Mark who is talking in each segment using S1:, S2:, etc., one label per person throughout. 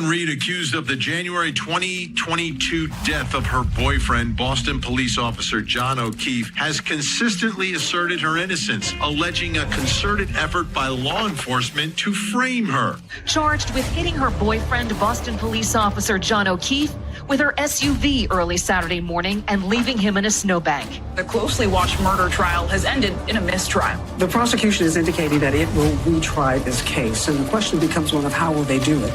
S1: Reed, accused of the January 2022 death of her boyfriend, Boston police officer John O'Keefe, has consistently asserted her innocence, alleging a concerted effort by law enforcement to frame her.
S2: Charged with hitting her boyfriend, Boston police officer John O'Keefe, with her SUV early Saturday morning and leaving him in a snowbank.
S3: The closely watched murder trial has ended in a mistrial.
S4: The prosecution is indicating that it will retry this case, and the question becomes one of how will they do it.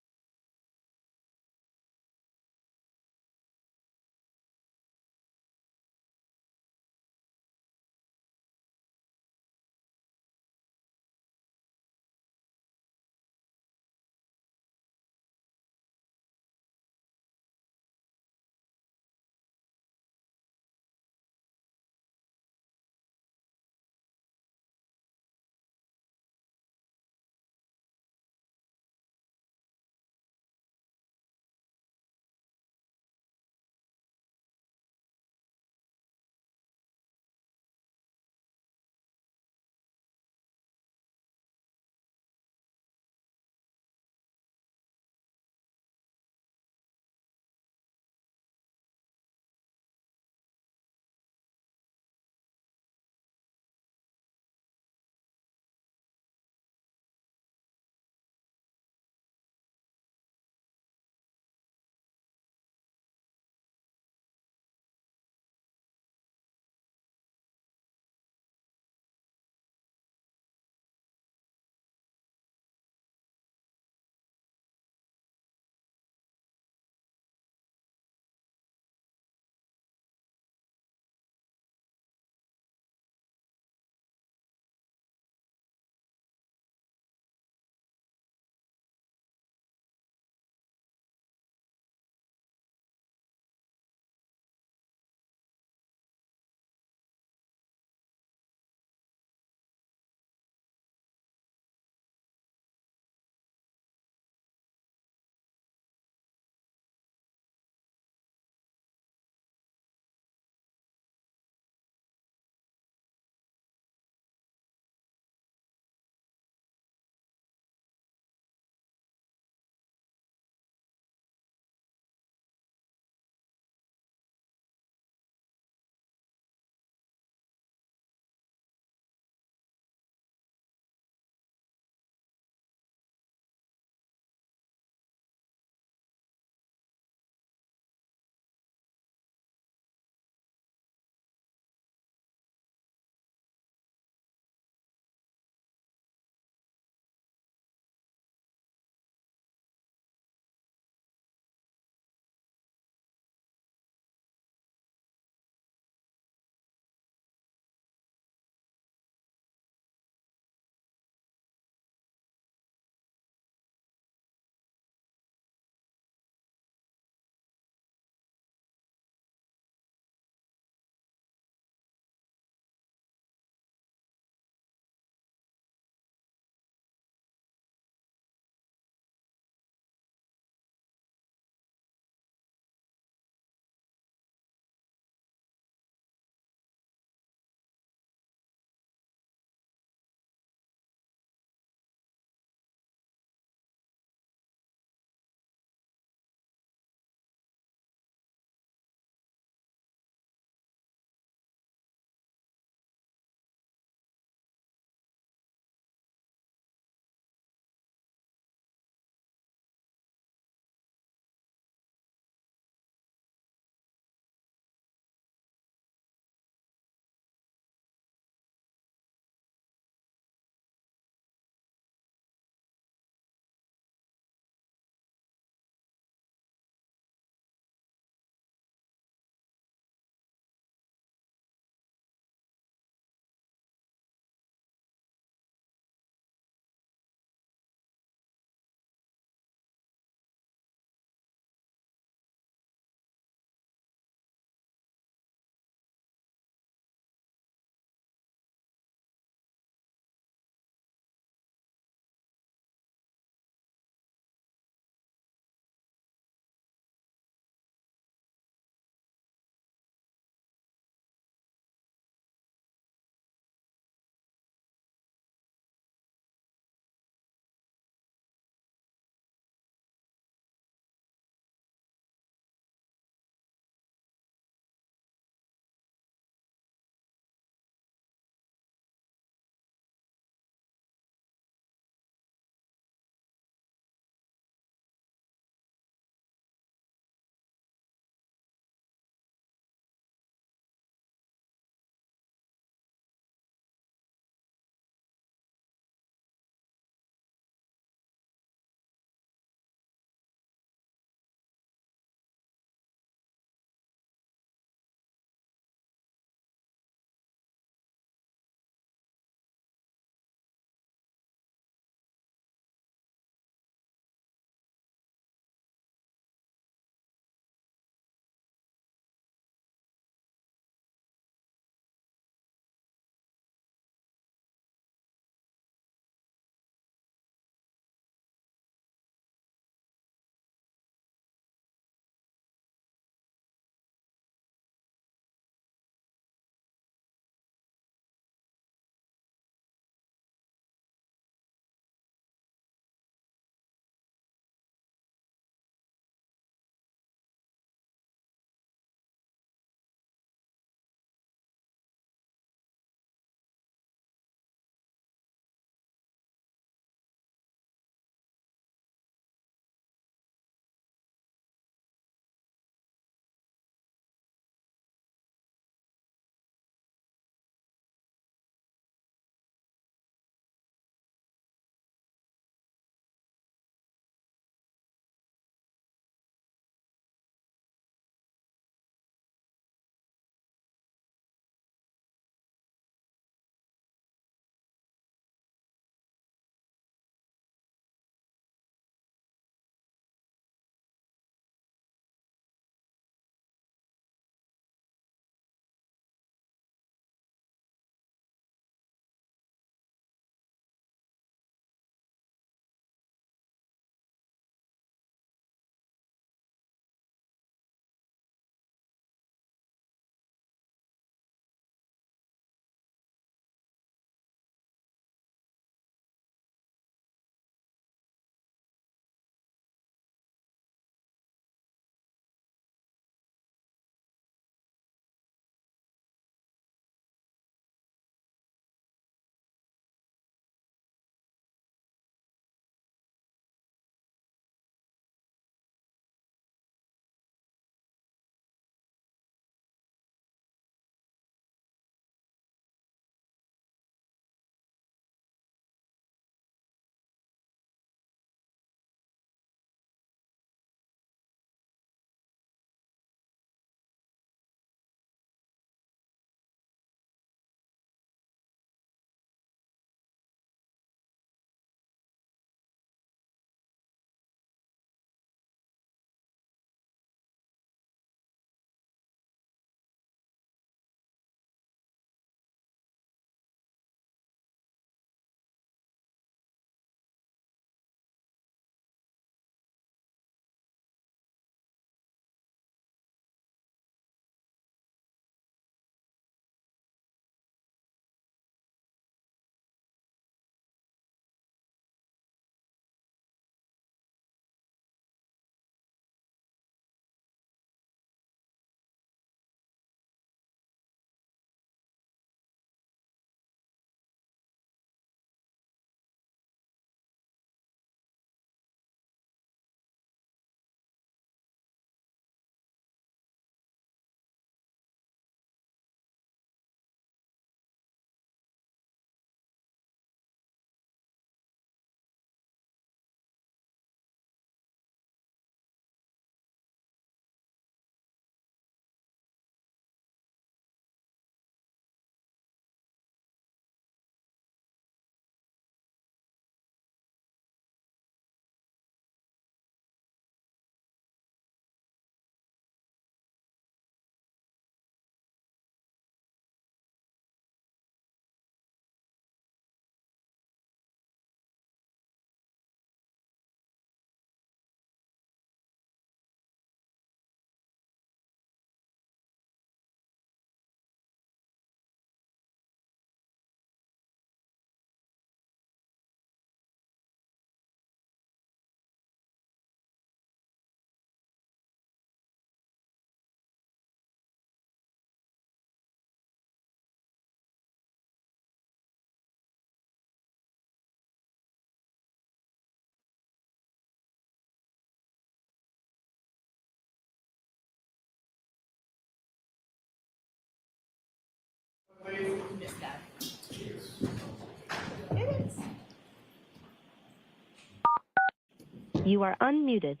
S5: You are unmuted.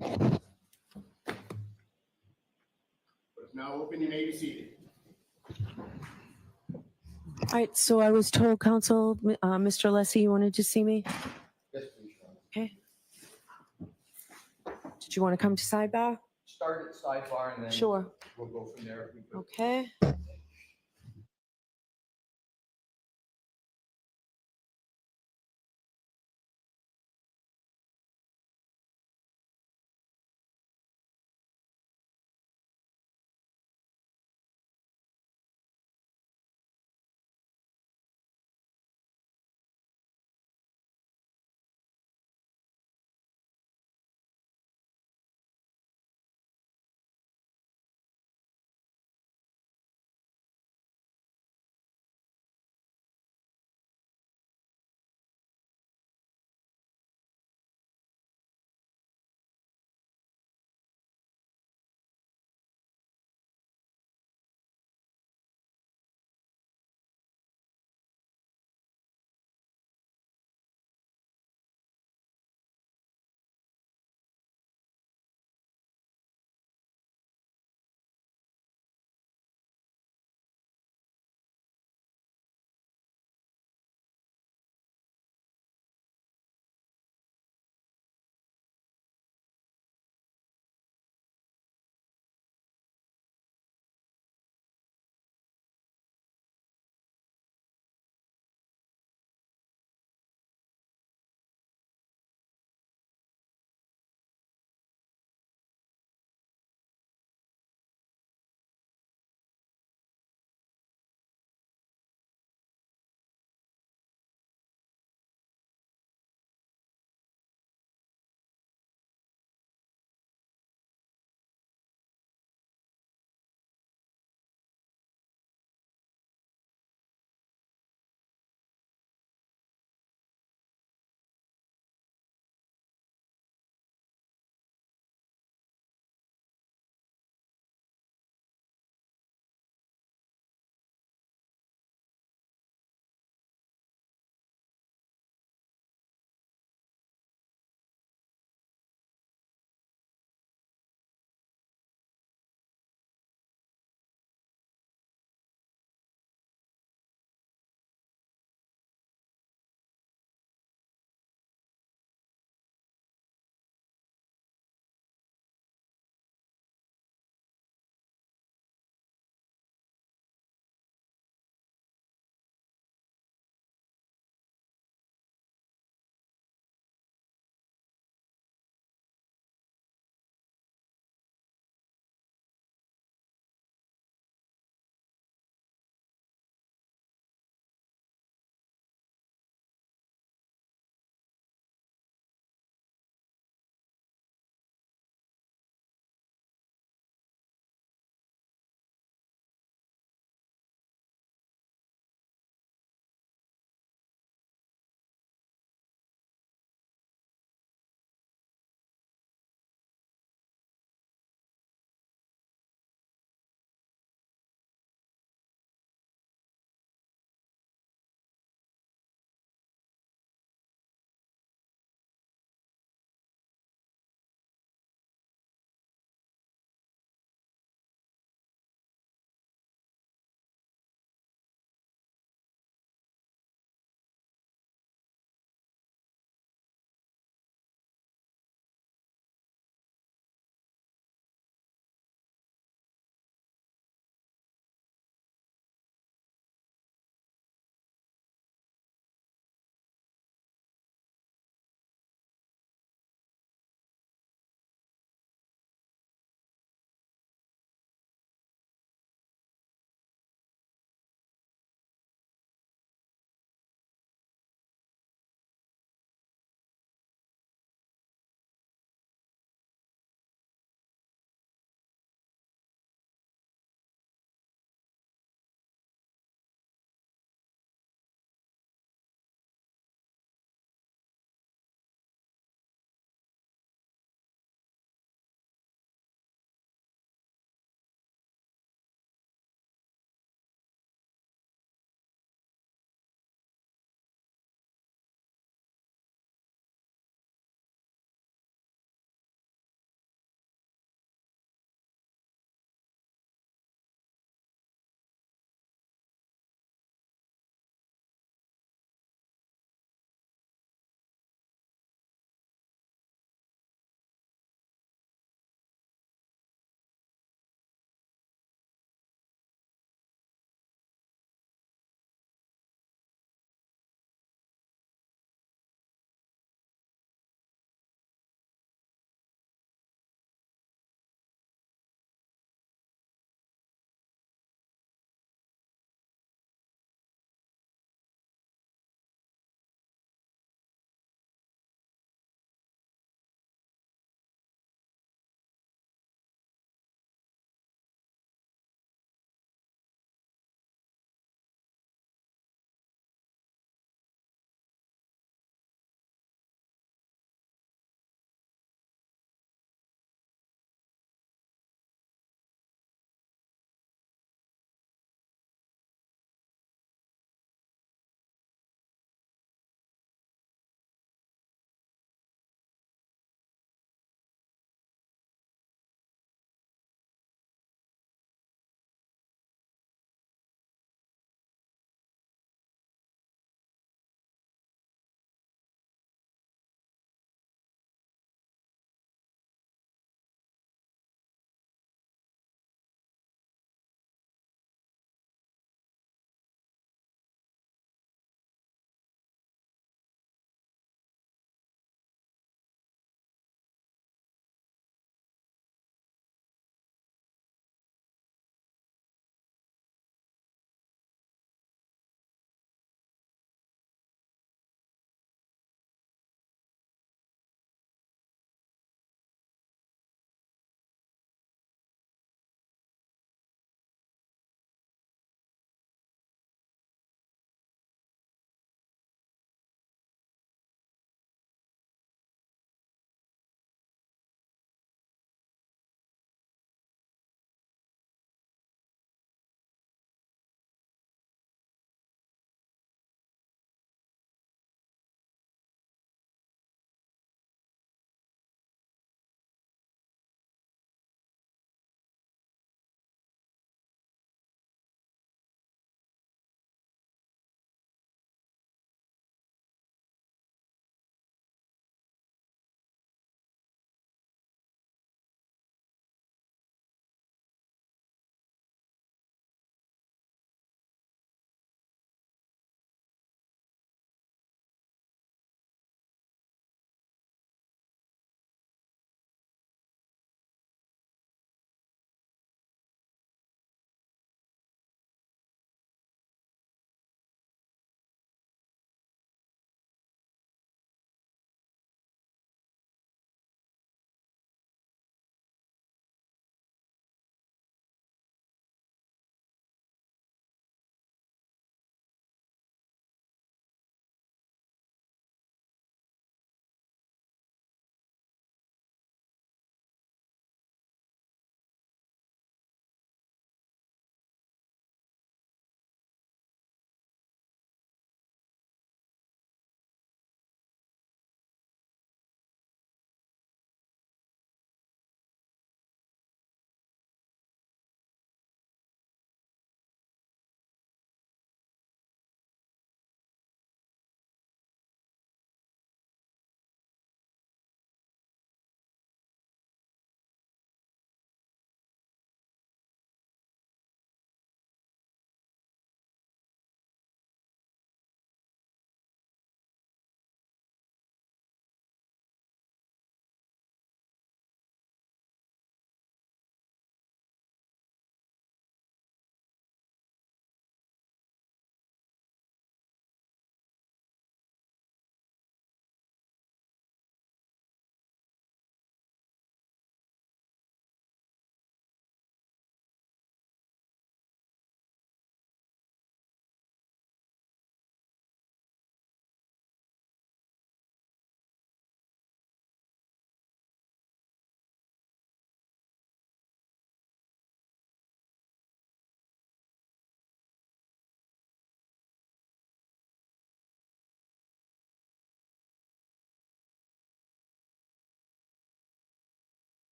S6: It's now open, you may be seated.
S7: All right, so I was told, Counsel, Mr. Alessi, you wanted to see me?
S6: Yes, please, Your Honor.
S7: Okay. Did you want to come to sidebar?
S6: Start at sidebar and then
S7: Sure.
S6: we'll go from there if we could.
S7: Okay.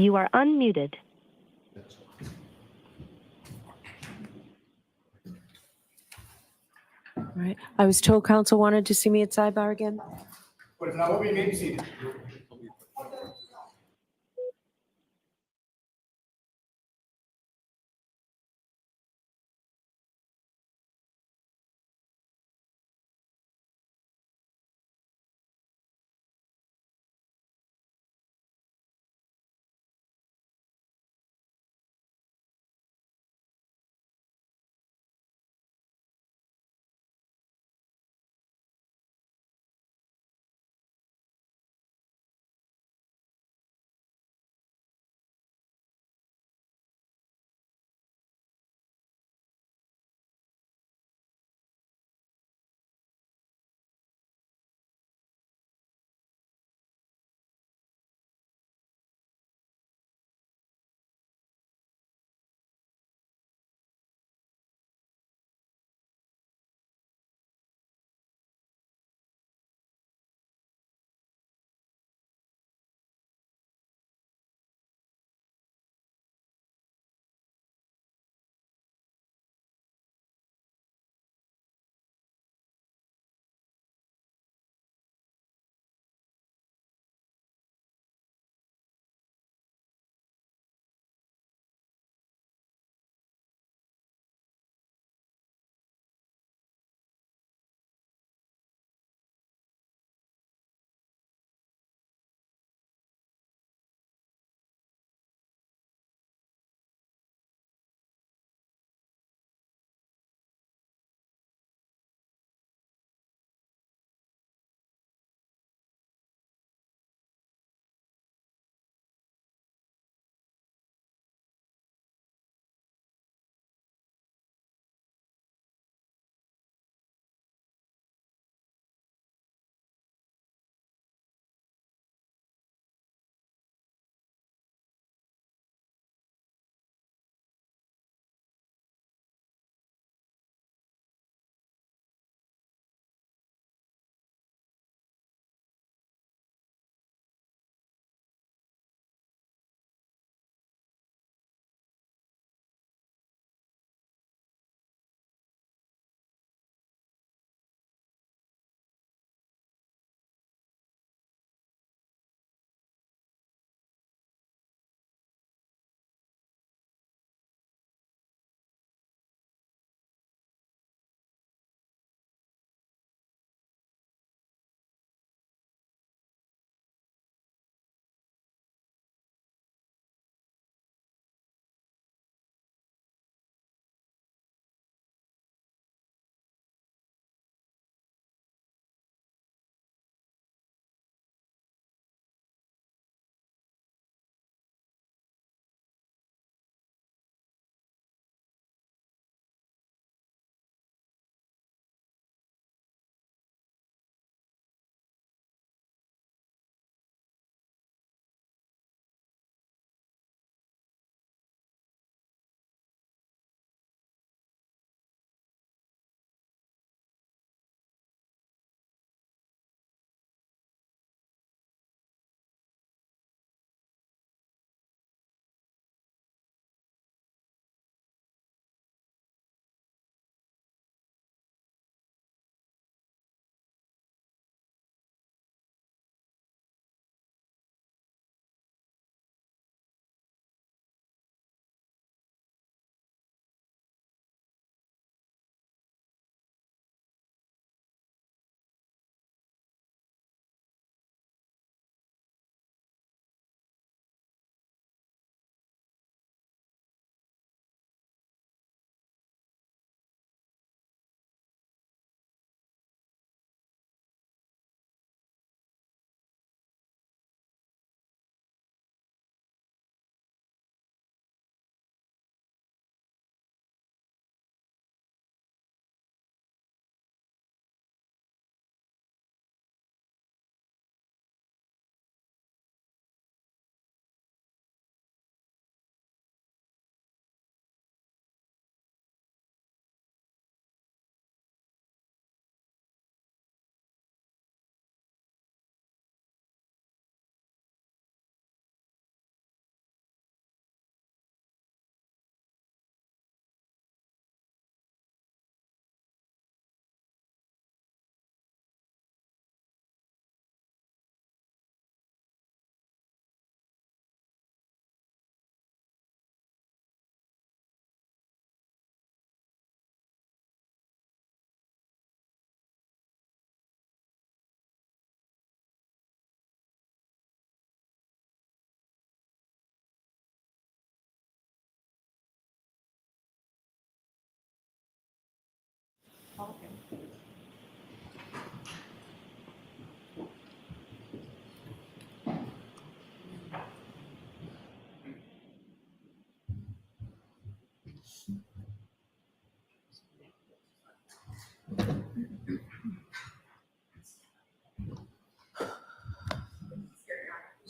S5: You are unmuted.
S7: All right. I was told counsel wanted to see me at sidebar again.
S6: But if not, you may be seated.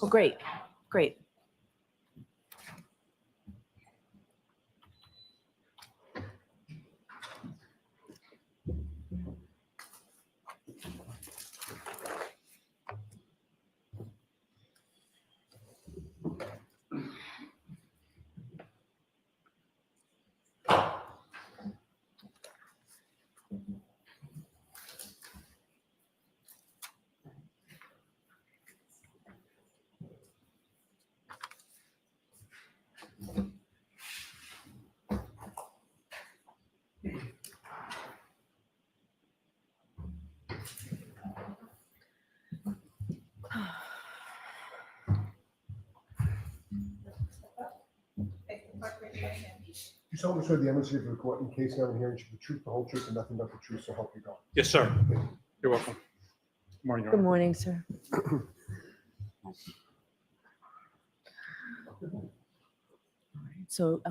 S7: Oh, great, great.
S5: You solemnly swear the evidence of the court in case now and hearing should be the truth, the whole truth, and nothing but the truth, so help you God.
S8: Yes, sir. You're welcome. Good morning, Your
S7: Good
S8: Honor.
S7: morning, sir. So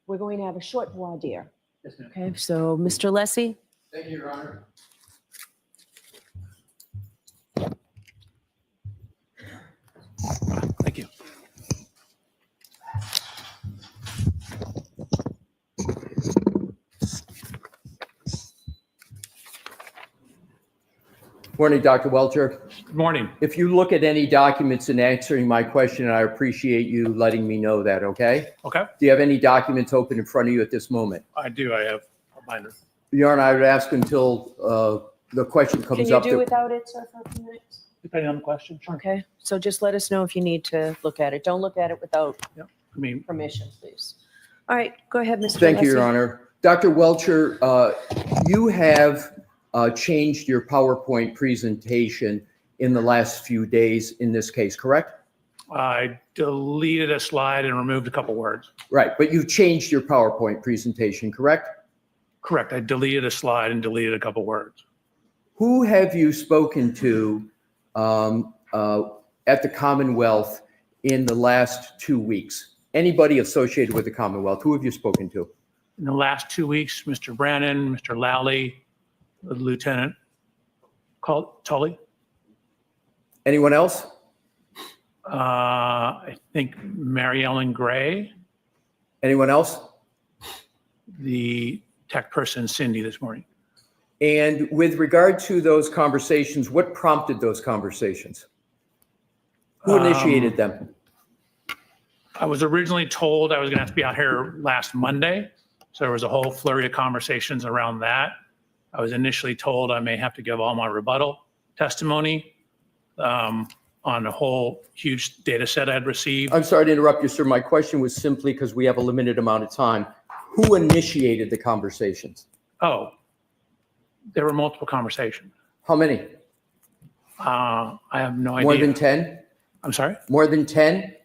S7: we're going to have a short voir dire.
S8: Yes, ma'am.
S7: Okay, so Mr. Lessie?
S8: Thank you, Your Honor. Thank you.
S9: Morning, Dr. Welcher.
S8: Good morning.
S9: If you look at any documents in answering my question, I appreciate you letting me know that, okay?
S8: Okay,
S9: Do you have any documents open in front of you at this moment?
S8: I do. I have a binder.
S9: Your Honor, I would ask until the question
S7: Can
S9: comes
S7: you
S9: up.
S7: do without it, sir, for a few minutes?
S8: Depending on the question, sure.
S7: Okay, so just let us know if you need to look at it. Don't look at it without
S8: I mean,
S7: permission, please. All right, go ahead, Mr.
S9: Thank you, Your
S7: Lessie.
S9: Honor. Dr. Welcher, you have changed your PowerPoint presentation in the last few days in this case, correct?
S8: I deleted a slide and removed a couple words.
S9: Right, but you've changed your PowerPoint presentation, correct?
S8: Correct. I deleted a slide and deleted a couple words.
S9: Who have you spoken to at the Commonwealth in the last 2 weeks? Anybody associated with the Commonwealth? Who have you spoken to?
S8: In the last 2 weeks, Mr. Brannon, Mr. Lally, Lieutenant Tully.
S9: Anyone else?
S8: I think Mary Ellen Gray,
S9: Anyone else?
S8: the tech person Cindy this morning.
S9: And with regard to those conversations, what prompted those conversations? Who initiated them?
S8: I was originally told I was going to have to be out here last Monday. So there was a whole flurry of conversations around that. I was initially told I may have to give all my rebuttal testimony on a whole huge data set I'd received.
S9: I'm sorry to interrupt you, sir. My question was simply because we have a limited amount of time. Who initiated the conversations?
S8: Oh, there were multiple conversations.
S9: How many?
S8: I have no idea.
S9: More than 10?
S8: I'm sorry?
S9: More than 10?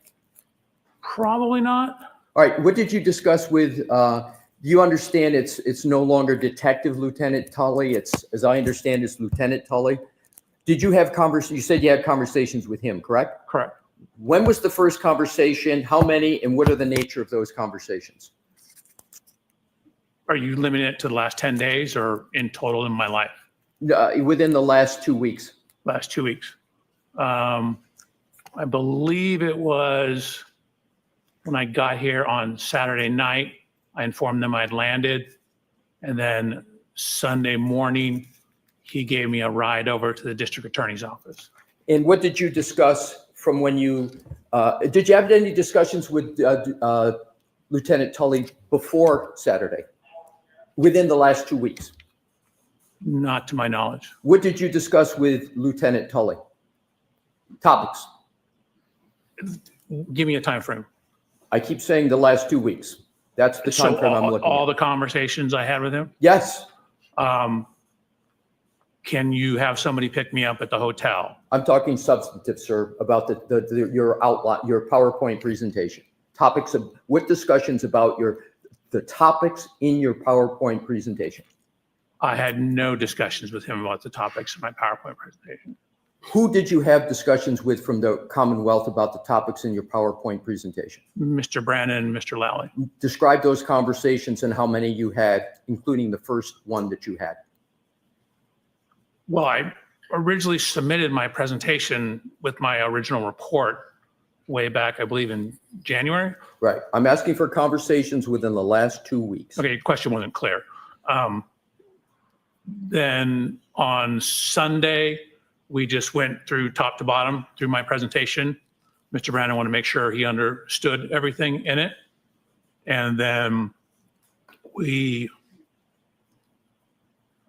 S8: Probably not.
S9: All right. What did you discuss with, do you understand it's no longer Detective Lieutenant Tully? It's, as I understand, it's Lieutenant Tully. Did you have you said you had conversations with him, correct?
S8: Correct.
S9: When was the first conversation? How many? And what are the nature of those conversations?
S8: Are you limiting it to the last 10 days or in total in my life?
S9: Within the last 2 weeks.
S8: Last 2 weeks. I believe it was when I got here on Saturday night, I informed them I'd landed. And then Sunday morning, he gave me a ride over to the district attorney's office.
S9: And what did you discuss from when you, did you have any discussions with Lieutenant Tully before Saturday? Within the last 2 weeks?
S8: Not to my knowledge.
S9: What did you discuss with Lieutenant Tully? Topics.
S8: Give me a time frame.
S9: I keep saying the last 2 weeks. That's the time frame I'm looking
S8: all
S9: at.
S8: the conversations I had with him.
S9: Yes,
S8: Can you have somebody pick me up at the hotel?
S9: I'm talking substantive, sir, about your outline, your PowerPoint presentation. Topics of, what discussions about the topics in your PowerPoint presentation?
S8: I had no discussions with him about the topics of my PowerPoint presentation.
S9: Who did you have discussions with from the Commonwealth about the topics in your PowerPoint presentation?
S8: Mr. Brannon and Mr. Lally.
S9: Describe those conversations and how many you had, including the first one that you had.
S8: Well, I originally submitted my presentation with my original report way back, I believe, in January.
S9: Right. I'm asking for conversations within the last 2 weeks.
S8: Okay, your question wasn't clear. Then on Sunday, we just went through top to bottom through my presentation. Mr. Brandon wanted to make sure he understood everything in it. And then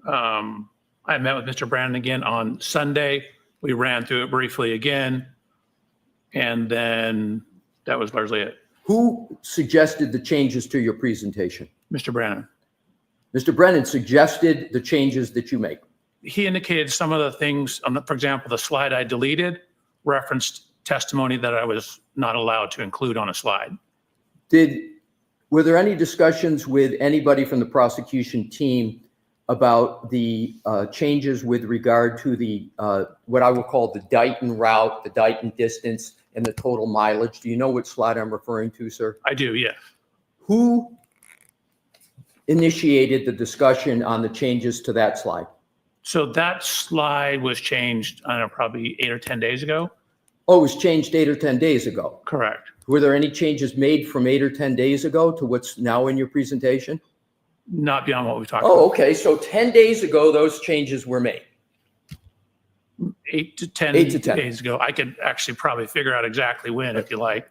S8: I met with Mr. Brandon again on Sunday. We ran through it briefly again. And then that was largely it.
S9: Who suggested the changes to your presentation?
S8: Mr. Brandon.
S9: Mr. Brennan suggested the changes that you make.
S8: He indicated some of the things, for example, the slide I deleted referenced testimony that I was not allowed to include on a slide.
S9: Were there any discussions with anybody from the prosecution team about the changes with regard to the what I will call the Dighton route, the Dighton distance, and the total mileage? Do you know which slide I'm referring to, sir?
S8: I do, yeah.
S9: Who initiated the discussion on the changes to that slide?
S8: So that slide was changed, I don't know, probably 8 or 10 days ago.
S9: Oh, it was changed 8 or 10 days ago.
S8: Correct.
S9: Were there any changes made from 8 or 10 days ago to what's now in your presentation?
S8: Not beyond what we talked about.
S9: Oh, okay. So 10 days ago, those changes were made.
S8: 8 to 10 days ago. I could actually probably figure out exactly when, if you like.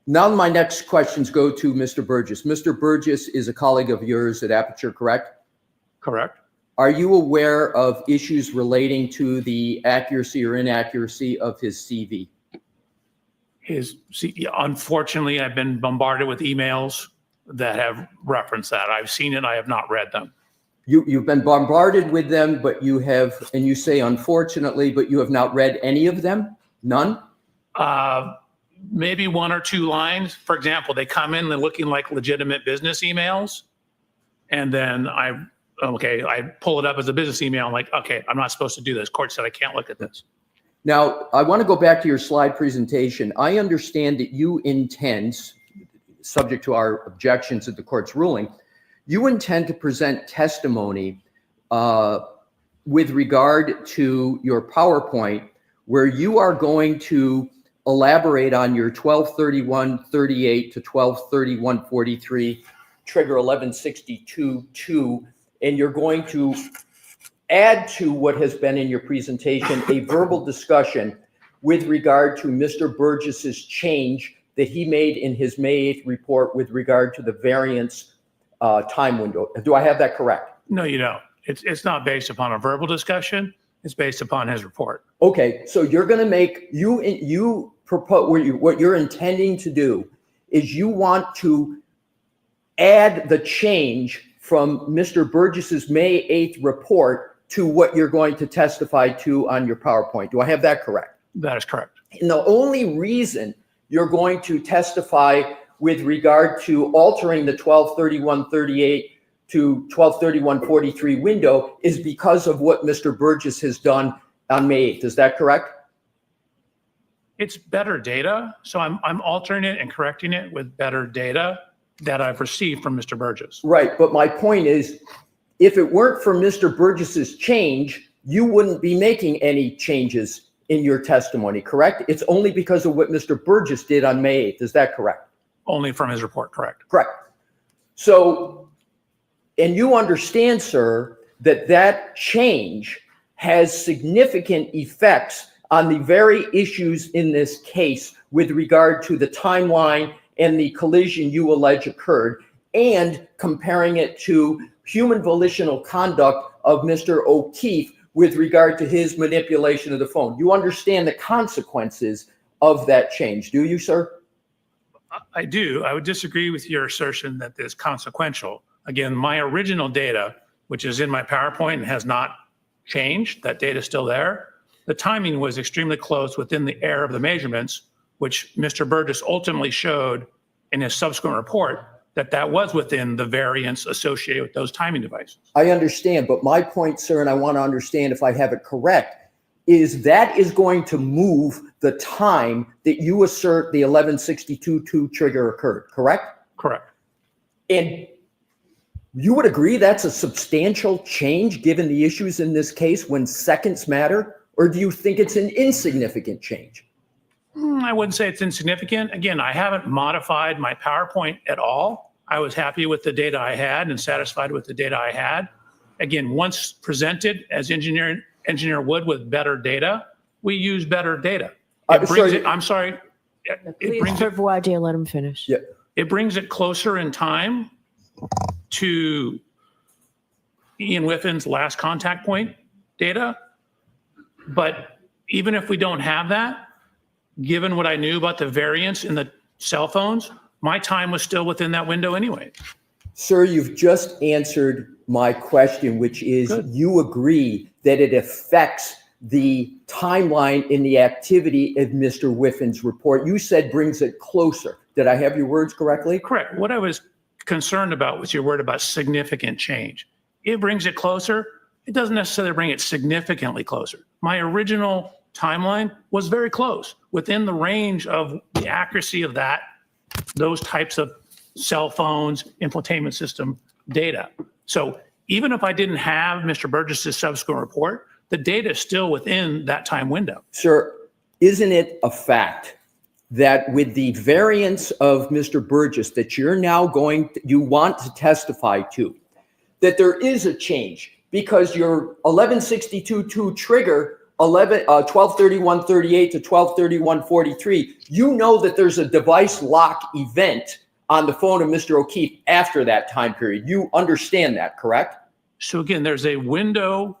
S9: Now my next questions go to Mr. Burgess. Mr. Burgess is a colleague of yours at Aperture, correct?
S8: Correct.
S9: Are you aware of issues relating to the accuracy or inaccuracy of his CV?
S8: Unfortunately, I've been bombarded with emails that have referenced that. I've seen it. I have not read them.
S9: You've been bombarded with them, but you have, and you say unfortunately, but you have not read any of them? None?
S8: Maybe 1 or 2 lines. For example, they come in, they're looking like legitimate business emails. And then I pull it up as a business email. I'm like, okay, I'm not supposed to do this. Court said I can't look at this.
S9: Now, I want to go back to your slide presentation. I understand that you intend, subject to our objections at the court's ruling, you intend to present testimony with regard to your PowerPoint where you are going to elaborate on your 1231-38 to 1231-43 trigger 1162-2, and you're going to add to what has been in your presentation a verbal discussion with regard to Mr. Burgess's change that he made in his May 8th report with regard to the variance time window. Do I have that correct?
S8: No, you don't. It's not based upon a verbal discussion. It's based upon his report.
S9: Okay, so you're going to make, you propose, what you're intending to do is you want to add the change from Mr. Burgess's May 8th report to what you're going to testify to on your PowerPoint. Do I have that correct?
S8: That is correct.
S9: And the only reason you're going to testify with regard to altering the 1231-38 to 1231-43 window is because of what Mr. Burgess has done on May 8th. Is that correct?
S8: It's better data. So I'm altering it and correcting it with better data that I've received from Mr. Burgess.
S9: Right. But my point is, if it weren't for Mr. Burgess's change, you wouldn't be making any changes in your testimony, correct? It's only because of what Mr. Burgess did on May 8th. Is that correct?
S8: Only from his report, correct.
S9: Correct. So, and you understand, sir, that that change has significant effects on the very issues in this case with regard to the timeline and the collision you allege occurred, and comparing it to human volitional conduct of Mr. O'Keefe with regard to his manipulation of the phone. You understand the consequences of that change, do you, sir?
S8: I do. I would disagree with your assertion that it's consequential. Again, my original data, which is in my PowerPoint and has not changed, that data is still there. The timing was extremely close within the error of the measurements, which Mr. Burgess ultimately showed in his subsequent report that was within the variance associated with those timing devices.
S9: I understand, but my point, sir, and I want to understand if I have it correct, is that is going to move the time that you assert the 1162-2 trigger occurred, correct?
S8: Correct.
S9: And You would agree that's a substantial change given the issues in this case when seconds matter? Or do you think it's an insignificant change?
S8: I wouldn't say it's insignificant. Again, I haven't modified my PowerPoint at all. I was happy with the data I had and satisfied with the data I had. Again, once presented as engineer would with better data, we use better data. I'm sorry.
S7: Please, voir dire, let him finish.
S9: Yeah.
S8: It brings it closer in time to Ian Whiffin's last contact point data. But even if we don't have that, given what I knew about the variance in the cell phones, my time was still within that window anyway.
S9: Sir, you've just answered my question, which is you agree that it affects the timeline in the activity of Mr. Whiffin's report. You said brings it closer. Did I have your words correctly?
S8: Correct. What I was concerned about was your word about significant change. It brings it closer. It doesn't necessarily bring it significantly closer. My original timeline was very close, within the range of the accuracy of those types of cell phones, infotainment system data. So even if I didn't have Mr. Burgess's subsequent report, the data is still within that time window.
S9: Sir, isn't it a fact that with the variance of Mr. Burgess that you want to testify to, that there is a change because your 1162.2 trigger 1231.38 to 1231.43, you know that there's a device lock event on the phone of Mr. O'Keefe after that time period. You understand that, correct?
S8: So again, there's a window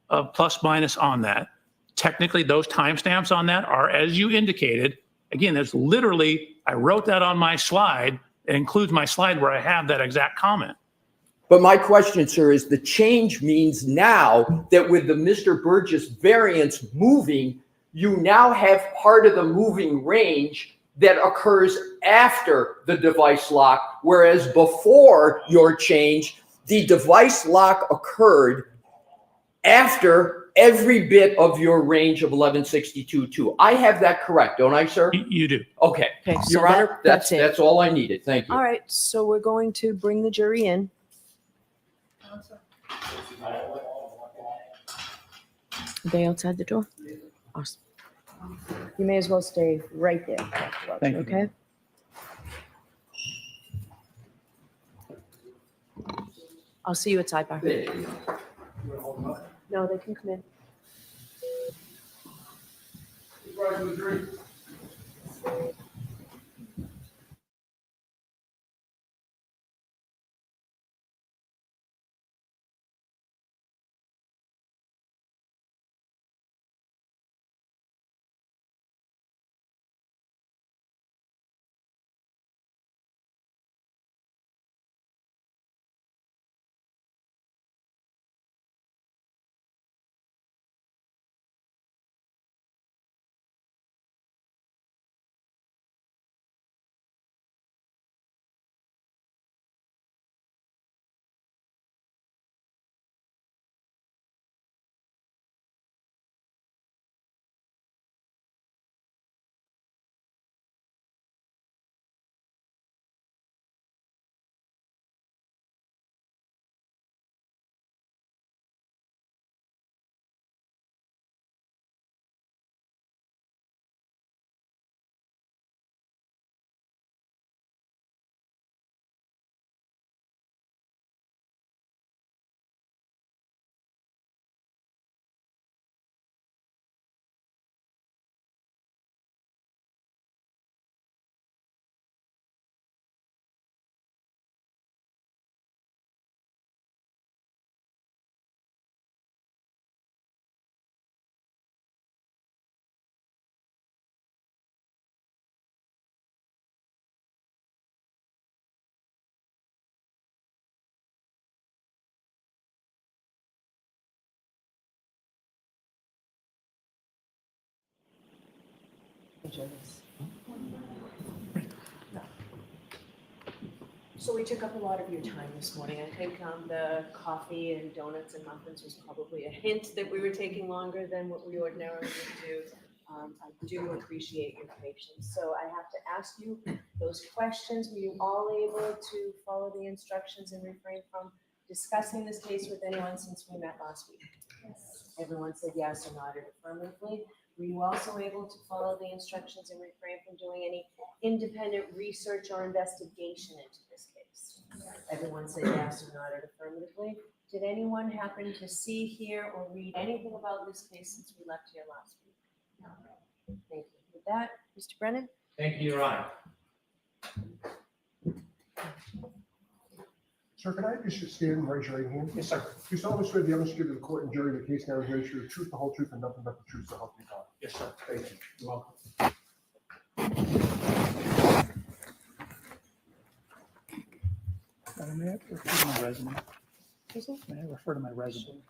S8: of plus minus on that. Technically, those timestamps on that are, as you indicated, again, there's literally, I wrote that on my slide. It includes my slide where I have that exact comment.
S9: But my question, sir, is the change means now that with the Mr. Burgess variance moving, you now have part of the moving range that occurs after the device lock, whereas before your change, the device lock occurred after every bit of your range of 1162.2. I have that correct, don't I, sir?
S8: You do.
S9: Okay.
S7: Okay, so
S9: Your Honor,
S7: that's it.
S9: that's all I needed. Thank you.
S7: All right, so we're going to bring the jury in. Are they outside the door? Awesome. You may as well stay right there.
S8: Thank you.
S7: Okay? I'll see you at sidebar. No, they can come in. So we took up a lot of your time this morning. I think the coffee and donuts and muffins was probably a hint that we were taking longer than what we ordinarily would do. I do appreciate your patience. So I have to ask you those questions. Were you all able to follow the instructions and refrain from discussing this case with anyone since we met last week? Yes. Everyone said yes or nodded affirmatively. Were you also able to follow the instructions and refrain from doing any independent research or investigation into this case? Everyone said yes or nodded affirmatively. Did anyone happen to see, hear, or read anything about this case since we left here last week? No. Thank you. With that, Mr. Brennan?
S10: Thank you, Your Honor.
S5: Sir, can I just stand and raise your right hand?
S10: Yes, sir.
S5: You solemnly swear the evidence given to the court and jury in the case now hearing the truth, the whole truth, and nothing but the truth, so help you God.
S10: Yes, sir.
S5: Thank you.
S10: You're welcome.
S8: May I refer to my resume? May I refer to my resume?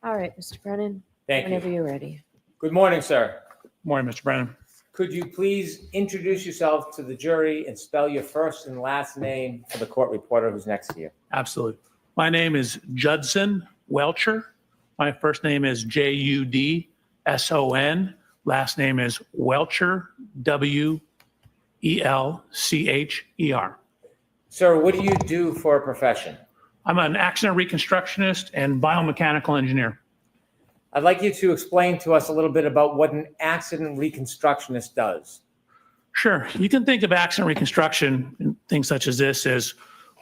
S7: All right, Mr. Brennan,
S10: Thank
S7: whenever
S10: you.
S7: you're ready.
S10: Good morning, sir.
S8: Morning, Mr. Brennan.
S10: Could you please introduce yourself to the jury and spell your first and last name for the court reporter who's next to you?
S8: Absolutely. My name is Judson Welcher. My first name is Judson. Last name is Welcher, Welcher.
S10: Sir, what do you do for a profession?
S8: I'm an accident reconstructionist and biomechanical engineer.
S10: I'd like you to explain to us a little bit about what an accident reconstructionist does.
S8: Sure. You can think of accident reconstruction and things such as this as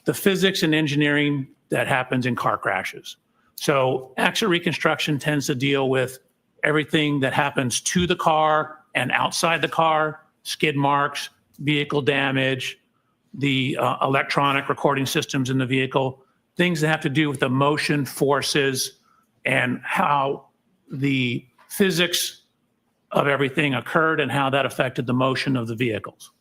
S8: the physics and engineering that happens in car crashes. So accident reconstruction tends to deal with everything that happens to the car and outside the car, skid marks, vehicle damage, the electronic recording systems in the vehicle, things that have to do with the motion forces and how the physics of everything occurred and how that affected the motion of the vehicles.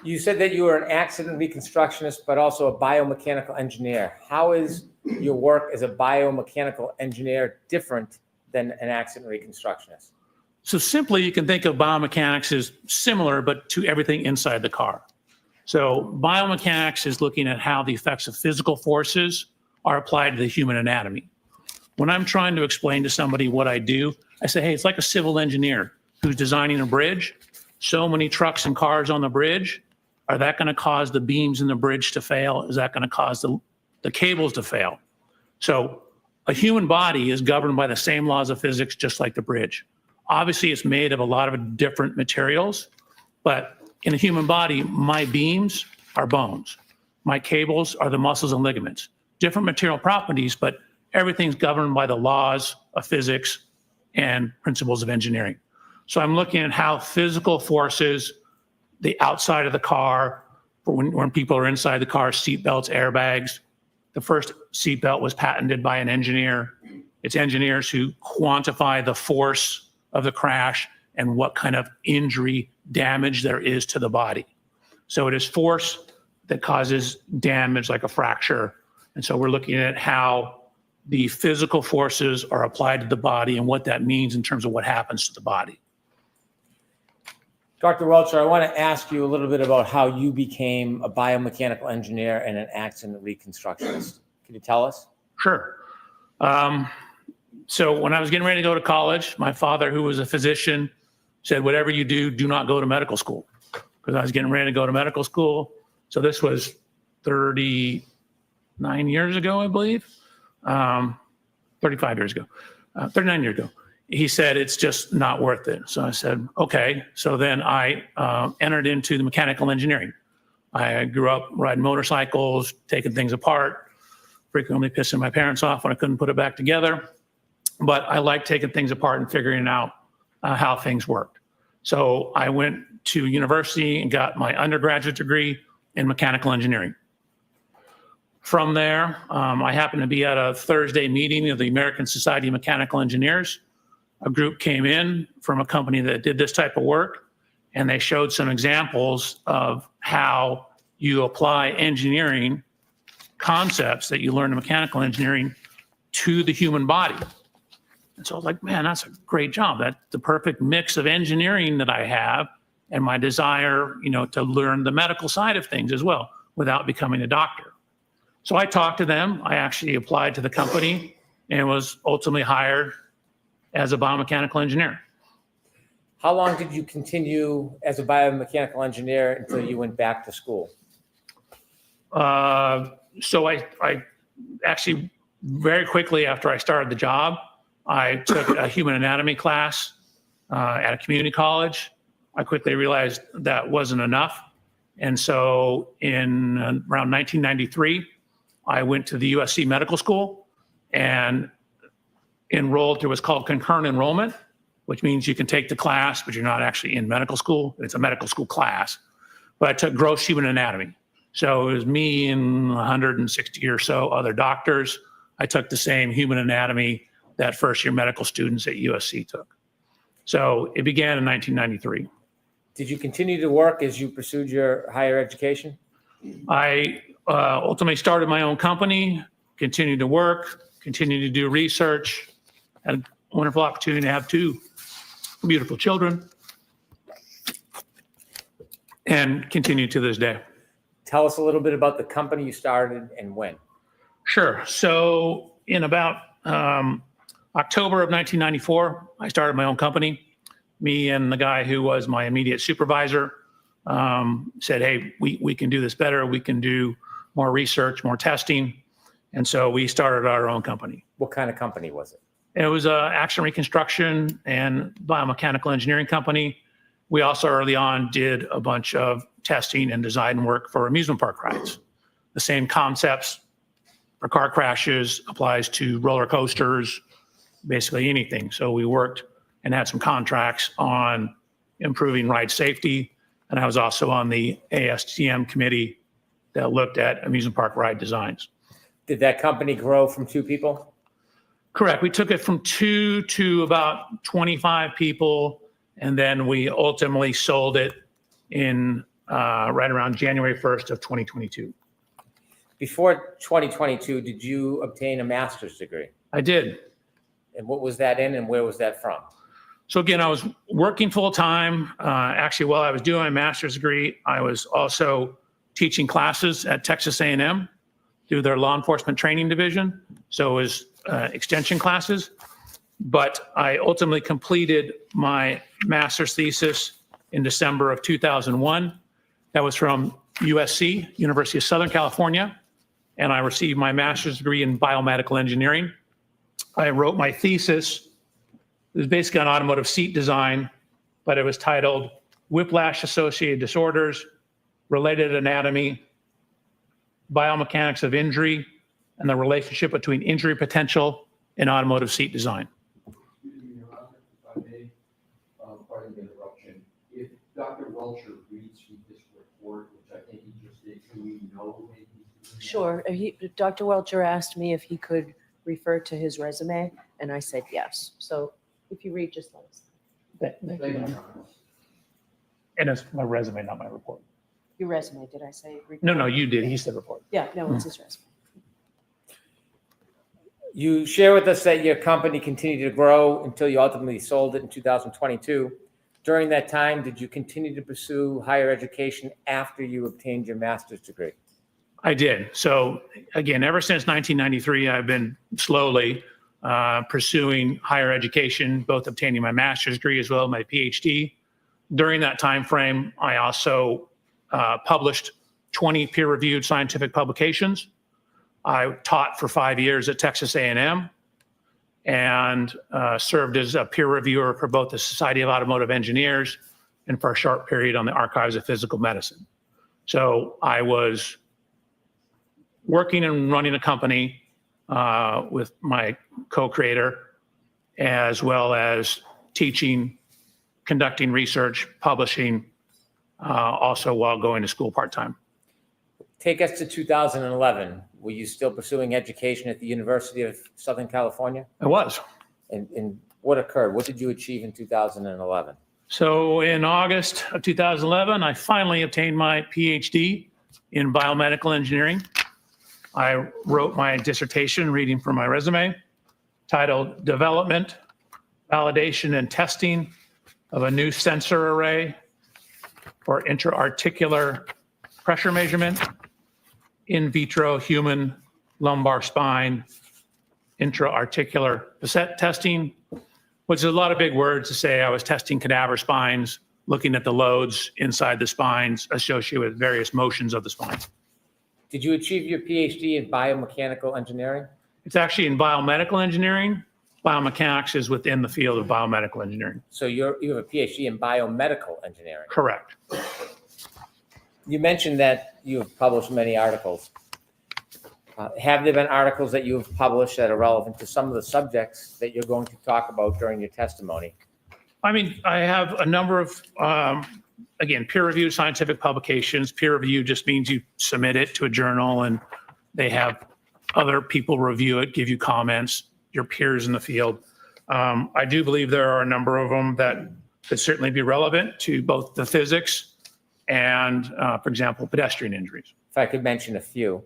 S10: You said that you were an accident reconstructionist, but also a biomechanical engineer. How is your work as a biomechanical engineer different than an accident reconstructionist?
S8: So simply, you can think of biomechanics as similar, but to everything inside the car. So biomechanics is looking at how the effects of physical forces are applied to the human anatomy. When I'm trying to explain to somebody what I do, I say, hey, it's like a civil engineer who's designing a bridge. So many trucks and cars on the bridge. Are that going to cause the beams in the bridge to fail? Is that going to cause the cables to fail? So a human body is governed by the same laws of physics, just like the bridge. Obviously, it's made of a lot of different materials, but in a human body, my beams are bones. My cables are the muscles and ligaments. Different material properties, but everything's governed by the laws of physics and principles of engineering. So I'm looking at how physical forces, the outside of the car, when people are inside the car, seatbelts, airbags. The first seatbelt was patented by an engineer. It's engineers who quantify the force of the crash and what kind of injury damage there is to the body. So it is force that causes damage like a fracture. And so we're looking at how the physical forces are applied to the body and what that means in terms of what happens to the body.
S10: Dr. Welcher, I want to ask you a little bit about how you became a biomechanical engineer and an accident reconstructionist. Can you tell us?
S8: Sure. So when I was getting ready to go to college, my father, who was a physician, said, whatever you do, do not go to medical school. Because I was getting ready to go to medical school. So this was 39 years ago, I believe. 35 years ago, 39 years ago. He said, it's just not worth it. So I said, okay. So then I entered into the mechanical engineering. I grew up riding motorcycles, taking things apart, frequently pissing my parents off when I couldn't put it back together. But I like taking things apart and figuring out how things worked. So I went to university and got my undergraduate degree in mechanical engineering. From there, I happened to be at a Thursday meeting of the American Society of Mechanical Engineers. A group came in from a company that did this type of work, and they showed some examples of how you apply engineering concepts that you learn in mechanical engineering to the human body. And so I was like, man, that's a great job. That's the perfect mix of engineering that I have and my desire, to learn the medical side of things as well without becoming a doctor. So I talked to them. I actually applied to the company and was ultimately hired as a biomechanical engineer.
S10: How long did you continue as a biomechanical engineer until you went back to school?
S8: So I actually, very quickly after I started the job, I took a human anatomy class at a community college. I quickly realized that wasn't enough. And so in around 1993, I went to the USC Medical School and enrolled through what's called concurrent enrollment, which means you can take the class, but you're not actually in medical school. It's a medical school class. But I took gross human anatomy. So it was me and 160 or so other doctors. I took the same human anatomy that first year medical students at USC took. So it began in 1993.
S10: Did you continue to work as you pursued your higher education?
S8: I ultimately started my own company, continued to work, continued to do research, had a wonderful opportunity to have 2 beautiful children, and continue to this day.
S10: Tell us a little bit about the company you started and when.
S8: Sure. So in about October of 1994, I started my own company. Me and the guy who was my immediate supervisor said, hey, we can do this better. We can do more research, more testing. And so we started our own company.
S10: What kind of company was it?
S8: It was an action reconstruction and biomechanical engineering company. We also early on did a bunch of testing and design work for amusement park rides. The same concepts for car crashes applies to roller coasters, basically anything. So we worked and had some contracts on improving ride safety. And I was also on the ASTM committee that looked at amusement park ride designs.
S10: Did that company grow from 2 people?
S8: Correct. We took it from 2 to about 25 people, and then we ultimately sold it in right around January 1st of 2022.
S10: Before 2022, did you obtain a master's degree?
S8: I did.
S10: And what was that in and where was that from?
S8: So again, I was working full time. Actually, while I was doing my master's degree, I was also teaching classes at Texas A&M through their law enforcement training division. So it was extension classes. But I ultimately completed my master's thesis in December of 2001. That was from USC, University of Southern California. And I received my master's degree in biomedical engineering. I wrote my thesis. It was basically on automotive seat design, but it was titled Whiplash-Associated Disorders, Related Anatomy, Biomechanics of Injury, and the Relationship Between Injury Potential and Automotive Seat Design.
S9: Excuse me, Your Honor, if I may, pardon the interruption. If Dr. Welcher reads from this report, which I think he just did, can we know if he's doing that?
S7: Sure. Dr. Welcher asked me if he could refer to his resume, and I said yes. So if you read, just let us know.
S9: Thank you, Your Honor.
S8: And it's my resume, not my report.
S7: Your resume, did I say?
S8: No, you did. He said report.
S7: Yeah, no, it's his resume.
S10: You share with us that your company continued to grow until you ultimately sold it in 2022. During that time, did you continue to pursue higher education after you obtained your master's degree?
S8: I did. So again, ever since 1993, I've been slowly pursuing higher education, both obtaining my master's degree as well as my PhD. During that time frame, I also published 20 peer-reviewed scientific publications. I taught for 5 years at Texas A&M and served as a peer reviewer for both the Society of Automotive Engineers and for a short period on the Archives of Physical Medicine. So I was working and running a company with my co-creator, as well as teaching, conducting research, publishing, also while going to school part-time.
S10: Take us to 2011. Were you still pursuing education at the University of Southern California?
S8: I was.
S10: And what occurred? What did you achieve in 2011?
S8: So in August of 2011, I finally obtained my PhD in biomedical engineering. I wrote my dissertation, reading from my resume, titled Development, Validation, and Testing of a New Sensor Array for Intra-Articular Pressure Measurement, In Vitro Human Lumbar Spine, Intra-Articular Facet Testing, which is a lot of big words to say. I was testing cadaver spines, looking at the loads inside the spines associated with various motions of the spine.
S10: Did you achieve your PhD in biomechanical engineering?
S8: It's actually in biomedical engineering. Biomechanics is within the field of biomedical engineering.
S10: So you have a PhD in biomedical engineering.
S8: Correct.
S10: You mentioned that you have published many articles. Have there been articles that you have published that are relevant to some of the subjects that you're going to talk about during your testimony?
S8: I mean, I have a number of, again, peer-reviewed scientific publications. Peer review just means you submit it to a journal and they have other people review it, give you comments, your peers in the field. I do believe there are a number of them that could certainly be relevant to both the physics and, for example, pedestrian injuries.
S10: If I could mention a few.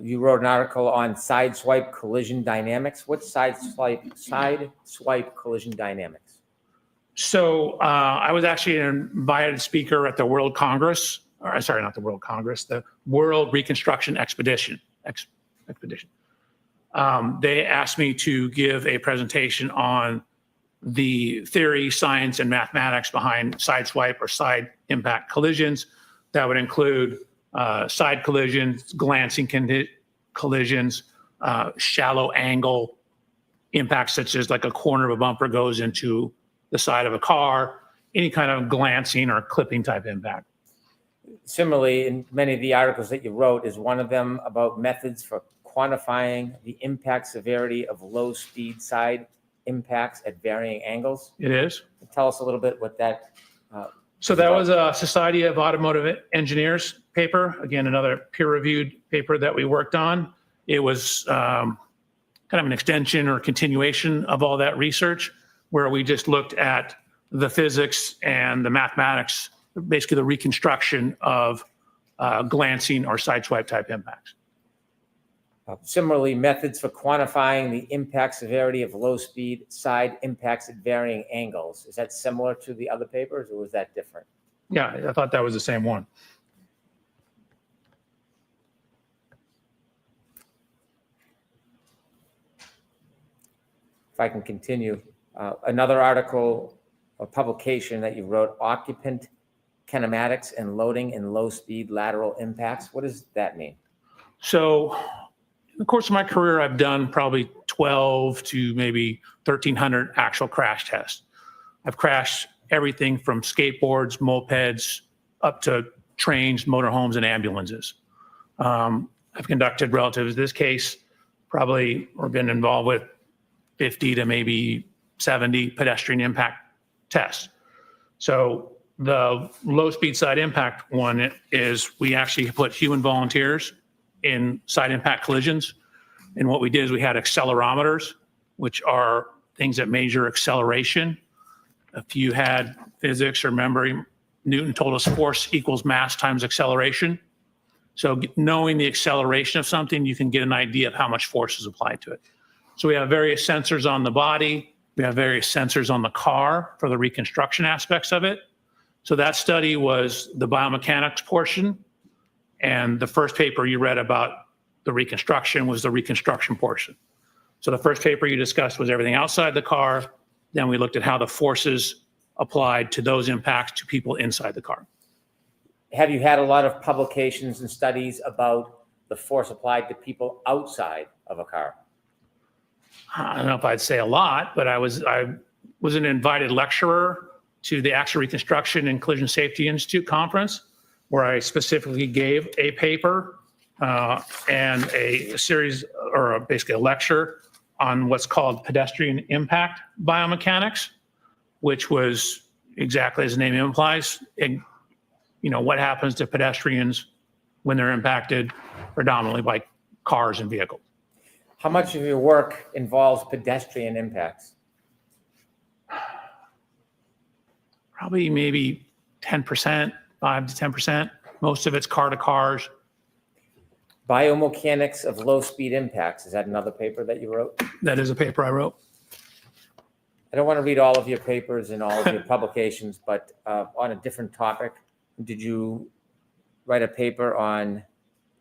S10: You wrote an article on sideswipe collision dynamics. What's sideswipe collision dynamics?
S8: So I was actually an invited speaker at the World Congress, or sorry, not the World Congress, the World Reconstruction Expedition. They asked me to give a presentation on the theory, science, and mathematics behind sideswipe or side impact collisions. That would include side collisions, glancing collisions, shallow angle impacts, such as like a corner of a bumper goes into the side of a car, any kind of glancing or clipping type impact.
S10: Similarly, in many of the articles that you wrote, is one of them about methods for quantifying the impact severity of low speed side impacts at varying angles?
S8: It is.
S10: Tell us a little bit what that.
S8: So that was a Society of Automotive Engineers paper. Again, another peer-reviewed paper that we worked on. It was kind of an extension or continuation of all that research, where we just looked at the physics and the mathematics, basically the reconstruction of glancing or sideswipe type impacts.
S10: Similarly, methods for quantifying the impact severity of low speed side impacts at varying angles. Is that similar to the other papers, or was that different?
S8: Yeah, I thought that was the same one.
S10: If I can continue, another article or publication that you wrote, occupant kinematics and loading in low speed lateral impacts. What does that mean?
S8: So in the course of my career, I've done probably 12 to maybe 1,300 actual crash tests. I've crashed everything from skateboards, mopeds, up to trains, motorhomes, and ambulances. I've conducted, relative to this case, probably or been involved with 50 to maybe 70 pedestrian impact tests. So the low speed side impact one is we actually put human volunteers in side impact collisions. And what we did is we had accelerometers, which are things that measure acceleration. If you had physics or memory, Newton told us force equals mass times acceleration. So knowing the acceleration of something, you can get an idea of how much force is applied to it. So we have various sensors on the body. We have various sensors on the car for the reconstruction aspects of it. So that study was the biomechanics portion. And the first paper you read about the reconstruction was the reconstruction portion. So the first paper you discussed was everything outside the car. Then we looked at how the forces applied to those impacts to people inside the car.
S10: Have you had a lot of publications and studies about the force applied to people outside of a car?
S8: I don't know if I'd say a lot, but I was an invited lecturer to the Accident Reconstruction and Collision Safety Institute conference, where I specifically gave a paper and a series, or basically a lecture on what's called pedestrian impact biomechanics, which was exactly as the name implies, what happens to pedestrians when they're impacted predominantly by cars and vehicles.
S10: How much of your work involves pedestrian impacts?
S8: Probably maybe 10%, 5 to 10%. Most of it's car to cars.
S10: Biomechanics of low speed impacts. Is that another paper that you wrote?
S8: That is a paper I wrote.
S10: I don't want to read all of your papers and all of your publications, but on a different topic, did you write a paper on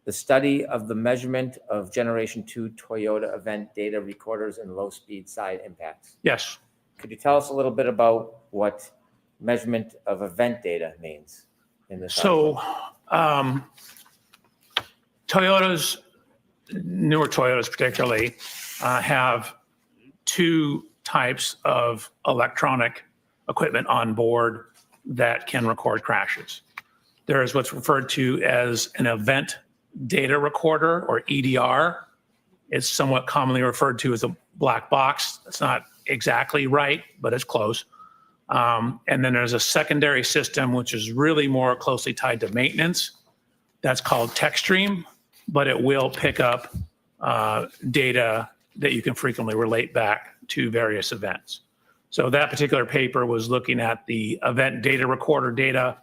S10: the study of the measurement of Generation 2 Toyota event data recorders and low speed side impacts?
S8: Yes.
S10: Could you tell us a little bit about what measurement of event data means in this article?
S8: So newer Toyotas particularly, have two types of electronic equipment on board that can record crashes. There is what's referred to as an event data recorder, or EDR. It's somewhat commonly referred to as a black box. It's not exactly right, but it's close. And then there's a secondary system, which is really more closely tied to maintenance. That's called TechStream, but it will pick up data that you can frequently relate back to various events. So that particular paper was looking at the event data recorder data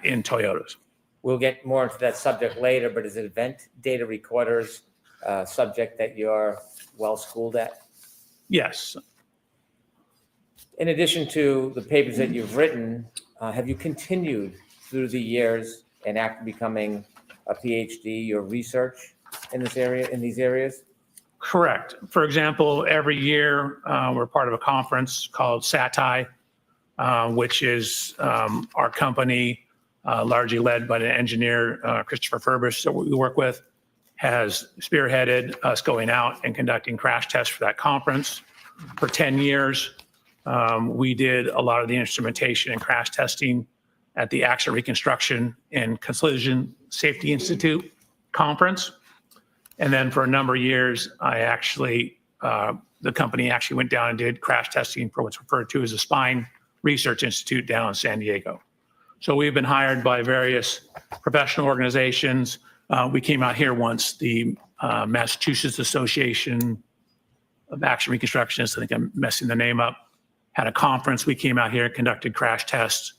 S8: in Toyotas.
S10: We'll get more into that subject later, but is it event data recorders subject that you're well schooled at?
S8: Yes.
S10: In addition to the papers that you've written, have you continued through the years and after becoming a PhD, your research in this area, in these areas?
S8: Correct. For example, every year we're part of a conference called SATI, which is our company, largely led by the engineer Christopher Furbish that we work with, has spearheaded us going out and conducting crash tests for that conference. For 10 years, we did a lot of the instrumentation and crash testing at the Accident Reconstruction and Collision Safety Institute conference. And then for a number of years, the company actually went down and did crash testing for what's referred to as the Spine Research Institute down in San Diego. So we've been hired by various professional organizations. We came out here once, the Massachusetts Association of Accident Reconstructionists, I think I'm messing the name up, had a conference. We came out here and conducted crash tests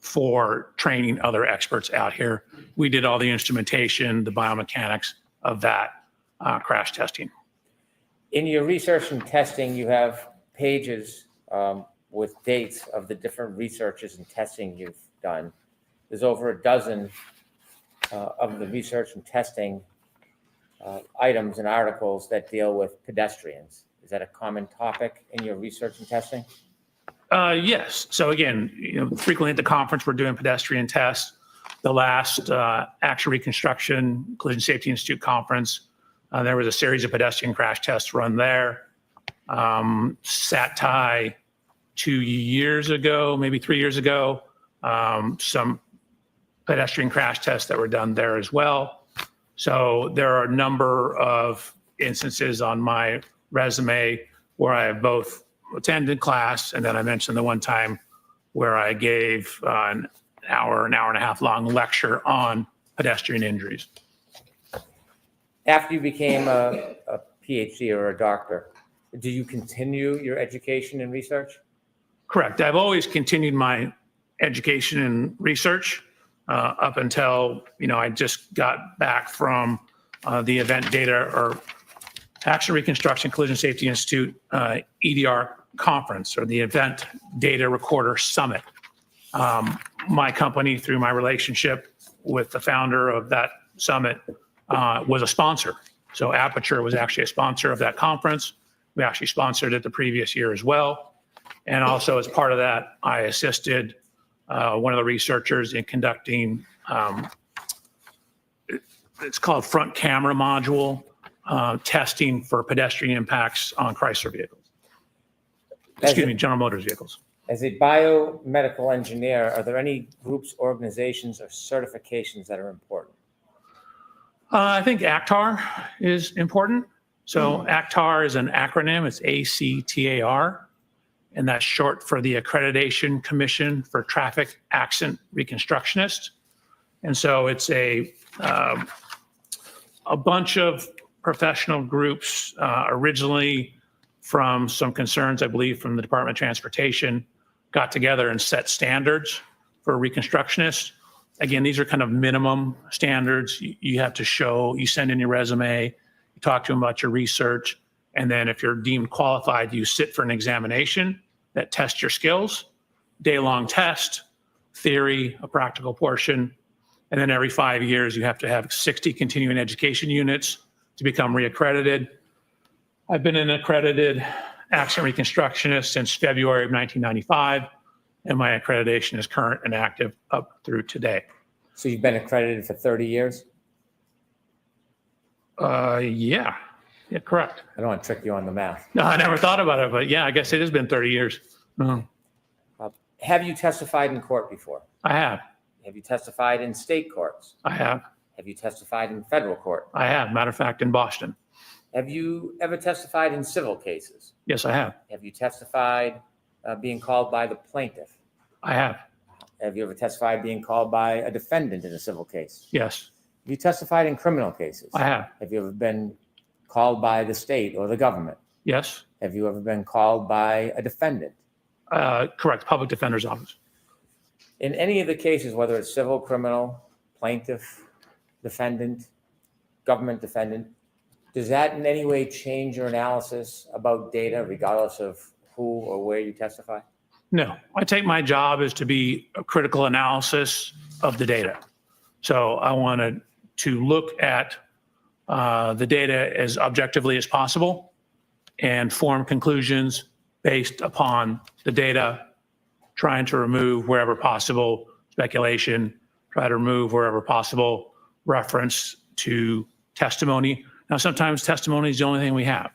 S8: for training other experts out here. We did all the instrumentation, the biomechanics of that crash testing.
S10: In your research and testing, you have pages with dates of the different researches and testing you've done. There's over a dozen of the research and testing items and articles that deal with pedestrians. Is that a common topic in your research and testing?
S8: Yes. So again, frequently at the conference, we're doing pedestrian tests. The last Accident Reconstruction Collision Safety Institute conference, there was a series of pedestrian crash tests run there. SATI 2 years ago, maybe 3 years ago, some pedestrian crash tests that were done there as well. So there are a number of instances on my resume where I have both attended class, and then I mentioned the one time where I gave an hour and a half long lecture on pedestrian injuries.
S10: After you became a PhD or a doctor, do you continue your education and research?
S8: Correct. I've always continued my education and research up until, I just got back from the event data or Accident Reconstruction Collision Safety Institute EDR conference, or the Event Data Recorder Summit. My company, through my relationship with the founder of that summit, was a sponsor. So Aperture was actually a sponsor of that conference. We actually sponsored it the previous year as well. And also as part of that, I assisted one of the researchers in conducting, it's called front camera module testing for pedestrian impacts on Chrysler vehicles. General Motors vehicles.
S10: As a biomedical engineer, are there any groups, organizations, or certifications that are important?
S8: I think ACTAR is important. So ACTAR is an acronym. It's ACTAR, and that's short for the Accreditation Commission for Traffic Accident Reconstructionists. And so it's a bunch of professional groups, originally from some concerns, I believe, from the Department of Transportation, got together and set standards for reconstructionists. Again, these are kind of minimum standards. You have to show, you send in your resume, you talk to them about your research, and then if you're deemed qualified, you sit for an examination that tests your skills, day-long test, theory, a practical portion, and then every 5 years you have to have 60 continuing education units to become reaccredited. I've been an accredited accident reconstructionist since February of 1995, and my accreditation is current and active up through today.
S10: So you've been accredited for 30 years?
S8: Yeah, correct.
S10: I don't want to trick you on the math.
S8: No, I never thought about it, but yeah, I guess it has been 30 years.
S10: Have you testified in court before?
S8: I have.
S10: Have you testified in state courts?
S8: I have.
S10: Have you testified in federal court?
S8: I have. Matter of fact, in Boston.
S10: Have you ever testified in civil cases?
S8: Yes, I have.
S10: Have you testified being called by the plaintiff?
S8: I have.
S10: Have you ever testified being called by a defendant in a civil case?
S8: Yes,
S10: Have you testified in criminal cases?
S8: I have.
S10: Have you ever been called by the state or the government?
S8: Yes,
S10: Have you ever been called by a defendant?
S8: correct. Public Defender's Office.
S10: In any of the cases, whether it's civil, criminal, plaintiff, defendant, government defendant, does that in any way change your analysis about data regardless of who or where you testify?
S8: No, I take my job as to be a critical analysis of the data. So I wanted to look at the data as objectively as possible and form conclusions based upon the data, trying to remove wherever possible speculation, try to remove wherever possible reference to testimony. Now, sometimes testimony is the only thing we have,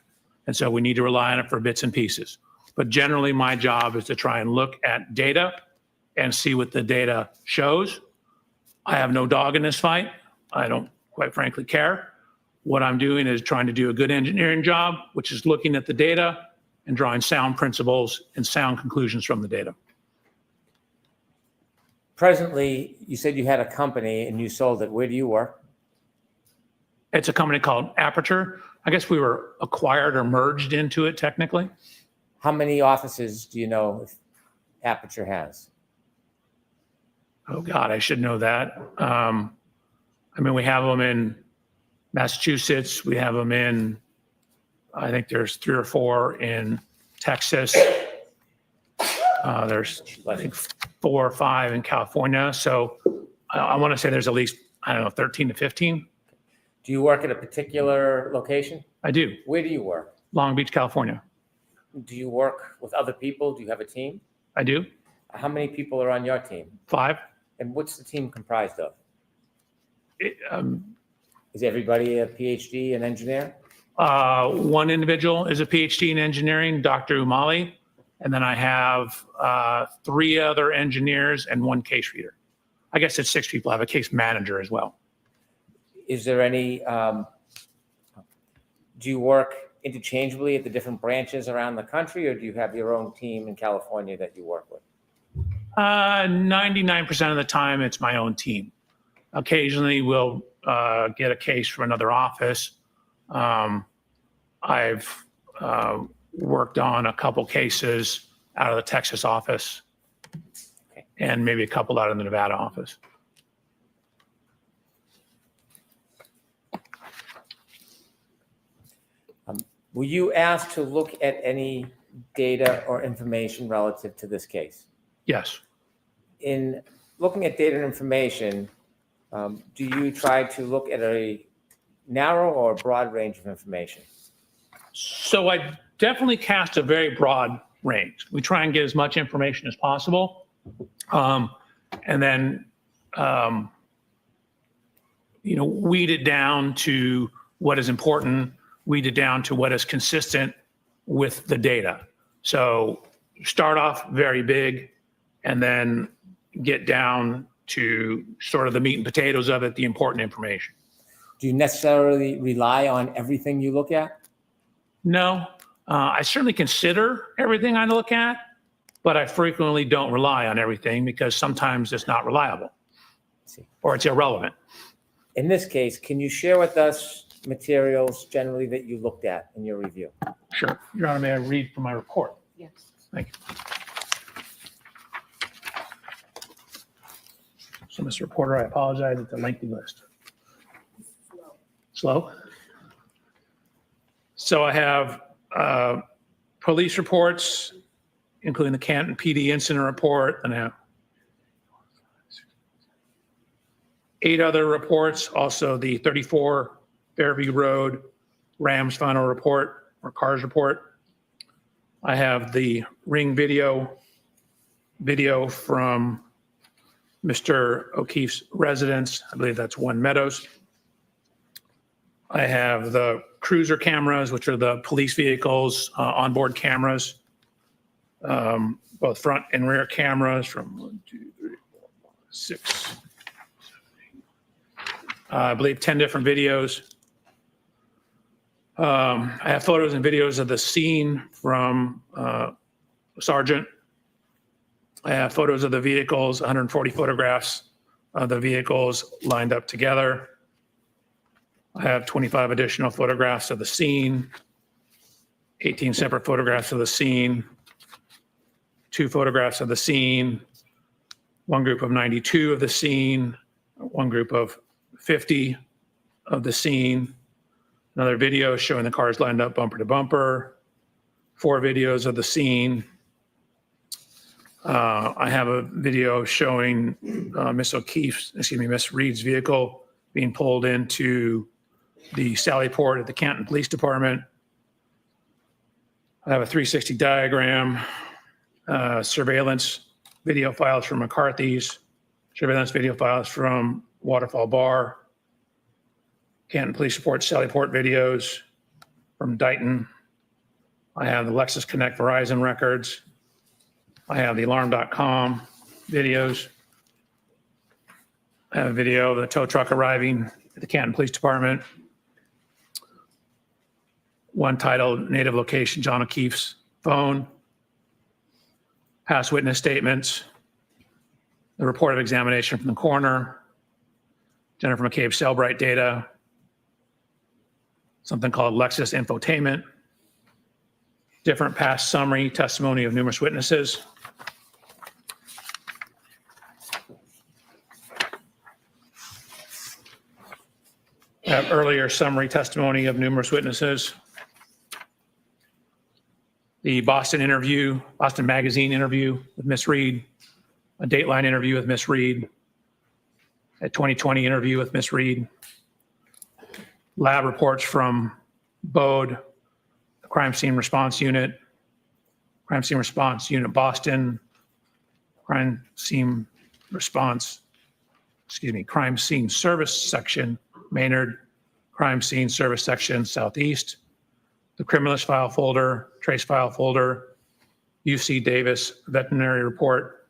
S8: and so we need to rely on it for bits and pieces. But generally, my job is to try and look at data and see what the data shows. I have no dog in this fight. I don't, quite frankly, care. What I'm doing is trying to do a good engineering job, which is looking at the data and drawing sound principles and sound conclusions from the data.
S10: Presently, you said you had a company and you sold it. Where do you work?
S8: It's a company called Aperture. I guess we were acquired or merged into it technically.
S10: How many offices do you know if Aperture has?
S8: Oh God, I should know that. I mean, we have them in Massachusetts. We have them in, I think there's 3 or 4 in Texas. There's, I think, 4 or 5 in California. So I want to say there's at least, I don't know, 13 to 15.
S10: Do you work at a particular location?
S8: I do.
S10: Where do you work?
S8: Long Beach, California.
S10: Do you work with other people? Do you have a team?
S8: I do.
S10: How many people are on your team?
S8: 5.
S10: And what's the team comprised of?
S8: It,
S10: Is everybody a PhD and engineer?
S8: one individual is a PhD in engineering, Dr. Umali. And then I have 3 other engineers and 1 case reader. I guess it's 6 people. I have a case manager as well.
S10: Is there any, do you work interchangeably at the different branches around the country, or do you have your own team in California that you work with?
S8: 99% of the time, it's my own team. Occasionally, we'll get a case from another office. I've worked on a couple cases out of the Texas office,
S10: Okay.
S8: and maybe a couple out of the Nevada office.
S10: Were you asked to look at any data or information relative to this case?
S8: Yes.
S10: In looking at data and information, do you try to look at a narrow or broad range of information?
S8: So I definitely cast a very broad range. We try and get as much information as possible. And then, weed it down to what is important, weed it down to what is consistent with the data. So start off very big and then get down to sort of the meat and potatoes of it, the important information.
S10: Do you necessarily rely on everything you look at?
S8: No, I certainly consider everything I look at, but I frequently don't rely on everything because sometimes it's not reliable or it's irrelevant.
S10: In this case, can you share with us materials generally that you looked at in your review?
S8: Sure. Your Honor, may I read from my report?
S2: Yes.
S8: Thank you. So, Mr. Reporter, I apologize. It's a lengthy list. Slow? So I have police reports, including the Canton PD incident report, and I have 8 other reports, also the 34 Fairview Road Rams final report or CARS report. I have the ring video from Mr. O'Keefe's residence. I believe that's One Meadows. I have the cruiser cameras, which are the police vehicles, onboard cameras, both front and rear cameras from 1, 2, 3, 4, 5, 6, 7, 8. I believe 10 different videos. I have photos and videos of the scene from Sergeant. I have photos of the vehicles, 140 photographs of the vehicles lined up together. I have 25 additional photographs of the scene, 18 separate photographs of the scene, 2 photographs of the scene, one group of 92 of the scene, one group of 50 of the scene, another video showing the cars lined up bumper to bumper, 4 videos of the scene. I have a video showing Miss Reed's vehicle being pulled into the Sally Port at the Canton Police Department. I have a 360 diagram, surveillance video files from McCarthy's, surveillance video files from Waterfall Bar, Canton Police Report, Sally Port videos from Dighton. I have the Lexus Connect Verizon records. I have the alarm.com videos. I have a video of the tow truck arriving at the Canton Police Department. One titled Native Location, John O'Keefe's phone. Past witness statements. The report of examination from the coroner. Jennifer McCabe's Cellbrite data. Something called Lexus infotainment. Different past summary testimony of numerous witnesses. I have earlier summary testimony of numerous witnesses. The Boston Magazine interview with Miss Reed, a Dateline interview with Miss Reed, a 2020 interview with Miss Reed, lab reports from BODE, the Crime Scene Response Unit Boston, Crime Scene Service Section Maynard, Crime Scene Service Section Southeast, the Criminalist File Folder, Trace File Folder, UC Davis Veterinary Report.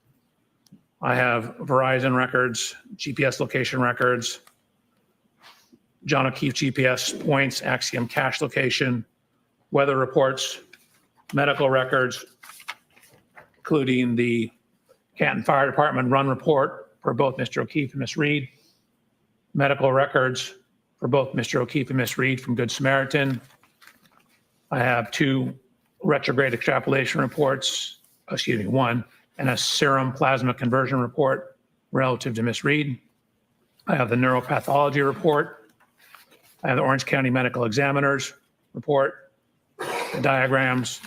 S8: I have Verizon records, GPS location records, John O'Keefe GPS points, Axiom cache location, weather reports, medical records, including the Canton Fire Department run report for both Mr. O'Keefe and Miss Reed, medical records for both Mr. O'Keefe and Miss Reed from Good Samaritan. I have 2 retrograde extrapolation reports, one, and a serum plasma conversion report relative to Miss Reed. I have the neuropathology report. I have the Orange County Medical Examiner's report, the diagrams,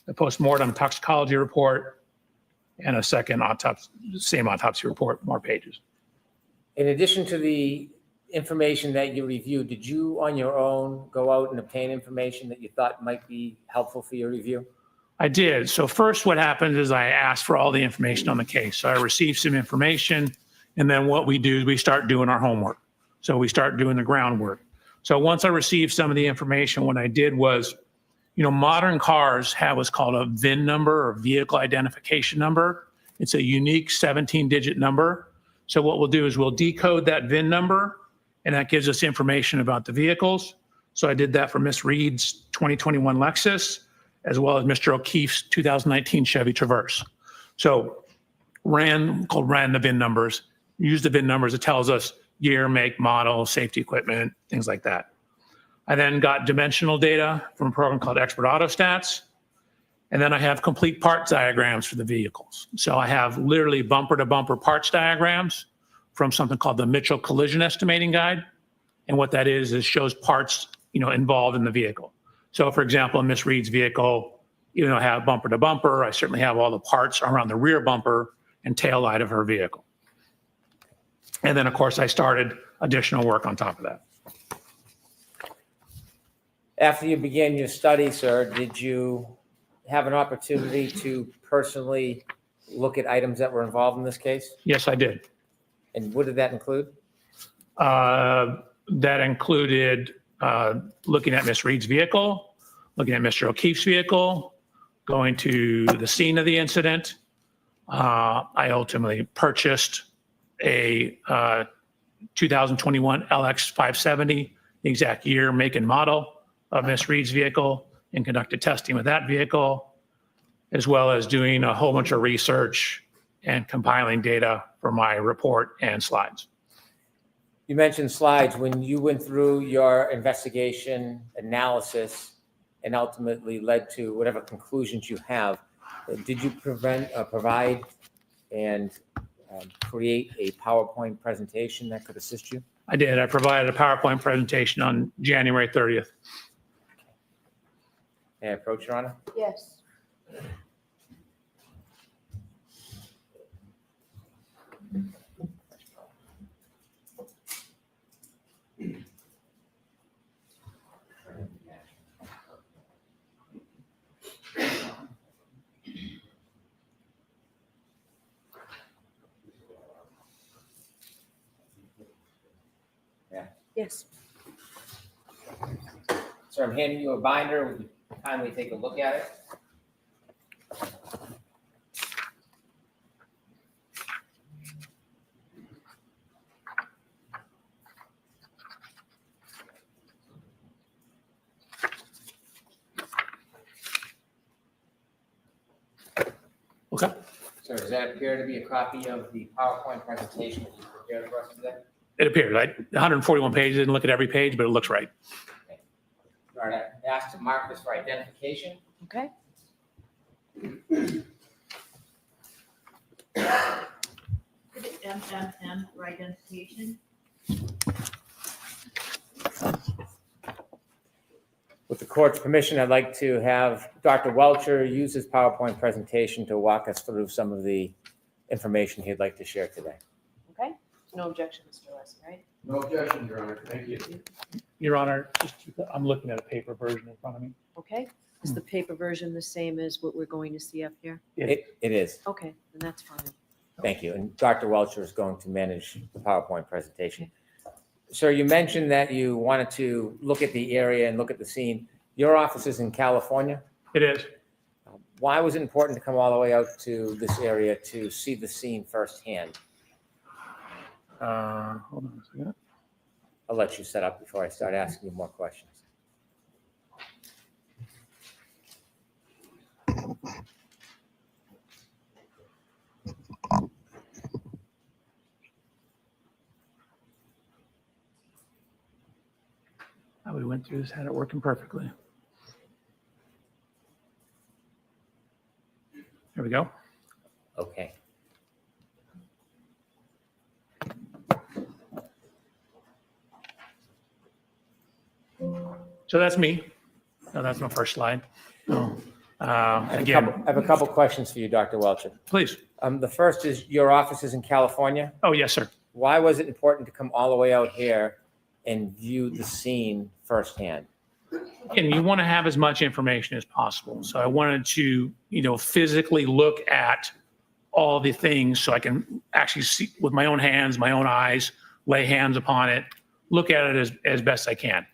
S8: the postmortem toxicology report, and a second same autopsy report, more pages.
S10: In addition to the information that you reviewed, did you on your own go out and obtain information that you thought might be helpful for your review?
S8: I did. So first what happened is I asked for all the information on the case. So I received some information, and then what we do is we start doing our homework. So we start doing the groundwork. So once I received some of the information, what I did was, modern cars have what's called a VIN number or vehicle identification number. It's a unique 17-digit number. So what we'll do is we'll decode that VIN number, and that gives us information about the vehicles. So I did that for Miss Reed's 2021 Lexus, as well as Mr. O'Keefe's 2019 Chevy Traverse. So ran the VIN numbers, use the VIN numbers. It tells us year, make, model, safety equipment, things like that. I then got dimensional data from a program called Expert Autostats. And then I have complete parts diagrams for the vehicles. So I have literally bumper to bumper parts diagrams from something called the Mitchell Collision Estimating Guide. And what that is shows parts, involved in the vehicle. So for example, in Miss Reed's vehicle, I have bumper to bumper. I certainly have all the parts around the rear bumper and tail light of her vehicle. And then of course I started additional work on top of that.
S10: After you began your study, sir, did you have an opportunity to personally look at items that were involved in this case?
S8: Yes, I did.
S10: And what did that include?
S8: That included looking at Miss Reed's vehicle, looking at Mr. O'Keefe's vehicle, going to the scene of the incident. I ultimately purchased a 2021 LX 570, the exact year, make, and model of Miss Reed's vehicle, and conducted testing with that vehicle, as well as doing a whole bunch of research and compiling data for my report and slides.
S10: You mentioned slides. When you went through your investigation analysis and ultimately led to whatever conclusions you have, did you provide and create a PowerPoint presentation that could assist you?
S8: I did. I provided a PowerPoint presentation on January 30th.
S10: May I approach, Your Honor?
S7: Yes. Yes.
S10: Sir, I'm handing you a binder. Would you kindly take a look at it?
S8: Okay.
S10: Sir, does that appear to be a copy of the PowerPoint presentation that you prepared for us today?
S8: It appeared, right? 141 pages. Didn't look at every page, but it looks right.
S10: All right, I asked to mark this for identification.
S7: Okay.
S11: MMM for identification.
S10: With the court's permission, I'd like to have Dr. Welcher use his PowerPoint presentation to walk us through some of the information he'd like to share today.
S7: Okay. No objection, Mr. West, right?
S9: No objection, Your Honor. Thank you.
S8: Your Honor, I'm looking at a paper version in front of me.
S7: Okay. Is the paper version the same as what we're going to see up here?
S10: It is.
S7: Okay, then that's fine.
S10: Thank you. And Dr. Welcher is going to manage the PowerPoint presentation. Sir, you mentioned that you wanted to look at the area and look at the scene. Your office is in California.
S8: It is.
S10: Why was it important to come all the way out to this area to see the scene firsthand?
S8: Hold on a second.
S10: I'll let you set up before I start asking you more questions.
S8: We went through this, had it working perfectly. There we go.
S10: Okay.
S8: So that's me. No, that's my first slide. So,
S10: I
S8: again,
S10: have a couple questions for you, Dr. Welcher.
S8: please.
S10: The first is your office is in California.
S8: Oh, yes, sir.
S10: Why was it important to come all the way out here and view the scene firsthand?
S8: And you want to have as much information as possible. So I wanted to, physically look at all the things so I can actually see with my own hands, my own eyes, lay hands upon it, look at it as best I can.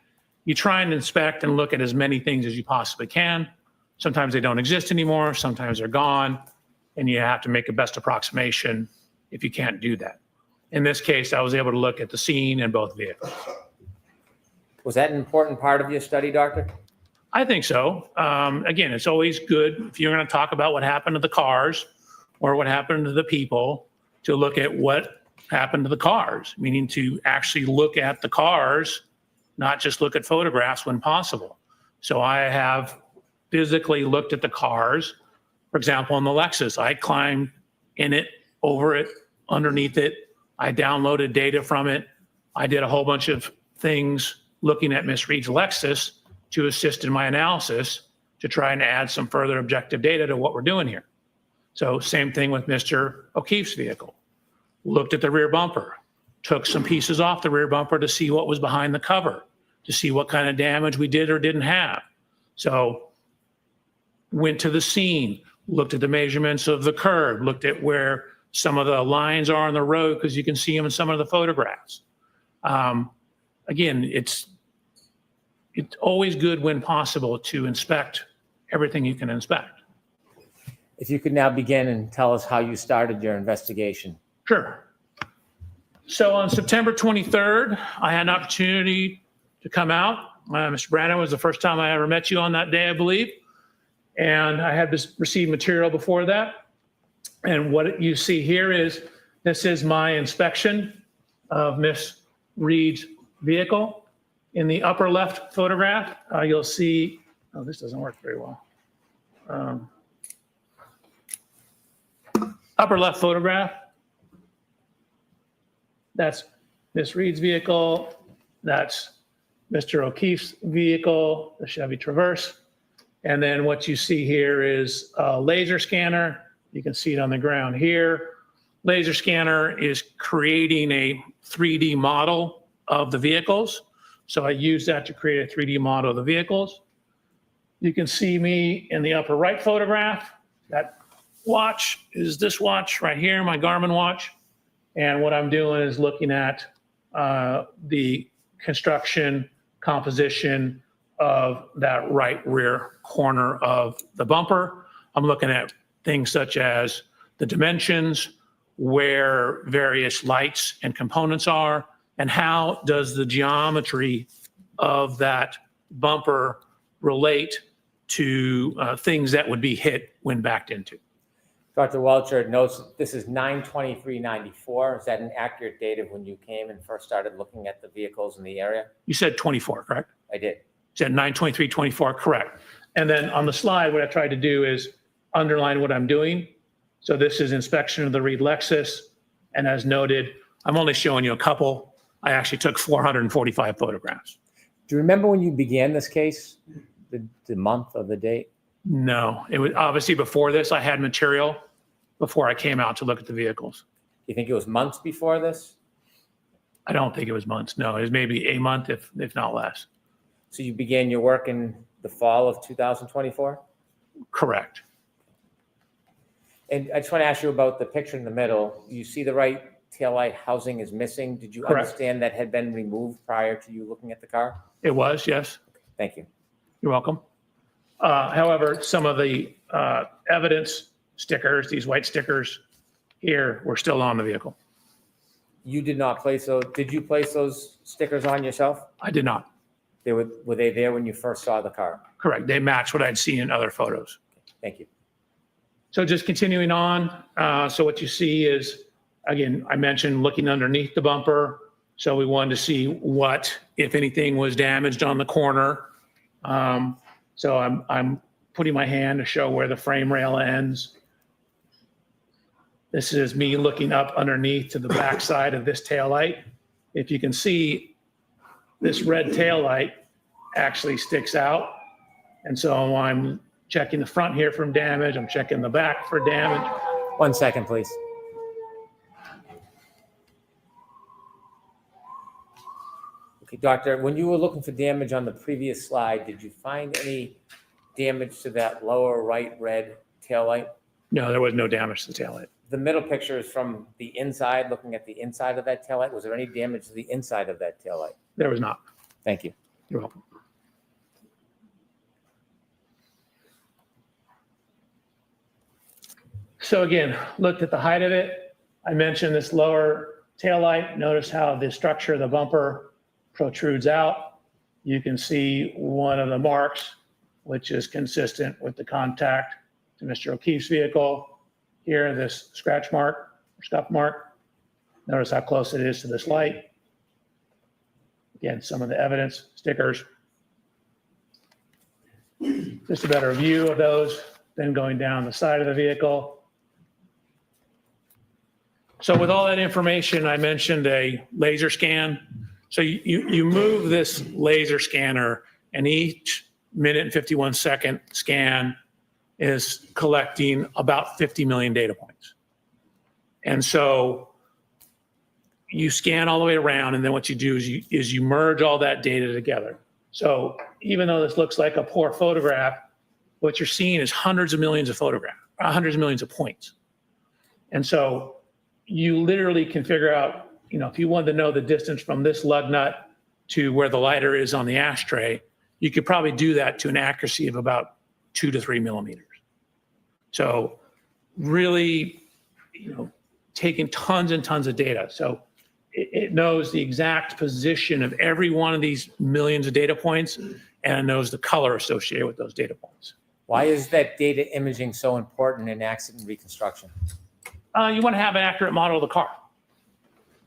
S8: You try and inspect and look at as many things as you possibly can. Sometimes they don't exist anymore. Sometimes they're gone. And you have to make a best approximation if you can't do that. In this case, I was able to look at the scene in both vehicles.
S10: Was that an important part of your study, Doctor?
S8: I think so. Again, it's always good if you're going to talk about what happened to the cars or what happened to the people to look at what happened to the cars, meaning to actually look at the cars, not just look at photographs when possible. So I have physically looked at the cars. For example, in the Lexus, I climbed in it, over it, underneath it. I downloaded data from it. I did a whole bunch of things looking at Miss Reed's Lexus to assist in my analysis to try and add some further objective data to what we're doing here. So same thing with Mr. O'Keefe's vehicle. Looked at the rear bumper, took some pieces off the rear bumper to see what was behind the cover, to see what kind of damage we did or didn't have. So went to the scene, looked at the measurements of the curb, looked at where some of the lines are on the road, because you can see them in some of the photographs. Again, it's always good when possible to inspect everything you can inspect.
S10: If you could now begin and tell us how you started your investigation.
S8: Sure. So on September 23rd, I had an opportunity to come out. Mr. Brandon, was the first time I ever met you on that day, I believe. And I had received material before that. And what you see here is, this is my inspection of Miss Reed's vehicle. In the upper left photograph, you'll see, oh, this doesn't work very well. Upper left photograph, that's Miss Reed's vehicle. That's Mr. O'Keefe's vehicle, the Chevy Traverse. And then what you see here is a laser scanner. You can see it on the ground here. Laser scanner is creating a 3D model of the vehicles. So I use that to create a 3D model of the vehicles. You can see me in the upper right photograph. That watch is this watch right here, my Garmin watch. And what I'm doing is looking at the construction composition of that right rear corner of the bumper. I'm looking at things such as the dimensions, where various lights and components are, and how does the geometry of that bumper relate to things that would be hit when backed into.
S10: Dr. Welcher notes this is 9/23/94. Is that an accurate date of when you came and first started looking at the vehicles in the area?
S8: You said 24, correct?
S10: I did.
S8: You said 9/23/24, correct. And then on the slide, what I tried to do is underline what I'm doing. So this is inspection of the Reed Lexus. And as noted, I'm only showing you a couple. I actually took 445 photographs.
S10: Do you remember when you began this case, the month of the date?
S8: No, it was obviously before this. I had material before I came out to look at the vehicles.
S10: You think it was months before this?
S8: I don't think it was months. No, it was maybe a month, if not less.
S10: So you began your work in the fall of 2024?
S8: Correct.
S10: And I just want to ask you about the picture in the middle. You see the right taillight housing is missing. Did you
S8: Correct.
S10: understand that had been removed prior to you looking at the car?
S8: It was, yes.
S10: Thank you.
S8: You're welcome. However, some of the evidence stickers, these white stickers here, were still on the vehicle.
S10: You did not place those. Did you place those stickers on yourself?
S8: I did not.
S10: Were they there when you first saw the car?
S8: Correct. They match what I'd seen in other photos.
S10: Thank you.
S8: So just continuing on. So what you see is, again, I mentioned looking underneath the bumper. So we wanted to see what, if anything, was damaged on the corner. So I'm putting my hand to show where the frame rail ends. This is me looking up underneath to the backside of this taillight. If you can see, this red taillight actually sticks out. And so I'm checking the front here for damage. I'm checking the back for damage.
S10: 1 second, please. Okay, doctor, when you were looking for damage on the previous slide, did you find any damage to that lower right red taillight?
S8: No, there was no damage to the taillight.
S10: The middle picture is from the inside, looking at the inside of that taillight. Was there any damage to the inside of that taillight?
S8: There was not.
S10: Thank you.
S8: You're welcome. So again, looked at the height of it. I mentioned this lower taillight. Notice how the structure of the bumper protrudes out. You can see one of the marks, which is consistent with the contact to Mr. O'Keefe's vehicle. Here, this scratch mark, or scuff mark. Notice how close it is to this light. Again, some of the evidence, stickers. Just a better view of those, then going down the side of the vehicle. So with all that information, I mentioned a laser scan. So you move this laser scanner, and each minute and 51 second scan is collecting about 50 million data points. And so you scan all the way around, and then what you do is you merge all that data together. So even though this looks like a poor photograph, what you're seeing is hundreds of millions of photographs, hundreds of millions of points. And so you literally can figure out, if you wanted to know the distance from this lug nut to where the lighter is on the ashtray, you could probably do that to an accuracy of about 2 to 3 millimeters. So really, taking tons and tons of data. So it knows the exact position of every one of these millions of data points, and it knows the color associated with those data points.
S10: Why is that data imaging so important in accident reconstruction?
S8: You want to have an accurate model of the car.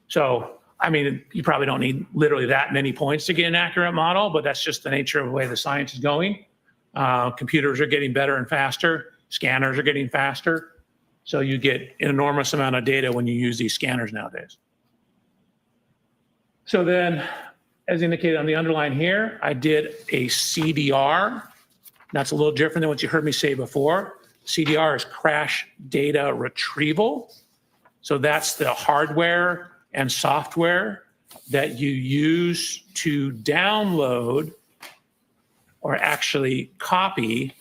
S8: So, you probably don't need literally that many points to get an accurate model, but that's just the nature of the way the science is going. Computers are getting better and faster. Scanners are getting faster. So you get an enormous amount of data when you use these scanners nowadays. So then, as indicated on the underline here, I did a CDR. That's a little different than what you heard me say before. CDR is crash data retrieval. So that's the hardware and software that you use to download or actually copy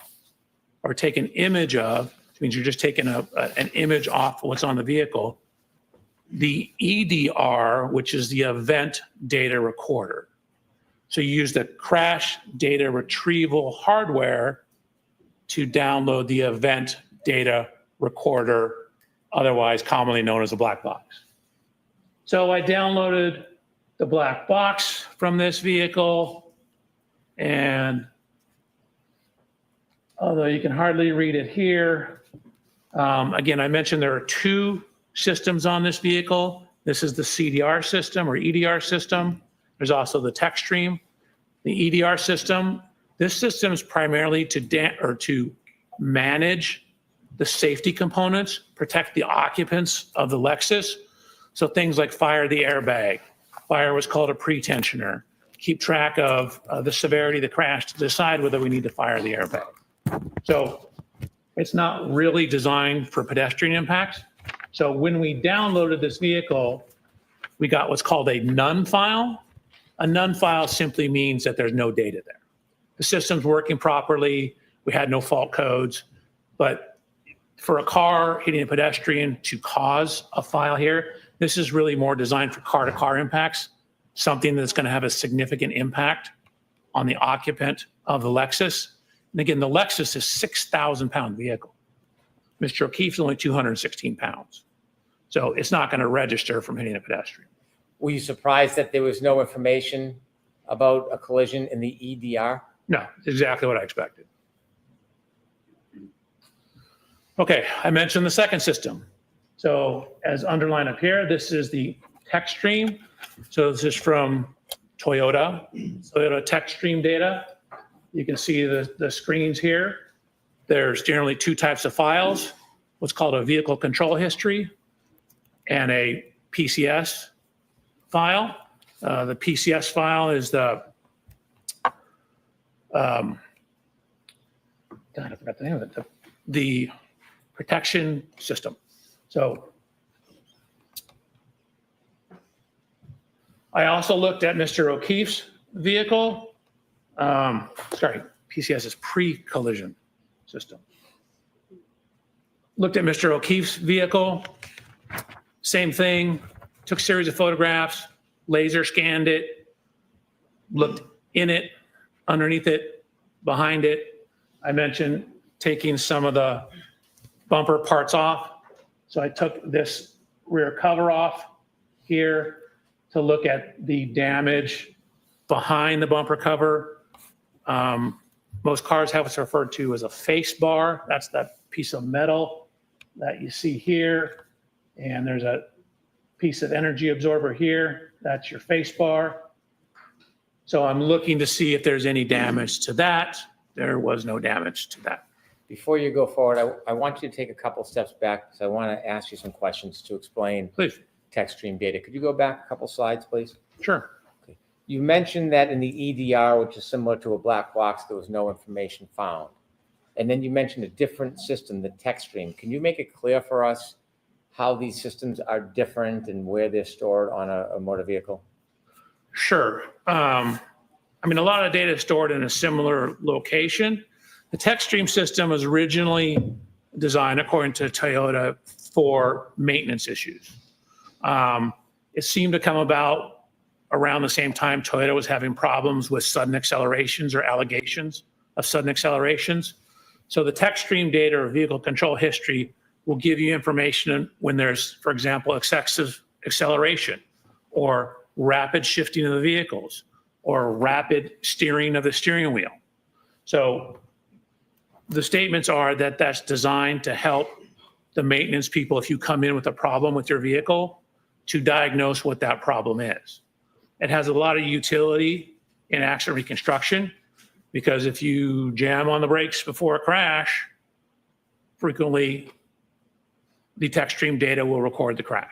S8: or take an image of, which means you're just taking an image off what's on the vehicle, the EDR, which is the event data recorder. So you use the crash data retrieval hardware to download the event data recorder, otherwise commonly known as a black box. So I downloaded the black box from this vehicle, and although you can hardly read it here, again, I mentioned there are 2 systems on this vehicle. This is the CDR system or EDR system. There's also the tech stream. The EDR system, this system is primarily to manage the safety components, protect the occupants of the Lexus. So things like fire the airbag, fire what's called a pretensioner, keep track of the severity of the crash to decide whether we need to fire the airbag. So it's not really designed for pedestrian impacts. So when we downloaded this vehicle, we got what's called a none file. A none file simply means that there's no data there. The system's working properly. We had no fault codes. But for a car hitting a pedestrian to cause a file here, this is really more designed for car-to-car impacts, something that's going to have a significant impact on the occupant of the Lexus. And again, the Lexus is a 6,000-pound vehicle. Mr. O'Keefe's only 216 pounds. So it's not going to register from hitting a pedestrian.
S10: Were you surprised that there was no information about a collision in the EDR?
S8: No, exactly what I expected. Okay, I mentioned the second system. So as underlined up here, this is the tech stream. So this is from Toyota tech stream data. You can see the screens here. There's generally 2 types of files, what's called a vehicle control history and a PCS file. The PCS file is the, God, I forgot the name of it, the protection system. So I also looked at Mr. O'Keefe's vehicle. PCS is pre-collision system. Looked at Mr. O'Keefe's vehicle, same thing, took a series of photographs, laser scanned it, looked in it, underneath it, behind it. I mentioned taking some of the bumper parts off. So I took this rear cover off here to look at the damage behind the bumper cover. Most cars have what's referred to as a face bar. That's that piece of metal that you see here. And there's a piece of energy absorber here. That's your face bar. So I'm looking to see if there's any damage to that. There was no damage to that.
S10: Before you go forward, I want you to take a couple steps back because I want to ask you some questions to explain
S8: Please.
S10: tech stream data. Could you go back a couple slides, please?
S8: Sure.
S10: Okay. You mentioned that in the EDR, which is similar to a black box, there was no information found. And then you mentioned a different system, the tech stream. Can you make it clear for us how these systems are different and where they're stored on a motor vehicle?
S8: Sure. A lot of data is stored in a similar location. The TechStream system was originally designed, according to Toyota, for maintenance issues. It seemed to come about around the same time Toyota was having problems with sudden accelerations or allegations of sudden accelerations. So the TechStream data or vehicle control history will give you information when there's, for example, excessive acceleration or rapid shifting of the vehicles or rapid steering of the steering wheel. So the statements are that that's designed to help the maintenance people, if you come in with a problem with your vehicle, to diagnose what that problem is. It has a lot of utility in accident reconstruction, because if you jam on the brakes before a crash, frequently the TechStream data will record the crash.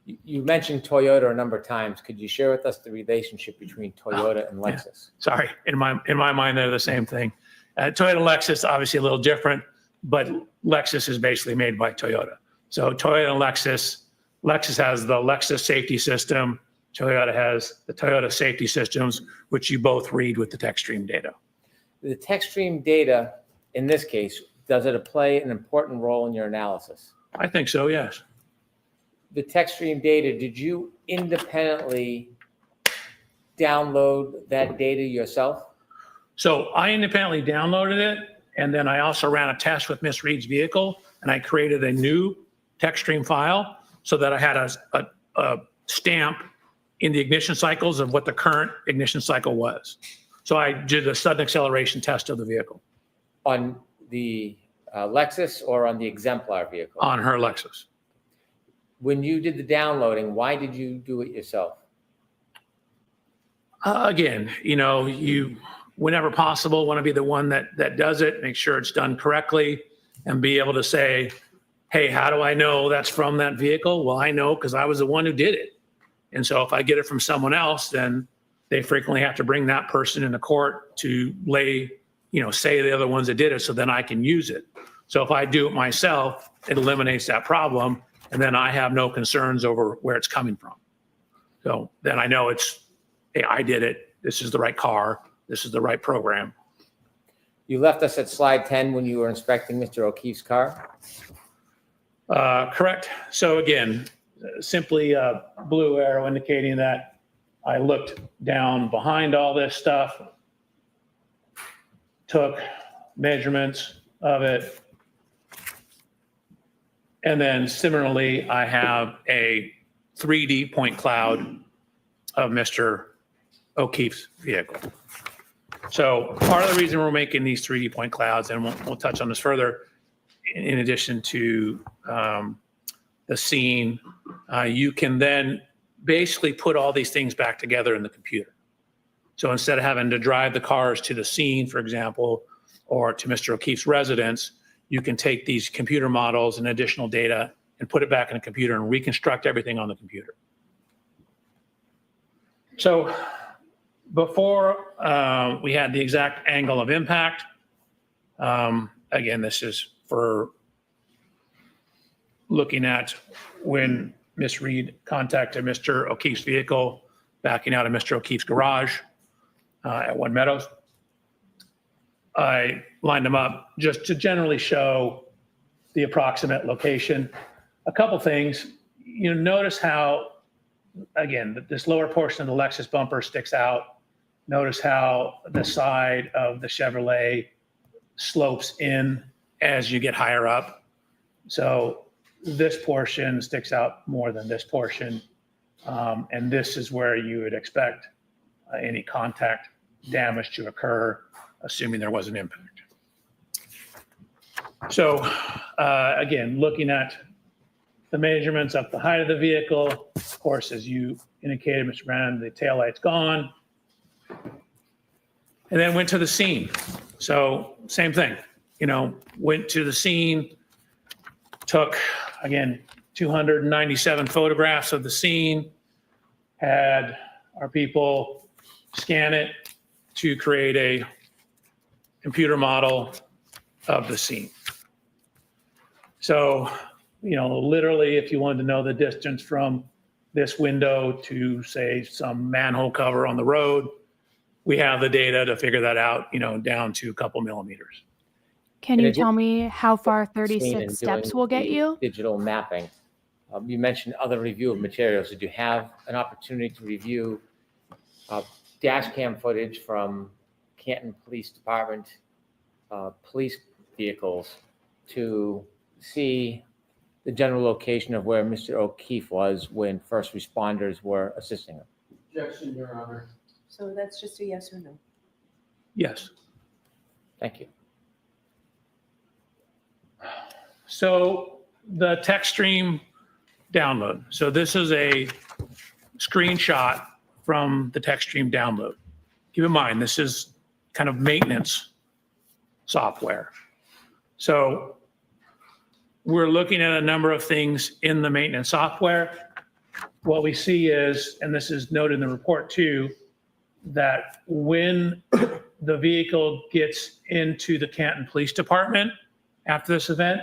S10: You mentioned Toyota a number of times. Could you share with us the relationship between Toyota and Lexus?
S8: Yeah. Sorry, in my mind, they're the same thing. Toyota and Lexus, obviously a little different, but Lexus is basically made by Toyota. So Toyota and Lexus has the Lexus safety system. Toyota has the Toyota safety systems, which you both read with the TechStream data.
S10: The TechStream data, in this case, does it play an important role in your analysis?
S8: I think so, yes.
S10: The TechStream data, did you independently download that data yourself?
S8: So I independently downloaded it, and then I also ran a test with Miss Reed's vehicle, and I created a new TechStream file so that I had a stamp in the ignition cycles of what the current ignition cycle was. So I did a sudden acceleration test of the vehicle.
S10: On the Lexus or on the exemplar vehicle?
S8: On her Lexus.
S10: When you did the downloading, why did you do it yourself?
S8: Again, you, whenever possible, want to be the one that does it, make sure it's done correctly, and be able to say, hey, how do I know that's from that vehicle? Well, I know because I was the one who did it. And so if I get it from someone else, then they frequently have to bring that person into court to say the other ones that did it, so then I can use it. So if I do it myself, it eliminates that problem, and then I have no concerns over where it's coming from. So then I know hey, I did it. This is the right car. This is the right program.
S10: You left us at slide 10 when you were inspecting Mr. O'Keefe's car?
S8: Correct. So again, simply a blue arrow indicating that I looked down behind all this stuff, took measurements of it, and then similarly, I have a 3D point cloud of Mr. O'Keefe's vehicle. So part of the reason we're making these 3D point clouds, and we'll touch on this further, in addition to the scene, you can then basically put all these things back together in the computer. So instead of having to drive the cars to the scene, for example, or to Mr. O'Keefe's residence, you can take these computer models and additional data and put it back in the computer and reconstruct everything on the computer. So before we had the exact angle of impact, again, this is for looking at when Miss Reed contacted Mr. O'Keefe's vehicle, backing out of Mr. O'Keefe's garage at One Meadows. I lined them up just to generally show the approximate location. A couple things, notice how, again, this lower portion of the Lexus bumper sticks out. Notice how the side of the Chevrolet slopes in as you get higher up. So this portion sticks out more than this portion. And this is where you would expect any contact damage to occur, assuming there was an impact. So again, looking at the measurements up the height of the vehicle, of course, as you indicated, Mr. Brandon, the taillight's gone. And then went to the scene. So same thing, went to the scene, took, again, 297 photographs of the scene, had our people scan it to create a computer model of the scene. So, literally, if you wanted to know the distance from this window to, say, some manhole cover on the road, we have the data to figure that out, down to a couple millimeters.
S12: Can
S10: In
S12: you
S10: addition
S12: tell me how far
S10: seen
S12: 36
S10: in
S12: steps
S10: doing
S12: will get
S10: the
S12: you?
S10: digital mapping. You mentioned other review of materials. Did you have an opportunity to review dash cam footage from Canton Police Department police vehicles to see the general location of where Mr. O'Keefe was when first responders were assisting him?
S9: Objection, Your Honor.
S7: So that's just a yes or no.
S8: Yes.
S10: Thank you.
S8: So the text stream download. So this is a screenshot from the text stream download. Keep in mind, this is kind of maintenance software. So we're looking at a number of things in the maintenance software. What we see is, and this is noted in the report too, that when the vehicle gets into the Canton Police Department after this event,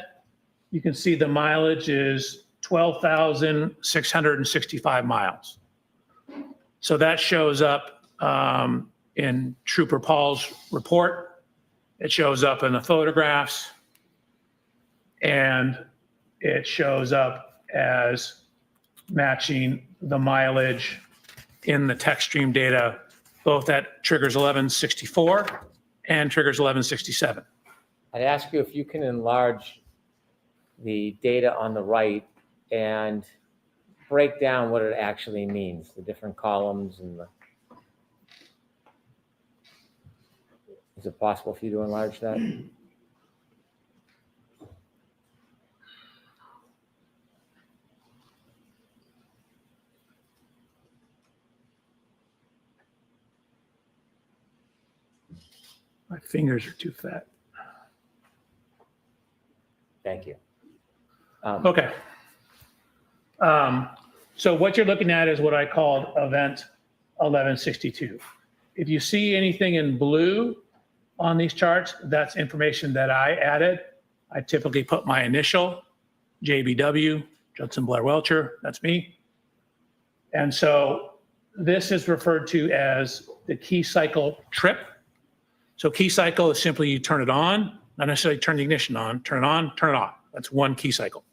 S8: you can see the mileage is 12,665 miles. So that shows up in Trooper Paul's report. It shows up in the photographs, and it shows up as matching the mileage in the text stream data, both at triggers 1164 and triggers 1167.
S10: I'd ask you if you can enlarge the data on the right and break down what it actually means, the different columns and the. Is it possible for you to enlarge that?
S8: My fingers are too fat.
S10: Thank you.
S8: Okay. So what you're looking at is what I called event 1162. If you see anything in blue on these charts, that's information that I added. I typically put my initial, JBW, Judson Blair Welcher, that's me. And so this is referred to as the key cycle trip. So key cycle is simply you turn it on, not necessarily turn the ignition on, turn it on, turn it off. That's one key cycle.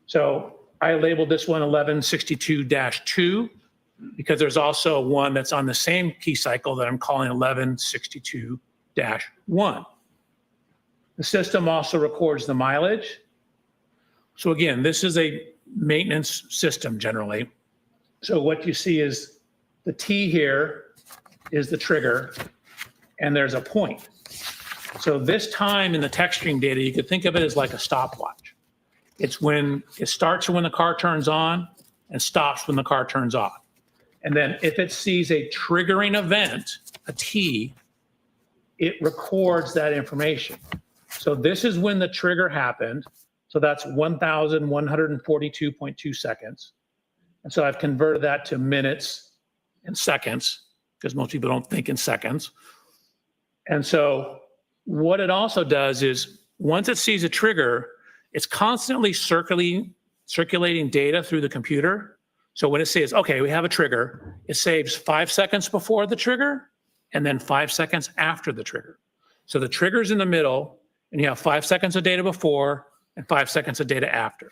S8: So I labeled this one 1162-2 because there's also one that's on the same key cycle that I'm calling 1162-1. The system also records the mileage. So again, this is a maintenance system generally. So what you see is the T here is the trigger, and there's a point. So this time in the text stream data, you could think of it as like a stopwatch. It's when it starts when the car turns on and stops when the car turns off. And then if it sees a triggering event, a T, it records that information. So this is when the trigger happened. So that's 1,142.2 seconds. And so I've converted that to minutes and seconds because most people don't think in seconds. And so what it also does is once it sees a trigger, it's constantly circulating data through the computer. So when it says, okay, we have a trigger, it saves 5 seconds before the trigger and then 5 seconds after the trigger. So the trigger's in the middle and you have 5 seconds of data before and 5 seconds of data after.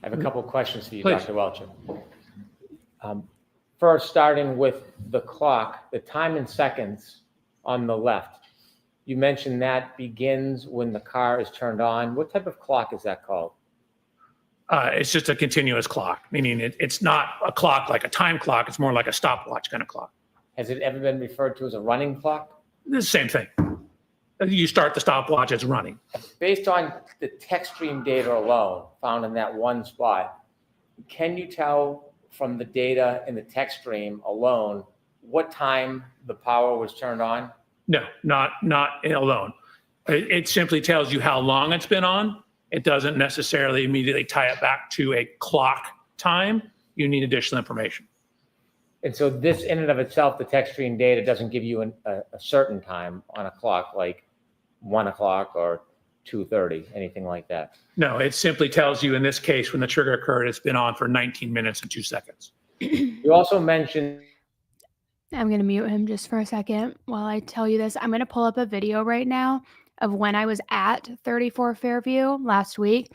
S10: I have a couple of questions for you,
S8: Please.
S10: Dr. Welcher. First, starting with the clock, the time in seconds on the left. You mentioned that begins when the car is turned on. What type of clock is that called?
S8: It's just a continuous clock, meaning it's not a clock like a time clock. It's more like a stopwatch kind of clock.
S10: Has it ever been referred to as a running clock?
S8: It's the same thing. You start the stopwatch, it's running.
S10: Based on the text stream data alone found in that one spot, can you tell from the data in the text stream alone what time the power was turned on?
S8: No, not alone. It simply tells you how long it's been on. It doesn't necessarily immediately tie it back to a clock time. You need additional information.
S10: And so this in and of itself, the text stream data doesn't give you a certain time on a clock, like 1 o'clock or 2:30, anything like that.
S8: No, it simply tells you in this case, when the trigger occurred, it's been on for 19 minutes and 2 seconds.
S10: You also mentioned
S12: I'm going to mute him just for a second while I tell you this. I'm going to pull up a video right now of when I was at 34 Fairview last week.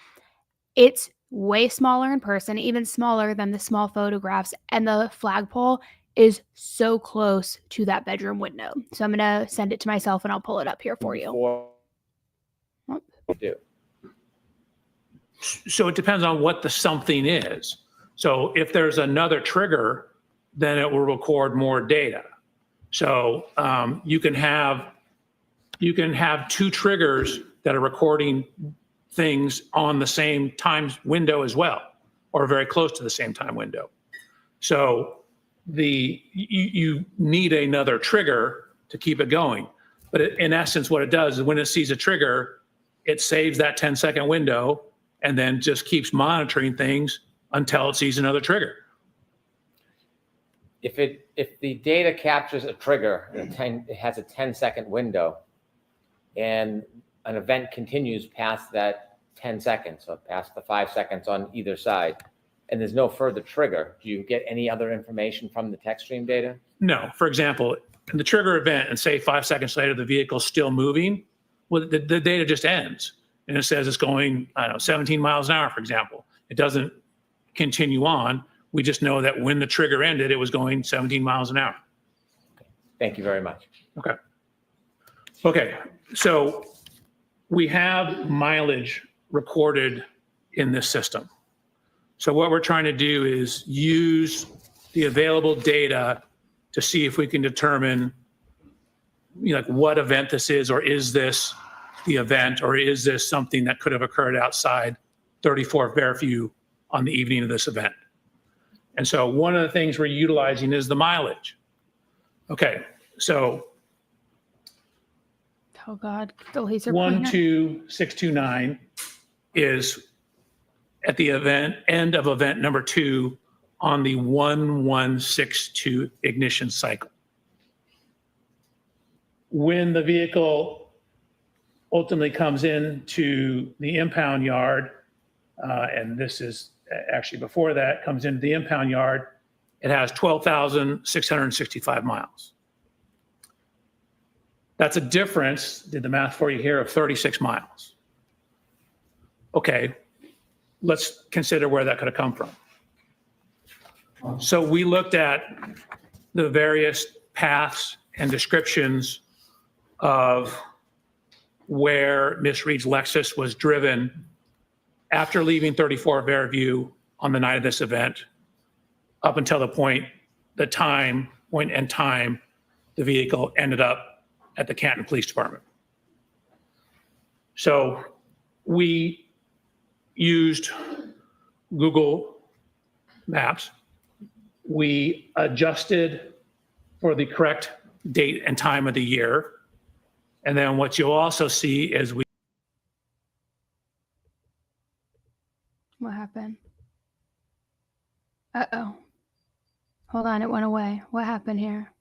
S12: It's way smaller in person, even smaller than the small photographs. And the flagpole is so close to that bedroom window. So I'm going to send it to myself and I'll pull it up here for you.
S8: So it depends on what the something is. So if there's another trigger, then it will record more data. So you can have two triggers that are recording things on the same time window as well, or very close to the same time window. So you need another trigger to keep it going. But in essence, what it does is when it sees a trigger, it saves that 10-second window and then just keeps monitoring things until it sees another trigger.
S10: If the data captures a trigger, it has a 10-second window, and an event continues past that 10 seconds, so past the 5 seconds on either side, and there's no further trigger, do you get any other information from the text stream data?
S8: No. For example, in the trigger event, and say 5 seconds later the vehicle's still moving, well, the data just ends, and it says it's going, I don't know, 17 miles an hour, for example. It doesn't continue on. We just know that when the trigger ended, it was going 17 miles an hour.
S10: Thank you very much.
S8: Okay. Okay, so we have mileage recorded in this system. So what we're trying to do is use the available data to see if we can determine, you know, like what event this is, or is this the event, or is this something that could have occurred outside 34 Fairview on the evening of this event. And so one of the things we're utilizing is the mileage. Okay, so
S12: Oh God, the laser pointer.
S8: 12629 is at the end of event number 2 on the 1162 ignition cycle. When the vehicle ultimately comes into the impound yard, and this is actually before that, comes into the impound yard, it has 12,665 miles. That's a difference, did the math for you here, of 36 miles. Okay, let's consider where that could have come from. So we looked at the various paths and descriptions of where Miss Reed's Lexus was driven after leaving 34 Fairview on the night of this event, up until the time the vehicle ended up at the Canton Police Department. So we used Google Maps. We adjusted for the correct date and time of the year. And then what you'll also see is
S12: What happened? Uh-oh. Hold on, it went away. What happened here?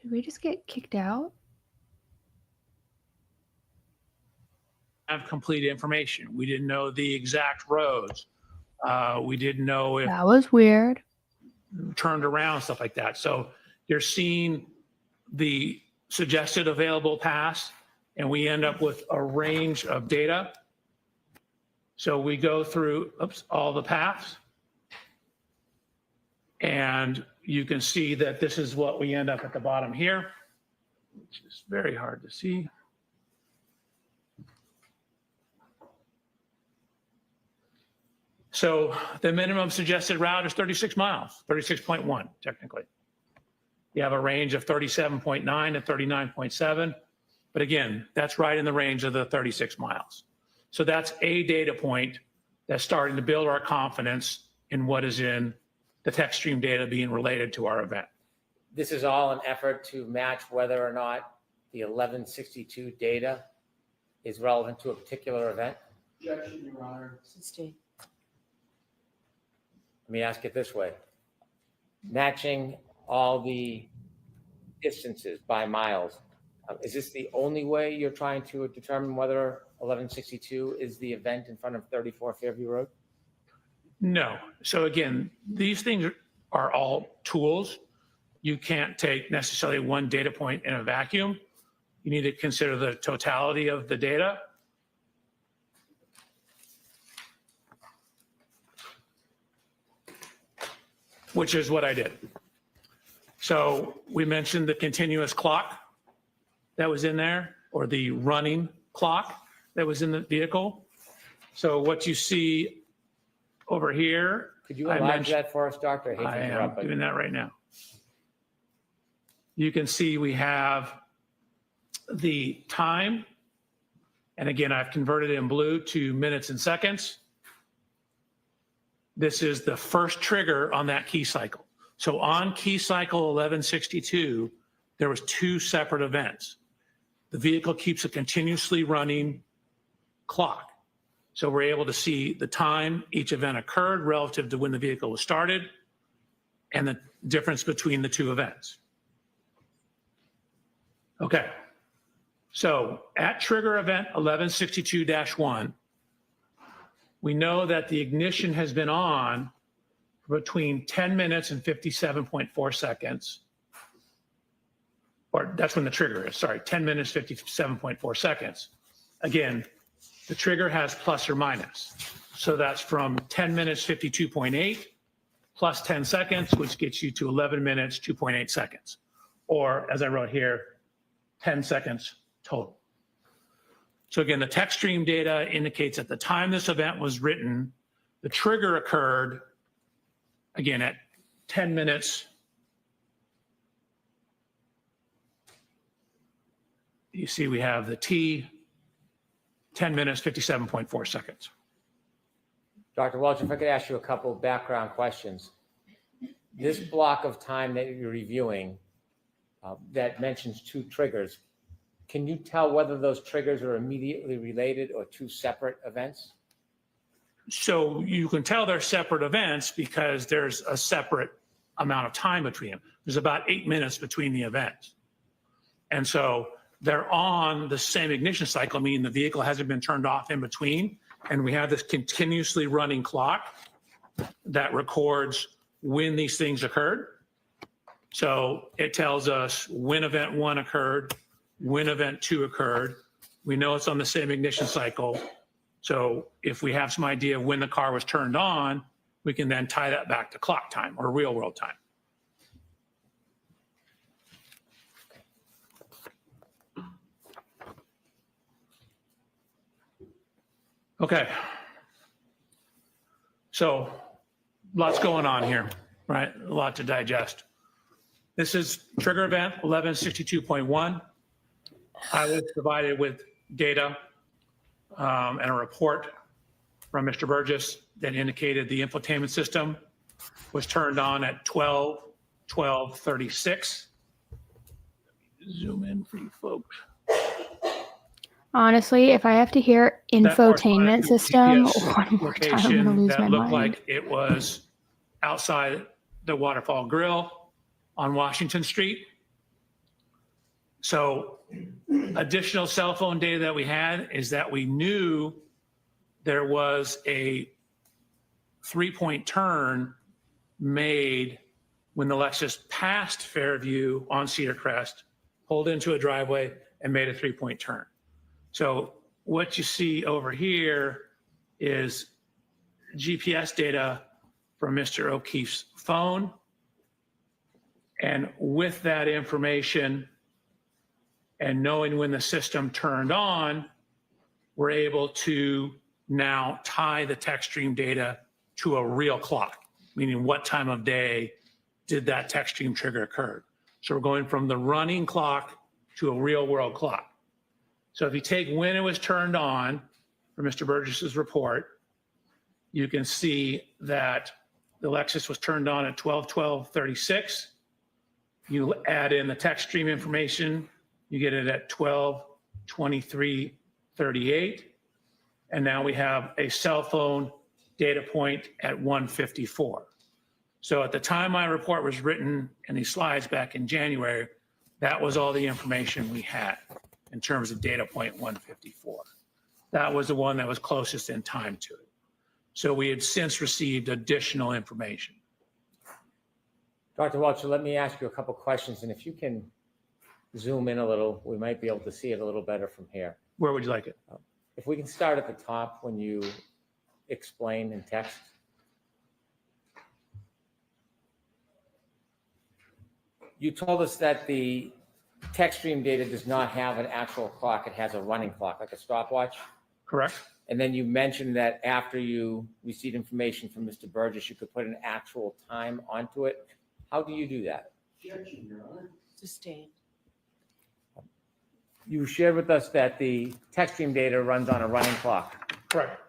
S12: Did we just get kicked out?
S8: have complete information. We didn't know the exact roads. We didn't know if
S12: That was weird.
S8: turned around, stuff like that. So you're seeing the suggested available paths, and we end up with a range of data. So we go through all the paths, and you can see that this is what we end up at the bottom here, which is very hard to see. So the minimum suggested route is 36 miles, 36.1 technically. You have a range of 37.9 to 39.7. But again, that's right in the range of the 36 miles. So that's a data point that's starting to build our confidence in what is in the text stream data being related to our event.
S10: This is all an effort to match whether or not the 1162 data is relevant to a particular event?
S6: Objection, Your Honor.
S10: Let me ask it this way. Matching all the distances by miles, is this the only way you're trying to determine whether 1162 is the event in front of 34 Fairview Road?
S8: No. So again, these things are all tools. You can't take necessarily one data point in a vacuum. You need to consider the totality of the data. Which is what I did. So we mentioned the continuous clock that was in there, or the running clock that was in the vehicle. So what you see over here.
S10: Could you enlarge that for us, Doctor?
S8: I am doing that right now. You can see we have the time. And again, I've converted it in blue to minutes and seconds. This is the first trigger on that key cycle. So on key cycle 1162, there was 2 separate events. The vehicle keeps a continuously running clock. So we're able to see the time each event occurred relative to when the vehicle was started and the difference between the 2 events. Okay. So at trigger event 1162-1, we know that the ignition has been on for between 10 minutes and 57.4 seconds. Or that's when the trigger is, sorry, 10 minutes, 57.4 seconds. Again, the trigger has plus or minus. So that's from 10 minutes, 52.8 plus 10 seconds, which gets you to 11 minutes, 2.8 seconds. Or as I wrote here, 10 seconds total. So again, the text stream data indicates at the time this event was written, the trigger occurred, again, at 10 minutes. You see we have the T, 10 minutes, 57.4 seconds.
S10: Dr. Welch, if I could ask you a couple of background questions. This block of time that you're reviewing that mentions 2 triggers, can you tell whether those triggers are immediately related or 2 separate events?
S8: So you can tell they're separate events because there's a separate amount of time between them. There's about 8 minutes between the events. And so they're on the same ignition cycle, meaning the vehicle hasn't been turned off in between. And we have this continuously running clock that records when these things occurred. So it tells us when event 1 occurred, when event 2 occurred. We know it's on the same ignition cycle. So if we have some idea of when the car was turned on, we can then tie that back to clock time or real world time. Okay. So lots going on here, right? A lot to digest. This is trigger event 1162.1. I was provided with data and a report from Mr. Burgess that indicated the infotainment system was turned on at 12:36. Zoom in for you folks.
S12: Honestly, if I have to hear infotainment system
S8: GPS
S12: one more time, I'm
S8: location
S12: going to lose
S8: that
S12: my
S8: looked
S12: mind.
S8: like it was outside the Waterfall Grill on Washington Street. So additional cell phone data that we had is that we knew there was a 3-point turn made when the Lexus passed Fairview on Cedar Crest, pulled into a driveway and made a 3-point turn. So what you see over here is GPS data from Mr. O'Keefe's phone. And with that information and knowing when the system turned on, we're able to now tie the text stream data to a real clock, meaning what time of day did that text stream trigger occur. So we're going from the running clock to a real world clock. So if you take when it was turned on for Mr. Burgess's report, you can see that the Lexus was turned on at 12:36. You add in the text stream information, you get it at 12:23:38. And now we have a cell phone data point at 1:54. So at the time my report was written in these slides back in January, that was all the information we had in terms of data point 154. That was the one that was closest in time to it. So we had since received additional information.
S10: Dr. Welch, let me ask you a couple questions, and if you can zoom in a little, we might be able to see it a little better from here.
S8: Where would you like it?
S10: If we can start at the top when you explain in text. You told us that the text stream data does not have an actual clock. It has a running clock, like a stopwatch.
S8: Correct.
S10: And then you mentioned that after you received information from Mr. Burgess, you could put an actual time onto it. How do you do that?
S6: Objection, Your Honor.
S7: Sustained.
S10: You shared with us that the text stream data runs on a running clock.
S8: Correct.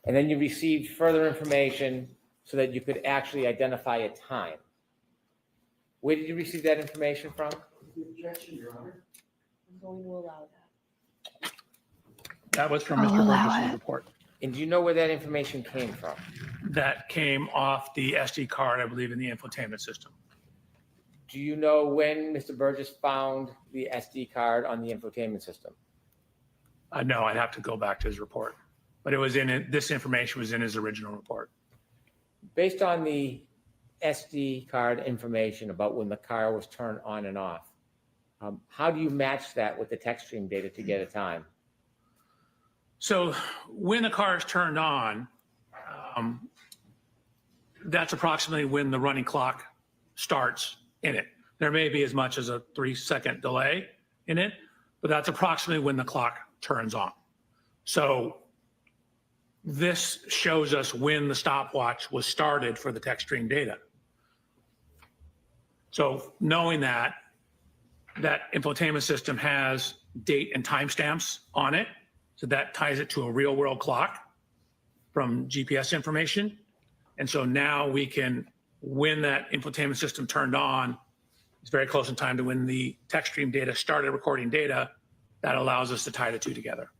S10: And then you received further information so that you could actually identify a time. Where did you receive that information from?
S6: Objection, Your Honor.
S7: I'm going to allow that.
S8: That was from
S12: I'll
S8: Mr.
S12: allow
S8: Burgess'
S12: it.
S8: report.
S10: And do you know where that information came from?
S8: That came off the SD card, I believe, in the infotainment system.
S10: Do you know when Mr. Burgess found the SD card on the infotainment system?
S8: No, I'd have to go back to his report, but it was in it. This information was in his original report.
S10: Based on the SD card information about when the car was turned on and off, how do you match that with the text stream data to get a time?
S8: So when the car is turned on, that's approximately when the running clock starts in it. There may be as much as a 3-second delay in it, but that's approximately when the clock turns on. So this shows us when the stopwatch was started for the text stream data. So knowing that infotainment system has date and timestamps on it, so that ties it to a real world clock from GPS information. And so now we can, when that infotainment system turned on, it's very close in time to when the text stream data started recording data. That allows us to tie the two together.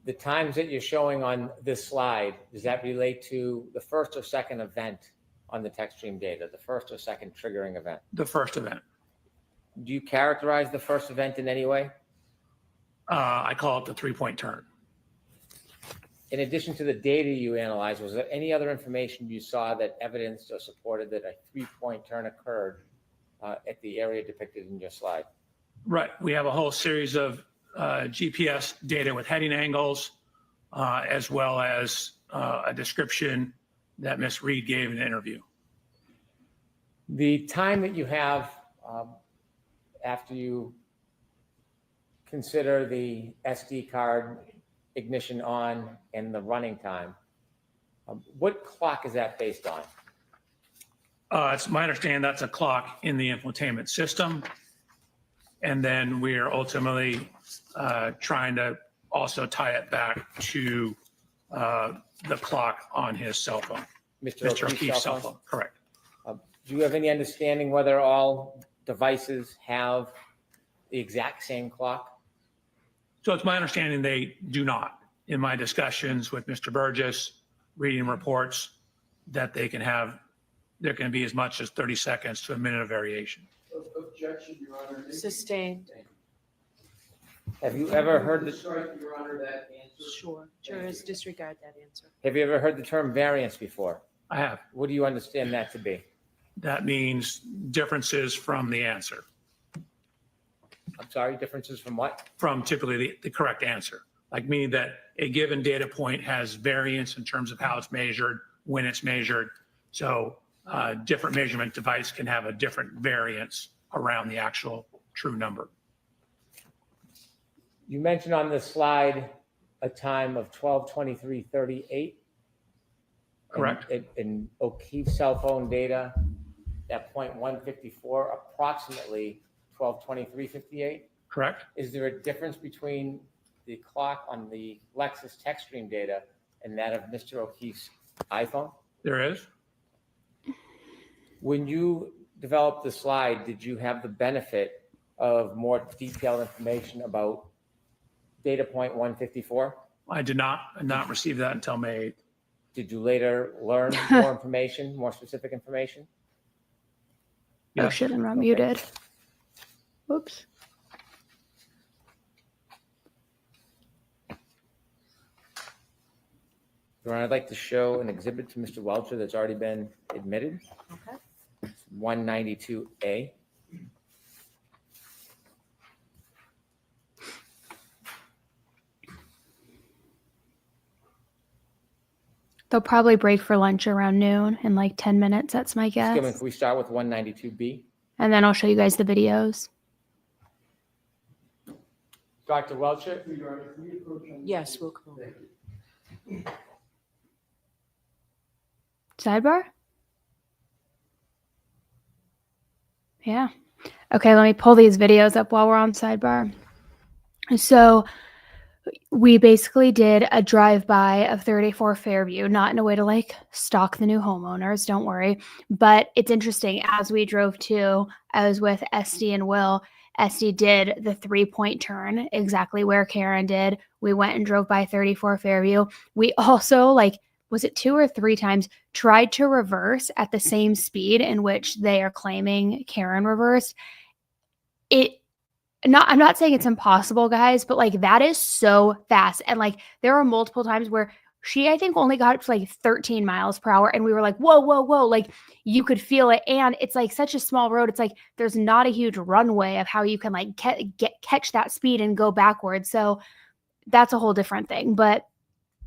S10: The times that you're showing on this slide, does that relate to the first or second event on the text stream data, the first or second triggering event?
S8: The first event.
S10: Do you characterize the first event in any way?
S8: I call it the 3-point turn.
S10: In addition to the data you analyzed, was there any other information you saw that evidenced or supported that a 3-point turn occurred at the area depicted in your slide?
S8: Right. We have a whole series of GPS data with heading angles, as well as a description that Ms. Reed gave in an interview.
S10: The time that you have after you consider the SD card ignition on and the running time, what clock is that based on?
S8: It's my understanding that's a clock in the infotainment system. And then we are ultimately trying to also tie it back to the clock on his cell phone. Mr. O'Keefe's cell phone, correct.
S10: Do you have any understanding whether all devices have the exact same clock?
S8: So it's my understanding they do not. In my discussions with Mr. Burgess, reading reports, that they can have, there can be as much as 30 seconds to a minute of variation.
S6: Objection, Your Honor.
S7: Sustained.
S10: Have you ever heard the,
S6: Strike, Your Honor, that answer.
S7: Sure. Jurors disregard that answer.
S10: have you ever heard the term variance before?
S8: I have.
S10: What do you understand that to be?
S8: That means differences from the answer,
S10: I'm sorry, differences from what?
S8: from typically the correct answer. Like meaning that a given data point has variance in terms of how it's measured, when it's measured. So different measurement device can have a different variance around the actual true number.
S10: You mentioned on this slide a time of 12:23:38.
S8: Correct.
S10: In O'Keefe's cell phone data, at point 154, approximately 12:23:58.
S8: Correct.
S10: Is there a difference between the clock on the Lexus text stream data and that of Mr. O'Keefe's iPhone?
S8: There is.
S10: When you developed the slide, did you have the benefit of more detailed information about data point 154?
S8: I did not receive that until May 8th.
S10: Did you later learn more information, more specific information?
S12: Oh
S8: Yes.
S12: shit, I'm not muted. Whoops.
S10: Your Honor, I'd like to show an exhibit to Mr. Welcher that's already been admitted.
S7: Okay.
S10: 192A.
S12: They'll probably break for lunch around noon in like 10 minutes. That's my guess.
S10: Skillman, can we start with 192B?
S12: And then I'll show you guys the videos.
S10: Dr. Welcher?
S7: Yes, we'll come over.
S12: Sidebar? Yeah. Okay, let me pull these videos up while we're on sidebar. So we basically did a drive-by of 34 Fairview, not in a way to like stalk the new homeowners, don't worry. But it's interesting, as we drove to, I was with Esty and Will. Esty did the 3-point turn, exactly where Karen did. We went and drove by 34 Fairview. We also, like, was it 2 or 3 times, tried to reverse at the same speed in which they are claiming Karen reversed. I'm not saying it's impossible, guys, but like that is so fast. And like there were multiple times where she, I think, only got up to like 13 miles per hour. And we were like, whoa, whoa, whoa. Like you could feel it. And it's like such a small road. It's like there's not a huge runway of how you can like catch that speed and go backwards. So that's a whole different thing. But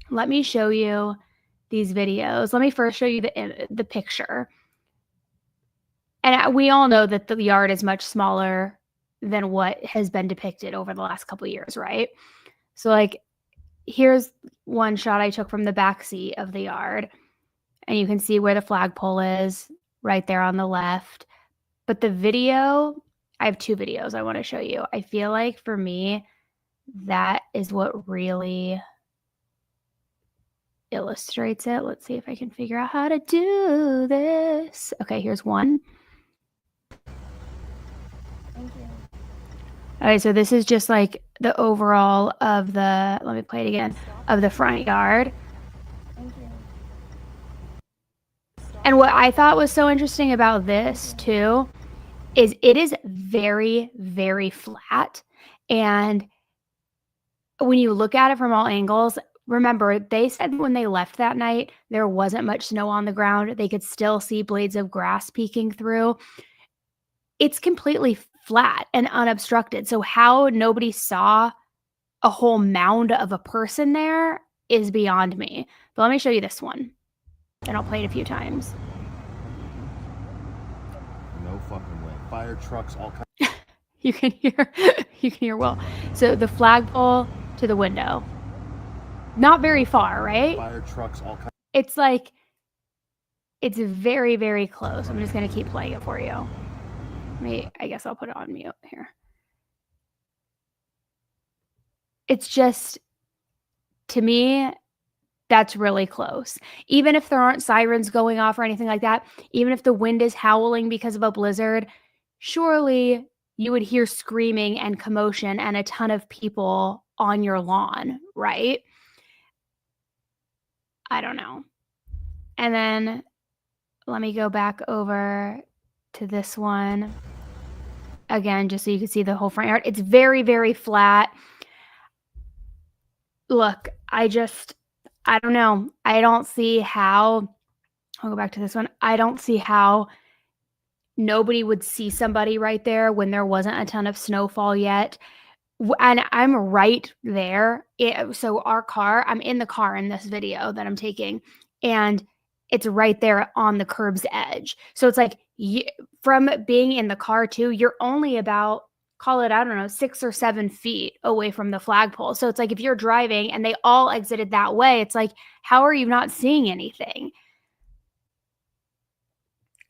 S12: let me show you these videos. Let me first show you the picture. And we all know that the yard is much smaller than what has been depicted over the last couple of years, right? So like, here's one shot I took from the back seat of the yard, and you can see where the flagpole is right there on the left. But the video, I have 2 videos I want to show you. I feel like for me, that is what really illustrates it. Let's see if I can figure out how to do this. Okay, here's one.
S7: Thank you.
S12: Okay, so this is just like the overall of the, let me play it again, of the front yard.
S7: Thank you.
S12: And what I thought was so interesting about this too is it is very, very flat. And when you look at it from all angles, remember, they said when they left that night, there wasn't much snow on the ground. They could still see blades of grass peeking through. It's completely flat and unobstructed. So how nobody saw a whole mound of a person there is beyond me. But let me show you this one. And I'll play it a few times.
S13: No fucking way. Fire trucks, all kinds.
S12: You can hear Will. So the flagpole to the window. Not very far, right?
S13: Fire trucks, all kinds.
S12: It's like, it's very, very close. I'm just going to keep playing it for you. I guess I'll put it on mute here. It's just, to me, that's really close. Even if there aren't sirens going off or anything like that, even if the wind is howling because of a blizzard, surely you would hear screaming and commotion and a ton of people on your lawn, right? I don't know. And then let me go back over to this one again, just so you can see the whole front yard. It's very, very flat. Look, I don't know. I don't see how, I'll go back to this one. I don't see how nobody would see somebody right there when there wasn't a ton of snowfall yet. And I'm right there. So I'm in the car in this video that I'm taking, and it's right there on the curb's edge. So it's like, from being in the car too, you're only about, call it, I don't know, 6 or 7 feet away from the flagpole. So it's like, if you're driving and they all exited that way, it's like, how are you not seeing anything?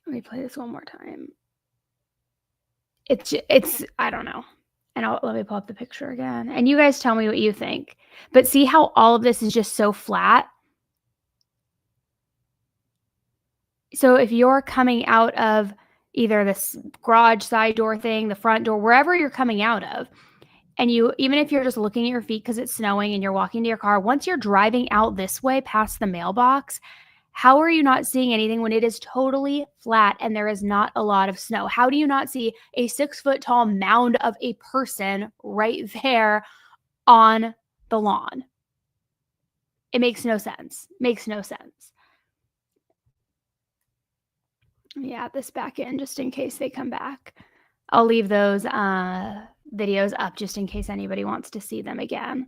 S12: Let me play this one more time. It's I don't know. And let me pull up the picture again. And you guys tell me what you think. But see how all of this is just so flat? So if you're coming out of either this garage side door thing, the front door, wherever you're coming out of, and even if you're just looking at your feet because it's snowing and you're walking to your car, once you're driving out this way past the mailbox, how are you not seeing anything when it is totally flat and there is not a lot of snow? How do you not see a 6-foot-tall mound of a person right there on the lawn? It makes no sense. Makes no sense. Yeah, this back in just in case they come back. I'll leave those videos up just in case anybody wants to see them again.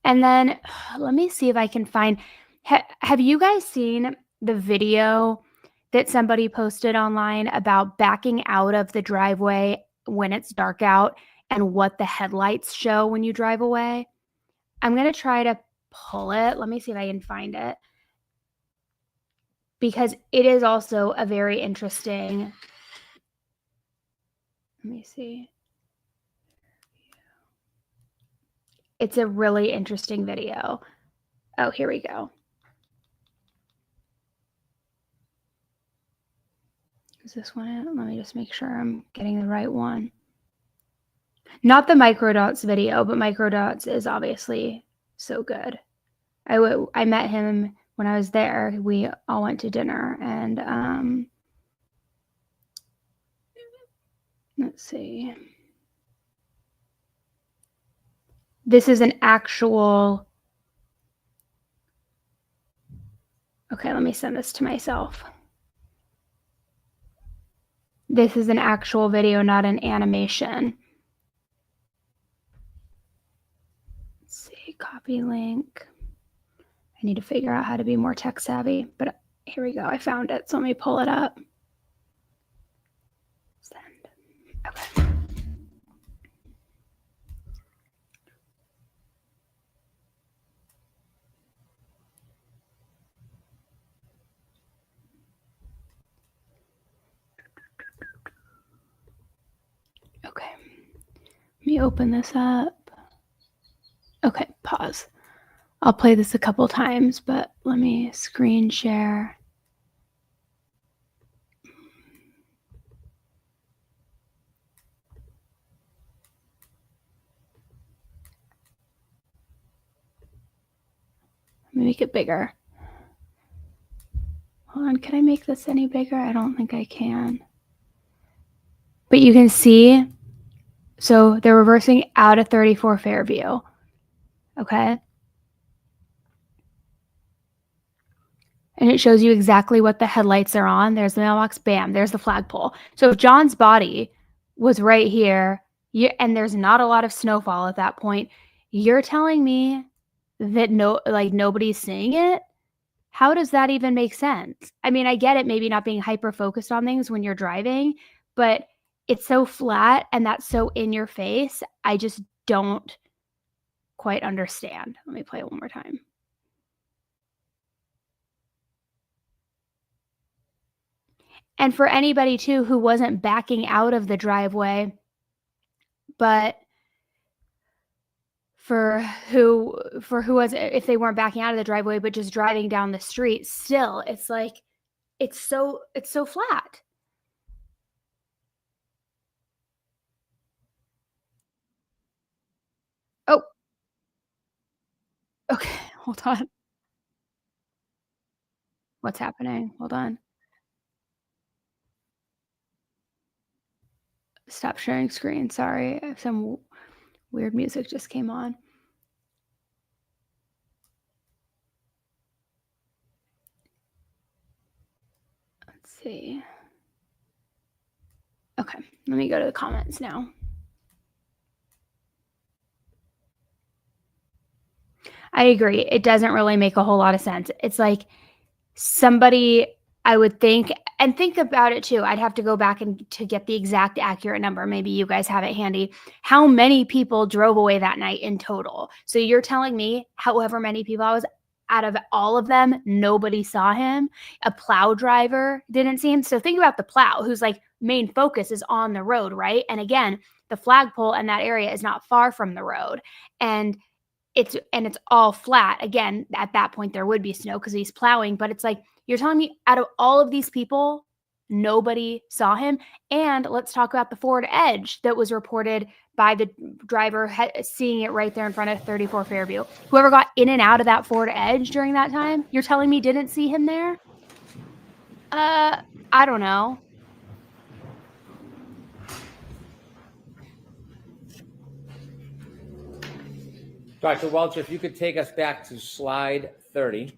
S12: And then let me see if I can find. Have you guys seen the video that somebody posted online about backing out of the driveway when it's dark out and what the headlights show when you drive away? I'm going to try to pull it. Let me see if I can find it. Because it is also a very interesting. Let me see. It's a really interesting video. Oh, here we go. Is this one it? Let me just make sure I'm getting the right one. Not the Microdots video, but Microdots is obviously so good. I met him when I was there. We all went to dinner and let's see. This is an actual. Okay, let me send this to myself. This is an actual video, not an animation. Let's see, copy link. I need to figure out how to be more tech savvy, but here we go. I found it. So let me pull it up. Send. Okay. Okay. Let me open this up. Okay, pause. I'll play this a couple times, but let me screen share. Let me make it bigger. Hold on, can I make this any bigger? I don't think I can. But you can see, so they're reversing out of 34 Fairview. Okay. And it shows you exactly what the headlights are on. There's the mailbox, bam, there's the flagpole. So if John's body was right here, and there's not a lot of snowfall at that point, you're telling me that nobody's seeing it? How does that even make sense? I mean, I get it, maybe not being hyper focused on things when you're driving, but it's so flat and that's so in your face. I just don't quite understand. Let me play it one more time. And for anybody too who wasn't backing out of the driveway, but for who was, if they weren't backing out of the driveway but just driving down the street, still it's like it's so flat. Oh. Okay, hold on. What's happening? Hold on. Stop sharing screen. Sorry. Some weird music just came on. Let's see. Okay, let me go to the comments now. I agree. It doesn't really make a whole lot of sense. It's like somebody, I would think, and think about it too. I'd have to go back and to get the exact accurate number. Maybe you guys have it handy. How many people drove away that night in total? So you're telling me however many people I was, out of all of them, nobody saw him. A plow driver didn't see him. So think about the plow, whose like main focus is on the road, right? And again, the flagpole in that area is not far from the road. And it's all flat. Again, at that point, there would be snow because he's plowing. But it's like, you're telling me out of all of these people, nobody saw him? And let's talk about the Ford Edge that was reported by the driver seeing it right there in front of 34 Fairview. Whoever got in and out of that Ford Edge during that time, you're telling me didn't see him there? I don't know.
S10: Dr. Welcher, if you could take us back to slide 30.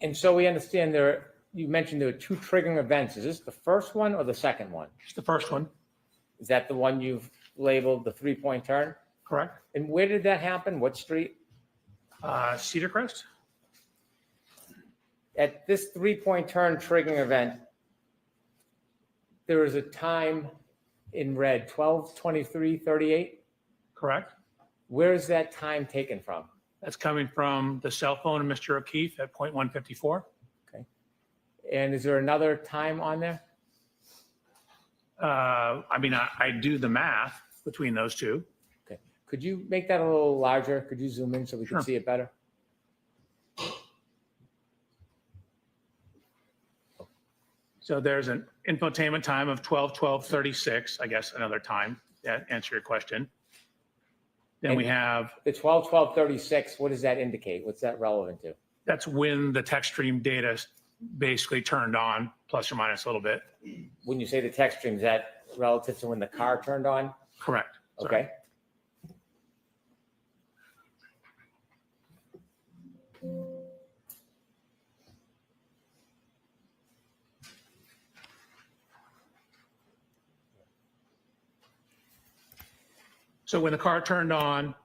S10: And so we understand you mentioned there were two triggering events. Is this the first one or the second one?
S8: It's the first one.
S10: Is that the one you've labeled the 3-point turn?
S8: Correct.
S10: And where did that happen? What street?
S8: Cedar Crest.
S10: At this 3-point turn triggering event, there is a time in red, 12:23:38.
S8: Correct.
S10: Where is that time taken from?
S8: That's coming from the cell phone of Mr. O'Keefe at 0.154.
S10: Okay. And is there another time on there?
S8: I mean, I do the math between those two.
S10: Okay. Could you make that a little larger? Could you zoom in so we
S8: Sure.
S10: can see it better?
S8: So there's an infotainment time of 12:12:36, I guess another time to answer your question. Then we have,
S10: The 12:12:36, what does that indicate? What's that relevant to?
S8: that's when the text stream data basically turned on, plus or minus a little bit.
S10: When you say the text stream, is that relative to when the car turned on?
S8: Correct. Sorry.
S10: Okay.
S8: So when the car turned on,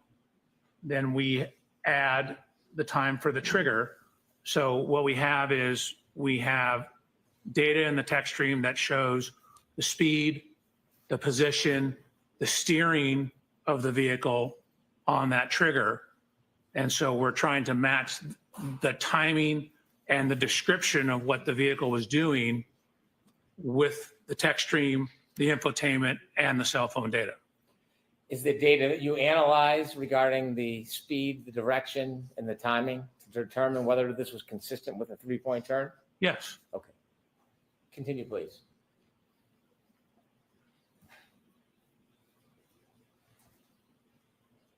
S8: then we add the time for the trigger. So what we have is we have data in the text stream that shows the speed, the position, the steering of the vehicle on that trigger. And so we're trying to match the timing and the description of what the vehicle was doing with the text stream, the infotainment, and the cell phone data.
S10: Is the data that you analyze regarding the speed, the direction, and the timing to determine whether this was consistent with a 3-point turn?
S8: Yes.
S10: Okay. Continue, please.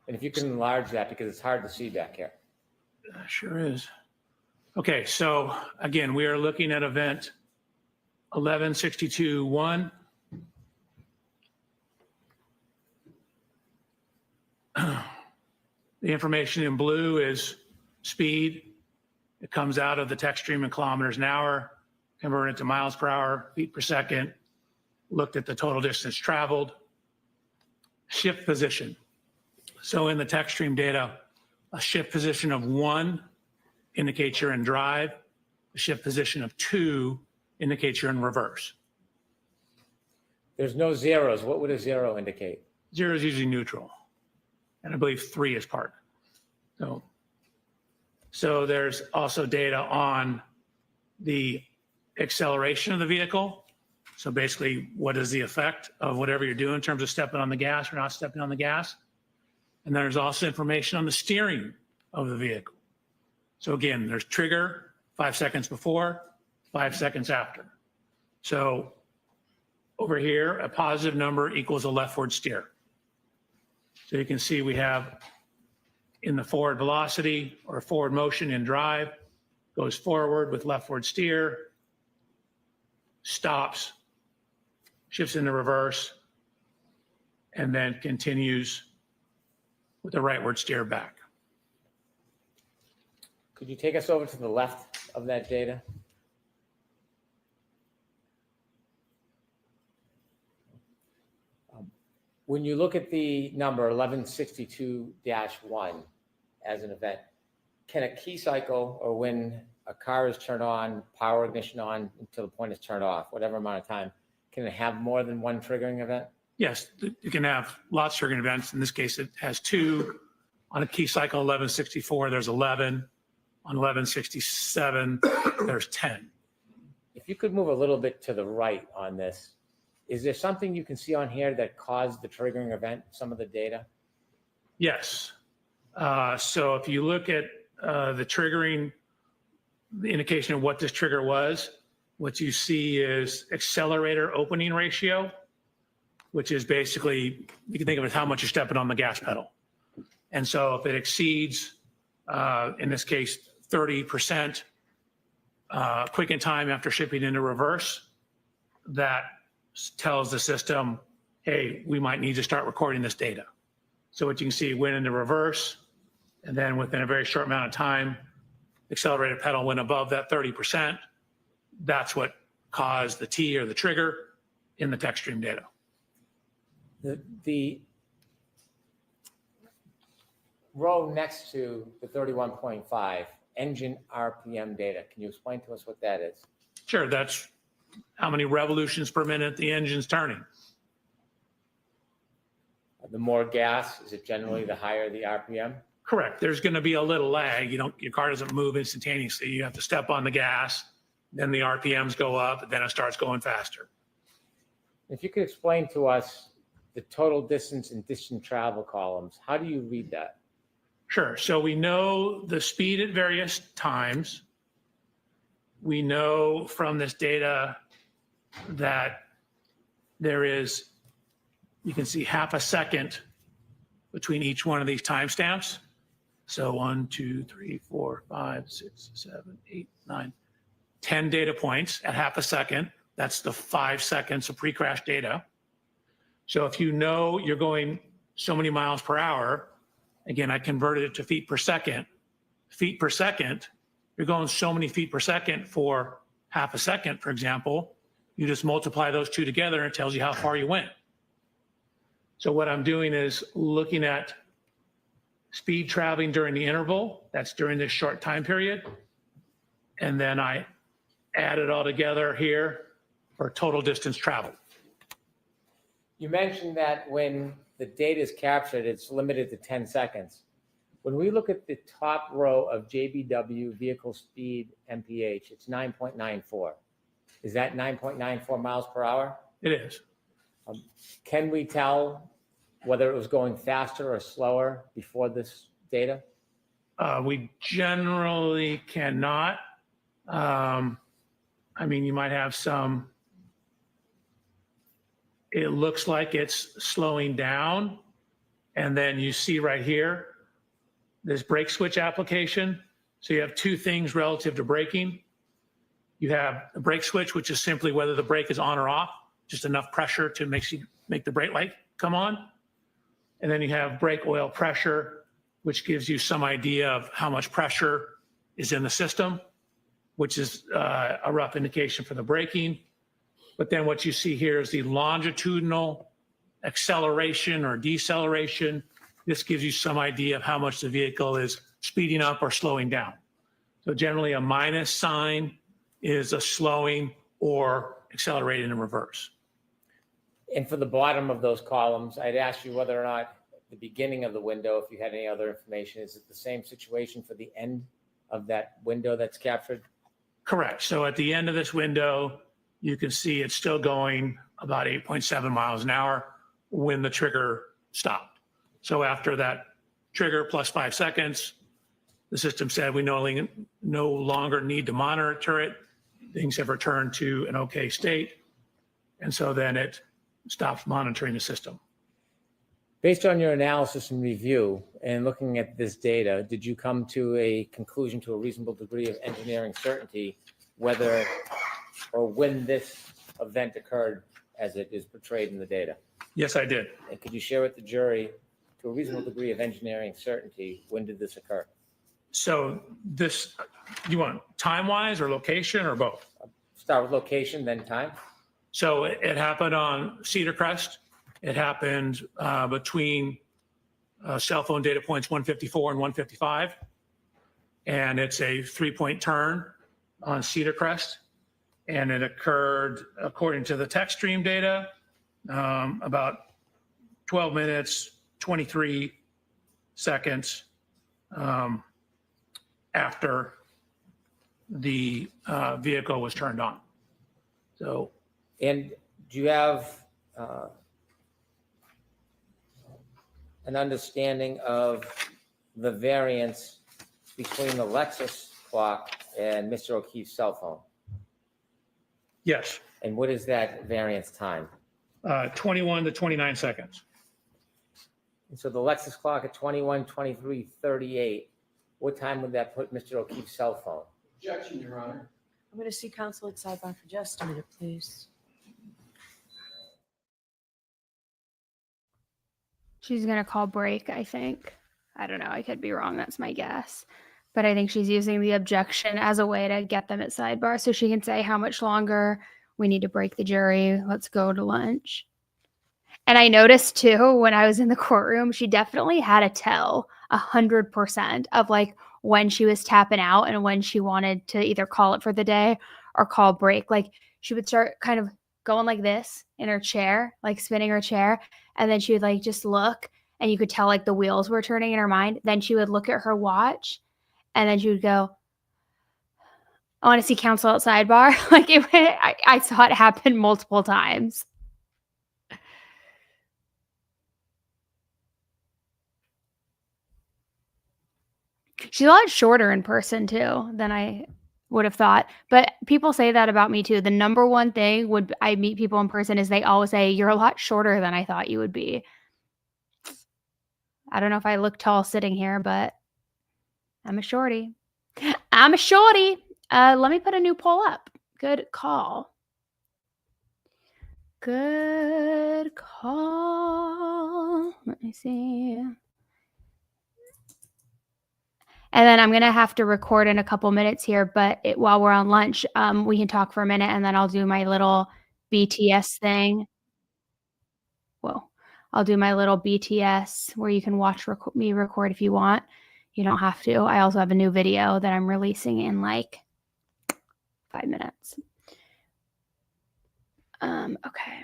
S10: And if you can enlarge that, because it's hard to see back here.
S8: Sure is. Okay, so again, we are looking at event 1162-1. The information in blue is speed. It comes out of the text stream in kilometers an hour, converted to miles per hour, feet per second, looked at the total distance traveled, shift position. So in the text stream data, a shift position of 1 indicates you're in drive. A shift position of 2 indicates you're in reverse.
S10: There's no zeros. What would a zero indicate?
S8: 0 is usually neutral. And I believe 3 is park. So there's also data on the acceleration of the vehicle. So basically, what is the effect of whatever you're doing in terms of stepping on the gas or not stepping on the gas? And there's also information on the steering of the vehicle. So again, there's trigger 5 seconds before, 5 seconds after. So over here, a positive number equals a leftward steer. So you can see we have in the forward velocity or forward motion in drive, goes forward with leftward steer, stops, shifts into reverse, and then continues with the rightward steer back.
S10: Could you take us over to the left of that data? When you look at the number 1162-1 as an event, can a key cycle, or when a car is turned on, power ignition on until the point is turned off, whatever amount of time, can it have more than one triggering event?
S8: Yes, you can have lots of triggering events. In this case, it has 2. On a key cycle 1164, there's 11. On 1167, there's 10.
S10: If you could move a little bit to the right on this, is there something you can see on here that caused the triggering event, some of the data?
S8: Yes. So if you look at the triggering, the indication of what this trigger was, what you see is accelerator opening ratio, which is basically, you can think of it as how much you're stepping on the gas pedal. And so if it exceeds, in this case, 30% quicken time after shipping into reverse, that tells the system, hey, we might need to start recording this data. So what you can see, went into reverse, and then within a very short amount of time, accelerated pedal went above that 30%. That's what caused the T or the trigger in the tech stream data.
S10: The row next to the 31.5, engine RPM data. Can you explain to us what that is?
S8: Sure, that's how many revolutions per minute the engine's turning.
S10: The more gas, is it generally the higher the RPM?
S8: Correct. There's going to be a little lag. Your car doesn't move instantaneously. You have to step on the gas, then the RPMs go up, then it starts going faster.
S10: If you could explain to us the total distance and distance travel columns, how do you read that?
S8: Sure. So we know the speed at various times. We know from this data that there is, you can see half a second between each one of these timestamps. So 1, 2, 3, 4, 5, 6, 7, 8, 9, 10 data points at half a second. That's the 5 seconds of pre-crash data. So if you know you're going so many miles per hour, again, I converted it to feet per second. Feet per second, you're going so many feet per second for half a second, for example. You just multiply those two together and it tells you how far you went. So what I'm doing is looking at speed traveling during the interval, that's during this short time period. And then I add it all together here for total distance traveled.
S10: You mentioned that when the data is captured, it's limited to 10 seconds. When we look at the top row of JBW vehicle speed MPH, it's 9.94. Is that 9.94 miles per hour?
S8: It is.
S10: Can we tell whether it was going faster or slower before this data?
S8: We generally cannot. I mean, you might have some, it looks like it's slowing down. And then you see right here, this brake switch application. So you have two things relative to braking. You have a brake switch, which is simply whether the brake is on or off, just enough pressure to make the brake light come on. And then you have brake oil pressure, which gives you some idea of how much pressure is in the system, which is a rough indication for the braking. But then what you see here is the longitudinal acceleration or deceleration. This gives you some idea of how much the vehicle is speeding up or slowing down. So generally a minus sign is a slowing or accelerating in reverse.
S10: And for the bottom of those columns, I'd ask you whether or not the beginning of the window, if you had any other information, is it the same situation for the end of that window that's captured?
S8: Correct. So at the end of this window, you can see it's still going about 8.7 miles an hour when the trigger stopped. So after that trigger plus 5 seconds, the system said we no longer need to monitor it. Things have returned to an okay state. And so then it stops monitoring the system.
S10: Based on your analysis and review and looking at this data, did you come to a conclusion to a reasonable degree of engineering certainty whether or when this event occurred as it is portrayed in the data?
S8: Yes, I did.
S10: And could you share with the jury, to a reasonable degree of engineering certainty, when did this occur?
S8: So this, you want time-wise or location or both?
S10: Start with location, then time.
S8: So it happened on Cedar Crest. It happened between cell phone data points 154 and 155. And it's a 3-point turn on Cedar Crest. And it occurred, according to the tech stream data, about 12 minutes, 23 seconds after the vehicle was turned on. So,
S10: and do you have an understanding of the variance between the Lexus clock and Mr. O'Keefe's cell phone?
S8: Yes.
S10: And what is that variance time?
S8: 21 to 29 seconds.
S10: And so the Lexus clock at 21, 23, 38, what time would that put Mr. O'Keefe's cell phone?
S6: Objection, Your Honor.
S7: I'm going to see counsel at sidebar for just a minute, please.
S12: She's going to call break, I think. I don't know. I could be wrong. That's my guess. But I think she's using the objection as a way to get them at sidebar so she can say how much longer we need to break the jury. Let's go to lunch. And I noticed too, when I was in the courtroom, she definitely had a tell 100% of like when she was tapping out and when she wanted to either call it for the day or call break. Like she would start kind of going like this in her chair, like spinning her chair. And then she would like just look and you could tell like the wheels were turning in her mind. Then she would look at her watch and then she would go, I want to see counsel at sidebar. Like I saw it happen multiple times. She's a lot shorter in person too than I would have thought. But people say that about me too. The number one thing when I meet people in person is they always say, you're a lot shorter than I thought you would be. I don't know if I look tall sitting here, but I'm a shorty. I'm a shorty. Let me put a new poll up. Good call. Good call. Let me see. And then I'm going to have to record in a couple minutes here, but while we're on lunch, we can talk for a minute and then I'll do my little BTS thing. Whoa. I'll do my little BTS where you can watch me record if you want. You don't have to. I also have a new video that I'm releasing in like 5 minutes. Okay.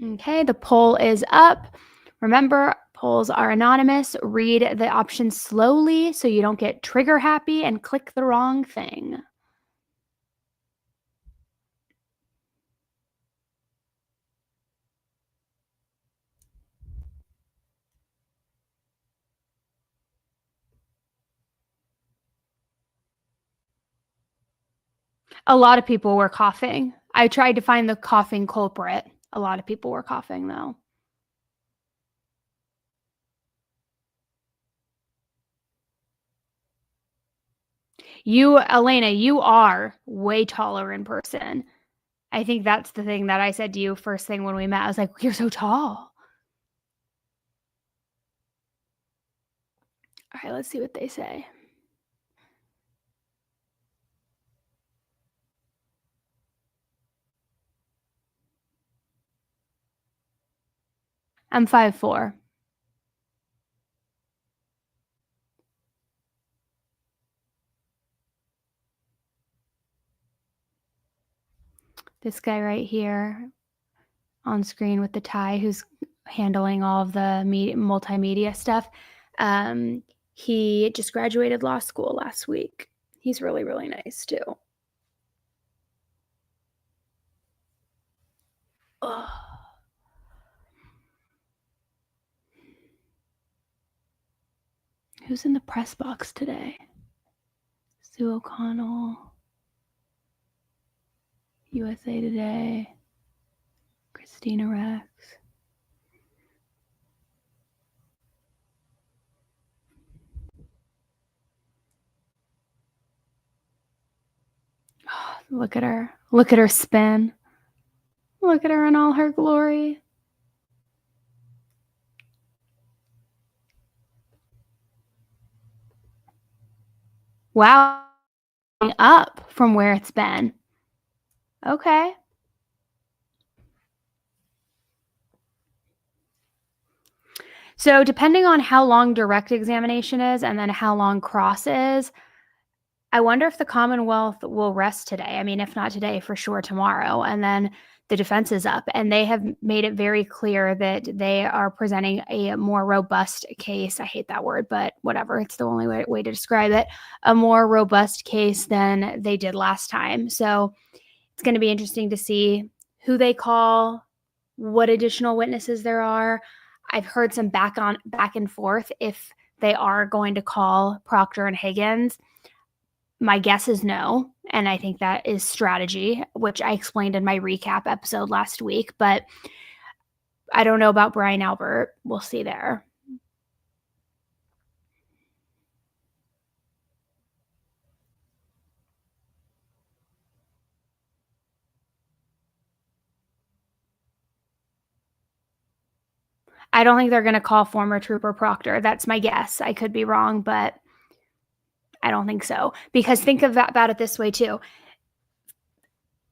S12: Okay, the poll is up. Remember, polls are anonymous. Read the options slowly so you don't get trigger happy and click the wrong thing. A lot of people were coughing. I tried to find the coughing culprit. A lot of people were coughing, though. You, Elena, you are way taller in person. I think that's the thing that I said to you first thing when we met. I was like, you're so tall. All right, let's see what they say. I'm 5'4". This guy right here on screen with the tie who's handling all of the multimedia stuff. He just graduated law school last week. He's really, really nice too. Ugh. Who's in the press box today? Sue O'Connell, USA Today, Christina Rex. Oh, look at her. Look at her spin. Look at her in all her glory. Wow. Up from where it's been. Okay. So depending on how long direct examination is and then how long cross is, I wonder if the Commonwealth will rest today. I mean, if not today, for sure tomorrow. And then the defense is up. And they have made it very clear that they are presenting a more robust case. I hate that word, but whatever. It's the only way to describe it. A more robust case than they did last time. So it's going to be interesting to see who they call, what additional witnesses there are. I've heard some back and forth if they are going to call Proctor and Higgins. My guess is no. And I think that is strategy, which I explained in my recap episode last week. But I don't know about Brian Albert. We'll see there. I don't think they're going to call former Trooper Proctor. That's my guess. I could be wrong, but I don't think so. Because think about it this way, too.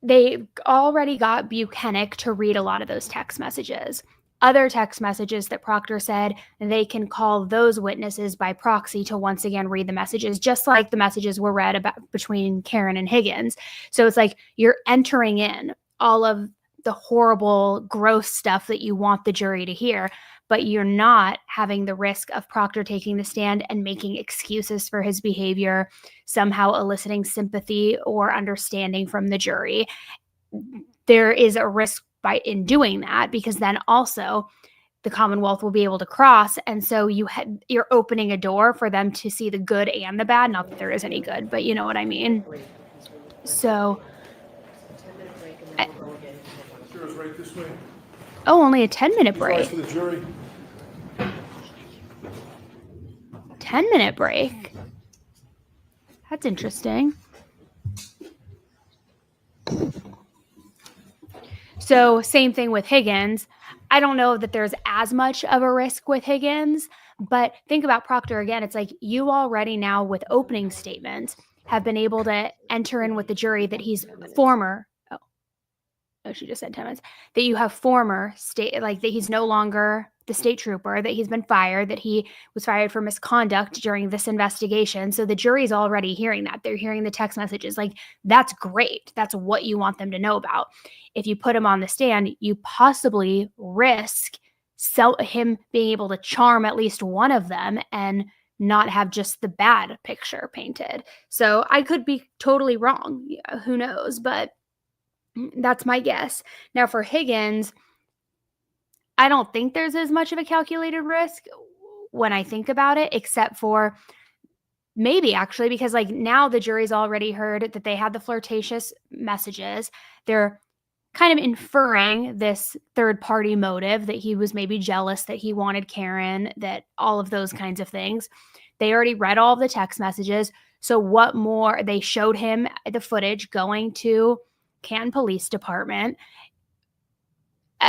S12: They already got Buchanan to read a lot of those text messages. Other text messages that Proctor said they can call those witnesses by proxy to once again read the messages, just like the messages were read about between Karen and Higgins. So it's like you're entering in all of the horrible, gross stuff that you want the jury to hear, but you're not having the risk of Proctor taking the stand and making excuses for his behavior, somehow eliciting sympathy or understanding from the jury. There is a risk in doing that, because then also the Commonwealth will be able to cross. And so you're opening a door for them to see the good and the bad. Not that there is any good, but you know what I mean? So.
S5: Right this way.
S12: Oh, only a 10-minute break.
S5: For the jury.
S12: 10-minute break. That's interesting. So same thing with Higgins. I don't know that there's as much of a risk with Higgins, but think about Proctor again. It's like you already now with opening statements have been able to enter in with the jury that he's former. Oh, she just said 10 minutes. That you have former state, like that he's no longer the state trooper, that he's been fired, that he was fired for misconduct during this investigation. So the jury's already hearing that. They're hearing the text messages. Like, that's great. That's what you want them to know about. If you put him on the stand, you possibly risk him being able to charm at least one of them and not have just the bad picture painted. So I could be totally wrong. Yeah, who knows? But that's my guess. Now for Higgins, I don't think there's as much of a calculated risk when I think about it, except for maybe actually, because like now the jury's already heard that they had the flirtatious messages. They're kind of inferring this third party motive, that he was maybe jealous that he wanted Karen, that all of those kinds of things. They already read all of the text messages. So what more? They showed him the footage going to Canton Police Department.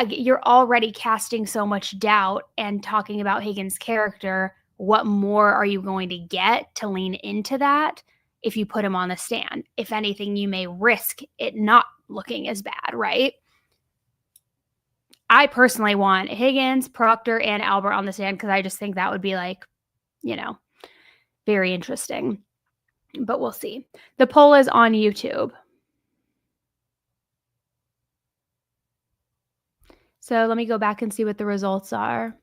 S12: You're already casting so much doubt and talking about Higgins' character. What more are you going to get to lean into that if you put him on the stand? If anything, you may risk it not looking as bad, right? I personally want Higgins, Proctor, and Albert on the stand because I just think that would be like, very interesting. But we'll see. The poll is on YouTube. So let me go back and see what the results are.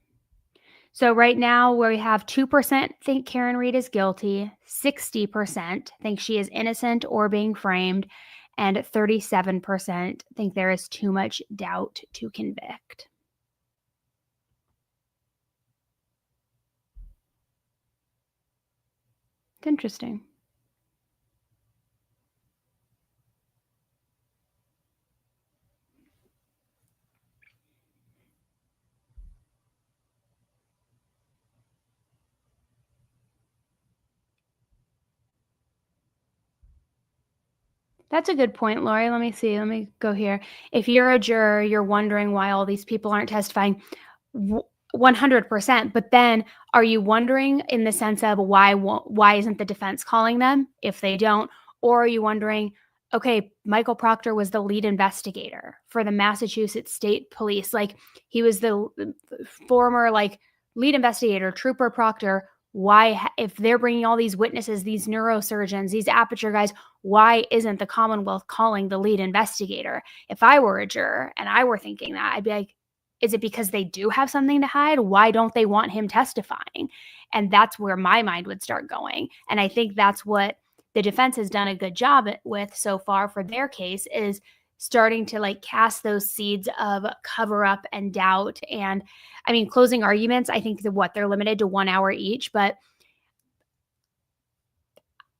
S12: So right now we have 2% think Karen Read is guilty, 60% think she is innocent or being framed, and 37% think there is too much doubt to convict. It's interesting. That's a good point, Lori. Let me see. Let me go here. If you're a juror, you're wondering why all these people aren't testifying. 100%. But then are you wondering in the sense of why isn't the defense calling them if they don't? Or are you wondering, okay, Michael Proctor was the lead investigator for the Massachusetts State Police. Like he was the former lead investigator, Trooper Proctor. Why, if they're bringing all these witnesses, these neurosurgeons, these aperture guys, why isn't the Commonwealth calling the lead investigator? If I were a juror and I were thinking that, I'd be like, is it because they do have something to hide? Why don't they want him testifying? And that's where my mind would start going. And I think that's what the defense has done a good job with so far for their case, is starting to cast those seeds of cover up and doubt. And I mean, closing arguments, I think they're limited to 1 hour each, but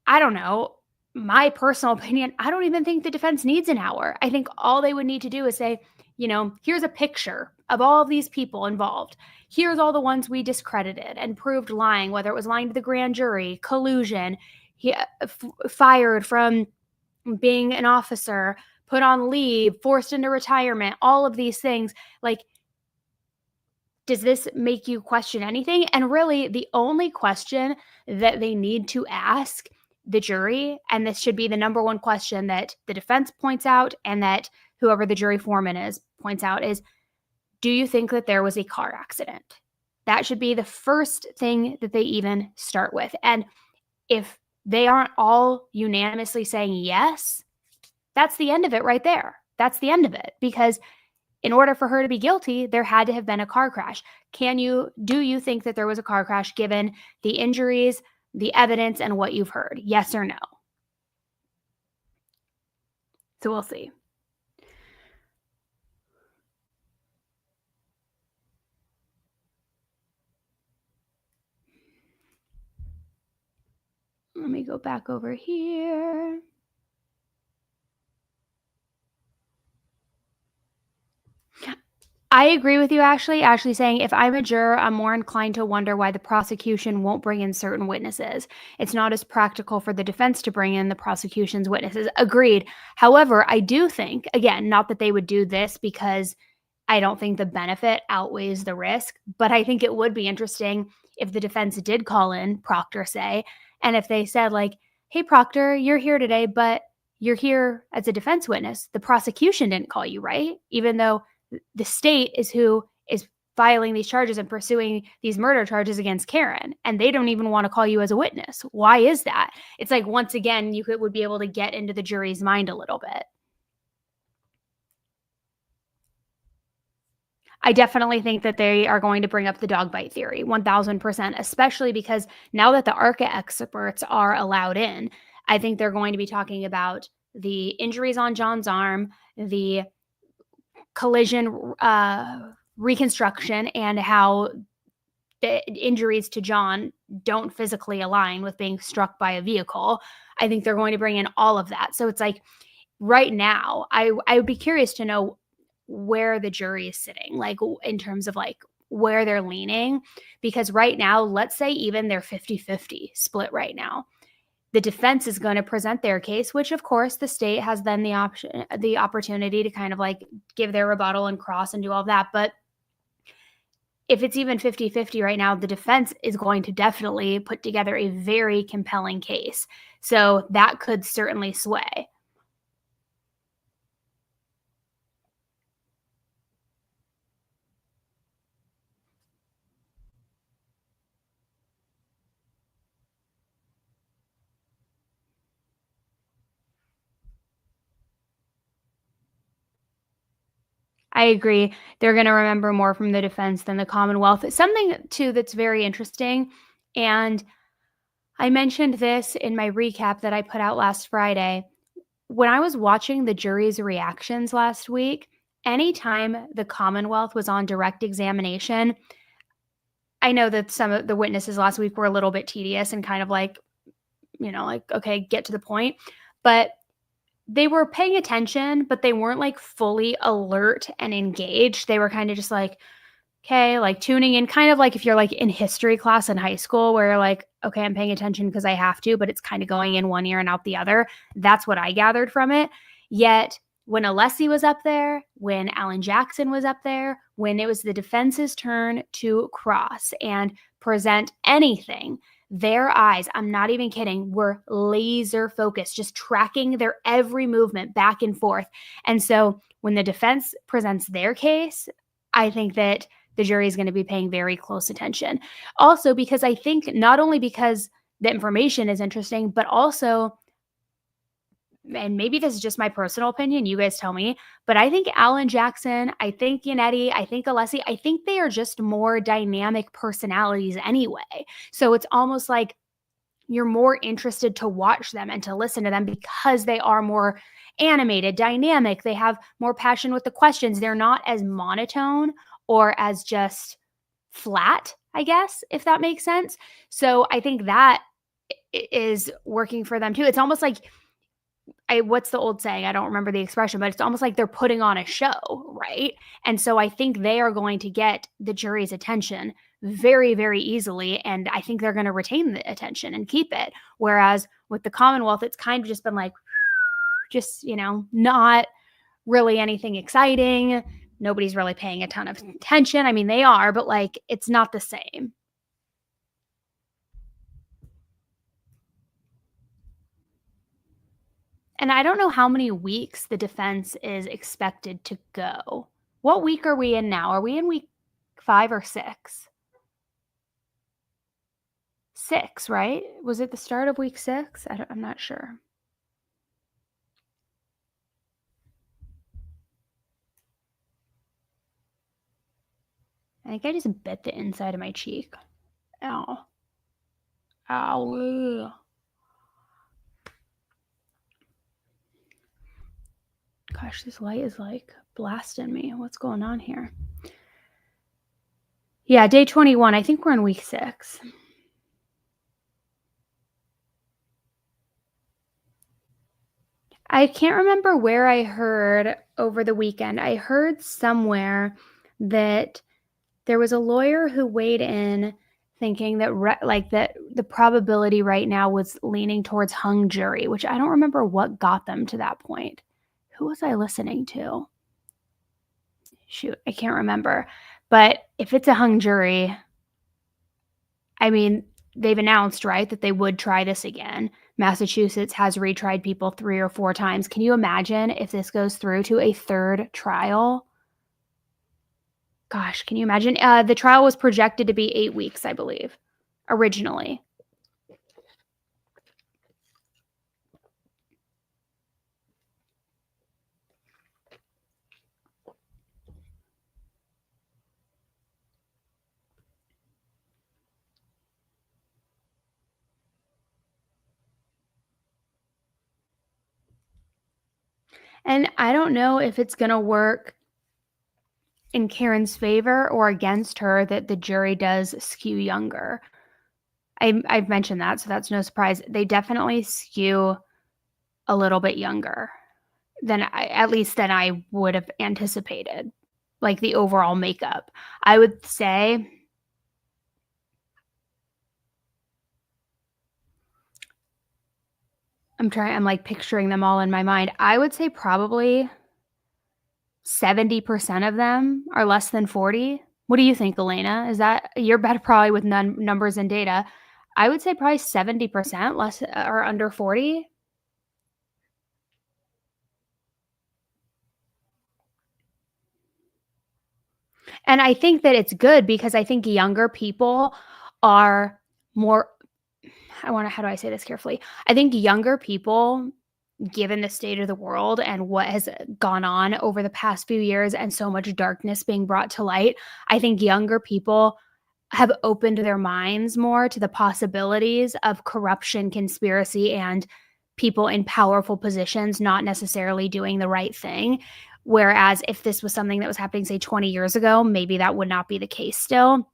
S12: I don't know. my personal opinion, I don't even think the defense needs an hour. I think all they would need to do is say, here's a picture of all of these people involved. Here's all the ones we discredited and proved lying, whether it was lying to the grand jury, collusion, fired from being an officer, put on leave, forced into retirement, all of these things. Like, does this make you question anything? And really, the only question that they need to ask the jury, and this should be the number one question that the defense points out and that whoever the jury foreman is points out, is, do you think that there was a car accident? That should be the first thing that they even start with. And if they aren't all unanimously saying yes, that's the end of it right there. That's the end of it. Because in order for her to be guilty, there had to have been a car crash. Do you think that there was a car crash given the injuries, the evidence, and what you've heard? Yes or no? So we'll see. Let me go back over here. I agree with you, Ashley. Ashley saying, if I'm a juror, I'm more inclined to wonder why the prosecution won't bring in certain witnesses. It's not as practical for the defense to bring in the prosecution's witnesses. Agreed. However, I do think, again, not that they would do this because I don't think the benefit outweighs the risk, but I think it would be interesting if the defense did call in Proctor, say, and if they said, like, hey, Proctor, you're here today, but you're here as a defense witness. The prosecution didn't call you, right? Even though the state is who is filing these charges and pursuing these murder charges against Karen, and they don't even want to call you as a witness. Why is that? It's like, once again, you would be able to get into the jury's mind a little bit. I definitely think that they are going to bring up the dog bite theory, 1000%, especially because now that the ARCA experts are allowed in, I think they're going to be talking about the injuries on John's arm, the collision reconstruction, and how the injuries to John don't physically align with being struck by a vehicle. I think they're going to bring in all of that. So it's like, right now, I would be curious to know where the jury is sitting, like in terms of like where they're leaning, because right now, let's say even they're 50-50 split right now. The defense is going to present their case, which of course the state has then the opportunity to kind of like give their rebuttal and cross and do all that. But if it's even 50-50 right now, the defense is going to definitely put together a very compelling case. So that could certainly sway. I agree. They're going to remember more from the defense than the Commonwealth. Something, too, that's very interesting, and I mentioned this in my recap that I put out last Friday. When I was watching the jury's reactions last week, anytime the Commonwealth was on direct examination, I know that some of the witnesses last week were a little bit tedious and kind of like, okay, get to the point. But they were paying attention, but they weren't like fully alert and engaged. They were kind of just like, okay, like tuning in, kind of like if you're like in history class in high school where you're like, okay, I'm paying attention because I have to, but it's kind of going in one ear and out the other. That's what I gathered from it. Yet when Elise was up there, when Alan Jackson was up there, when it was the defense's turn to cross and present anything, their eyes, I'm not even kidding, were laser focused, just tracking their every movement back and forth. And so when the defense presents their case, I think that the jury is going to be paying very close attention. Also, because I think not only because the information is interesting, but also, and maybe this is just my personal opinion, you guys tell me, but I think Alan Jackson, I think Yannetti, I think Elise, I think they are just more dynamic personalities anyway. So it's almost like you're more interested to watch them and to listen to them because they are more animated, dynamic. They have more passion with the questions. They're not as monotone or as just flat, I guess, if that makes sense. So I think that is working for them too. It's almost like what's the old saying? I don't remember the expression, but it's almost like they're putting on a show, right? And so I think they are going to get the jury's attention very, very easily. And I think they're going to retain the attention and keep it. Whereas with the Commonwealth, it's kind of just been like, just, not really anything exciting. Nobody's really paying a ton of attention. I mean, they are, but like, it's not the same. And I don't know how many weeks the defense is expected to go. What week are we in now? Are we in week 5 or 6? 6, right? Was it the start of week 6? I'm not sure. I think I just bit the inside of my cheek. Ow. Ow. Ugh. Gosh, this light is like blasting me. What's going on here? Yeah, day 21. I think we're in week 6. I can't remember where I heard over the weekend. I heard somewhere that there was a lawyer who weighed in thinking that that the probability right now was leaning towards hung jury, which I don't remember what got them to that point. Who was I listening to? Shoot, I can't remember. But if it's a hung jury, I mean, they've announced, right, that they would try this again. Massachusetts has retried people 3 or 4 times. Can you imagine if this goes through to a 3rd trial? Gosh, can you imagine? The trial was projected to be 8 weeks, I believe, originally. And I don't know if it's going to work in Karen's favor or against her that the jury does skew younger. I've mentioned that, so that's no surprise. They definitely skew a little bit younger than I would have anticipated, like the overall makeup. I would say I'm like picturing them all in my mind. I would say probably 70% of them are less than 40. What do you think, Elena? Is that you're better probably with numbers and data? I would say probably 70% less or under 40. And I think that it's good because I think younger people are more, how do I say this carefully? I think younger people, given the state of the world and what has gone on over the past few years and so much darkness being brought to light, I think younger people have opened their minds more to the possibilities of corruption, conspiracy, and people in powerful positions not necessarily doing the right thing. Whereas if this was something that was happening, say, 20 years ago, maybe that would not be the case still.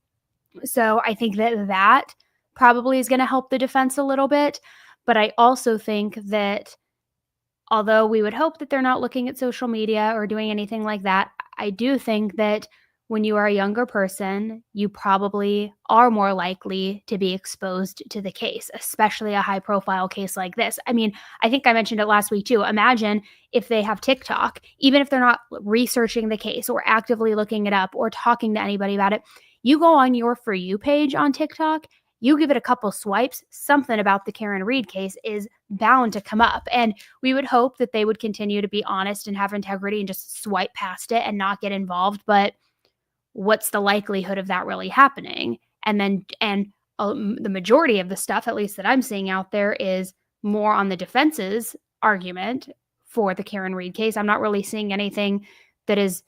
S12: So I think that probably is going to help the defense a little bit. But I also think that although we would hope that they're not looking at social media or doing anything like that, I do think that when you are a younger person, you probably are more likely to be exposed to the case, especially a high profile case like this. I mean, I think I mentioned it last week too. Imagine if they have TikTok, even if they're not researching the case or actively looking it up or talking to anybody about it, you go on your For You page on TikTok, you give it a couple swipes, something about the Karen Read case is bound to come up. And we would hope that they would continue to be honest and have integrity and just swipe past it and not get involved. But what's the likelihood of that really happening? And the majority of the stuff, at least that I'm seeing out there, is more on the defense's argument for the Karen Read case. I'm not really seeing anything that is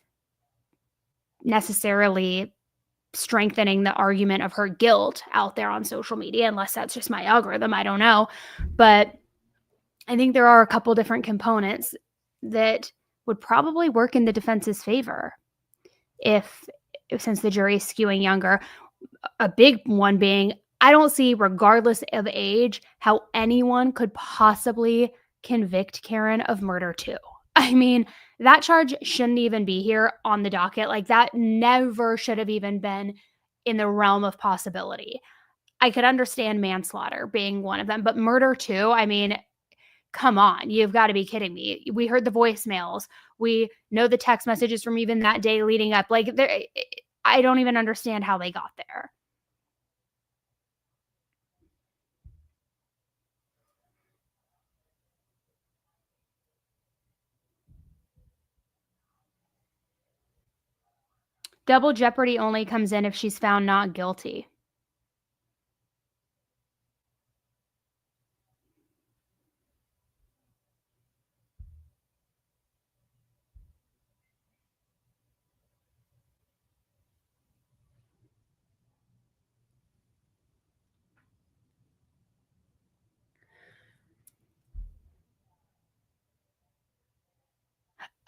S12: necessarily strengthening the argument of her guilt out there on social media, unless that's just my algorithm. I don't know. But I think there are a couple different components that would probably work in the defense's favor since the jury is skewing younger. A big one being, I don't see, regardless of age, how anyone could possibly convict Karen of murder too. I mean, that charge shouldn't even be here on the docket. Like, that never should have even been in the realm of possibility. I could understand manslaughter being one of them, but murder too, I mean, come on, you've got to be kidding me. We heard the voicemails. We know the text messages from even that day leading up. Like, I don't even understand how they got there. Double jeopardy only comes in if she's found not guilty.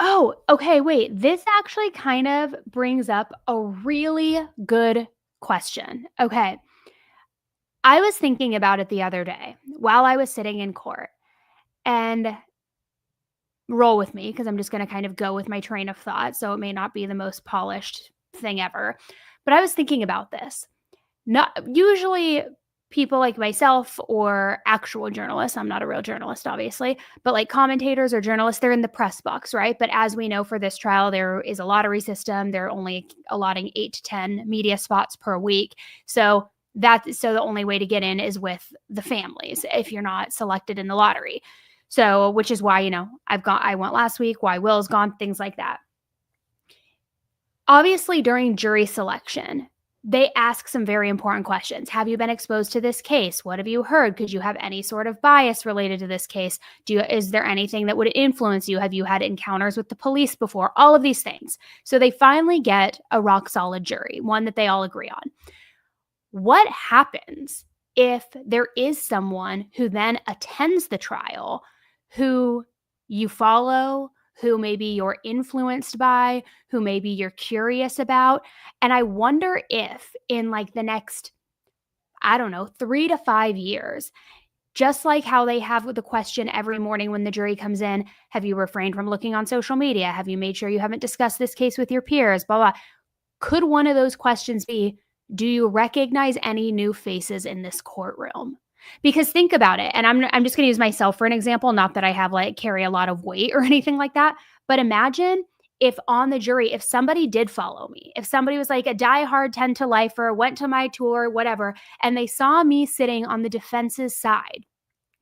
S12: Oh, okay, wait. This actually kind of brings up a really good question. Okay. I was thinking about it the other day while I was sitting in court, and roll with me because I'm just going to kind of go with my train of thought. So it may not be the most polished thing ever. But I was thinking about this. Not usually people like myself or actual journalists, I'm not a real journalist, obviously, but like commentators or journalists, they're in the press box, right? But as we know for this trial, there is a lottery system. They're only allotting 8 to 10 media spots per week. So the only way to get in is with the families if you're not selected in the lottery. So, which is why, I went last week, why Will's gone, things like that. Obviously, during jury selection, they ask some very important questions. Have you been exposed to this case? What have you heard? Could you have any sort of bias related to this case? Is there anything that would influence you? Have you had encounters with the police before? All of these things. So they finally get a rock solid jury, one that they all agree on. What happens if there is someone who then attends the trial who you follow, who maybe you're influenced by, who maybe you're curious about? And I wonder if in like the next, 3 to 5 years, just like how they have the question every morning when the jury comes in, have you refrained from looking on social media? Have you made sure you haven't discussed this case with your peers? Blah, blah. Could one of those questions be, do you recognize any new faces in this courtroom? Because think about it, and I'm just going to use myself for an example, not that I have carry a lot of weight or anything like that, but imagine if on the jury, if somebody did follow me, if somebody was like a diehard 10 to lifer, went to my tour, whatever, and they saw me sitting on the defense's side,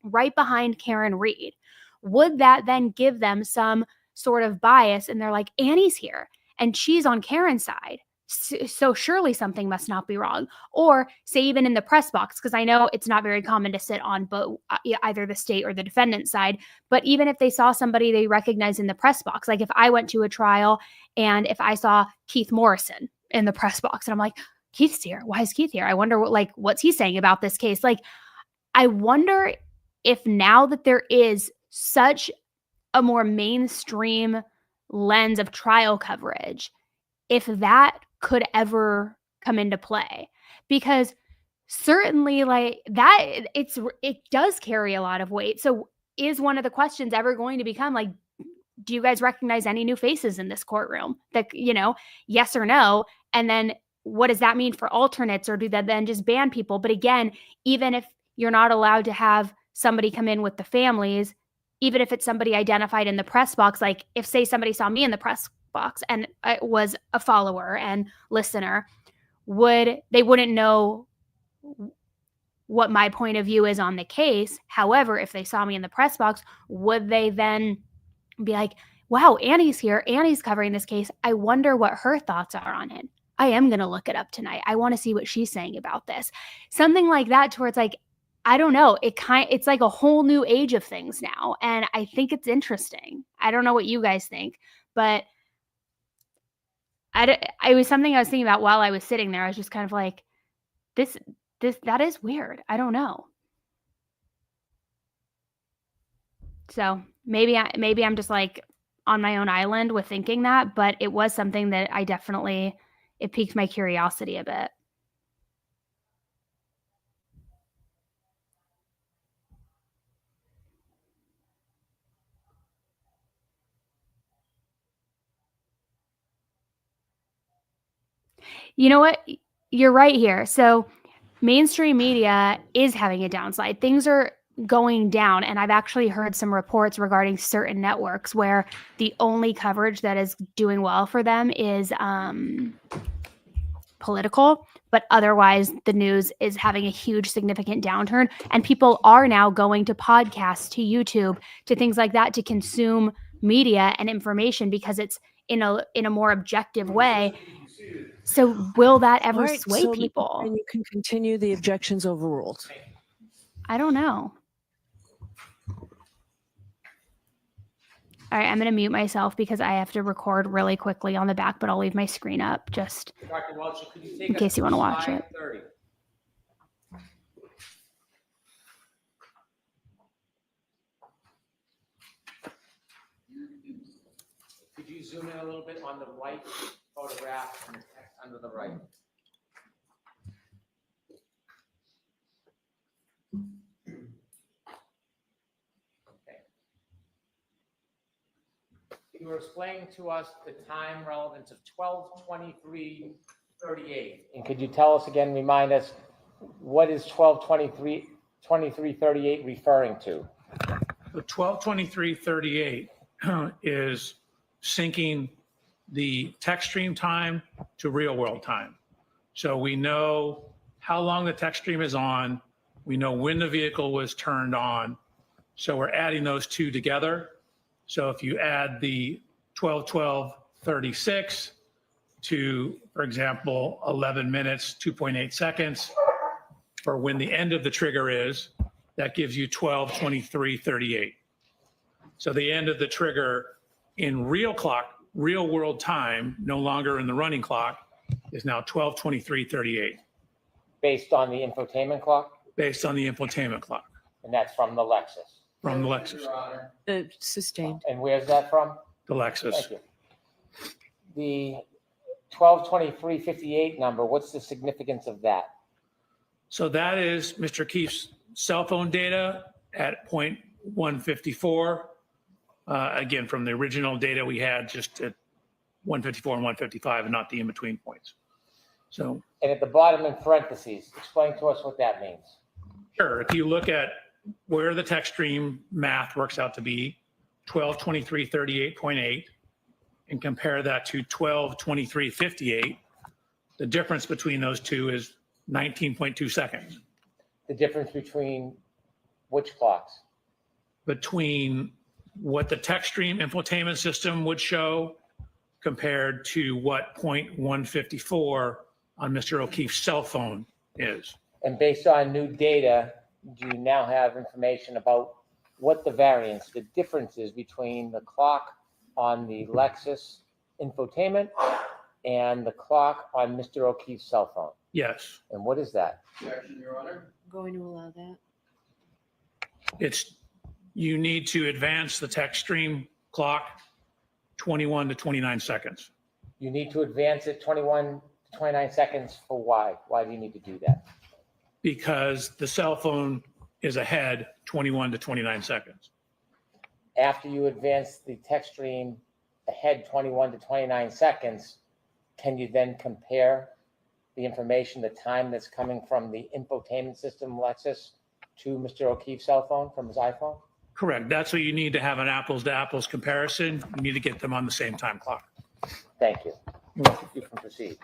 S12: right behind Karen Reed, would that then give them some sort of bias? And they're like, Annie's here and she's on Karen's side, so surely something must not be wrong. Or say even in the press box, because I know it's not very common to sit on both either the state or the defendant's side, but even if they saw somebody they recognize in the press box, like if I went to a trial and if I saw Keith Morrison in the press box and I'm like, Keith's here, why is Keith here? I wonder what's he saying about this case? I wonder if now that there is such a more mainstream lens of trial coverage, if that could ever come into play. Because certainly it does carry a lot of weight. So is one of the questions ever going to become do you guys recognize any new faces in this courtroom? That, yes or no? And then what does that mean for alternates, or do they then just ban people? But again, even if you're not allowed to have somebody come in with the families, even if it's somebody identified in the press box, like if say somebody saw me in the press box and I was a follower and listener, they wouldn't know what my point of view is on the case. However, if they saw me in the press box, would they then be like, wow, Annie's here, Annie's covering this case, I wonder what her thoughts are on it. I am going to look it up tonight. I want to see what she's saying about this. Something like that, to where it's I don't know. It's like a whole new age of things now. And I think it's interesting. I don't know what you guys think, but it was something I was thinking about while I was sitting there. I was just kind of like, that is weird. I don't know. So maybe I'm just on my own island with thinking that, but it was something that it piqued my curiosity a bit. You know what? You're right here. So mainstream media is having a downslide. Things are going down. And I've actually heard some reports regarding certain networks where the only coverage that is doing well for them is political, but otherwise the news is having a huge significant downturn. And people are now going to podcasts, to YouTube, to things like that to consume media and information because it's in a more objective way. So will that ever sway people?
S14: And you can continue. The objections overruled.
S12: I don't know. All right, I'm going to mute myself because I have to record really quickly on the back, but I'll leave my screen up just
S10: Dr. Welch, could you take
S12: in case you want to watch
S10: slide
S12: it.
S10: 30? Could you zoom in a little bit on the right photograph and the text under the right? You were explaining to us the time relevance of 12:23:38. And could you tell us again, remind us, what is 12:23:38 referring to?
S8: The 12:23:38 is syncing the text stream time to real world time. So we know how long the text stream is on. We know when the vehicle was turned on. So we're adding those two together. So if you add the 12:12:36 to, for example, 11 minutes, 2.8 seconds for when the end of the trigger is, that gives you 12:23:38. So the end of the trigger in real world time, no longer in the running clock, is now 12:23:38.
S10: Based on the infotainment clock?
S8: Based on the infotainment clock.
S10: And that's from the Lexus?
S8: From the Lexus.
S14: Sustained.
S10: And where's that from?
S8: The Lexus.
S10: Thank you. The 12:23:58 number, what's the significance of that?
S8: So that is Mr. Keefe's cell phone data at 0.154. Again, from the original data we had just at 154 and 155 and not the in-between points. So.
S10: And at the bottom in parentheses, explain to us what that means.
S8: Sure. If you look at where the text stream math works out to be, 12:23:38.8, and compare that to 12:23:58, the difference between those two is 19.2 seconds.
S10: The difference between which clocks?
S8: Between what the text stream infotainment system would show compared to what 0.154 on Mr. O'Keefe's cell phone is.
S10: And based on new data, do you now have information about what the variance, the difference is between the clock on the Lexus infotainment and the clock on Mr. O'Keefe's cell phone?
S8: Yes.
S10: And what is that?
S6: Objection, Your Honor.
S14: I'm going to allow that.
S8: It's, you need to advance the text stream clock 21 to 29 seconds.
S10: You need to advance it 21 to 29 seconds for why? Why do you need to do that?
S8: Because the cell phone is ahead 21 to 29 seconds.
S10: After you advance the text stream ahead 21 to 29 seconds, can you then compare the information, the time that's coming from the infotainment system Lexus to Mr. O'Keefe's cell phone from his iPhone?
S8: Correct. That's what you need to have an apples to apples comparison. You need to get them on the same time clock.
S10: Thank you. You can proceed.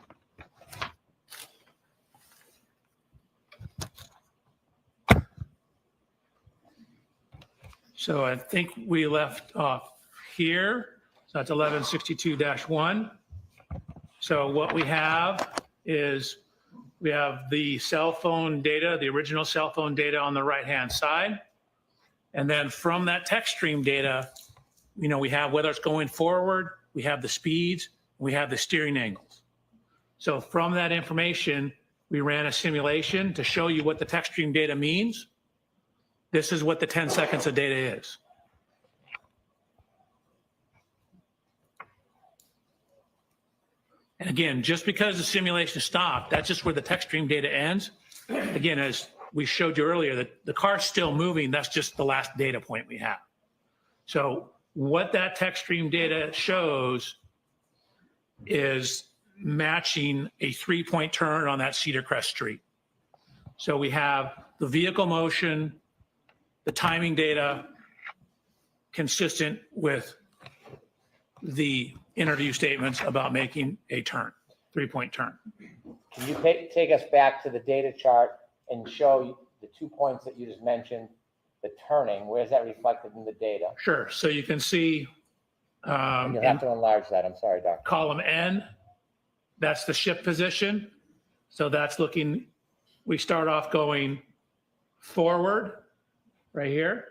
S8: So I think we left off here. So that's 1162-1. So what we have is we have the cell phone data, the original cell phone data on the right-hand side. And then from that text stream data, you know, we have whether it's going forward, we have the speeds, we have the steering angles. So from that information, we ran a simulation to show you what the text stream data means. This is what the 10 seconds of data is. And again, just because the simulation stopped, that's just where the text stream data ends. Again, as we showed you earlier, that the car's still moving. That's just the last data point we have. So what that text stream data shows is matching a 3-point turn on that Cedar Crest Street. So we have the vehicle motion, the timing data consistent with the interview statements about making a turn, 3-point turn.
S10: Can you take us back to the data chart and show the 2 points that you just mentioned, the turning? Where's that reflected in the data?
S8: Sure. So you can see
S10: You'll have to enlarge that. I'm sorry, Doctor.
S8: column N, that's the ship position. So that's looking, we start off going forward right here.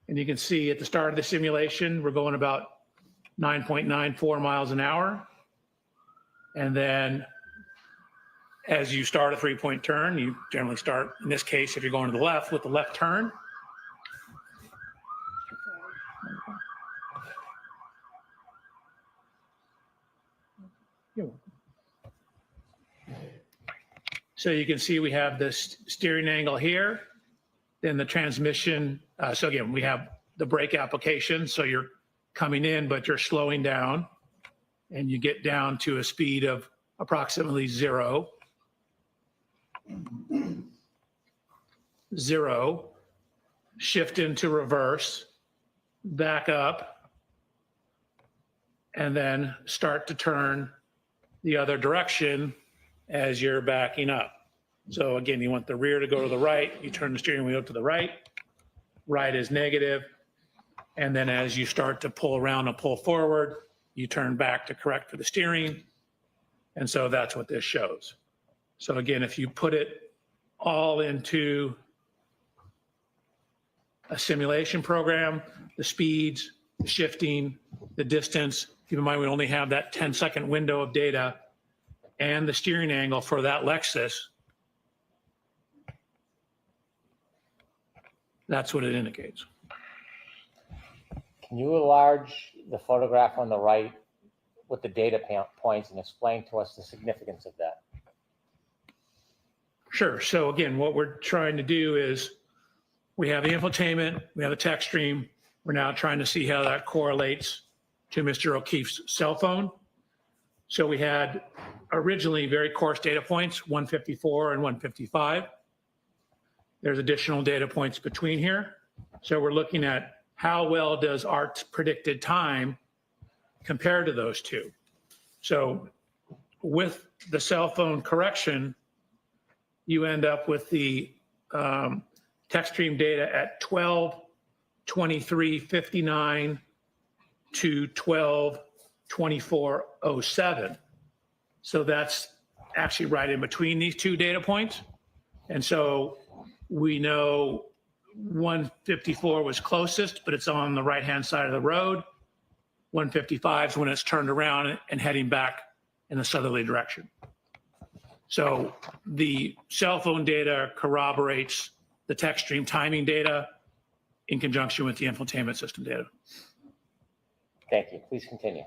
S8: And you can see at the start of the simulation, we're going about 9.94 miles an hour. And then as you start a 3-point turn, you generally start, in this case, if you're going to the left, with the left turn. So you can see we have this steering angle here, then the transmission. So again, we have the brake application. So you're coming in, but you're slowing down and you get down to a speed of approximately 0, shift into reverse, back up, and then start to turn the other direction as you're backing up. So again, you want the rear to go to the right, you turn the steering wheel to the right, right is negative, and then as you start to pull around and pull forward, you turn back to correct for the steering, and so that's what this shows. So again, if you put it all into a simulation program, the speeds, the shifting, the distance, keep in mind we only have that 10-second window of data, and the steering angle for that Lexus, that's what it indicates.
S10: Can you enlarge the photograph on the right with the data points and explain to us the significance of that?
S8: Sure. So again, what we're trying to do is we have the infotainment, we have the text stream. We're now trying to see how that correlates to Mr. O'Keefe's cell phone. So we had originally very coarse data points, 154 and 155. There's additional data points between here. So we're looking at how well does our predicted time compare to those two. So with the cell phone correction, you end up with the text stream data at 12:23:59 to 12:24:07. So that's actually right in between these two data points. And so we know 154 was closest, but it's on the right-hand side of the road. 155 is when it's turned around and heading back in the southerly direction. So the cell phone data corroborates the text stream timing data in conjunction with the infotainment system data.
S10: Thank you. Please continue.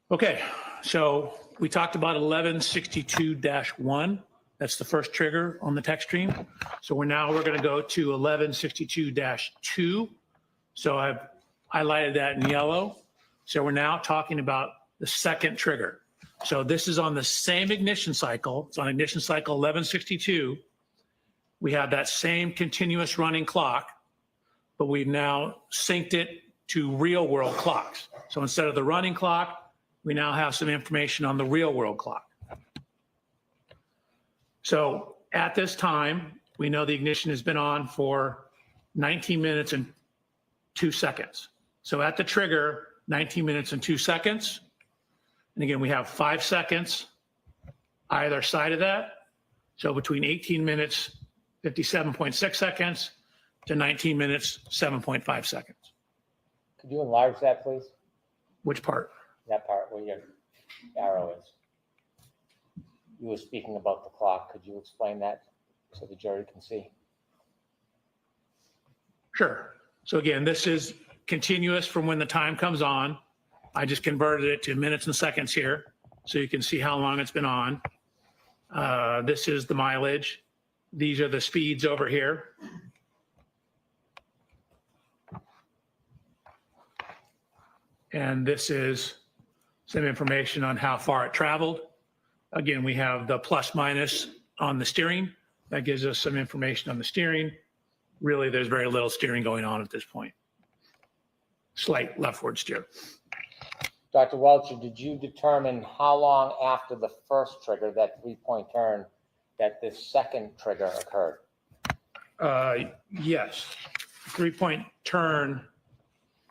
S8: Okay, so we talked about 1162-1. That's the first trigger on the text stream. So we're going to go to 1162-2. So I've highlighted that in yellow. So we're now talking about the second trigger. So this is on the same ignition cycle. It's on ignition cycle 1162. We have that same continuous running clock, but we've now synced it to real world clocks. So instead of the running clock, we now have some information on the real world clock. So at this time, we know the ignition has been on for 19 minutes and 2 seconds. So at the trigger, 19 minutes and 2 seconds. And again, we have 5 seconds either side of that. So between 18 minutes, 57.6 seconds to 19 minutes, 7.5 seconds.
S10: Could you enlarge that, please?
S8: Which part?
S10: That part where your arrow is. You were speaking about the clock. Could you explain that so the jury can see?
S8: Sure. So again, this is continuous from when the time comes on. I just converted it to minutes and seconds here so you can see how long it's been on. This is the mileage. These are the speeds over here. And this is some information on how far it traveled. Again, we have the plus minus on the steering. That gives us some information on the steering. Really, there's very little steering going on at this point. Slight leftward steer.
S10: Dr. Welcher, did you determine how long after the first trigger, that 3-point turn, that this second trigger occurred?
S8: Yes. 3-point turn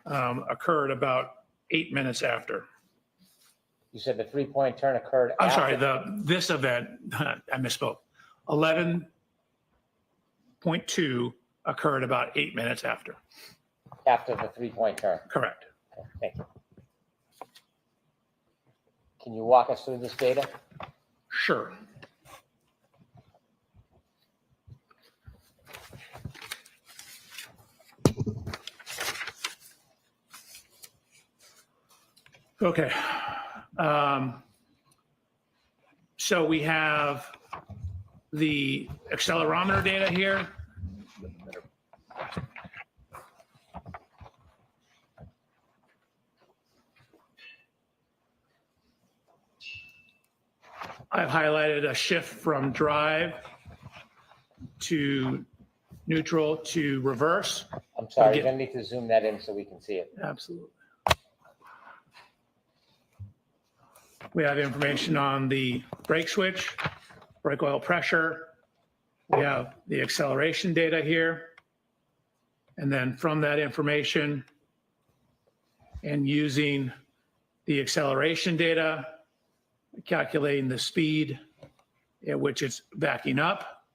S8: occurred about 8 minutes after.
S10: You said the 3-point turn occurred
S8: I'm
S10: after?
S8: sorry, this event, I misspoke. 11.2 occurred about 8 minutes after.
S10: After the 3-point turn?
S8: Correct.
S10: Okay, thank you. Can you walk us through this data?
S8: Sure. Okay. So we have the accelerometer data here. I've highlighted a shift from drive to neutral to reverse.
S10: I'm sorry,
S8: Again-
S10: you're gonna need to zoom that in so we can see it.
S8: Absolutely. We have information on the brake switch, brake oil pressure. We have the acceleration data here. And then from that information and using the acceleration data, calculating the speed at which it's backing up.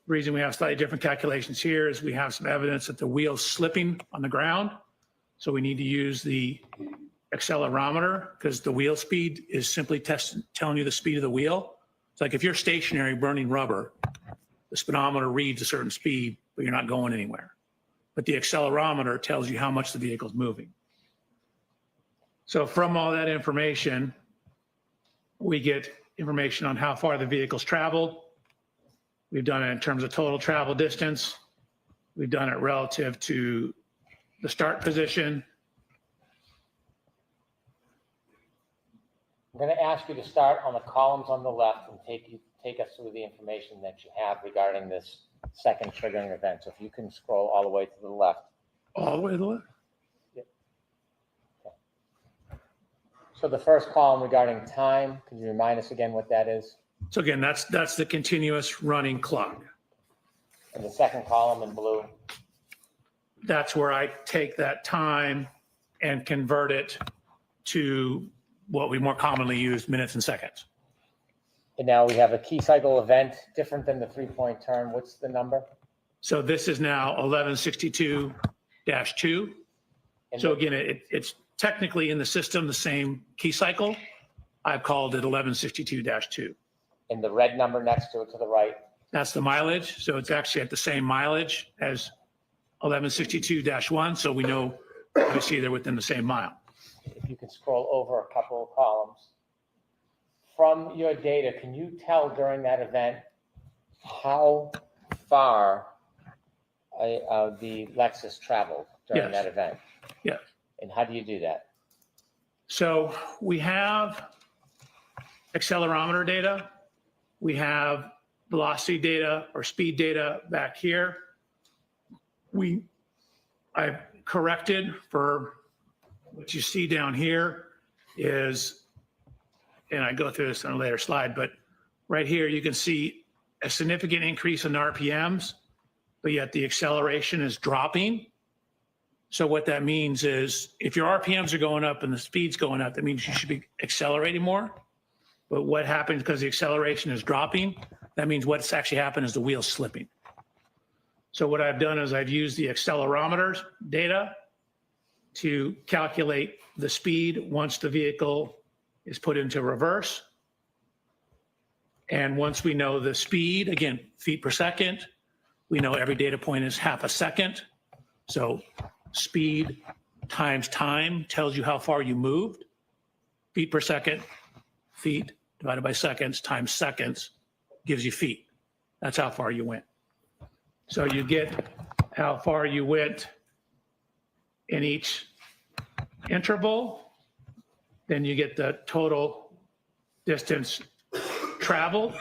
S8: The reason we have slightly different calculations here is we have some evidence that the wheel's slipping on the ground. So we need to use the accelerometer because the wheel speed is simply telling you the speed of the wheel. It's like if you're stationary burning rubber, the speedometer reads a certain speed, but you're not going anywhere. But the accelerometer tells you how much the vehicle's moving. So from all that information, we get information on how far the vehicle's traveled. We've done it in terms of total travel distance. We've done it relative to the start position.
S10: I'm going to ask you to start on the columns on the left and take us through the information that you have regarding this second triggering event. So if you can scroll all the way to the left.
S8: All the way to the left?
S10: Yep. Okay. So the first column regarding time, could you remind us again what that is?
S8: So again, that's the continuous running clock.
S10: And the second column in blue?
S8: That's where I take that time and convert it to what we more commonly use, minutes and seconds.
S10: And now we have a key cycle event different than the 3-point turn. What's the number?
S8: So this is now 1162-2. So again, it's technically in the system the same key cycle. I've called it 1162-2.
S10: And the red number next to it to the right?
S8: That's the mileage. So it's actually at the same mileage as 1162-1. So we know obviously they're within the same mile.
S10: If you can scroll over a couple of columns. From your data, can you tell during that event how far the Lexus traveled during
S8: Yes.
S10: that event?
S8: Yes.
S10: And how do you do that?
S8: So we have accelerometer data. We have velocity data or speed data back here. I've corrected for what you see down here is, and I go through this on a later slide, but right here you can see a significant increase in RPMs, but yet the acceleration is dropping. So what that means is if your RPMs are going up and the speed's going up, that means you should be accelerating more. But what happens because the acceleration is dropping, that means what's actually happened is the wheel's slipping. So what I've done is I've used the accelerometers data to calculate the speed once the vehicle is put into reverse. And once we know the speed, again, feet per second, we know every data point is half a second. So speed times time tells you how far you moved. Feet per second, feet divided by seconds times seconds gives you feet. That's how far you went. So you get how far you went in each interval. Then you get the total distance traveled.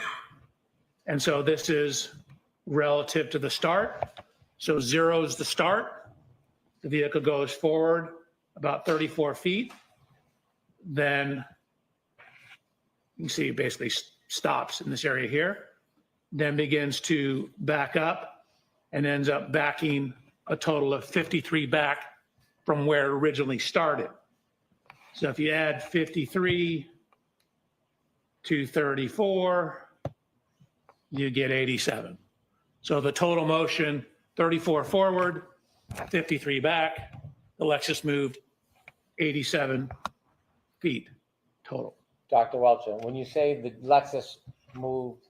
S8: And so this is relative to the start. So 0 is the start. The vehicle goes forward about 34 feet. Then you see it basically stops in this area here, then begins to back up and ends up backing a total of 53 back from where it originally started. So if you add 53 to 34, you get 87. So the total motion, 34 forward, 53 back, the Lexus moved 87 feet total.
S10: Dr. Welcher, when you say the Lexus moved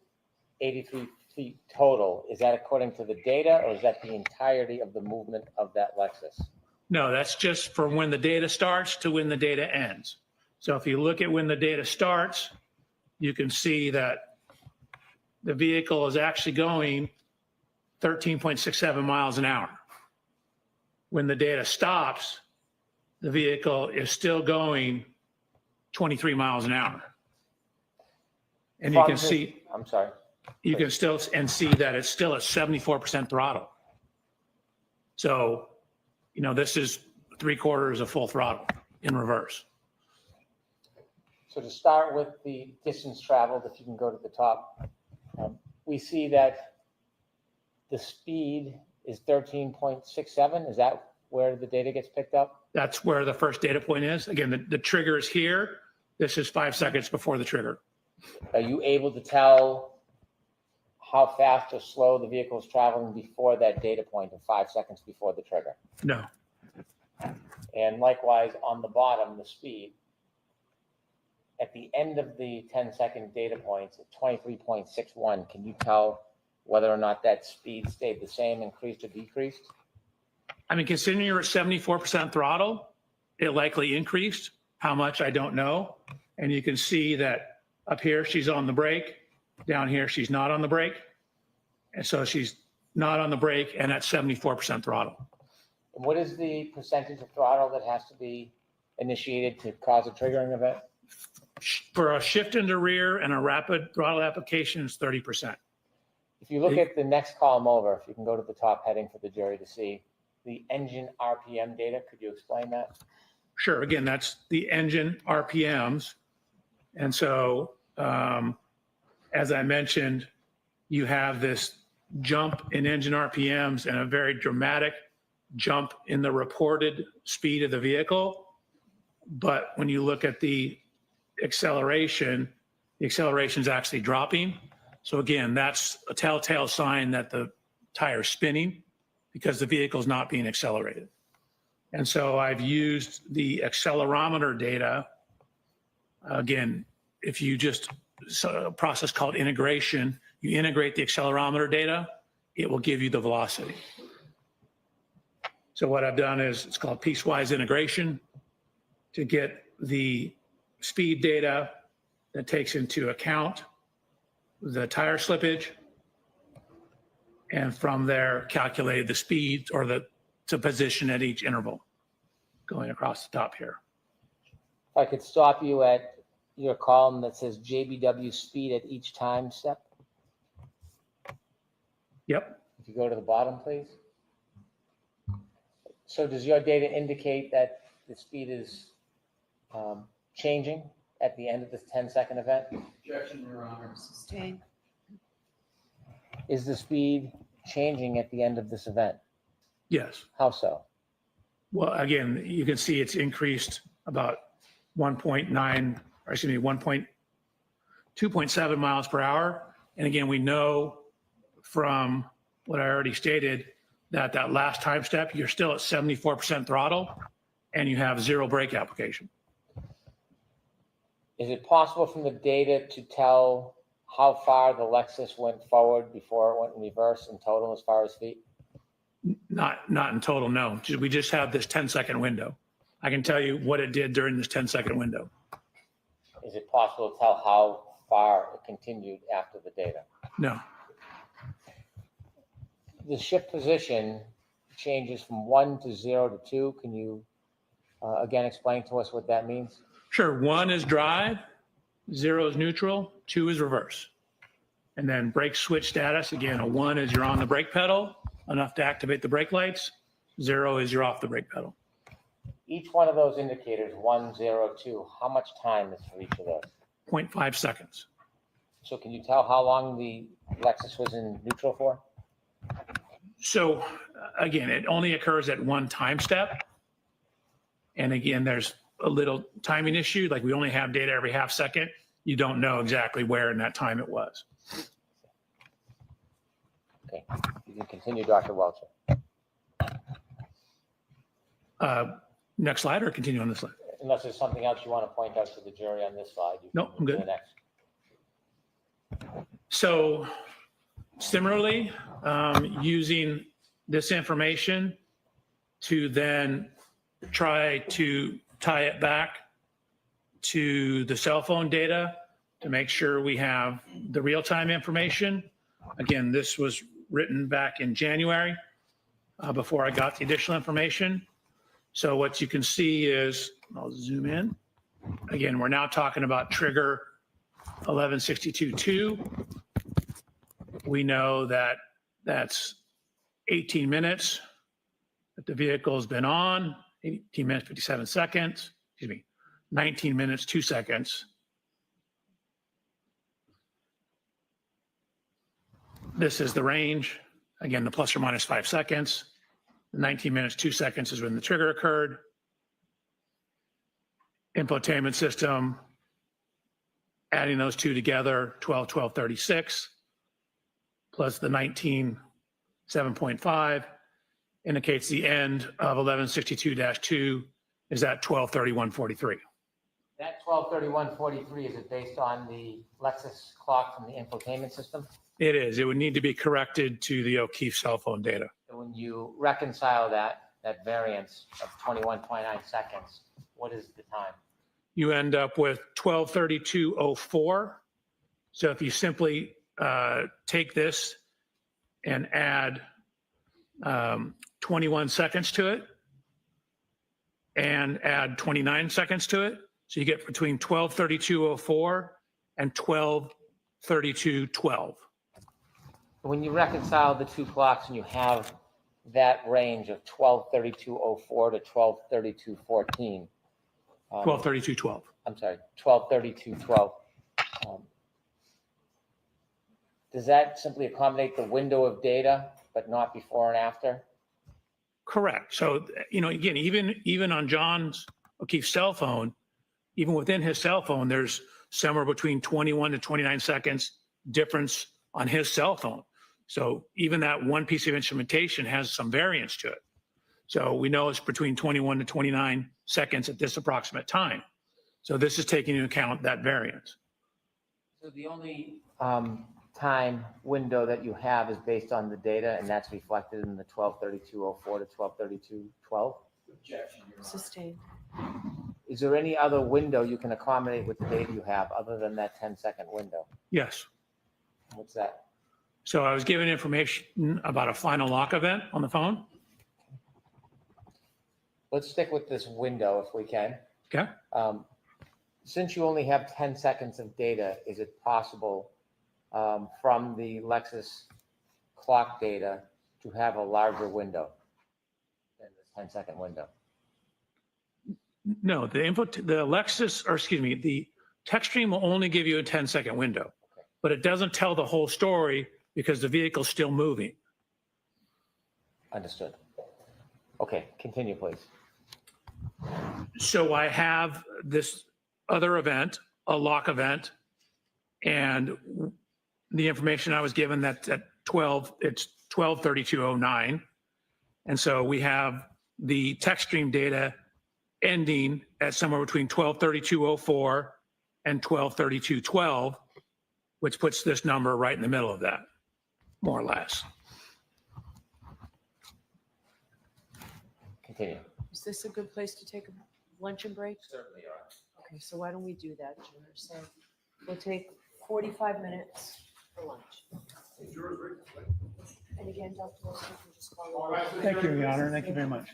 S10: 83 feet total, is that according to the data or is that the entirety of the movement of that Lexus?
S8: No, that's just from when the data starts to when the data ends. So if you look at when the data starts, you can see that the vehicle is actually going 13.67 miles an hour. When the data stops, the vehicle is still going 23 miles an hour. And you can see,
S10: I'm sorry.
S8: you can still and see that it's still at 74% throttle. So, you know, this is 3/4 of full throttle in reverse.
S10: So to start with the distance traveled, if you can go to the top, we see that the speed is 13.67. Is that where the data gets picked up?
S8: That's where the first data point is. Again, the trigger is here. This is 5 seconds before the trigger.
S10: Are you able to tell how fast or slow the vehicle is traveling before that data point of 5 seconds before the trigger?
S8: No.
S10: And likewise, on the bottom, the speed. At the end of the 10-second data points at 23.61, can you tell whether or not that speed stayed the same, increased, or decreased?
S8: I mean, considering you're at 74% throttle, it likely increased. How much, I don't know. And you can see that up here, she's on the brake. Down here, she's not on the brake. And so she's not on the brake and at 74% throttle.
S10: And what is the percentage of throttle that has to be initiated to cause a triggering event?
S8: For a shift into rear and a rapid throttle application, it's 30%.
S10: If you look at the next column over, if you can go to the top heading for the jury to see the engine RPM data, could you explain that?
S8: Sure. Again, that's the engine RPMs. And so, as I mentioned, you have this jump in engine RPMs and a very dramatic jump in the reported speed of the vehicle. But when you look at the acceleration is actually dropping. So again, that's a telltale sign that the tire is spinning because the vehicle is not being accelerated. And so I've used the accelerometer data. Again, if you just, a process called integration, you integrate the accelerometer data, it will give you the velocity. So what I've done is, it's called piecewise integration to get the speed data that takes into account the tire slippage, and from there calculated the speed or the position at each interval going across the top here.
S10: If I could stop you at your column that says JBW speed at each time step.
S8: Yep.
S10: If you go to the bottom, please. So does your data indicate that the speed is changing at the end of this 10-second event?
S6: Objection, Your Honor.
S14: Sustained.
S10: Is the speed changing at the end of this event?
S8: Yes.
S10: How so?
S8: Well, again, you can see it's increased about 2.7 miles per hour. And again, we know from what I already stated that that last time step, you're still at 74% throttle and you have 0 brake application.
S10: Is it possible from the data to tell how far the Lexus went forward before it went in reverse in total as far as feet?
S8: Not in total, no. We just have this 10-second window. I can tell you what it did during this 10-second window.
S10: Is it possible to tell how far it continued after the data?
S8: No.
S10: The shift position changes from 1 to 0 to 2. Can you again explain to us what that means?
S8: Sure. 1 is drive, 0 is neutral, 2 is reverse. And then brake switch status, again, a 1 is you're on the brake pedal, enough to activate the brake lights. 0 is you're off the brake pedal.
S10: Each one of those indicators, 1, 0, 2, how much time is for each of those?
S8: 0.5 seconds.
S10: So can you tell how long the Lexus was in neutral for?
S8: So again, it only occurs at one time step. And again, there's a little timing issue. Like we only have data every half second. You don't know exactly where in that time it was.
S10: Okay, you can continue, Dr. Welcher.
S8: Next slide or continue on this slide?
S10: Unless there's something else you want to point out to the jury on this slide. You
S8: No,
S10: can
S8: I'm
S10: move to
S8: good.
S10: the next.
S8: So similarly, using this information to then try to tie it back to the cell phone data to make sure we have the real-time information. Again, this was written back in January before I got the additional information. So what you can see is, I'll zoom in. Again, we're now talking about trigger 1162.2. We know that that's 18 minutes that the vehicle has been on, 18 minutes, 57 seconds, 19 minutes, 2 seconds. This is the range. Again, the plus or minus 5 seconds. 19 minutes, 2 seconds is when the trigger occurred. Infotainment system, adding those two together, 12:36, plus the 19:7.5 indicates the end of 1162-2 is at 12:31:43.
S10: That 12:31:43, is it based on the Lexus clock from the infotainment system?
S8: It is. It would need to be corrected to the O'Keefe cell phone data.
S10: So when you reconcile that variance of 21.9 seconds, what is the time?
S8: You end up with 12:32:04. So if you simply take this and add 21 seconds to it and add 29 seconds to it, so you get between 12:32:04 and 12:32:12.
S10: When you reconcile the two clocks and you have that range of 12:32:04 to 12:32:14.
S8: 12:32:12.
S10: I'm sorry, 12:32:12. Does that simply accommodate the window of data, but not before and after?
S8: Correct. So, again, even on John's O'Keefe's cell phone, even within his cell phone, there's somewhere between 21 to 29 seconds difference on his cell phone. So even that one piece of instrumentation has some variance to it. So we know it's between 21 to 29 seconds at this approximate time. So this is taking into account that variance.
S10: So the only time window that you have is based on the data, and that's reflected in the 12:32:04 to 12:32:12?
S6: Objection, Your Honor.
S14: Sustained.
S10: Is there any other window you can accommodate with the data you have other than that 10-second window?
S8: Yes.
S10: What's that?
S8: So I was given information about a final lock event on the phone.
S10: Let's stick with this window if we can.
S8: Okay.
S10: Since you only have 10 seconds of data, is it possible from the Lexus clock data to have a larger window than this 10-second window?
S8: No, the text stream will only give you a 10-second window, but it doesn't tell the whole story because the vehicle's still moving.
S10: Understood. Okay, continue, please.
S8: So I have this other event, a lock event, and the information I was given that at 12:32:09. And so we have the text stream data ending at somewhere between 12:32:04 and 12:32:12, which puts this number right in the middle of that, more or less.
S10: Continue.
S14: Is this a good place to take a luncheon break?
S10: Certainly, Your Honor.
S14: Okay, so why don't we do that, Junior? So we'll take 45 minutes for lunch. And again, Dr. Wilson, you can just follow up.
S8: Thank you, Your Honor. Thank you very much.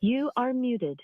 S15: You are muted.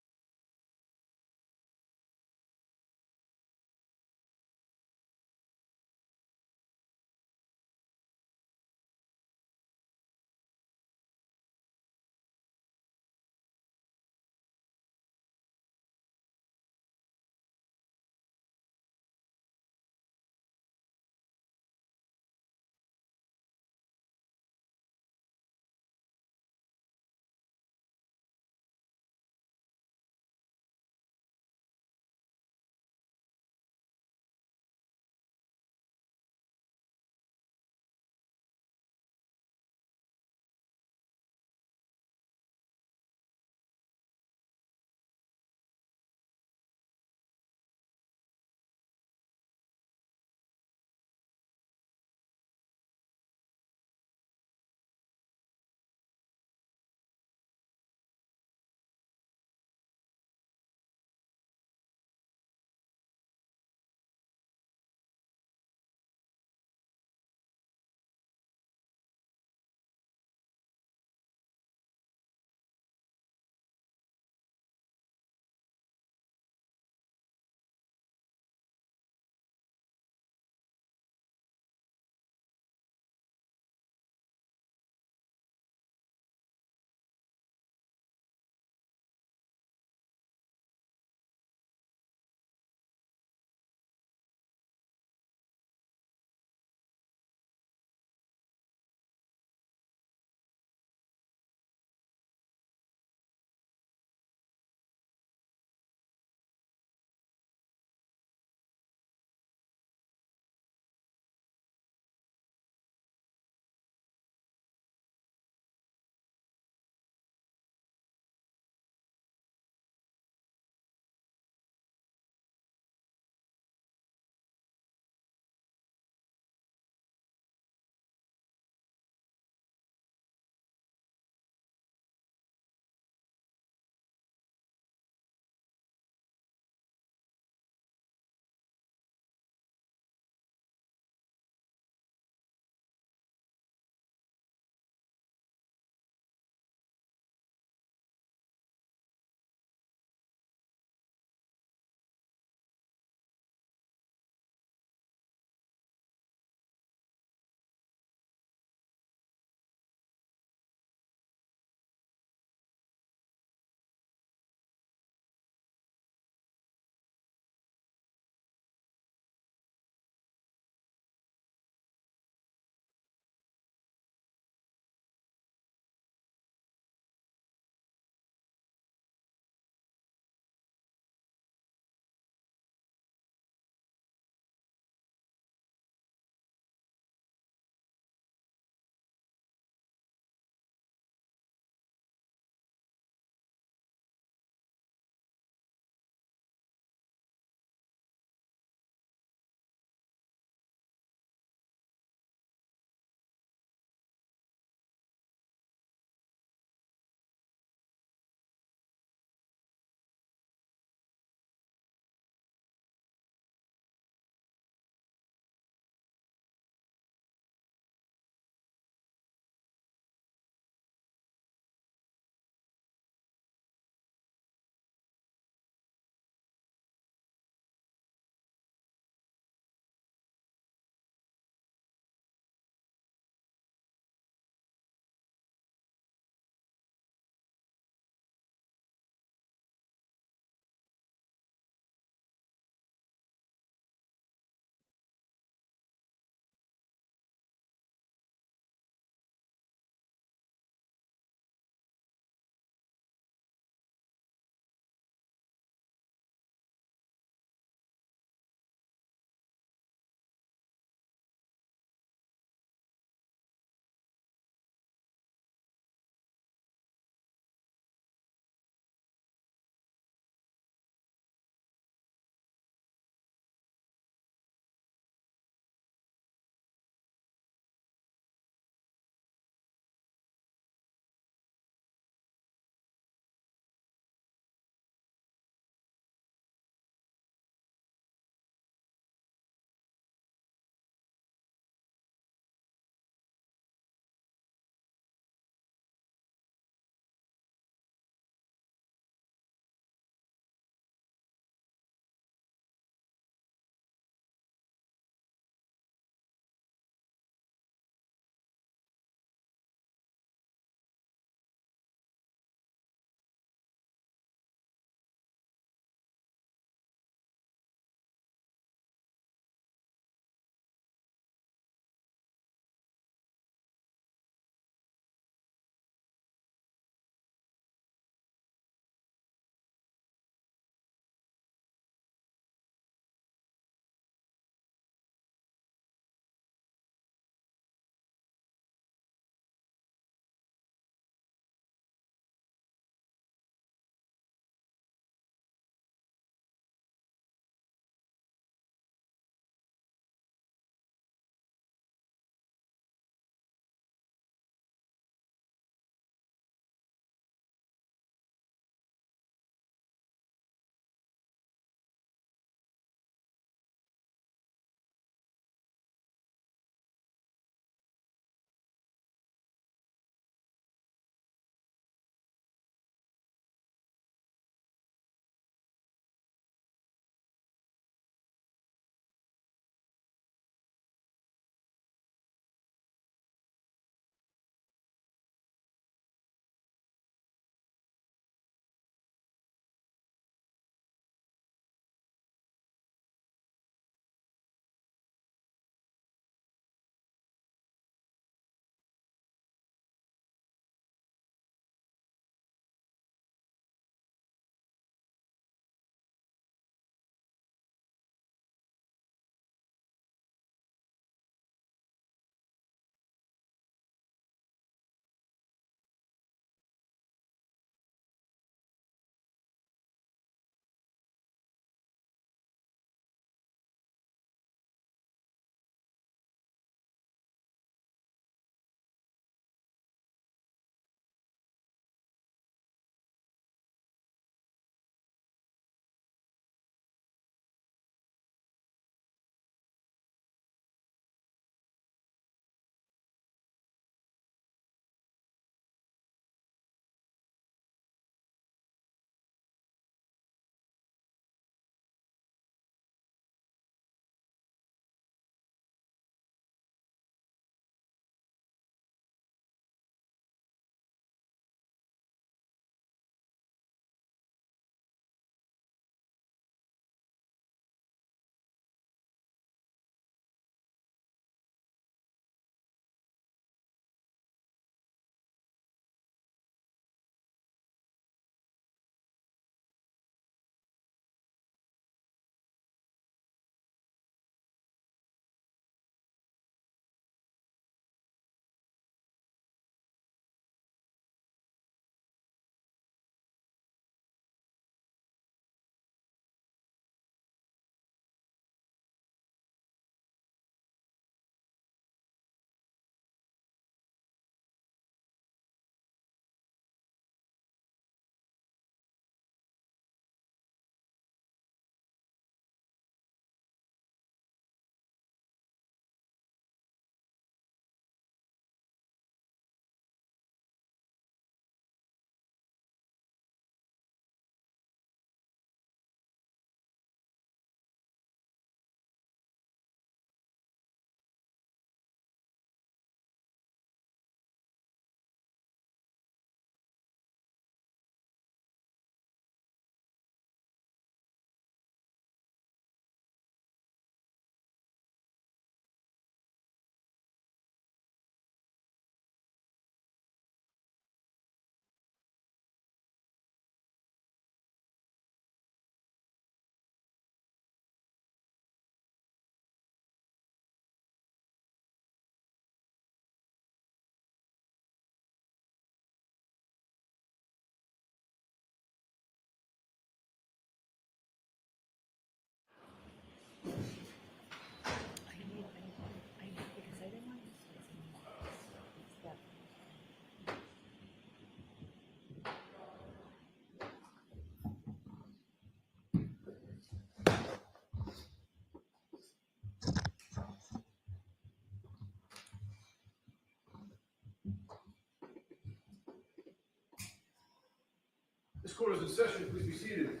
S5: court is in session. Please be seated.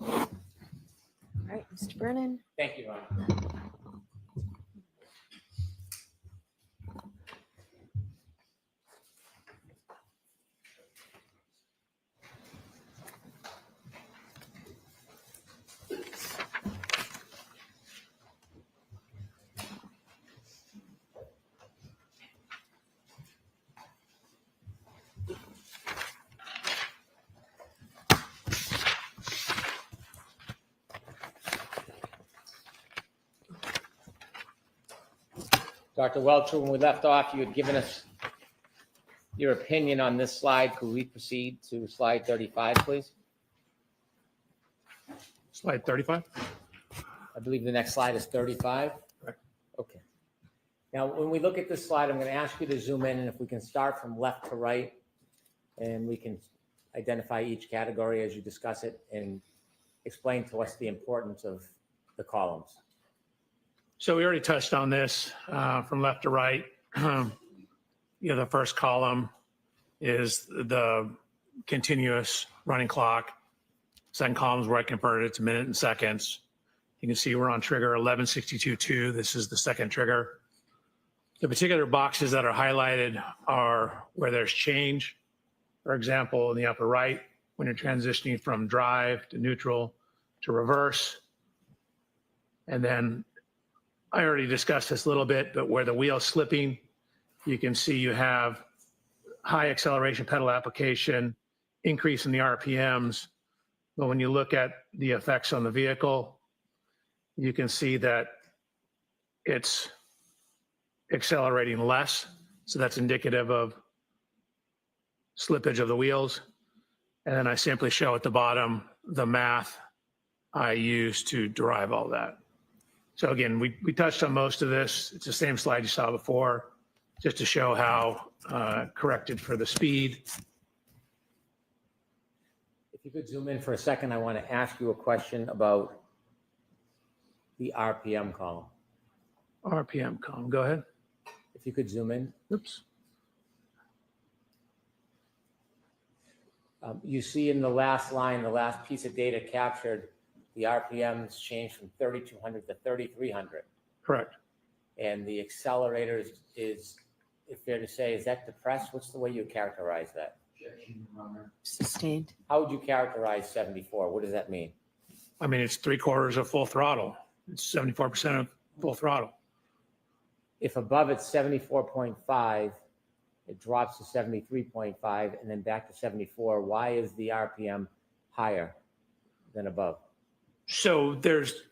S7: All right, Mr. Brennan.
S10: Thank you, Your Honor. Dr. Welcher, when we left off, you had given us your opinion on this slide. Could we proceed to slide 35, please?
S8: Slide 35.
S10: I believe the next slide is 35.
S8: Correct.
S10: Okay. Now, when we look at this slide, I'm going to ask you to zoom in, and if we can start from left to right, and we can identify each category as you discuss it and explain to us the importance of the columns.
S8: So we already touched on this from left to right. The first column is the continuous running clock. Second column is where I converted it to minutes and seconds. You can see we're on trigger 1162.2. This is the second trigger. The particular boxes that are highlighted are where there's change. For example, in the upper right, when you're transitioning from drive to neutral to reverse. And then I already discussed this a little bit, but where the wheel's slipping, you can see you have high acceleration pedal application, increase in the RPMs. But when you look at the effects on the vehicle, you can see that it's accelerating less. So that's indicative of slippage of the wheels. And then I simply show at the bottom the math I use to derive all that. So again, we touched on most of this. It's the same slide you saw before, just to show how corrected for the speed.
S10: If you could zoom in for a second, I want to ask you a question about the RPM column.
S8: RPM column, go ahead.
S10: If you could zoom in.
S8: Oops.
S10: You see in the last line, the last piece of data captured, the RPMs changed from 3,200 to 3,300.
S8: Correct.
S10: And the accelerator is fair to say, is that depressed? What's the way you characterize that?
S6: Objection, Your Honor.
S7: Sustained.
S10: How would you characterize 74? What does that mean?
S8: I mean, it's 3/4 of full throttle. It's 74% of full throttle.
S10: If above it's 74.5, it drops to 73.5 and then back to 74. Why is the RPM higher than above?
S8: So there's,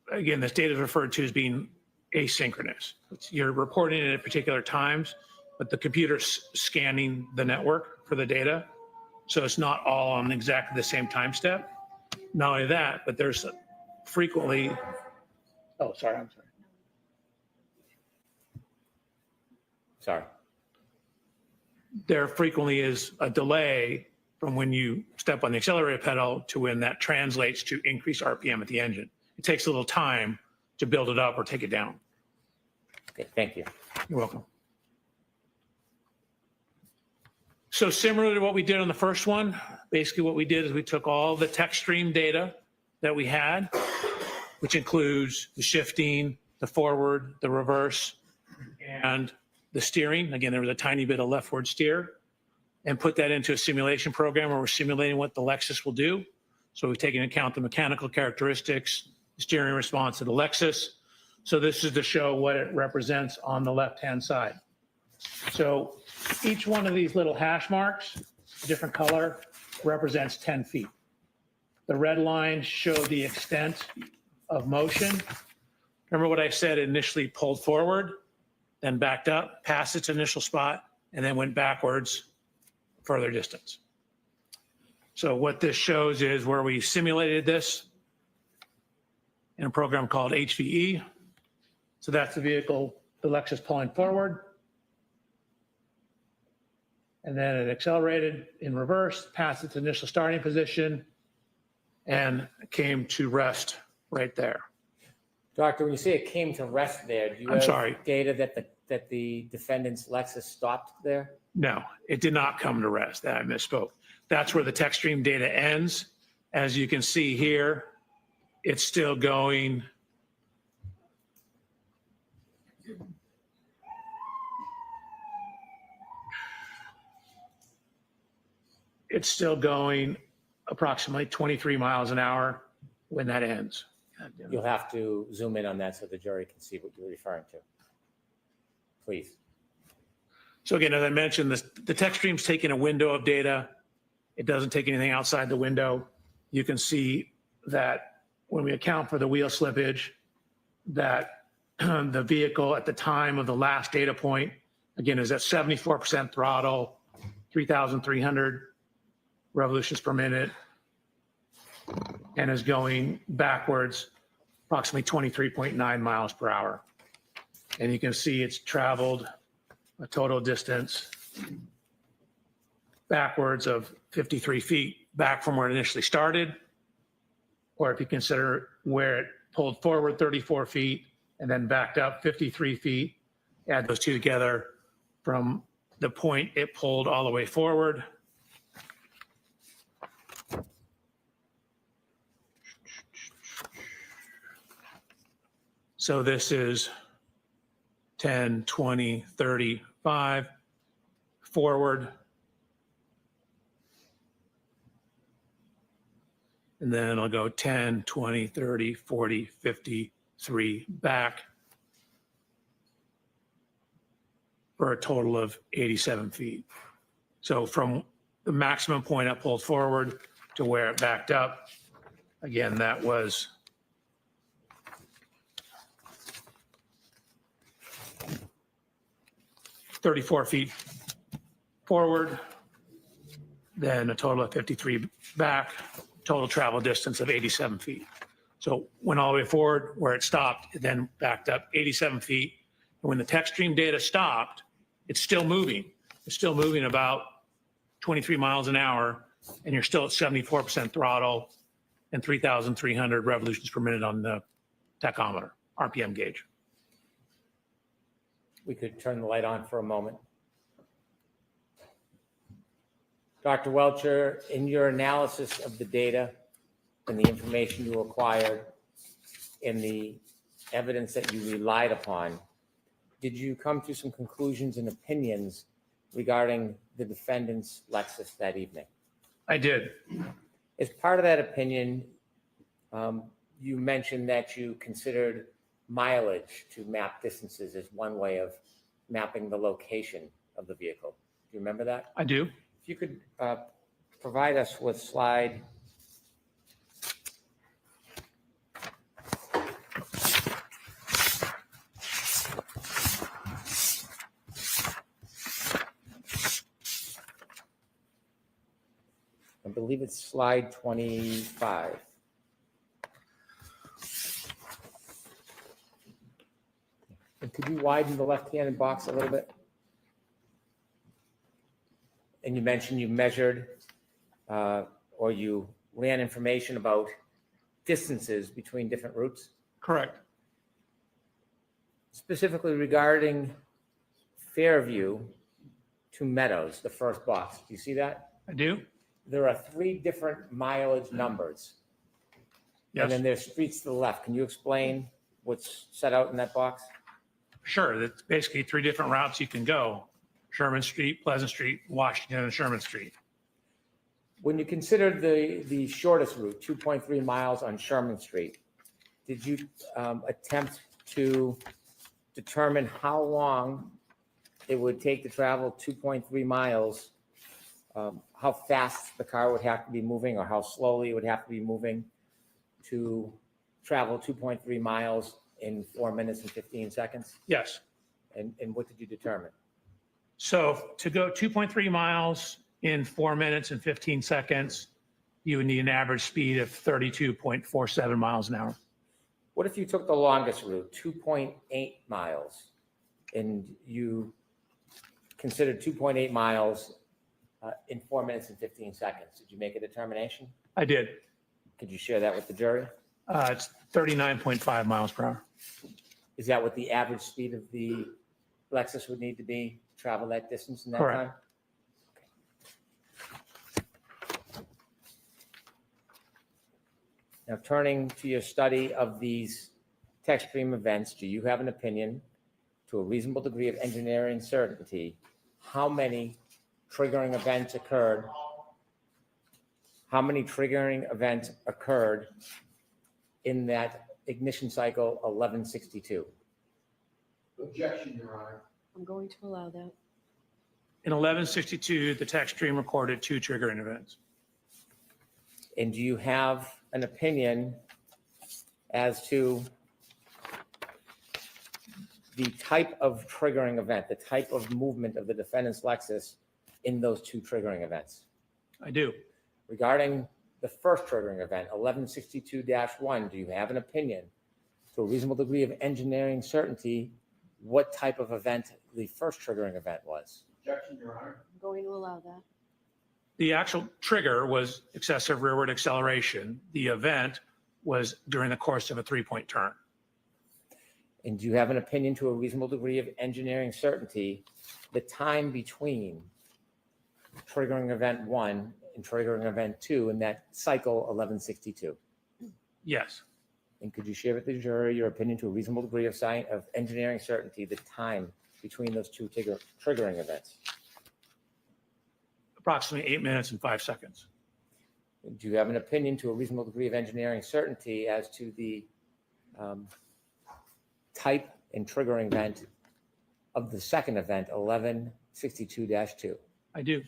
S8: again, this data is referred to as being asynchronous. You're reporting it at particular times, but the computer's scanning the network for the data. So it's not all on exactly the same time step. Not only that, but there's frequently, oh, sorry, I'm sorry.
S10: Sorry.
S8: There frequently is a delay from when you step on the accelerator pedal to when that translates to increased RPM at the engine. It takes a little time to build it up or take it down.
S10: Okay, thank you.
S8: You're welcome. So similar to what we did on the first one, basically what we did is we took all the text stream data that we had, which includes the shifting, the forward, the reverse, and the steering. Again, there was a tiny bit of leftward steer, and put that into a simulation program where we're simulating what the Lexus will do. So we've taken into account the mechanical characteristics, the steering response of the Lexus. So this is to show what it represents on the left-hand side. So each one of these little hash marks, different color, represents 10 feet. The red lines show the extent of motion. Remember what I said, it initially pulled forward, then backed up past its initial spot, and then went backwards further distance. So what this shows is where we simulated this in a program called HVE. So that's the vehicle, the Lexus pulling forward. And then it accelerated in reverse, past its initial starting position, and came to rest right there.
S10: Doctor, when you say it came to rest there, do you
S8: I'm
S10: have
S8: sorry.
S10: data that the that the defendant's Lexus stopped there?
S8: No, it did not come to rest. I misspoke. That's where the tech stream data ends. As you can see here, it's still going. It's still going approximately 23 miles an hour when that ends.
S10: You'll have to zoom in on that so the jury can see what you're referring to. Please.
S8: So again, as I mentioned, the tech stream's taking a window of data. It doesn't take anything outside the window. You can see that when we account for the wheel slippage, that the vehicle at the time of the last data point, again, is at 74% throttle, 3,300 revolutions per minute, and is going backwards approximately 23.9 miles per hour. And you can see it's traveled a total distance backwards of 53 feet back from where it initially started, or if you consider where it pulled forward 34 feet and then backed up 53 feet, add those two together from the point it pulled all the way forward. So this is 10, 20, 35 forward. And then I'll go 10, 20, 30, 40, 53 back for a total of 87 feet. So from the maximum point I pulled forward to where it backed up, again, that was 34 feet forward, then a total of 53 back, total travel distance of 87 feet. So went all the way forward where it stopped, it then backed up 87 feet. And when the tech stream data stopped, it's still moving. It's still moving about 23 miles an hour, and you're still at 74% throttle and 3,300 revolutions per minute on the tachometer, RPM gauge.
S10: We could turn the light on for a moment. Dr. Welcher, in your analysis of the data and the information you acquired and the evidence that you relied upon, did you come to some conclusions and opinions regarding the defendant's Lexus that evening?
S8: I did.
S10: As part of that opinion, you mentioned that you considered mileage to map distances as one way of mapping the location of the vehicle. Do you remember that?
S8: I do.
S10: If you could provide us with slide. I believe it's slide 25. And could you widen the left-hand box a little bit? And you mentioned you measured or you ran information about distances between different routes?
S8: Correct.
S10: Specifically regarding Fairview to Meadows, the first box. Do you see that?
S8: I do.
S10: There are 3 different mileage numbers.
S8: Yes.
S10: And then there's streets to the left. Can you explain what's set out in that box?
S8: Sure. That's basically 3 different routes you can go: Sherman Street, Pleasant Street, Washington, and Sherman Street.
S10: When you considered the shortest route, 2.3 miles on Sherman Street, did you attempt to determine how long it would take to travel 2.3 miles, how fast the car would have to be moving or how slowly it would have to be moving to travel 2.3 miles in 4 minutes and 15 seconds?
S8: Yes.
S10: And what did you determine?
S8: So to go 2.3 miles in 4 minutes and 15 seconds, you would need an average speed of 32.47 miles an hour.
S10: What if you took the longest route, 2.8 miles, and you considered 2.8 miles in 4 minutes and 15 seconds? Did you make a determination?
S8: I did.
S10: Could you share that with the jury?
S8: It's 39.5 miles per hour.
S10: Is that what the average speed of the Lexus would need to be travel that distance in that
S8: Correct.
S10: time? Now, turning to your study of these tech stream events, do you have an opinion to a reasonable degree of engineering certainty how many triggering events occurred? How many triggering events occurred in that ignition cycle 1162?
S6: Objection, Your Honor.
S14: I'm going to allow that.
S8: In 1162, the tech stream recorded 2 triggering events.
S10: And do you have an opinion as to the type of triggering event, the type of movement of the defendant's Lexus in those 2 triggering events?
S8: I do.
S10: Regarding the first triggering event, 1162-1, do you have an opinion to a reasonable degree of engineering certainty what type of event the first triggering event was?
S6: Objection, Your Honor.
S14: I'm going to allow that.
S8: The actual trigger was excessive rearward acceleration. The event was during the course of a 3-point turn.
S10: And do you have an opinion to a reasonable degree of engineering certainty the time between triggering event 1 and triggering event 2 in that cycle 1162?
S8: Yes.
S10: And could you share with the jury your opinion to a reasonable degree of engineering certainty the time between those 2 triggering events?
S8: Approximately 8 minutes and 5 seconds.
S10: Do you have an opinion to a reasonable degree of engineering certainty as to the type and triggering event of the second event, 1162-2?
S8: I do.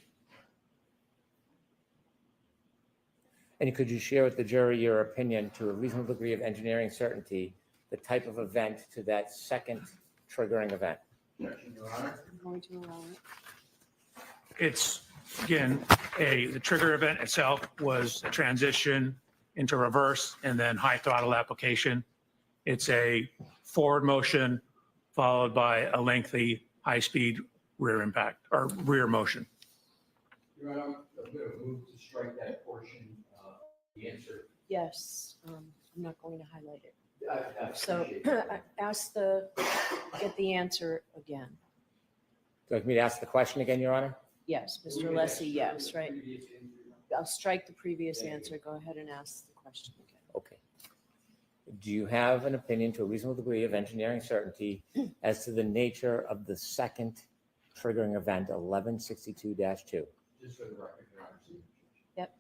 S10: And could you share with the jury your opinion to a reasonable degree of engineering certainty the type of event to that second triggering event?
S6: Objection, Your Honor.
S14: I'm going to allow it.
S8: It's, again, the trigger event itself was a transition into reverse and then high throttle application. It's a forward motion followed by a lengthy high-speed rear impact or rear motion.
S6: Your Honor, I'm going to move to strike that portion of the answer.
S14: Yes, I'm not going to highlight it.
S6: I
S14: So
S6: appreciate that.
S14: get the answer again.
S10: Do you like me to ask the question again, Your Honor?
S14: Yes, Mr. Lessie, yes, right? I'll strike the previous answer. Go ahead and ask the question again.
S10: Okay. Do you have an opinion to a reasonable degree of engineering certainty as to the nature of the second triggering event, 1162-2?
S6: Just for the record, Your Honor.
S14: Yep.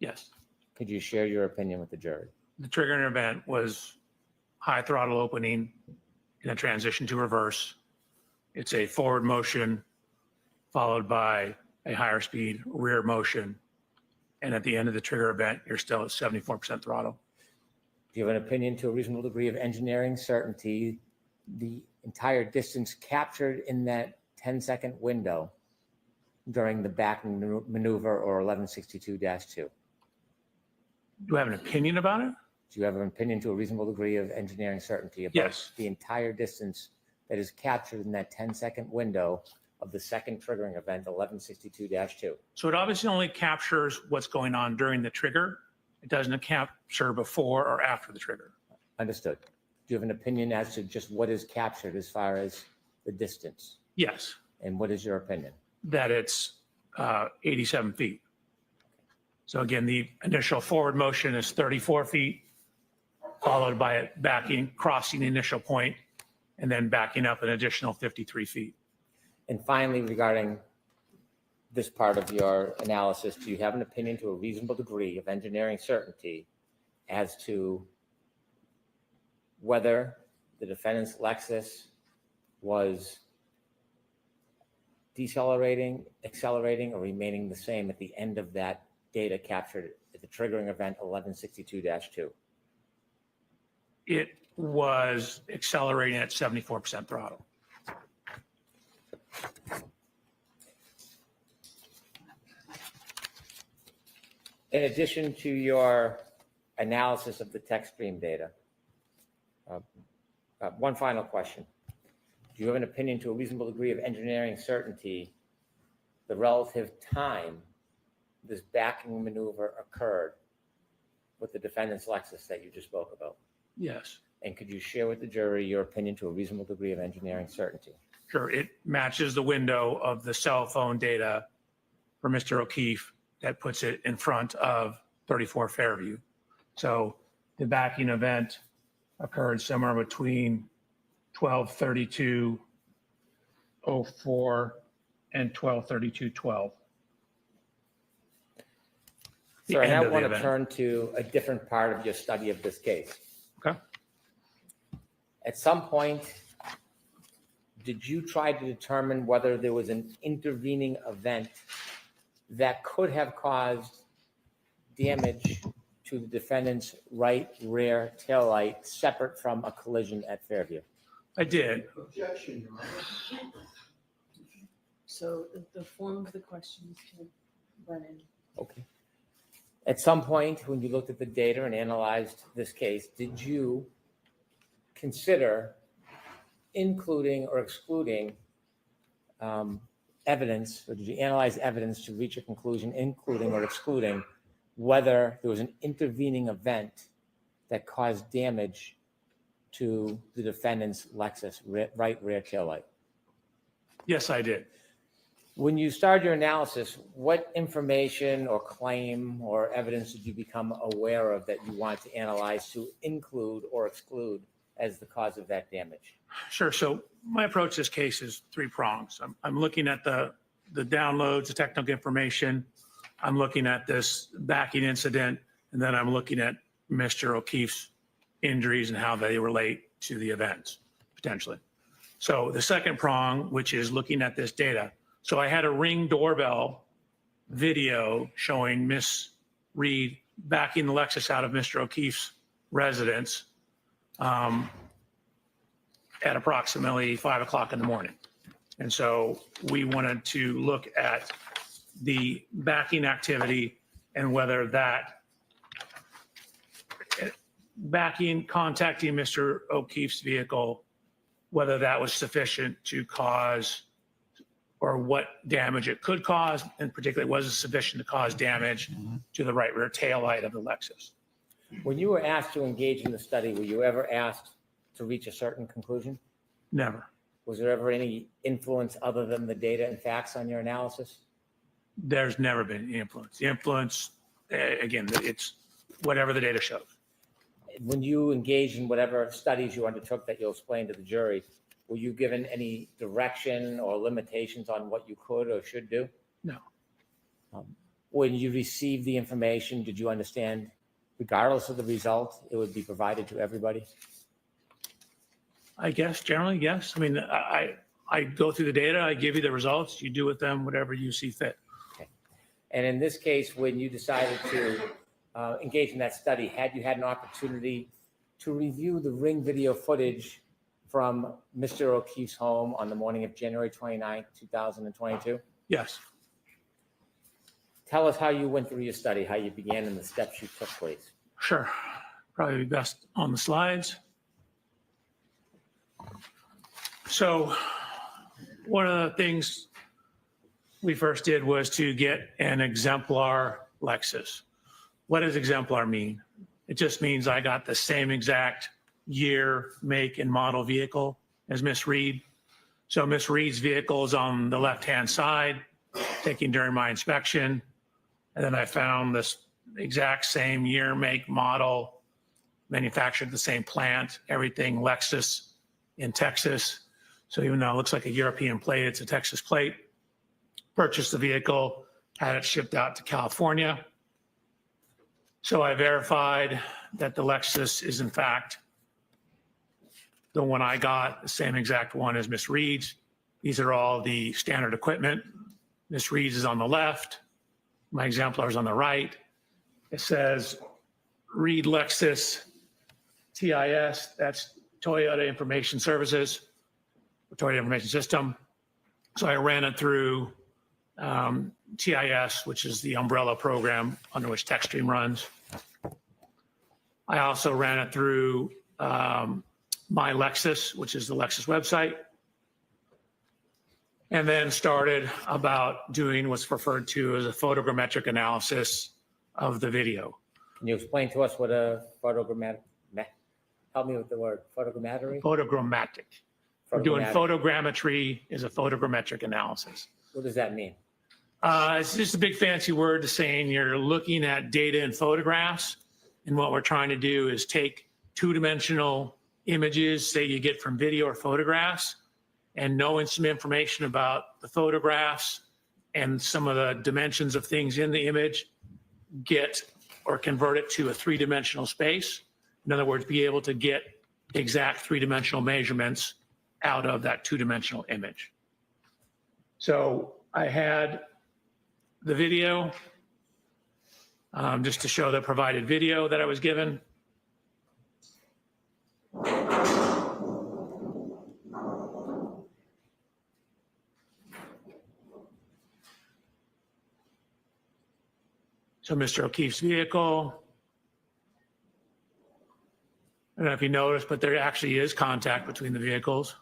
S8: Yes.
S10: Could you share your opinion with the jury?
S8: The triggering event was high throttle opening in a transition to reverse. It's a forward motion followed by a higher speed rear motion. And at the end of the trigger event, you're still at 74% throttle.
S10: Do you have an opinion to a reasonable degree of engineering certainty the entire distance captured in that 10-second window during the back maneuver or 1162-2?
S8: Do I have an opinion about it?
S10: Do you have an opinion to a reasonable degree of engineering certainty about
S8: Yes.
S10: the entire distance that is captured in that 10-second window of the second triggering event, 1162-2?
S8: So it obviously only captures what's going on during the trigger. It doesn't capture before or after the trigger.
S10: Understood. Do you have an opinion as to just what is captured as far as the distance?
S8: Yes,
S10: And what is your opinion?
S8: that it's 87 feet. So again, the initial forward motion is 34 feet, followed by it backing, crossing the initial point, and then backing up an additional 53 feet.
S10: And finally, regarding this part of your analysis, do you have an opinion to a reasonable degree of engineering certainty as to whether the defendant's Lexus was decelerating, accelerating, or remaining the same at the end of that data captured at the triggering event 1162-2?
S8: It was accelerating at 74% throttle.
S10: In addition to your analysis of the tech stream data, one final question. Do you have an opinion to a reasonable degree of engineering certainty the relative time this backing maneuver occurred with the defendant's Lexus that you just spoke about?
S8: Yes.
S10: And could you share with the jury your opinion to a reasonable degree of engineering certainty?
S8: Sure, it matches the window of the cell phone data for Mr. O'Keefe that puts it in front of 34 Fairview. So the backing event occurred somewhere between 12:32:04 and 12:32:12.
S10: Sir, I
S8: end
S10: now
S8: of the
S10: want to
S8: event.
S10: turn to a different part of your study of this case.
S8: Okay.
S10: At some point, did you try to determine whether there was an intervening event that could have caused damage to the defendant's right rear taillight separate from a collision at Fairview?
S8: I did.
S6: Objection, Your Honor.
S14: So the form of the questions to Brennan.
S10: Okay. At some point, when you looked at the data and analyzed this case, did you consider including or excluding evidence, or did you analyze evidence to reach a conclusion, including or excluding whether there was an intervening event that caused damage to the defendant's Lexus right rear taillight?
S8: Yes, I did.
S10: When you started your analysis, what information or claim or evidence did you become aware of that you want to analyze to include or exclude as the cause of that damage?
S8: Sure. So my approach to this case is three prongs. I'm looking at the downloads, the technical information. I'm looking at this backing incident, and then I'm looking at Mr. O'Keefe's injuries and how they relate to the events, potentially. So the second prong, which is looking at this data. So I had a Ring doorbell video showing Miss Reed backing the Lexus out of Mr. O'Keefe's residence at approximately 5 o'clock in the morning. And so we wanted to look at the backing activity and whether that contacting Mr. O'Keefe's vehicle, whether that was sufficient to cause, or what damage it could cause, and particularly was it sufficient to cause damage to the right rear tail light of the Lexus.
S10: When you were asked to engage in the study, were you ever asked to reach a certain conclusion?
S8: Never.
S10: Was there ever any influence other than the data and facts on your analysis?
S8: There's never been any influence. The influence, again, it's whatever the data shows.
S10: When you engaged in whatever studies you undertook that you'll explain to the jury, were you given any direction or limitations on what you could or should do?
S8: No.
S10: When you received the information, did you understand, regardless of the result, it would be provided to everybody?
S8: I guess generally, yes. I mean, I go through the data, I give you the results, you do with them whatever you see fit.
S10: Okay. And in this case, when you decided to engage in that study, had you had an opportunity to review the Ring video footage from Mr. O'Keefe's home on the morning of January 29th, 2022?
S8: Yes.
S10: Tell us how you went through your study, how you began, and the steps you took, please.
S8: Sure. Probably best on the slides. So one of the things we first did was to get an exemplar Lexus. What does exemplar mean? It just means I got the same exact year, make, and model vehicle as Miss Reed. So Miss Reed's vehicle is on the left-hand side, taken during my inspection. And then I found this exact same year, make, model, manufactured at the same plant, everything Lexus in Texas. So even though it looks like a European plate, it's a Texas plate. Purchased the vehicle, had it shipped out to California. So I verified that the Lexus is in fact the one I got, the same exact one as Miss Reed's. These are all the standard equipment. Miss Reed's is on the left. My exemplar is on the right. It says Reed Lexus TIS, that's Toyota Information Services, Toyota Information System. So I ran it through TIS, which is the umbrella program under which TechStream runs. I also ran it through My Lexus, which is the Lexus website. And then started about doing what's referred to as a photogrammetric analysis of the video.
S10: Can you explain to us what a photogrammatic, help me with the word, photogrammetry?
S8: Photogrammatic. We're doing
S10: anatomy?
S8: photogrammetry is a photogrammetric analysis.
S10: What does that mean?
S8: It's just a big fancy word to saying you're looking at data in photographs. And what we're trying to do is take two-dimensional images, say you get from video or photographs, and knowing some information about the photographs and some of the dimensions of things in the image, get or convert it to a three-dimensional space. In other words, be able to get exact three-dimensional measurements out of that two-dimensional image. So I had the video, just to show the provided video that I was given. So Mr. O'Keefe's vehicle. I don't know if you noticed, but there actually is contact between the vehicles.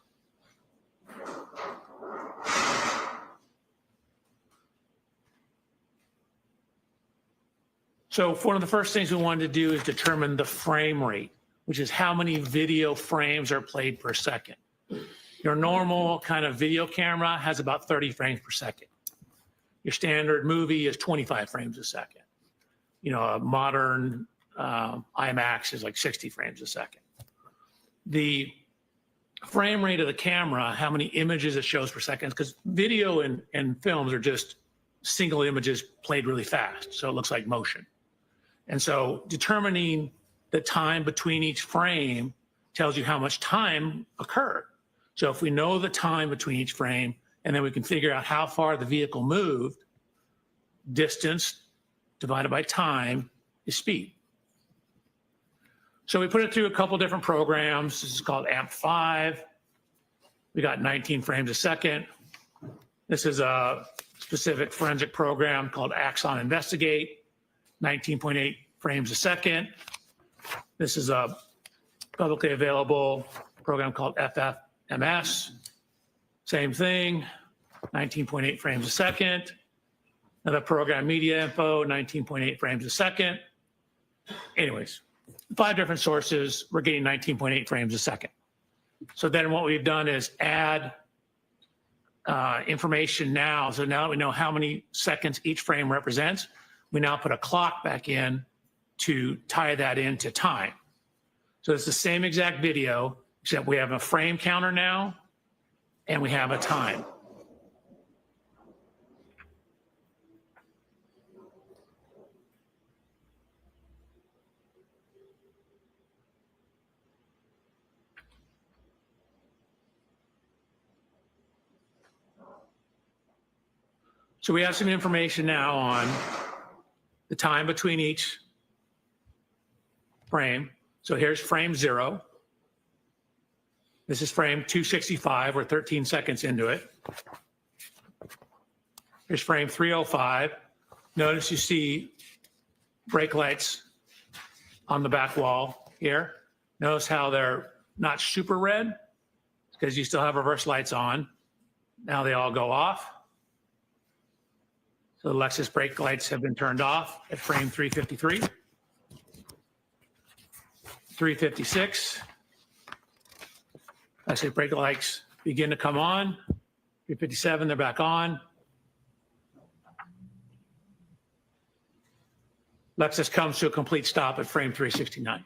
S8: So one of the first things we wanted to do is determine the frame rate, which is how many video frames are played per second. Your normal kind of video camera has about 30 frames per second. Your standard movie is 25 frames a second. You know, a modern IMAX is like 60 frames a second. The frame rate of the camera, how many images it shows per second, because video and films are just single images played really fast, so it looks like motion. And so determining the time between each frame tells you how much time occurred. So if we know the time between each frame, and then we can figure out how far the vehicle moved, distance divided by time is speed. So we put it through a couple different programs. This is called AMP5. We got 19 frames a second. This is a specific forensic program called Axon Investigate, 19.8 frames a second. This is a publicly available program called FFMS. Same thing, 19.8 frames a second. Another program, Media Info, 19.8 frames a second. Anyways, 5 different sources, we're getting 19.8 frames a second. So then what we've done is add information now. So now that we know how many seconds each frame represents, we now put a clock back in to tie that into time. So it's the same exact video, except we have a frame counter now, and we have a time. So we have some information now on the time between each frame. So here's frame 0. This is frame 265. We're 13 seconds into it. Here's frame 305. Notice you see brake lights on the back wall here. Notice how they're not super red because you still have reverse lights on. Now they all go off. So the Lexus brake lights have been turned off at frame 353. 356. Lexus brake lights begin to come on. 357, they're back on. Lexus comes to a complete stop at frame 369.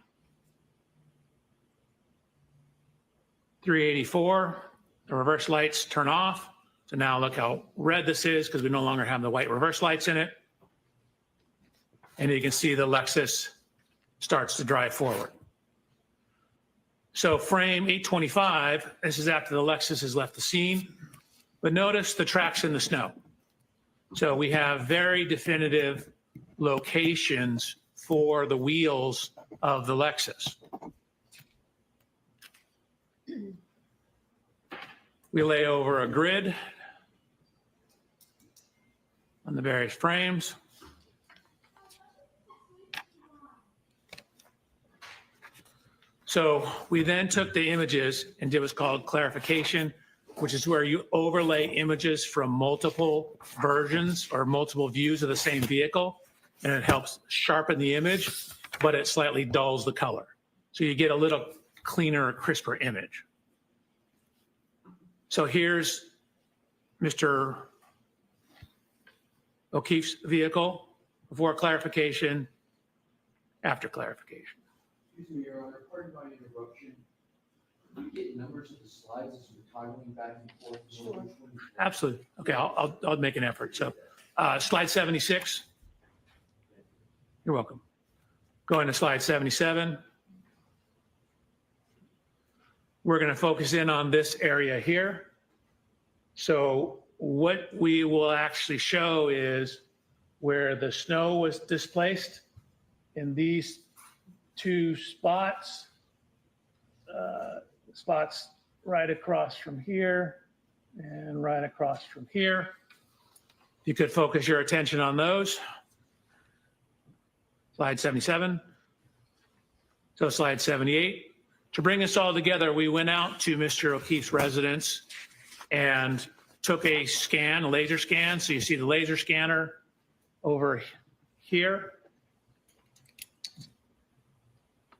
S8: 384, the reverse lights turn off. So now look how red this is because we no longer have the white reverse lights in it. And you can see the Lexus starts to drive forward. So frame 825, this is after the Lexus has left the scene. But notice the tracks in the snow. So we have very definitive locations for the wheels of the Lexus. We lay over a grid on the various frames. So we then took the images and did what's called clarification, which is where you overlay images from multiple versions or multiple views of the same vehicle, and it helps sharpen the image, but it slightly dulls the color. So you get a little cleaner, crisper image. So here's Mr. O'Keefe's vehicle before clarification, after clarification.
S6: Excuse me, Your Honor, pardon my interruption. Can we get numbers of the slides as we're toggling back and forth?
S7: Sure.
S8: Absolutely. Okay, I'll make an effort. So slide 76. You're welcome. Going to slide 77. We're going to focus in on this area here. So what we will actually show is where the snow was displaced in these two spots, spots right across from here and right across from here. You could focus your attention on those. Slide 77. So slide 78. To bring us all together, we went out to Mr. O'Keefe's residence and took a scan, a laser scan. So you see the laser scanner over here.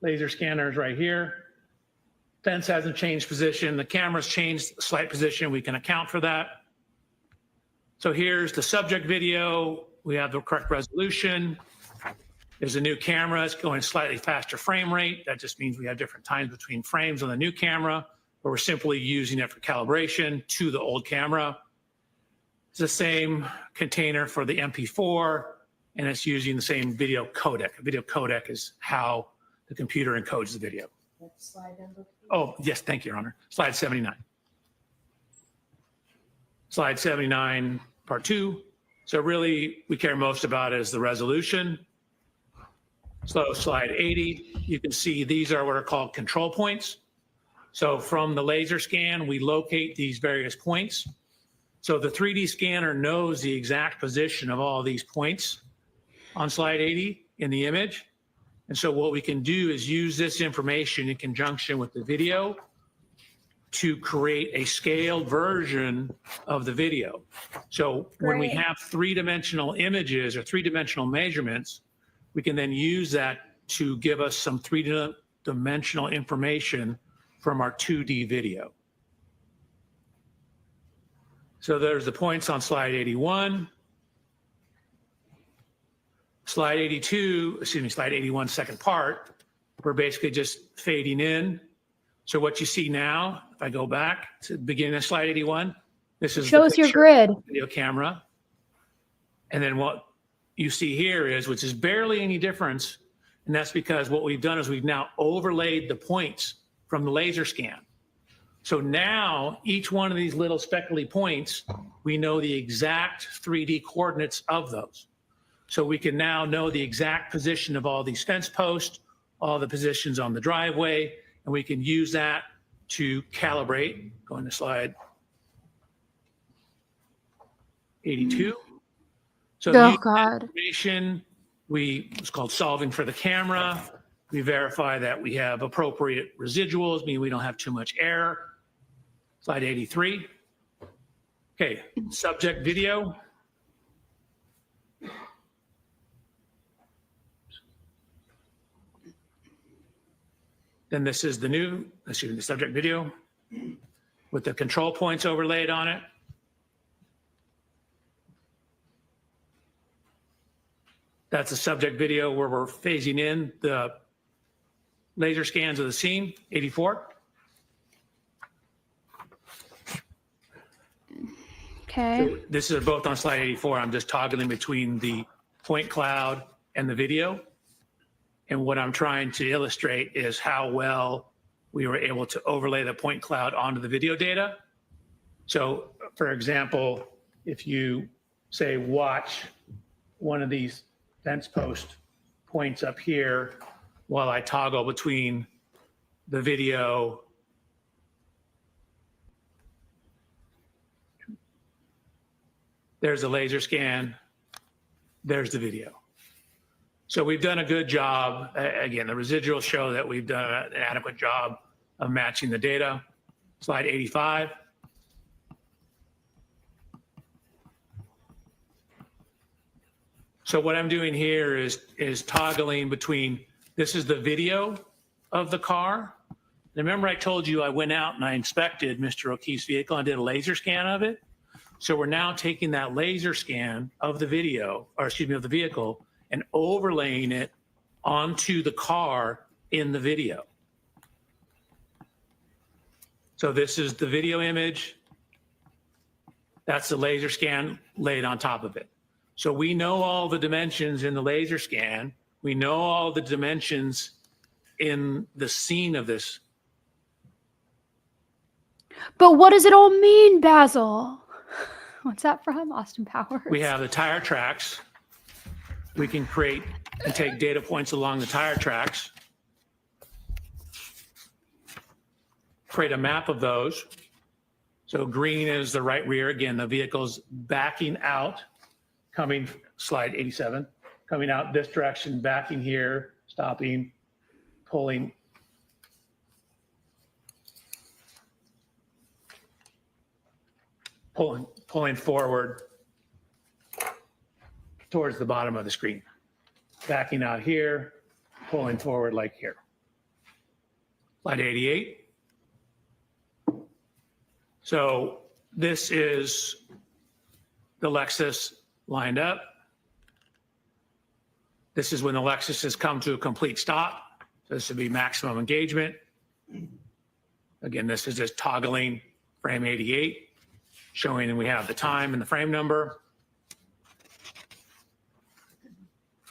S8: Laser scanner is right here. Fence hasn't changed position. The camera's changed slight position. We can account for that. So here's the subject video. We have the correct resolution. There's a new camera. It's going slightly faster frame rate. That just means we have different times between frames on the new camera, but we're simply using it for calibration to the old camera. It's the same container for the MP4, and it's using the same video codec. A video codec is how the computer encodes the video.
S7: Next slide number, please.
S8: Oh, yes, thank you, Your Honor. Slide 79. Slide 79, part 2. So really, we care most about is the resolution. So slide 80, you can see these are what are called control points. So from the laser scan, we locate these various points. So the 3D scanner knows the exact position of all these points on slide 80 in the image. And so what we can do is use this information in conjunction with the video to create a scaled version of the video. So when we
S12: Great.
S8: have three-dimensional images or three-dimensional measurements, we can then use that to give us some three-dimensional information from our 2D video. So there's the points on slide 81. Slide 82, excuse me, slide 81, second part, we're basically just fading in. So what you see now, if I go back to the beginning of slide 81, this is
S12: Show
S8: the
S12: us your
S8: picture
S12: grid.
S8: of the video camera. And then what you see here is, which is barely any difference, and that's because what we've done is we've now overlaid the points from the laser scan. So now each one of these little speckly points, we know the exact 3D coordinates of those. So we can now know the exact position of all these fence posts, all the positions on the driveway, and we can use that to calibrate. Going to slide 82. So
S12: Oh,
S8: using that
S12: God.
S8: information, it's called solving for the camera. We verify that we have appropriate residuals, meaning we don't have too much error. Slide 83. Okay, subject video. Then this is the subject video with the control points overlaid on it. That's a subject video where we're phasing in the laser scans of the scene, 84.
S12: Okay.
S8: So this is both on slide 84. I'm just toggling between the point cloud and the video. And what I'm trying to illustrate is how well we were able to overlay the point cloud onto the video data. So for example, if you say watch one of these fence post points up here while I toggle between the video there's a laser scan, there's the video. So we've done a good job. Again, the residuals show that we've done an adequate job of matching the data. Slide 85. So what I'm doing here is toggling between, this is the video of the car. Remember I told you I went out and I inspected Mr. O'Keefe's vehicle and did a laser scan of it? So we're now taking that laser scan of the video, or excuse me, of the vehicle, and overlaying it onto the car in the video. So this is the video image. That's the laser scan laid on top of it. So we know all the dimensions in the laser scan. We know all the dimensions in the scene of this.
S12: But what does it all mean, Basil? What's that from? Austin Powers?
S8: We have the tire tracks. We can create and take data points along the tire tracks. Create a map of those. So green is the right rear. Again, the vehicle's backing out, coming, slide 87, coming out this direction, backing here, stopping, pulling. Pulling forward towards the bottom of the screen. Backing out here, pulling forward like here. Slide 88. So this is the Lexus lined up. This is when the Lexus has come to a complete stop. So this would be maximum engagement. Again, this is just toggling frame 88. Showing we have the time and the frame number.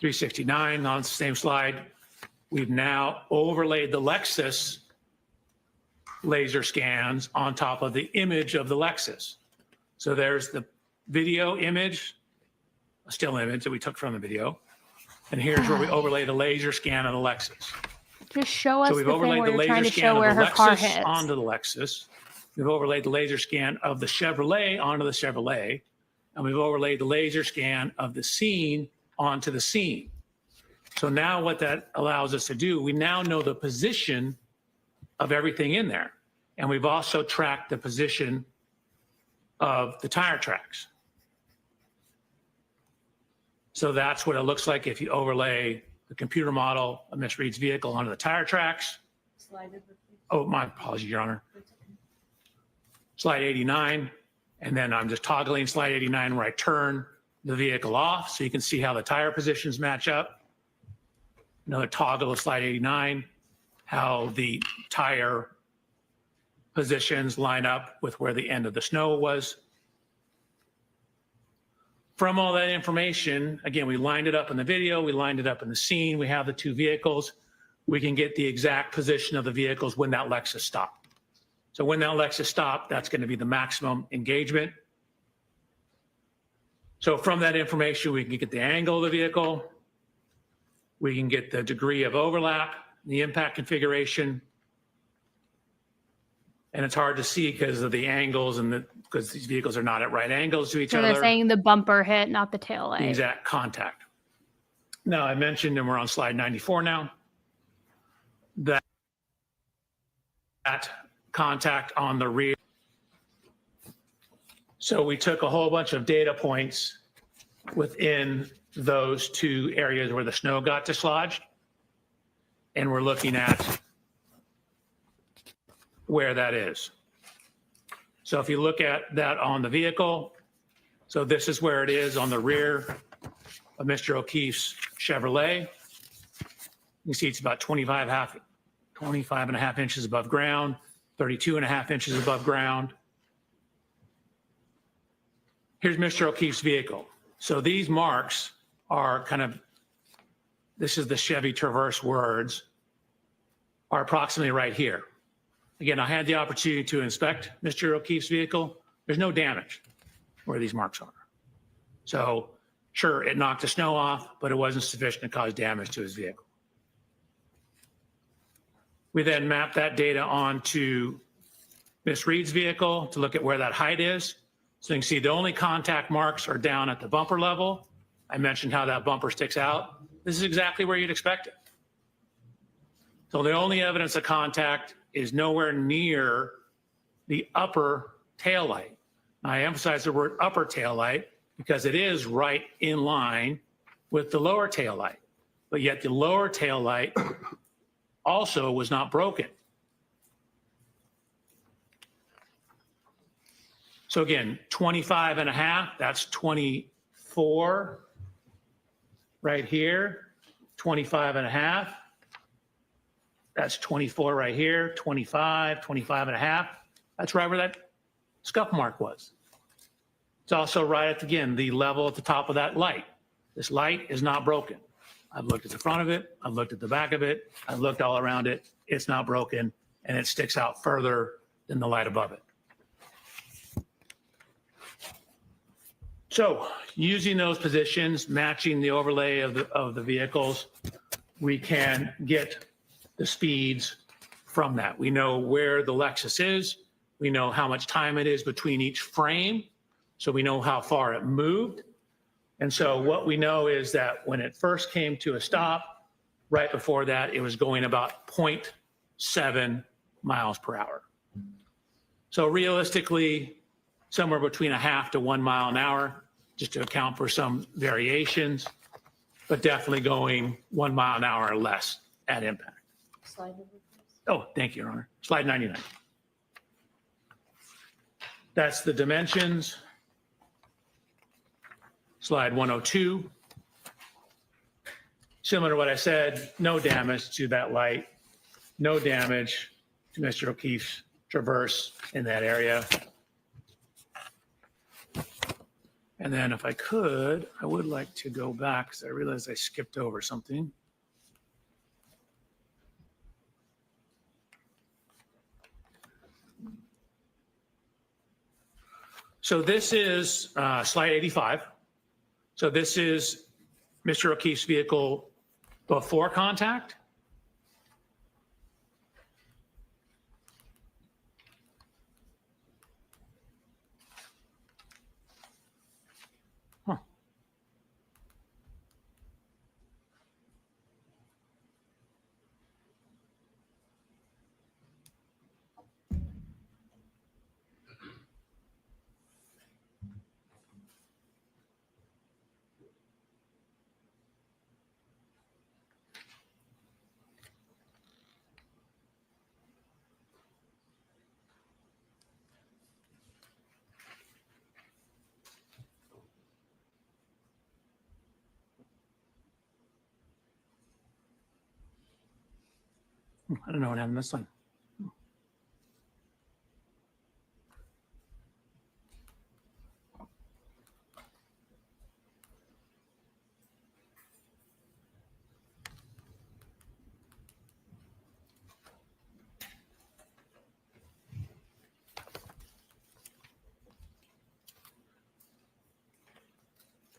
S8: 369 on the same slide. We've now overlaid the Lexus laser scans on top of the image of the Lexus. So there's the video image, a still image that we took from the video. And here's where we overlay the laser scan of the Lexus.
S12: Just show us
S8: So we've
S12: the thing
S8: overlaid
S12: where
S8: the
S12: you're trying
S8: laser
S12: to
S8: scan
S12: show
S8: of
S12: where
S8: the
S12: her car
S8: Lexus
S12: hits.
S8: onto the Lexus. We've overlaid the laser scan of the Chevrolet onto the Chevrolet. And we've overlaid the laser scan of the scene onto the scene. So now what that allows us to do, we now know the position of everything in there. And we've also tracked the position of the tire tracks. So that's what it looks like if you overlay the computer model of Ms. Reed's vehicle onto the tire tracks.
S7: Slide over, please.
S8: Oh, my apologies, Your Honor. Slide 89, and then I'm just toggling slide 89 where I turn the vehicle off so you can see how the tire positions match up. Another toggle of slide 89, how the tire positions line up with where the end of the snow was. From all that information, again, we lined it up in the video, we lined it up in the scene, we have the two vehicles. We can get the exact position of the vehicles when that Lexus stopped. So when that Lexus stopped, that's going to be the maximum engagement. So from that information, we can get the angle of the vehicle. We can get the degree of overlap, the impact configuration. And it's hard to see because of the angles and because these vehicles are not at right angles to each
S12: So
S8: other.
S12: they're saying the bumper hit, not the tail light.
S8: The exact contact. Now I mentioned, and we're on slide 94 now, that contact on the rear. So we took a whole bunch of data points within those two areas where the snow got dislodged. And we're looking at where that is. So if you look at that on the vehicle, so this is where it is on the rear of Mr. O'Keefe's Chevrolet. You see it's about 25 and a half inches above ground, 32 and a half inches above ground. Here's Mr. O'Keefe's vehicle. So these marks are kind of, this is the Chevy Traverse words, are approximately right here. Again, I had the opportunity to inspect Mr. O'Keefe's vehicle. There's no damage where these marks are. So sure, it knocked the snow off, but it wasn't sufficient to cause damage to his vehicle. We then mapped that data onto Ms. Reed's vehicle to look at where that height is. So you can see the only contact marks are down at the bumper level. I mentioned how that bumper sticks out. This is exactly where you'd expect it. So the only evidence of contact is nowhere near the upper tail light. I emphasize the word upper tail light because it is right in line with the lower tail light, but yet the lower tail light also was not broken. So again, 25 and a half, that's 24 right here, 25 and a half. That's 24 right here, 25, 25 and a half. That's right where that scuff mark was. It's also right at, again, the level at the top of that light. This light is not broken. I've looked at the front of it. I've looked at the back of it. I've looked all around it. It's not broken, and it sticks out further than the light above it. So using those positions, matching the overlay of the vehicles, we can get the speeds from that. We know where the Lexus is. We know how much time it is between each frame. So we know how far it moved. And so what we know is that when it first came to a stop, right before that, it was going about 0.7 miles per hour. So realistically, somewhere between 0.5 to 1 mile an hour, just to account for some variations, but definitely going 1 mile an hour or less at impact.
S7: Slide number, please.
S8: Oh, thank you, Your Honor. Slide 99. That's the dimensions. Slide 102. Similar to what I said, no damage to that light, no damage to Mr. O'Keefe's traverse in that area. And then if I could, I would like to go back because I realized I skipped over something. So this is slide 85. So this is Mr. O'Keefe's vehicle before contact. I don't know what happened this time.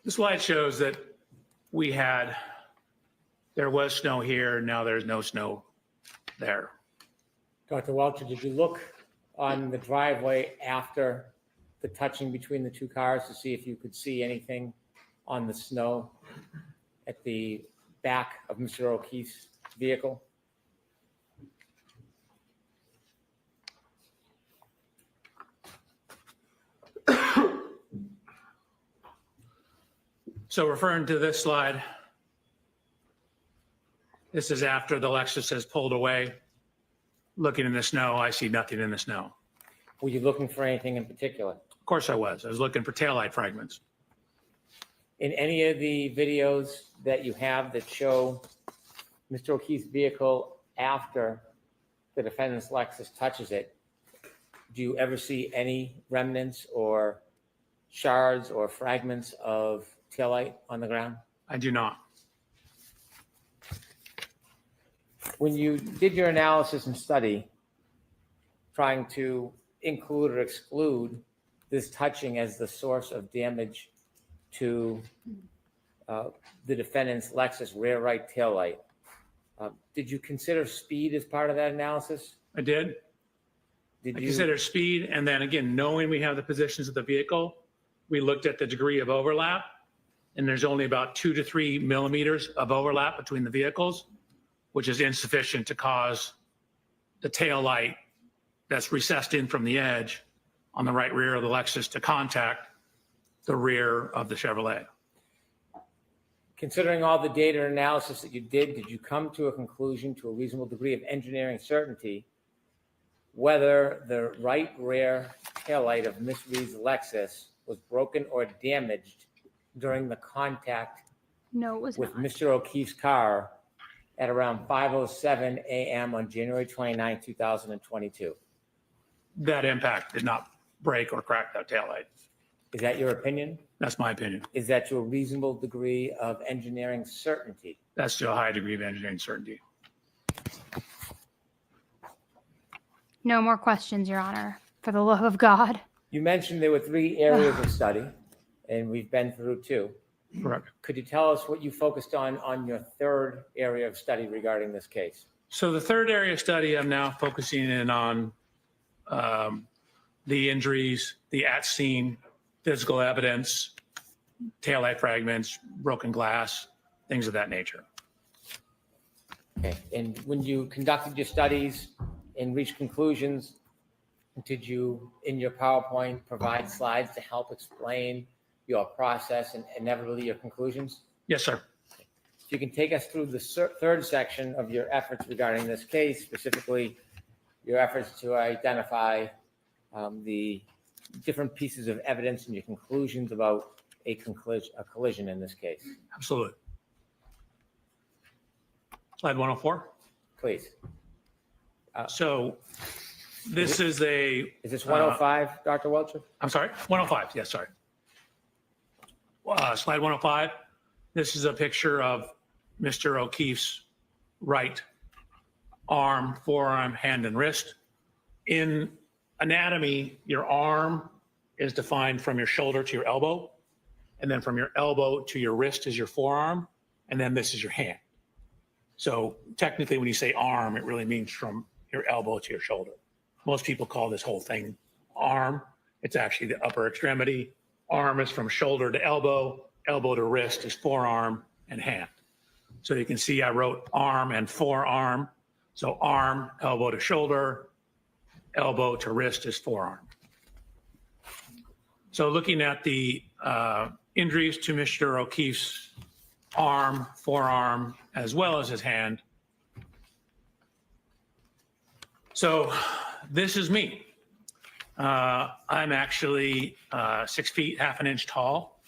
S8: This slide shows that there was snow here, now there's no snow there.
S10: Dr. Welcher, did you look on the driveway after the touching between the two cars to see if you could see anything on the snow at the back of Mr. O'Keefe's vehicle?
S8: So referring to this slide, this is after the Lexus has pulled away. Looking in the snow, I see nothing in the snow.
S10: Were you looking for anything in particular?
S8: Of course I was. I was looking for taillight fragments.
S10: In any of the videos that you have that show Mr. O'Keefe's vehicle after the defendant's Lexus touches it, do you ever see any remnants or shards or fragments of taillight on the ground?
S8: I do not.
S10: When you did your analysis and study, trying to include or exclude this touching as the source of damage to the defendant's Lexus rear right taillight, did you consider speed as part of that analysis?
S8: I did. I considered speed, and then again, knowing we have the positions of the vehicle, we looked at the degree of overlap, and there's only about 2 to 3 millimeters of overlap between the vehicles, which is insufficient to cause the tail light that's recessed in from the edge on the right rear of the Lexus to contact the rear of the Chevrolet.
S10: Considering all the data and analysis that you did you come to a conclusion to a reasonable degree of engineering certainty whether the right rear taillight of Miss Reed's Lexus was broken or damaged during the contact
S12: No, it was
S10: with
S12: not.
S10: Mr. O'Keefe's car at around 5:07 a.m. on January 29, 2022.
S8: That impact did not break or crack that taillight.
S10: Is that your opinion?
S8: That's my opinion.
S10: Is that to a reasonable degree of engineering certainty?
S8: That's to a high degree of engineering certainty.
S12: No more questions, Your Honor. For the love of God.
S10: You mentioned there were 3 areas of study, and we've been through 2.
S8: Correct.
S10: Could you tell us what you focused on your 3rd area of study regarding this case?
S8: So the 3rd area of study, I'm now focusing in on the injuries, the at-scene physical evidence, taillight fragments, broken glass, things of that nature.
S10: Okay. And when you conducted your studies and reached conclusions, did you, in your PowerPoint, provide slides to help explain your process and inevitably your conclusions?
S8: Yes, sir.
S10: If you can take us through the 3rd section of your efforts regarding this case, specifically your efforts to identify the different pieces of evidence and your conclusions about a collision in this case.
S8: Absolutely. Slide 104.
S10: Please.
S8: So this is a...
S10: Is this 105, Dr. Welcher?
S8: I'm sorry? 105. Yes, sorry. Slide 105. This is a picture of Mr. O'Keefe's right arm, forearm, hand, and wrist. In anatomy, your arm is defined from your shoulder to your elbow, and then from your elbow to your wrist is your forearm, and then this is your hand. So technically, when you say arm, it really means from your elbow to your shoulder. Most people call this whole thing arm. It's actually the upper extremity. Arm is from shoulder to elbow, elbow to wrist is forearm and hand. So you can see I wrote arm and forearm. So arm, elbow to shoulder, elbow to wrist is forearm. So looking at the injuries to Mr. O'Keefe's arm, forearm, as well as his hand. So this is me. I'm actually 6 feet, half an inch tall.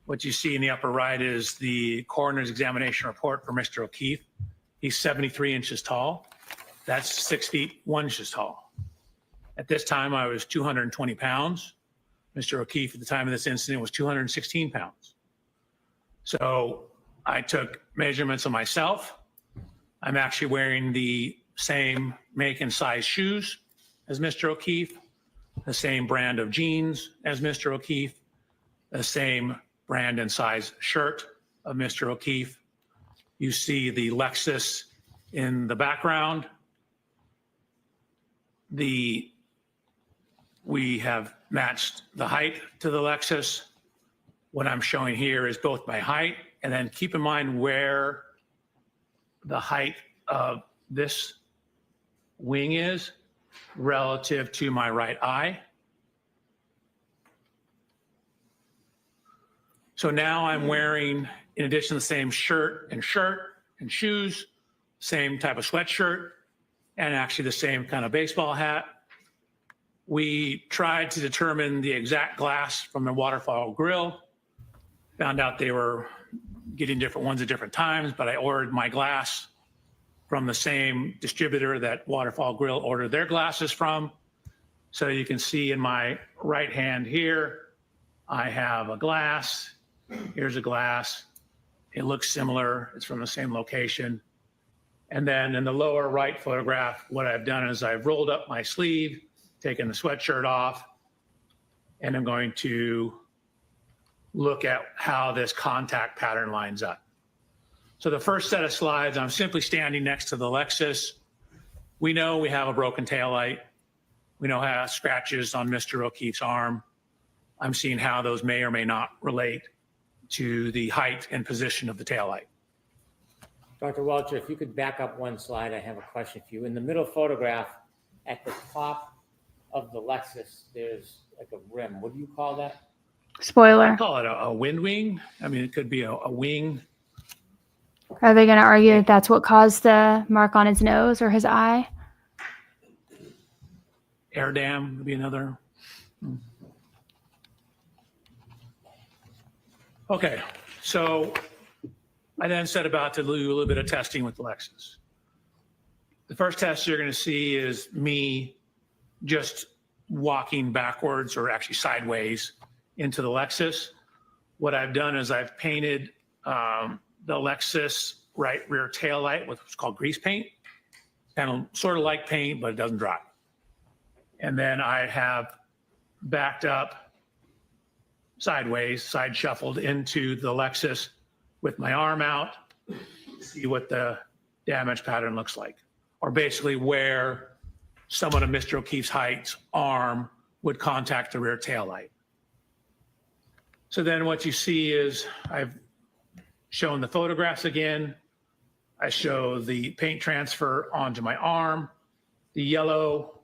S8: What you see in the upper right is the coroner's examination report for Mr. O'Keefe. He's 73 inches tall. That's 6 feet, 1 inch tall. At this time, I was 220 pounds. Mr. O'Keefe at the time of this incident was 216 pounds. So I took measurements of myself. I'm actually wearing the same make and size shoes as Mr. O'Keefe, the same brand of jeans as Mr. O'Keefe, the same brand and size shirt of Mr. O'Keefe. You see the Lexus in the background. We have matched the height to the Lexus. What I'm showing here is both my height, and then keep in mind where the height of this wing is relative to my right eye. So now I'm wearing, in addition to the same shirt and shoes, same type of sweatshirt, and actually the same kind of baseball hat. We tried to determine the exact glass from the waterfall grill. Found out they were getting different ones at different times, but I ordered my glass from the same distributor that Waterfall Grill ordered their glasses from. So you can see in my right hand here, I have a glass. Here's a glass. It looks similar. It's from the same location. And then in the lower right photograph, what I've done is I've rolled up my sleeve, taken the sweatshirt off, and I'm going to look at how this contact pattern lines up. So the first set of slides, I'm simply standing next to the Lexus. We know we have a broken taillight. We know how scratches on Mr. O'Keefe's arm. I'm seeing how those may or may not relate to the height and position of the taillight.
S10: Dr. Welcher, if you could back up one slide, I have a question for you. In the middle photograph, at the top of the Lexus, there's like a rim. What do you call that?
S12: Spoiler.
S8: I call it a wind wing. I mean, it could be a wing.
S12: Are they going to argue that that's what caused the mark on his nose or his eye?
S8: Air dam would be another. Okay, so I then set about to do a little bit of testing with the Lexus. The first test you're going to see is me just walking backwards or actually sideways into the Lexus. What I've done is I've painted the Lexus right rear tail light with what's called grease paint. Kind of sort of like paint, but it doesn't dry. And then I have backed up sideways, side shuffled into the Lexus with my arm out, see what the damage pattern looks like, or basically where someone of Mr. O'Keefe's height's arm would contact the rear tail light. So then what you see is I've shown the photographs again. I show the paint transfer onto my arm. The yellow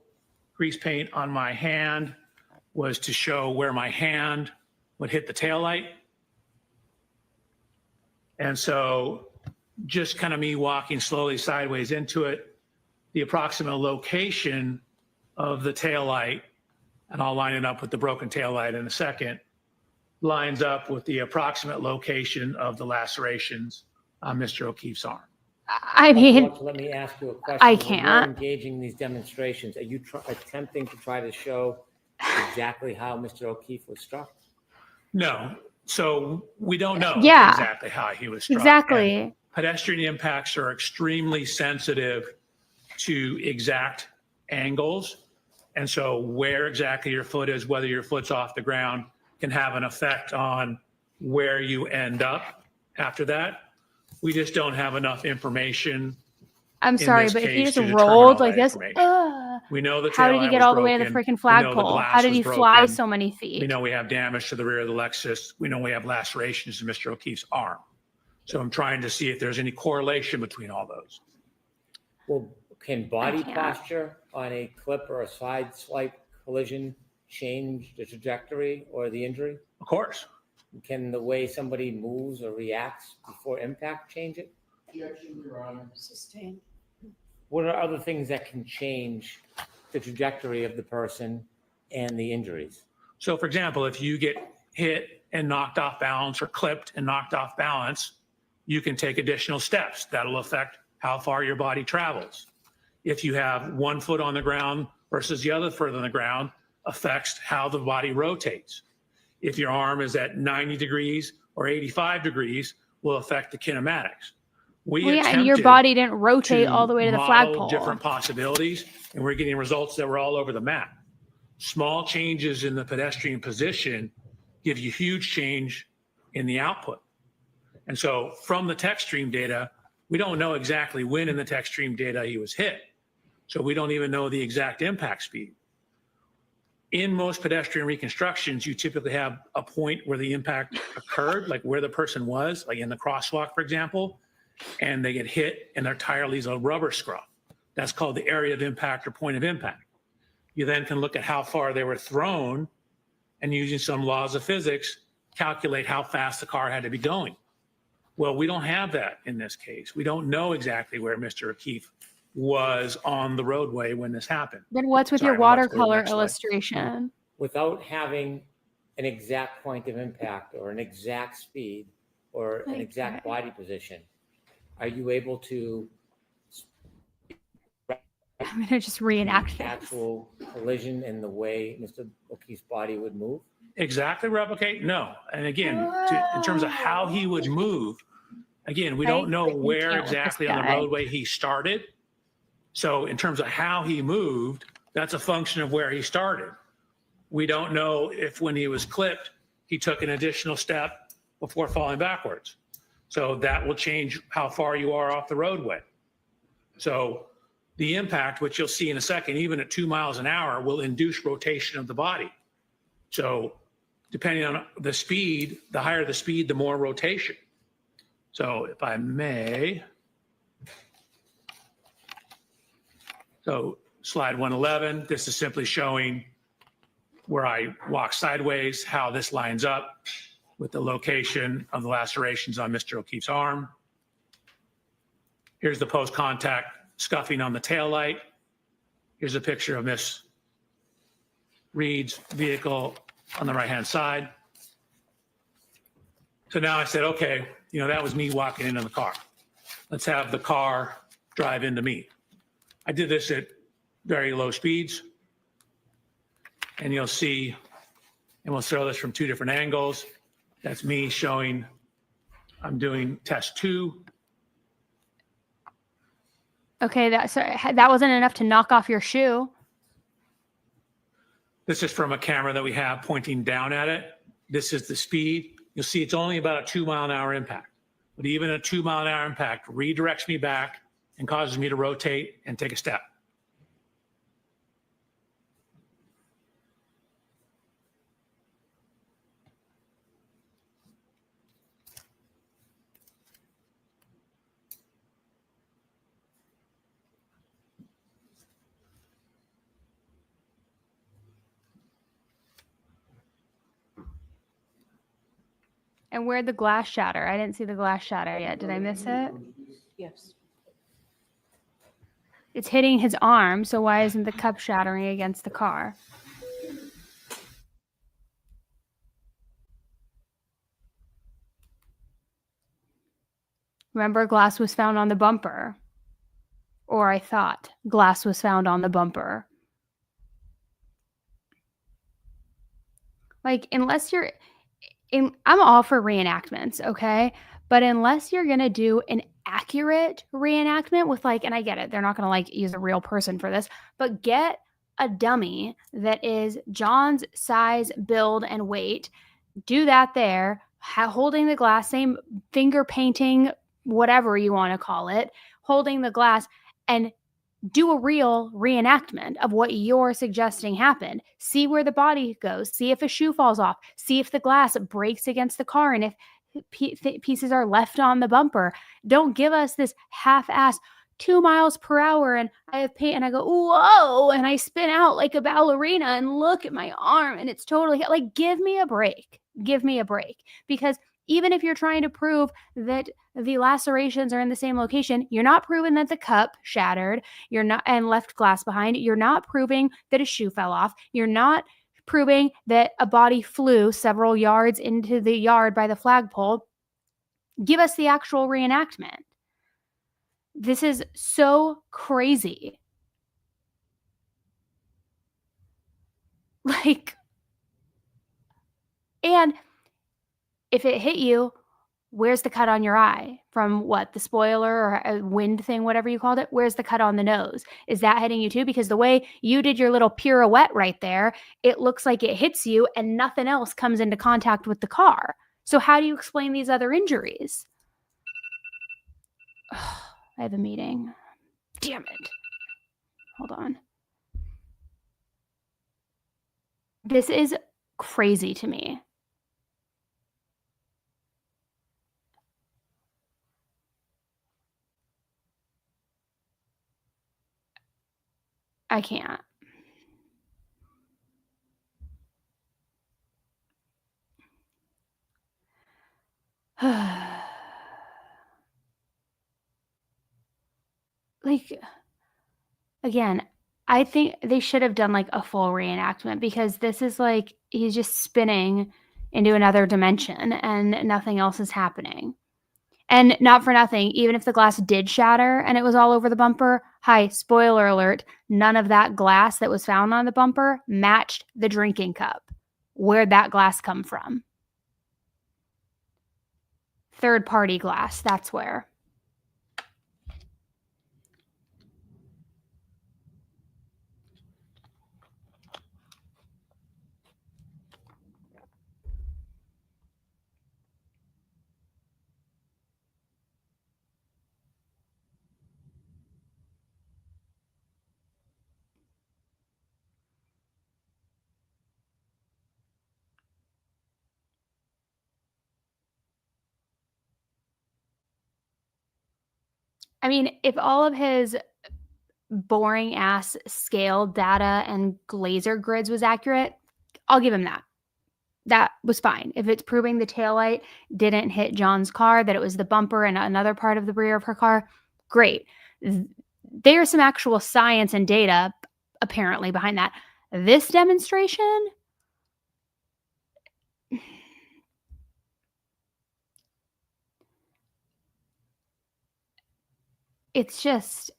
S8: grease paint on my hand was to show where my hand would hit the tail light. And so just kind of me walking slowly sideways into it, the approximate location of the tail light, and I'll line it up with the broken tail light in a second, lines up with the approximate location of the lacerations on Mr. O'Keefe's arm.
S12: I mean,
S10: Let me ask you a question.
S12: I
S10: When
S12: can't.
S10: you're engaging in these demonstrations, are you attempting to try to show exactly how Mr. O'Keefe was struck?
S8: No, so we don't know
S12: Yeah.
S8: exactly how he was struck.
S12: Exactly.
S8: And pedestrian impacts are extremely sensitive to exact angles. And so where exactly your foot is, whether your foot's off the ground, can have an effect on where you end up after that. We just don't have enough information.
S12: I'm
S8: in
S12: sorry,
S8: this
S12: but if he
S8: case
S12: just
S8: to determine
S12: rolled
S8: all
S12: like
S8: that
S12: this,
S8: information. We know the
S12: how
S8: tail
S12: did he
S8: light
S12: get
S8: was
S12: all the way to the
S8: broken.
S12: freaking
S8: We know the
S12: flagpole?
S8: glass
S12: How did
S8: was
S12: he fly
S8: broken.
S12: so many
S8: We
S12: feet?
S8: know we have damage to the rear of the Lexus. We know we have lacerations in Mr. O'Keefe's arm. So I'm trying to see if there's any correlation between all those.
S10: Well, can body
S12: can't.
S10: posture on a clip or a side swipe collision change the trajectory or the injury?
S8: Of course.
S10: Can the way somebody moves or reacts before impact change it?
S6: Objection, Your Honor.
S14: Sustained.
S10: What are other things that can change the trajectory of the person and the injuries?
S8: So for example, if you get hit and knocked off balance or clipped and knocked off balance, you can take additional steps. That'll affect how far your body travels. If you have one foot on the ground versus the other foot on the ground, affects how the body rotates. If your arm is at 90 degrees or 85 degrees, will affect the kinematics.
S12: Well, yeah, and your body didn't rotate all the way to the
S8: model
S12: flagpole.
S8: different possibilities, and we're getting results that were all over the map. Small changes in the pedestrian position give you huge change in the output. And so from the tech stream data, we don't know exactly when in the tech stream data he was hit. So we don't even know the exact impact speed. In most pedestrian reconstructions, you typically have a point where the impact occurred, like where the person was, like in the crosswalk, for example, and they get hit and their tire leaves a rubber scrub. That's called the area of impact or point of impact. You then can look at how far they were thrown and using some laws of physics, calculate how fast the car had to be going. Well, we don't have that in this case. We don't know exactly where Mr. O'Keefe was on the roadway when this happened.
S12: Then what's with
S8: Sorry,
S12: your
S8: let's go to the
S12: watercolor
S8: next slide.
S12: illustration?
S10: Without having an exact point of impact or an exact speed or an exact
S12: Okay.
S10: body position, are you able to
S12: I'm gonna just reenact this.
S10: actual collision in the way Mr. O'Keefe's body would move?
S8: Exactly replicate? No. And again, in terms of how he would move, again, we don't know
S12: I freaking
S8: where
S12: can't with this
S8: exactly on the
S12: guy.
S8: roadway he started. So in terms of how he moved, that's a function of where he started. We don't know if when he was clipped, he took an additional step before falling backwards. So that will change how far you are off the roadway. So the impact, which you'll see in a second, even at 2 miles an hour, will induce rotation of the body. So depending on the speed, the higher the speed, the more rotation. So if I may, so slide 111, this is simply showing where I walk sideways, how this lines up with the location of the lacerations on Mr. O'Keefe's arm. Here's the post-contact scuffing on the taillight. Here's a picture of Miss reads vehicle on the right-hand side. So now I said, okay, that was me walking into the car. Let's have the car drive into me. I did this at very low speeds. And you'll see, and we'll throw this from 2 different angles. That's me showing I'm doing test 2.
S12: Okay, that wasn't enough to knock off your shoe.
S8: This is from a camera that we have pointing down at it. This is the speed. You'll see it's only about a 2-mile-an-hour impact. But even a 2-mile-an-hour impact redirects me back and causes me to rotate and take a step.
S12: And where'd the glass shatter? I didn't see the glass shatter yet. Did I miss it?
S14: Yes.
S12: It's hitting his arm, so why isn't the cup shattering against the car? Remember, glass was found on the bumper. Or I thought glass was found on the bumper. Like, unless you're... I'm all for reenactments, okay? But unless you're going to do an accurate reenactment with and I get it, they're not going to use a real person for this, but get a dummy that is John's size, build, and weight. Do that there, holding the glass, same finger painting, whatever you want to call it, holding the glass, and do a real reenactment of what you're suggesting happened. See where the body goes. See if a shoe falls off. See if the glass breaks against the car and if pieces are left on the bumper. Don't give us this half-ass 2 miles per hour and I have paint and I go, whoa, and I spin out like a ballerina and look at my arm and it's totally give me a break. Give me a break. Because even if you're trying to prove that the lacerations are in the same location, you're not proving that the cup shattered, you're not and left glass behind. You're not proving that a shoe fell off. You're not proving that a body flew several yards into the yard by the flagpole. Give us the actual reenactment. This is so crazy. And if it hit you, where's the cut on your eye? From what? The spoiler or a wind thing, whatever you called it? Where's the cut on the nose? Is that hitting you too? Because the way you did your little pirouette right there, it looks like it hits you and nothing else comes into contact with the car. So how do you explain these other injuries? I have a meeting. Damn it. Hold on. This is crazy to me. I can't. Again, I think they should have done a full reenactment because this is he's just spinning into another dimension and nothing else is happening. And not for nothing, even if the glass did shatter and it was all over the bumper, hi, spoiler alert, none of that glass that was found on the bumper matched the drinking cup. Where'd that glass come from? Third-party glass, that's where. I mean, if all of his boring ass scale data and laser grids was accurate, I'll give him that. That was fine. If it's proving the taillight didn't hit John's car, that it was the bumper and another part of the rear of her car, great. There's some actual science and data apparently behind that. This demonstration, it's just,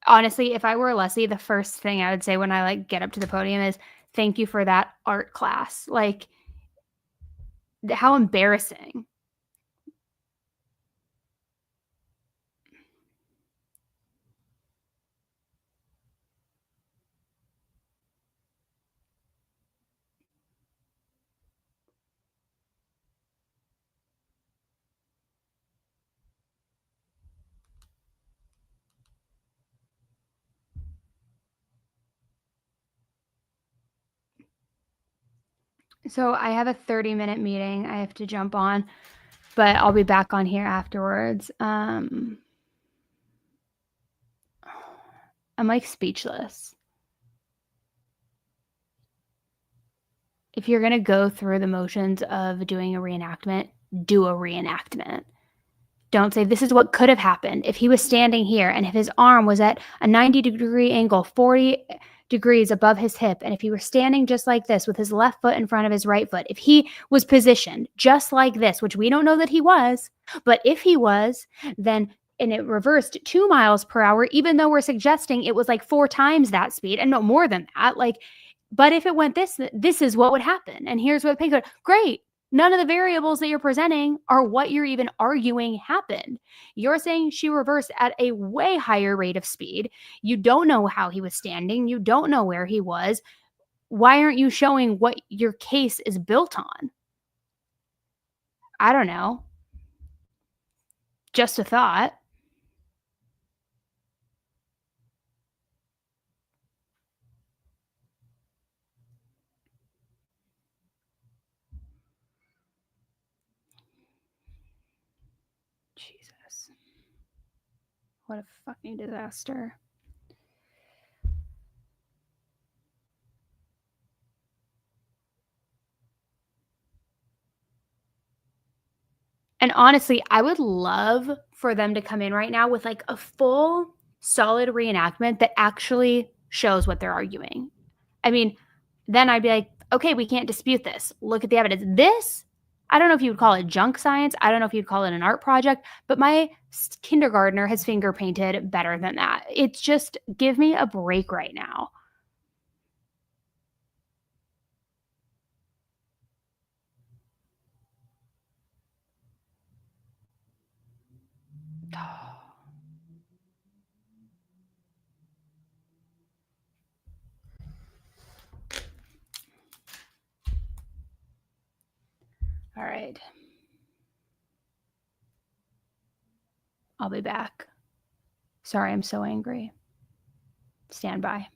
S12: honestly, if I were Leslie, the first thing I would say when I like get up to the podium is thank you for that art class. Like, how embarrassing. So I have a 30-minute meeting I have to jump on, but I'll be back on here afterwards. I'm like speechless. If you're going to go through the motions of doing a reenactment, do a reenactment. Don't say this is what could have happened if he was standing here and if his arm was at a 90-degree angle, 40 degrees above his hip, and if he were standing just like this with his left foot in front of his right foot, if he was positioned just like this, which we don't know that he was, but if he was, then and it reversed 2 miles per hour, even though we're suggesting it was like 4 times that speed and no more than that, like, but if it went this is what would happen. And here's what the pig, great. None of the variables that you're presenting are what you're even arguing happened. You're saying she reversed at a way higher rate of speed. You don't know how he was standing. You don't know where he was. Why aren't you showing what your case is built on? I don't know. Just a thought. Jesus. What a fucking disaster. And honestly, I would love for them to come in right now with like a full, solid reenactment that actually shows what they're arguing. I mean, then I'd be like, okay, we can't dispute this. Look at the evidence. This, I don't know if you would call it junk science. I don't know if you'd call it an art project, but my kindergartner has finger painted better than that. It's just, give me a break right now. All right. I'll be back. Sorry, I'm so angry. Stand by.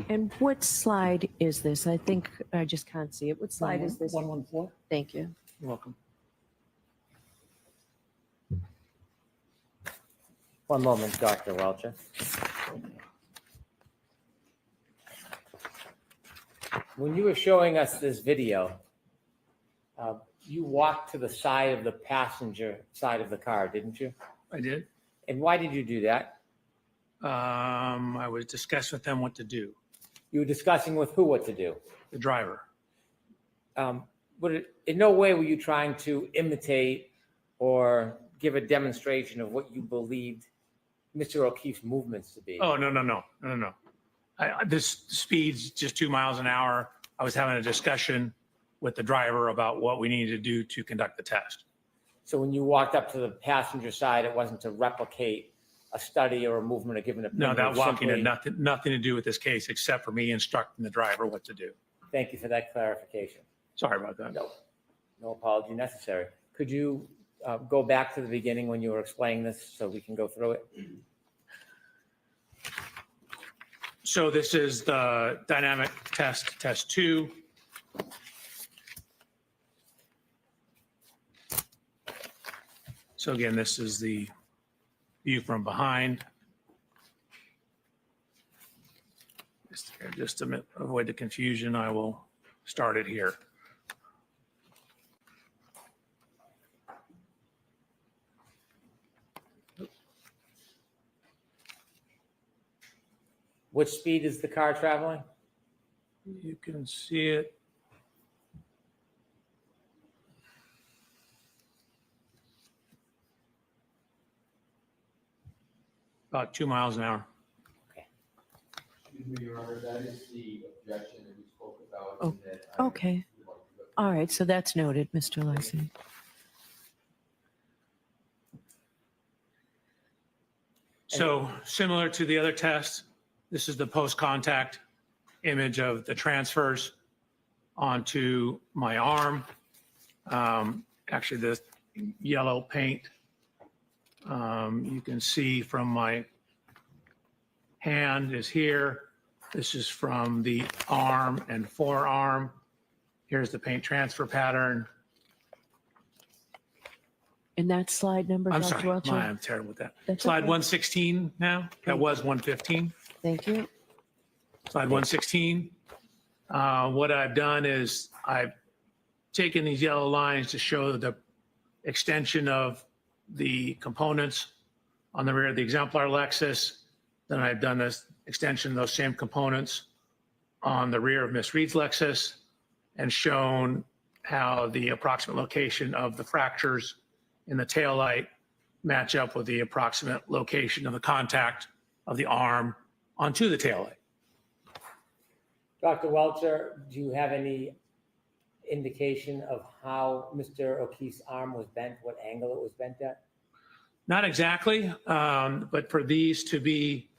S14: And what slide is this? I think I just can't see it. What slide is this?
S4: 114.
S14: Thank you.
S4: You're welcome.
S10: One moment, Dr. Welcher. When you were showing us this video, you walked to the side of the passenger side of the car, didn't you?
S8: I did.
S10: And why did you do that?
S8: I was discussing with them what to do.
S10: You were discussing with who what to do?
S8: The driver.
S10: In no way were you trying to imitate or give a demonstration of what you believed Mr. O'Keefe's movements to be?
S8: Oh, no. This speed's just 2 miles an hour. I was having a discussion with the driver about what we needed to do to conduct the test.
S10: So when you walked up to the passenger side, it wasn't to replicate a study or a movement or give an opinion?
S8: No, that walking
S10: simply-
S8: had nothing to do with this case except for me instructing the driver what to do.
S10: Thank you for that clarification.
S8: Sorry about that.
S10: No apology necessary. Could you go back to the beginning when you were explaining this so we can go through it?
S8: So this is the dynamic test 2. So again, this is the view from behind. Just to avoid the confusion, I will start it here.
S10: Which speed is the car traveling?
S8: You can see it. About 2 miles an hour.
S6: Excuse me, Your Honor, that is the objection that we spoke about.
S14: Oh,
S6: and that I
S14: okay.
S6: would like to go-
S14: All right, so that's noted, Mr. Larson.
S8: So similar to the other test, this is the post-contact image of the transfers onto my arm. Actually, the yellow paint, you can see from my hand is here. This is from the arm and forearm. Here's the paint transfer pattern.
S14: And that slide number,
S8: I'm
S14: Dr.
S8: sorry,
S14: Welcher?
S8: I'm terrible with that.
S14: That's
S8: Slide
S14: okay.
S8: 116 now, that was 115.
S14: Thank you.
S8: Slide 116. What I've done is I've taken these yellow lines to show the extension of the components on the rear of the exemplar Lexus. Then I've done this extension of those same components on the rear of Miss Reed's Lexus and shown how the approximate location of the fractures in the taillight match up with the approximate location of the contact of the arm onto the taillight.
S10: Dr. Welcher, do you have any indication of how Mr. O'Keefe's arm was bent, what angle it was bent at?
S8: Not exactly, but for these to be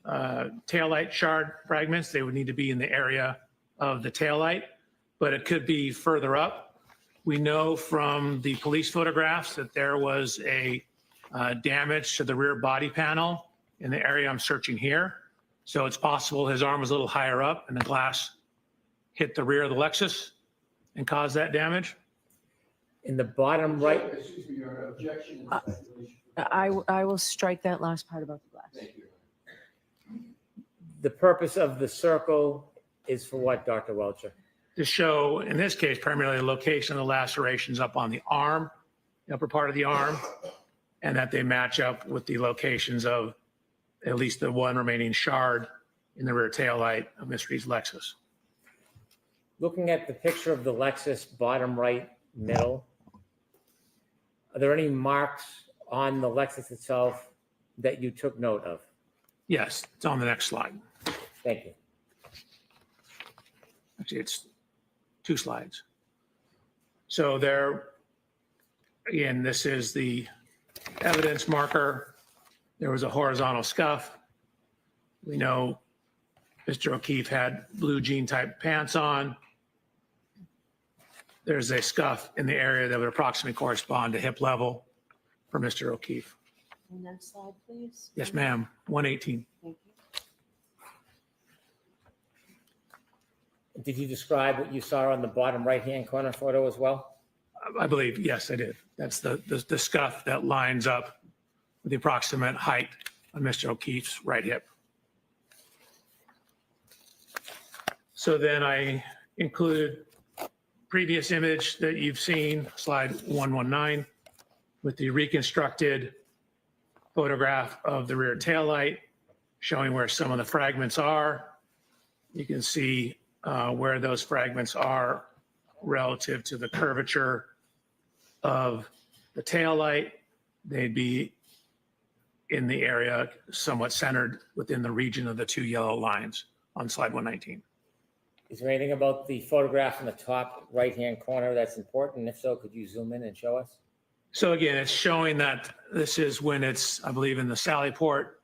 S8: taillight shard fragments, they would need to be in the area of the taillight, but it could be further up. We know from the police photographs that there was a damage to the rear body panel in the area I'm searching here. So it's possible his arm was a little higher up and the glass hit the rear of the Lexus and caused that damage.
S10: In the bottom right,
S6: Excuse me, Your Honor, objection. is speculation.
S14: I will strike that last part about the glass.
S6: Thank you.
S10: the purpose of the circle is for what, Dr. Welcher?
S8: To show, in this case, primarily the location of the lacerations up on the arm, the upper part of the arm, and that they match up with the locations of at least the one remaining shard in the rear taillight of Miss Reed's Lexus.
S10: Looking at the picture of the Lexus, bottom right middle, are there any marks on the Lexus itself that you took note of?
S8: Yes, it's on the next slide.
S10: Thank you.
S8: Actually, it's 2 slides. So there, again, this is the evidence marker. There was a horizontal scuff. We know Mr. O'Keefe had blue jean type pants on. There's a scuff in the area that would approximately correspond to hip level for Mr. O'Keefe.
S7: And next slide, please.
S8: Yes, ma'am, 118.
S7: Thank you.
S10: Did you describe what you saw on the bottom right-hand corner photo as well?
S8: I believe, yes, I did. That's the scuff that lines up with the approximate height on Mr. O'Keefe's right hip. So then I included previous image that you've seen, slide 119, with the reconstructed photograph of the rear taillight, showing where some of the fragments are. You can see where those fragments are relative to the curvature of the taillight. They'd be in the area somewhat centered within the region of the two yellow lines on slide 119.
S10: Is there anything about the photograph in the top right-hand corner that's important? If so, could you zoom in and show us?
S8: So again, it's showing that this is when it's, I believe, in the Sally Port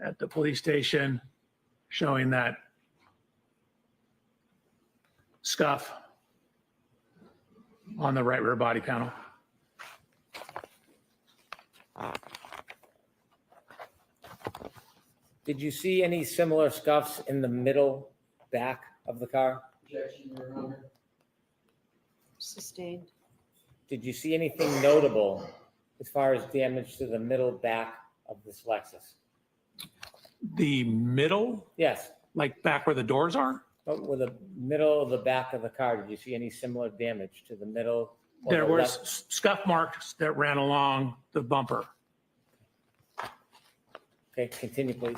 S8: at the police station, showing that scuff on the right rear body panel.
S10: Did you see any similar scuffs in the middle back of the car?
S6: Objection, Your Honor.
S14: Sustained.
S10: Did you see anything notable as far as damage to the middle back of this Lexus?
S8: The middle,
S10: Yes,
S8: like back where the doors are?
S10: but with the middle of the back of the car, did you see any similar damage to the middle? or
S8: There
S10: the
S8: was
S10: left?
S8: scuff marks that ran along the bumper.
S10: Okay, continue, please.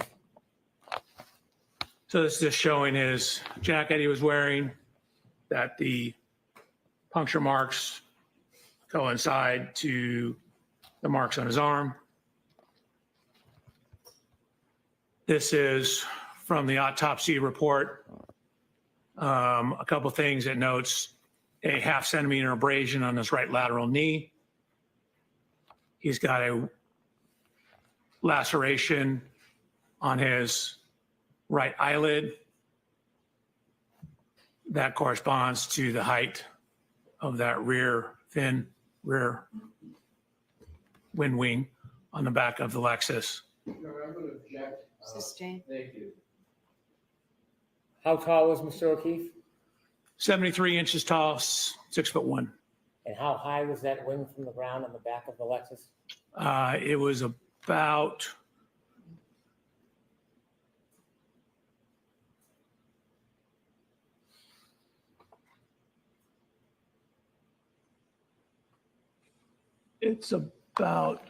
S8: So this is just showing his jacket he was wearing, that the puncture marks coincide to the marks on his arm. This is from the autopsy report. A couple things it notes: a 0.5 centimeter abrasion on his right lateral knee. He's got a laceration on his right eyelid. That corresponds to the height of that thin rear wind wing on the back of the Lexus.
S6: Your Honor, I'm going to object.
S14: Sustained.
S6: Thank you.
S10: How tall was Mr. O'Keefe?
S8: 73 inches tall, 6'1".
S10: And how high was that wing from the ground on the back of the Lexus?
S8: It was about it's about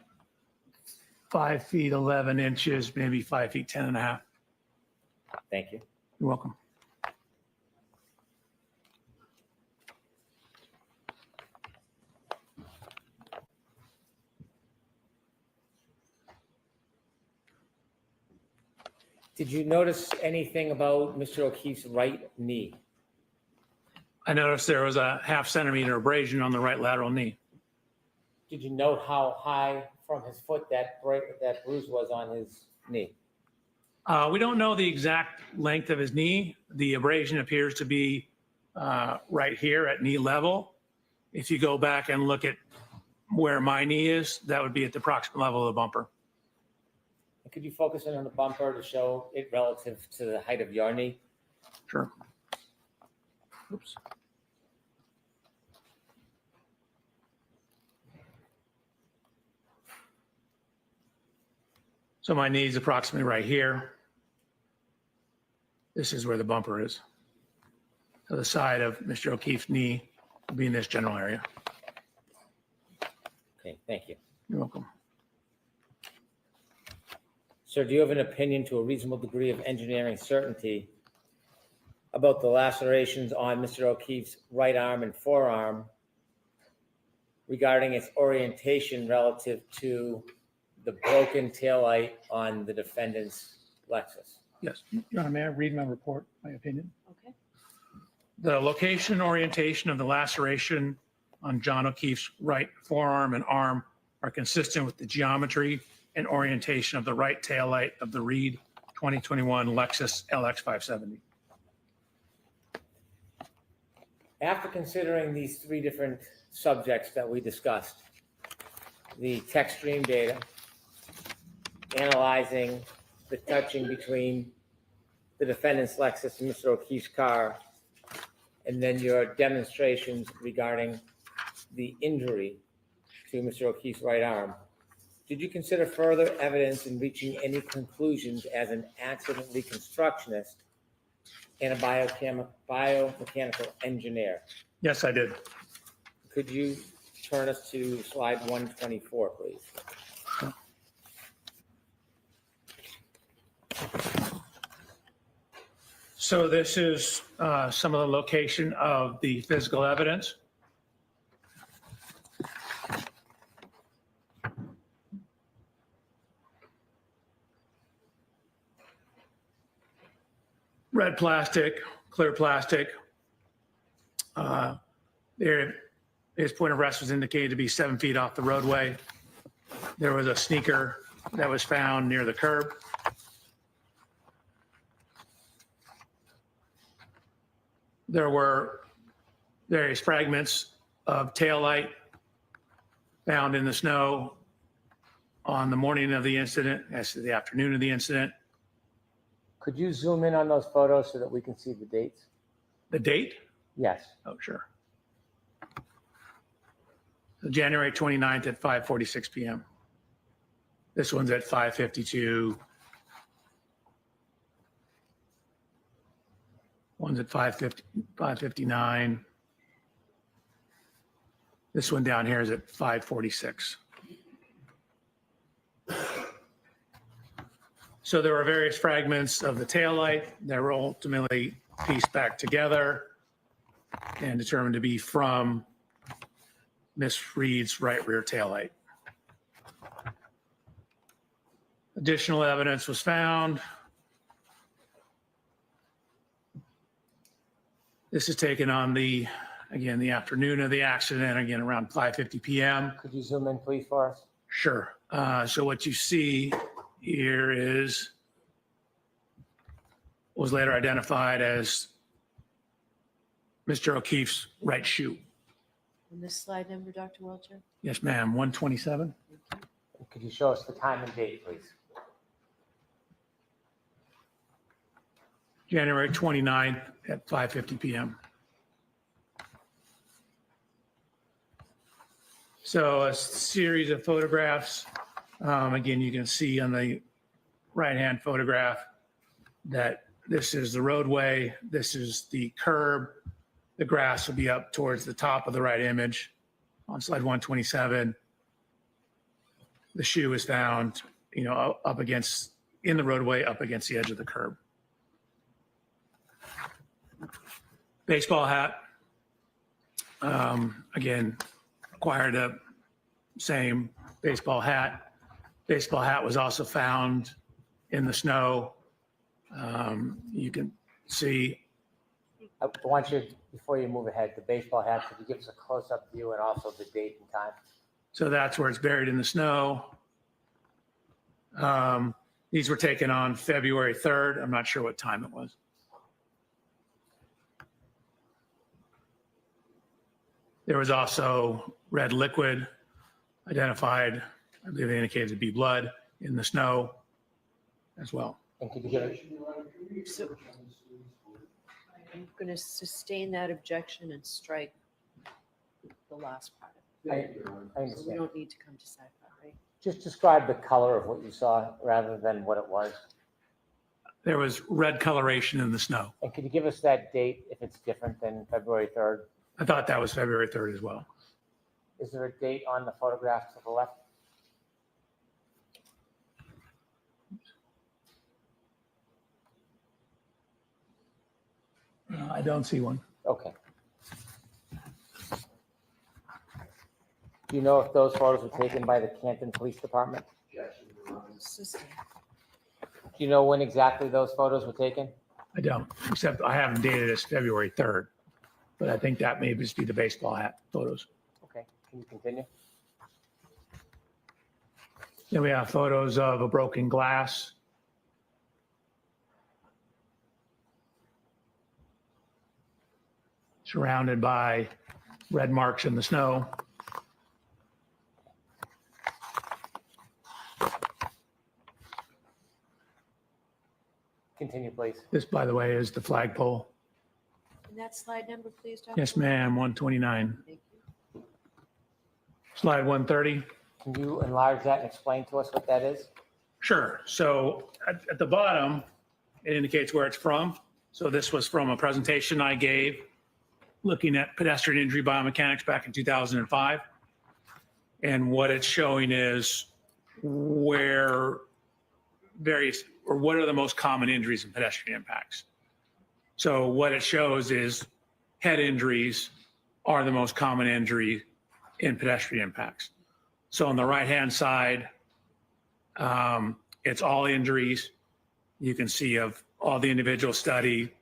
S8: 5 feet 11 inches, maybe 5 feet 10 and a half.
S10: Thank you.
S8: You're welcome.
S10: Did you notice anything about Mr. O'Keefe's right knee?
S8: I noticed there was a 0.5 centimeter abrasion on the right lateral knee.
S10: Did you note how high from his foot that bruise was on his knee?
S8: We don't know the exact length of his knee. The abrasion appears to be right here at knee level. If you go back and look at where my knee is, that would be at the proximate level of the bumper.
S10: Could you focus in on the bumper to show it relative to the height of your knee?
S8: Sure. Oops. So my knee is approximately right here. This is where the bumper is. So the side of Mr. O'Keefe's knee will be in this general area.
S10: Okay, thank you.
S8: You're welcome.
S10: Sir, do you have an opinion to a reasonable degree of engineering certainty about the lacerations on Mr. O'Keefe's right arm and forearm regarding its orientation relative to the broken taillight on the defendant's Lexus?
S8: Yes. Your Honor, may I read my report, my opinion?
S14: Okay.
S8: The location and orientation of the laceration on John O'Keefe's right forearm and arm are consistent with the geometry and orientation of the right taillight of the Reed 2021 Lexus LX 570.
S10: After considering these three different subjects that we discussed, the tech stream data, analyzing the touching between the defendant's Lexus and Mr. O'Keefe's car, and then your demonstrations regarding the injury to Mr. O'Keefe's right arm, did you consider further evidence in reaching any conclusions as an accident reconstructionist and a biomechanical engineer?
S8: Yes, I did.
S10: Could you turn us to slide 124, please?
S8: So this is some of the location of the physical evidence. Red plastic, clear plastic. There, his point of rest was indicated to be 7 feet off the roadway. There was a sneaker that was found near the curb. There were various fragments of taillight found in the snow on the morning of the incident, as to the afternoon of the incident.
S10: Could you zoom in on those photos so that we can see the dates?
S8: The date?
S10: Yes.
S8: Oh, sure. So January 29th at 5:46 p.m. This one's at 5:52. One's at 5:50, 5:59. This one down here is at 5:46. So there were various fragments of the taillight that were ultimately pieced back together and determined to be from Miss Reed's right rear taillight. Additional evidence was found. This is taken on the afternoon of the accident, again, around 5:50 p.m.
S10: Could you zoom in, please, for us?
S8: Sure. So what you see here was later identified as Mr. O'Keefe's right shoe.
S14: And this slide number, Dr. Welcher?
S8: Yes, ma'am, 127.
S10: Could you show us the time and date, please?
S8: January 29th at 5:50 p.m. So a series of photographs. Again, you can see on the right-hand photograph that this is the roadway, this is the curb. The grass will be up towards the top of the right image on slide 127. The shoe is found, up against, in the roadway, up against the edge of the curb. Baseball hat, again, acquired a same baseball hat. Baseball hat was also found in the snow. You can see.
S10: I want you, before you move ahead, the baseball hat, could you give us a close-up view and also the date and time?
S8: So that's where it's buried in the snow. These were taken on February 3rd. I'm not sure what time it was. There was also red liquid identified, I believe they indicated to be blood, in the snow as well.
S10: And could you give us,
S14: So I'm going to sustain that objection and strike the last part of
S10: I
S14: it. So we
S10: understand.
S14: don't need to come to sci-fi, right?
S10: Just describe the color of what you saw rather than what it was.
S8: There was red coloration in the snow.
S10: And could you give us that date if it's different than February 3rd?
S8: I thought that was February 3rd as well.
S10: Is there a date on the photograph to the left?
S8: I don't see one.
S10: Okay. Do you know if those photos were taken by the Canton Police Department?
S14: Sustain.
S10: Do you know when exactly those photos were taken?
S8: I don't, except I have them dated as February 3rd. But I think that may just be the baseball hat photos.
S10: Okay, can you continue?
S8: Then we have photos of a broken glass. Surrounded by red marks in the snow.
S10: Continue, please.
S8: This, by the way, is the flagpole.
S14: And that slide number, please, Dr.
S8: Yes, ma'am, 129.
S14: Thank you.
S8: Slide 130.
S10: Can you enlarge that and explain to us what that is?
S8: Sure. So at the bottom, it indicates where it's from. So this was from a presentation I gave looking at pedestrian injury biomechanics back in 2005. And what it's showing is where what are the most common injuries in pedestrian impacts. So what it shows is head injuries are the most common injury in pedestrian impacts. So on the right-hand side, it's all injuries. You can see of all the individual study,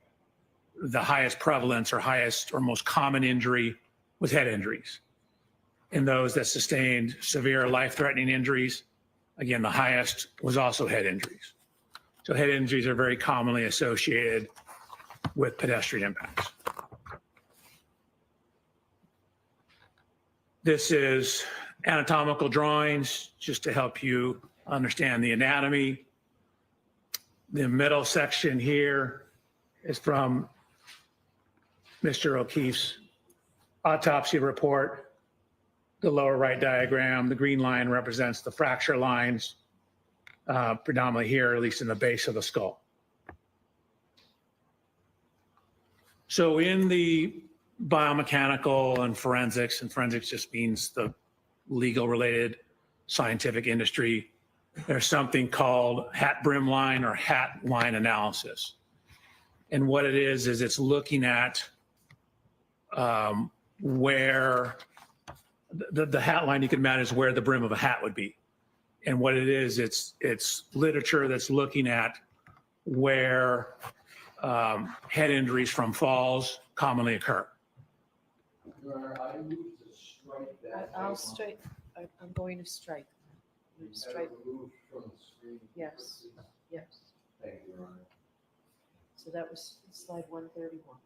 S8: the highest prevalence or highest or most common injury was head injuries. In those that sustained severe life-threatening injuries, again, the highest was also head injuries. So head injuries are very commonly associated with pedestrian impacts. This is anatomical drawings just to help you understand the anatomy. The middle section here is from Mr. O'Keefe's autopsy report. The lower right diagram, the green line represents the fracture lines, predominantly here, at least in the base of the skull. So in the biomechanical and forensics just means the legal related scientific industry, there's something called hat brim line or hat line analysis. And what it is it's looking at where the hat line you can imagine is where the brim of a hat would be. And what it is, it's literature that's looking at where head injuries from falls commonly occur.
S6: Your Honor, I move to strike that.
S14: I'll strike, I'm going to strike. Strike,
S6: Removed from the screen.
S14: yes, yes.
S6: Thank you, Your Honor.
S14: So that was slide 131.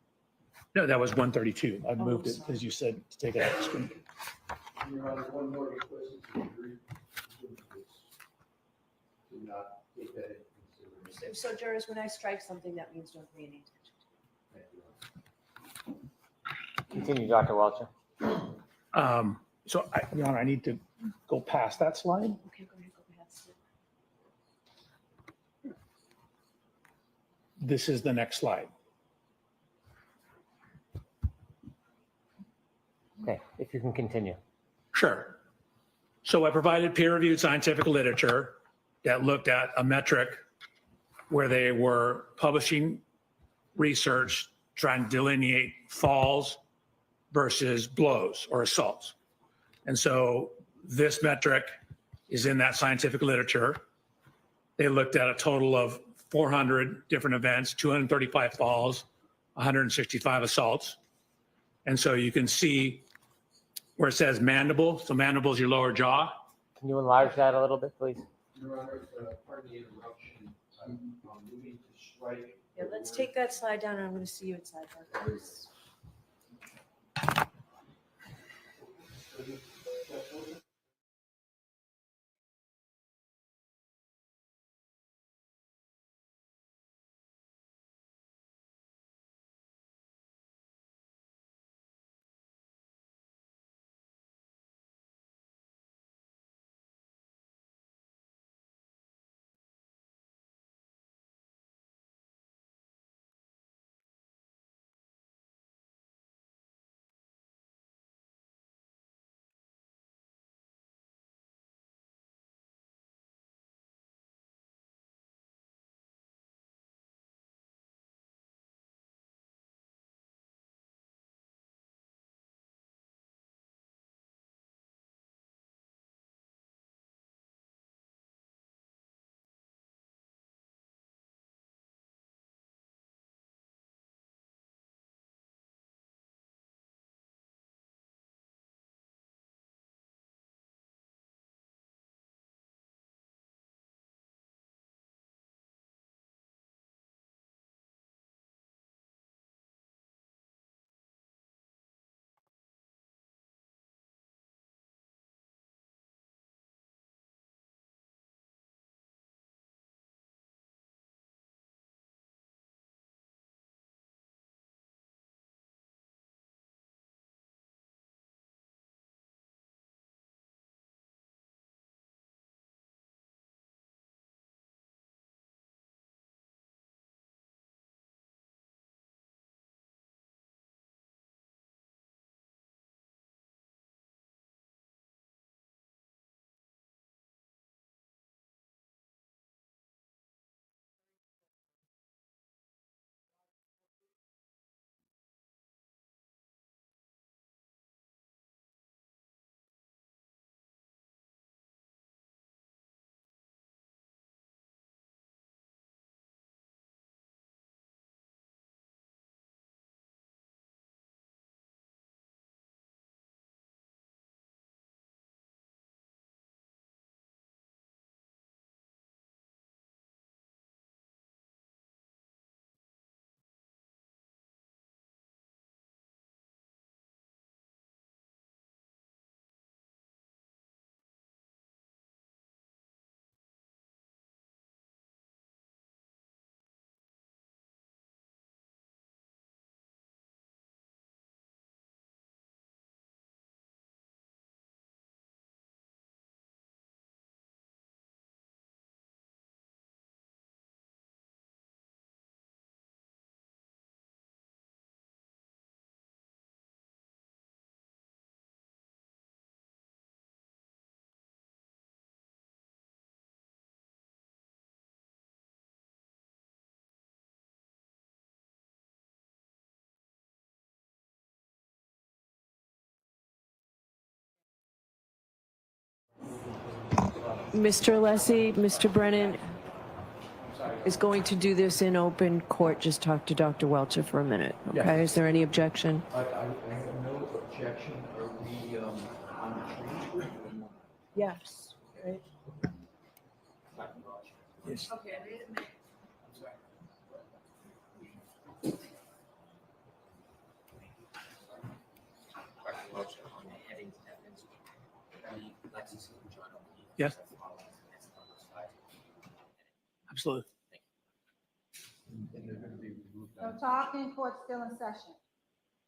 S8: No, that was 132. I
S14: Oh,
S8: moved it
S14: sorry.
S8: because you said to take it out of the screen.
S6: Your Honor, one more request is to agree to not take that into consideration.
S14: So jurors, when I strike something, that means don't pay any attention to it.
S6: Thank you, Your Honor.
S10: Continue, Dr. Welcher.
S8: So, Your Honor, I need to go past that slide.
S14: Okay, go ahead, go past it.
S8: This is the next slide.
S10: Okay, if you can continue.
S8: Sure. So I provided peer-reviewed scientific literature that looked at a metric where they were publishing research trying to delineate falls versus blows or assaults. And so this metric is in that scientific literature. They looked at a total of 400 different events, 235 falls, 165 assaults. And so you can see where it says mandible. So mandible is your lower jaw.
S10: Can you enlarge that a little bit, please?
S6: Your Honor, pardon the interruption. I'm moving to strike.
S14: Yeah, let's take that slide down and I'm going to see you at sidebar, please. Mr. Alessi, Mr. Brennan is going to do this in open court. Just talk to Dr. Welcher for a minute, okay? Is there any objection?
S9: I have no objection. Are we on the transcript?
S14: Yes. Right.
S8: Yes.
S14: Okay, wait a minute.
S8: Yes. Absolutely.
S11: No talking, court still in session.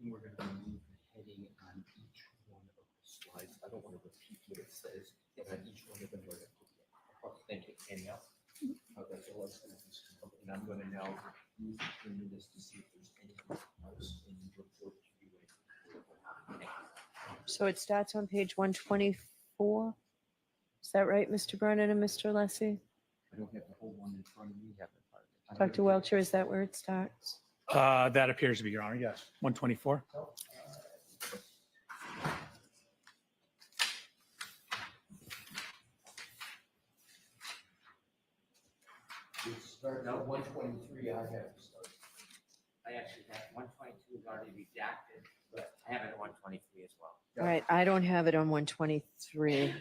S9: We're going to remove the heading on each one of the slides. I don't want to repeat what it says, but on each one of them, we're going to put the thank you. Anything else? That's all I was going to do. And I'm going to now use the 3 minutes to see if there's anything else in the report to be read.
S14: So it starts on page 124. Is that right, Mr. Brennan and Mr. Alessi?
S9: I don't have the whole one in front of me. Have it part of it.
S14: Dr. Welcher, is that where it starts?
S8: That appears to be, Your Honor. Yes. 124.
S9: Start out 123. I have to start.
S10: I actually have 122 is already redacted, but I have it at 123 as well.
S14: All right, I don't have it on 123.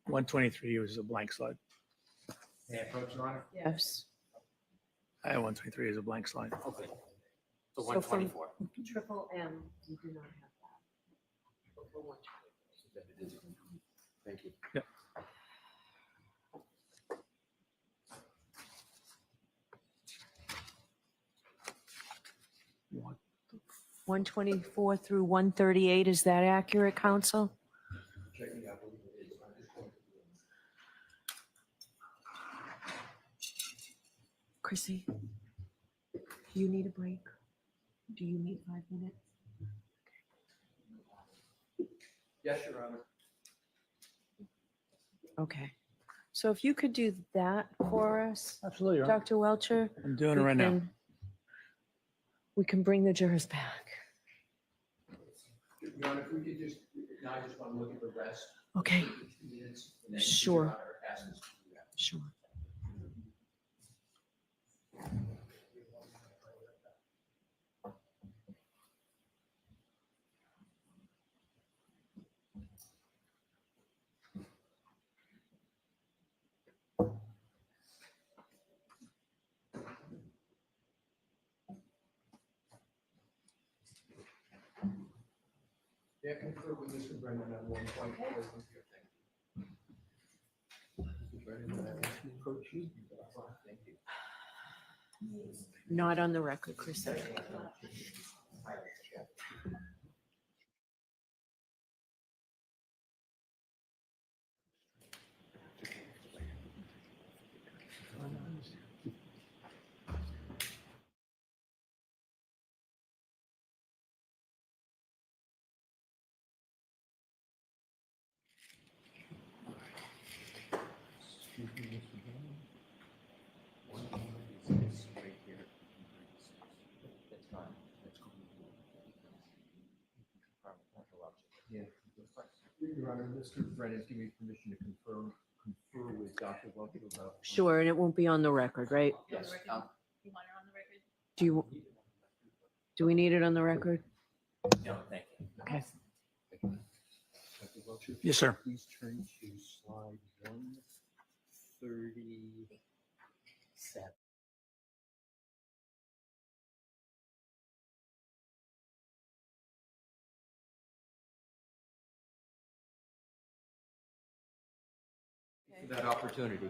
S8: 123 was a blank slide.
S10: May I approach, Your Honor?
S14: Yes.
S8: I have 123 as a blank slide.
S10: Okay. So
S14: So from
S10: 124.
S14: Triple M, you do not have that. For 124.
S9: Thank you.
S8: Yep. What?
S14: 124 through 138, is that accurate, counsel?
S9: Checking out what it is. I'm just going to do it.
S14: Chrissy, do you need a break? Do you need 5 minutes?
S9: Yes, Your Honor.
S14: Okay. So if you could do that for us,
S8: Absolutely, Your Honor.
S14: Dr. Welcher.
S8: I'm doing it right now.
S14: We can bring the jurors back.
S9: Your Honor, if we could just, now I just want to look at the rest.
S14: Okay.
S9: 2 minutes, and then
S14: Sure.
S9: Your Honor asks us to do that.
S14: Sure.
S9: Yeah, confer with Mr. Brennan on 1.4. Mr. Brennan, would I like to approach you? Thank you.
S14: Not on the record, Chrissy.
S9: Excuse me, Mr. Brennan. One more is this right here. That's fine. That's cool. Yeah. Your Honor, Mr. Brennan is giving me permission to confer with Dr. Welcher about.
S14: Sure, and it won't be on the record, right?
S9: Yes.
S14: Do we need it on the record?
S10: No, thank you.
S14: Okay.
S9: Dr. Welcher,
S8: Yes, sir.
S9: please turn to slide 137. For that opportunity.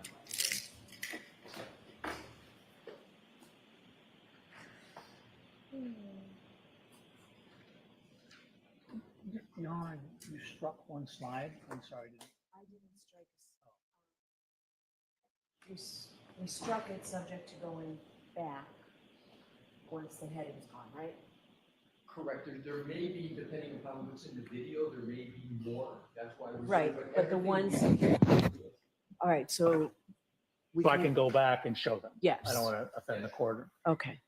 S8: Your Honor, you struck one slide. I'm sorry.
S14: I didn't strike we struck it subject to going back once the heading's gone, right?
S9: Correct. There may be, depending upon what's in the video, there may be more. That's why we're.
S14: Right,
S9: saying,
S14: but the
S9: everything-
S14: ones, all right, so. we
S8: So I can go back and show them.
S14: Yes.
S8: I don't want to offend the court.
S14: Okay.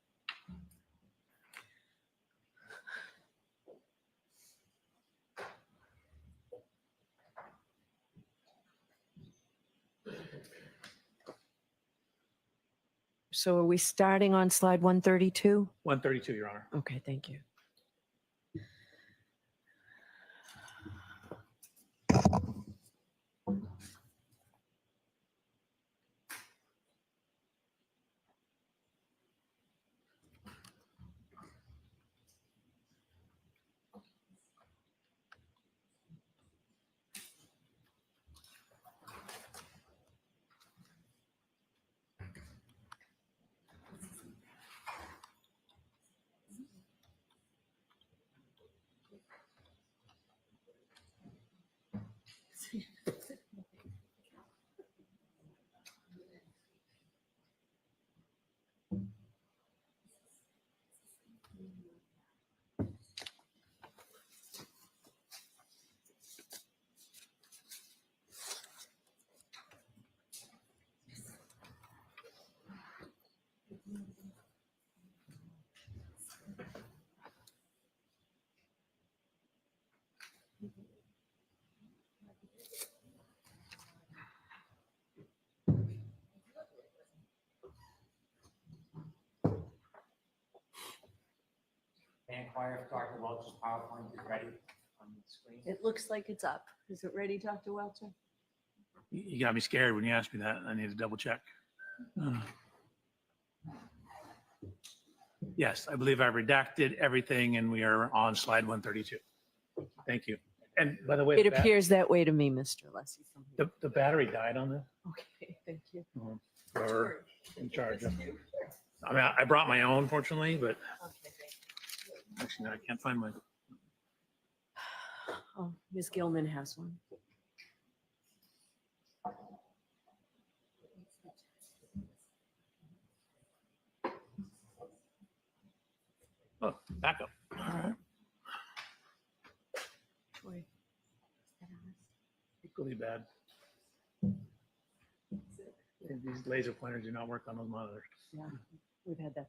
S14: So are we starting on slide 132?
S8: 132, Your Honor.
S14: Okay, thank you.
S10: May I inquire if Dr. Welch's PowerPoint is ready on the screen?
S7: It looks like it's up. Is it ready, Dr. Welcher?
S8: You got me scared when you asked me that. I need to double check. Yes, I believe I redacted everything and we are on slide 132. Thank you. And by the way,
S14: It appears that way to me, Mr. Lessie. from here.
S8: the battery died on this.
S14: Okay, thank you.
S8: Whoever in charge. I mean, I brought my own, fortunately, but actually, no, I can't find mine.
S14: Oh, Ms. Gilman has one.
S8: Oh, backup. All right.
S14: Troy.
S8: Equally bad. These laser pointers do not work on those monitors.
S14: Yeah, we've had that.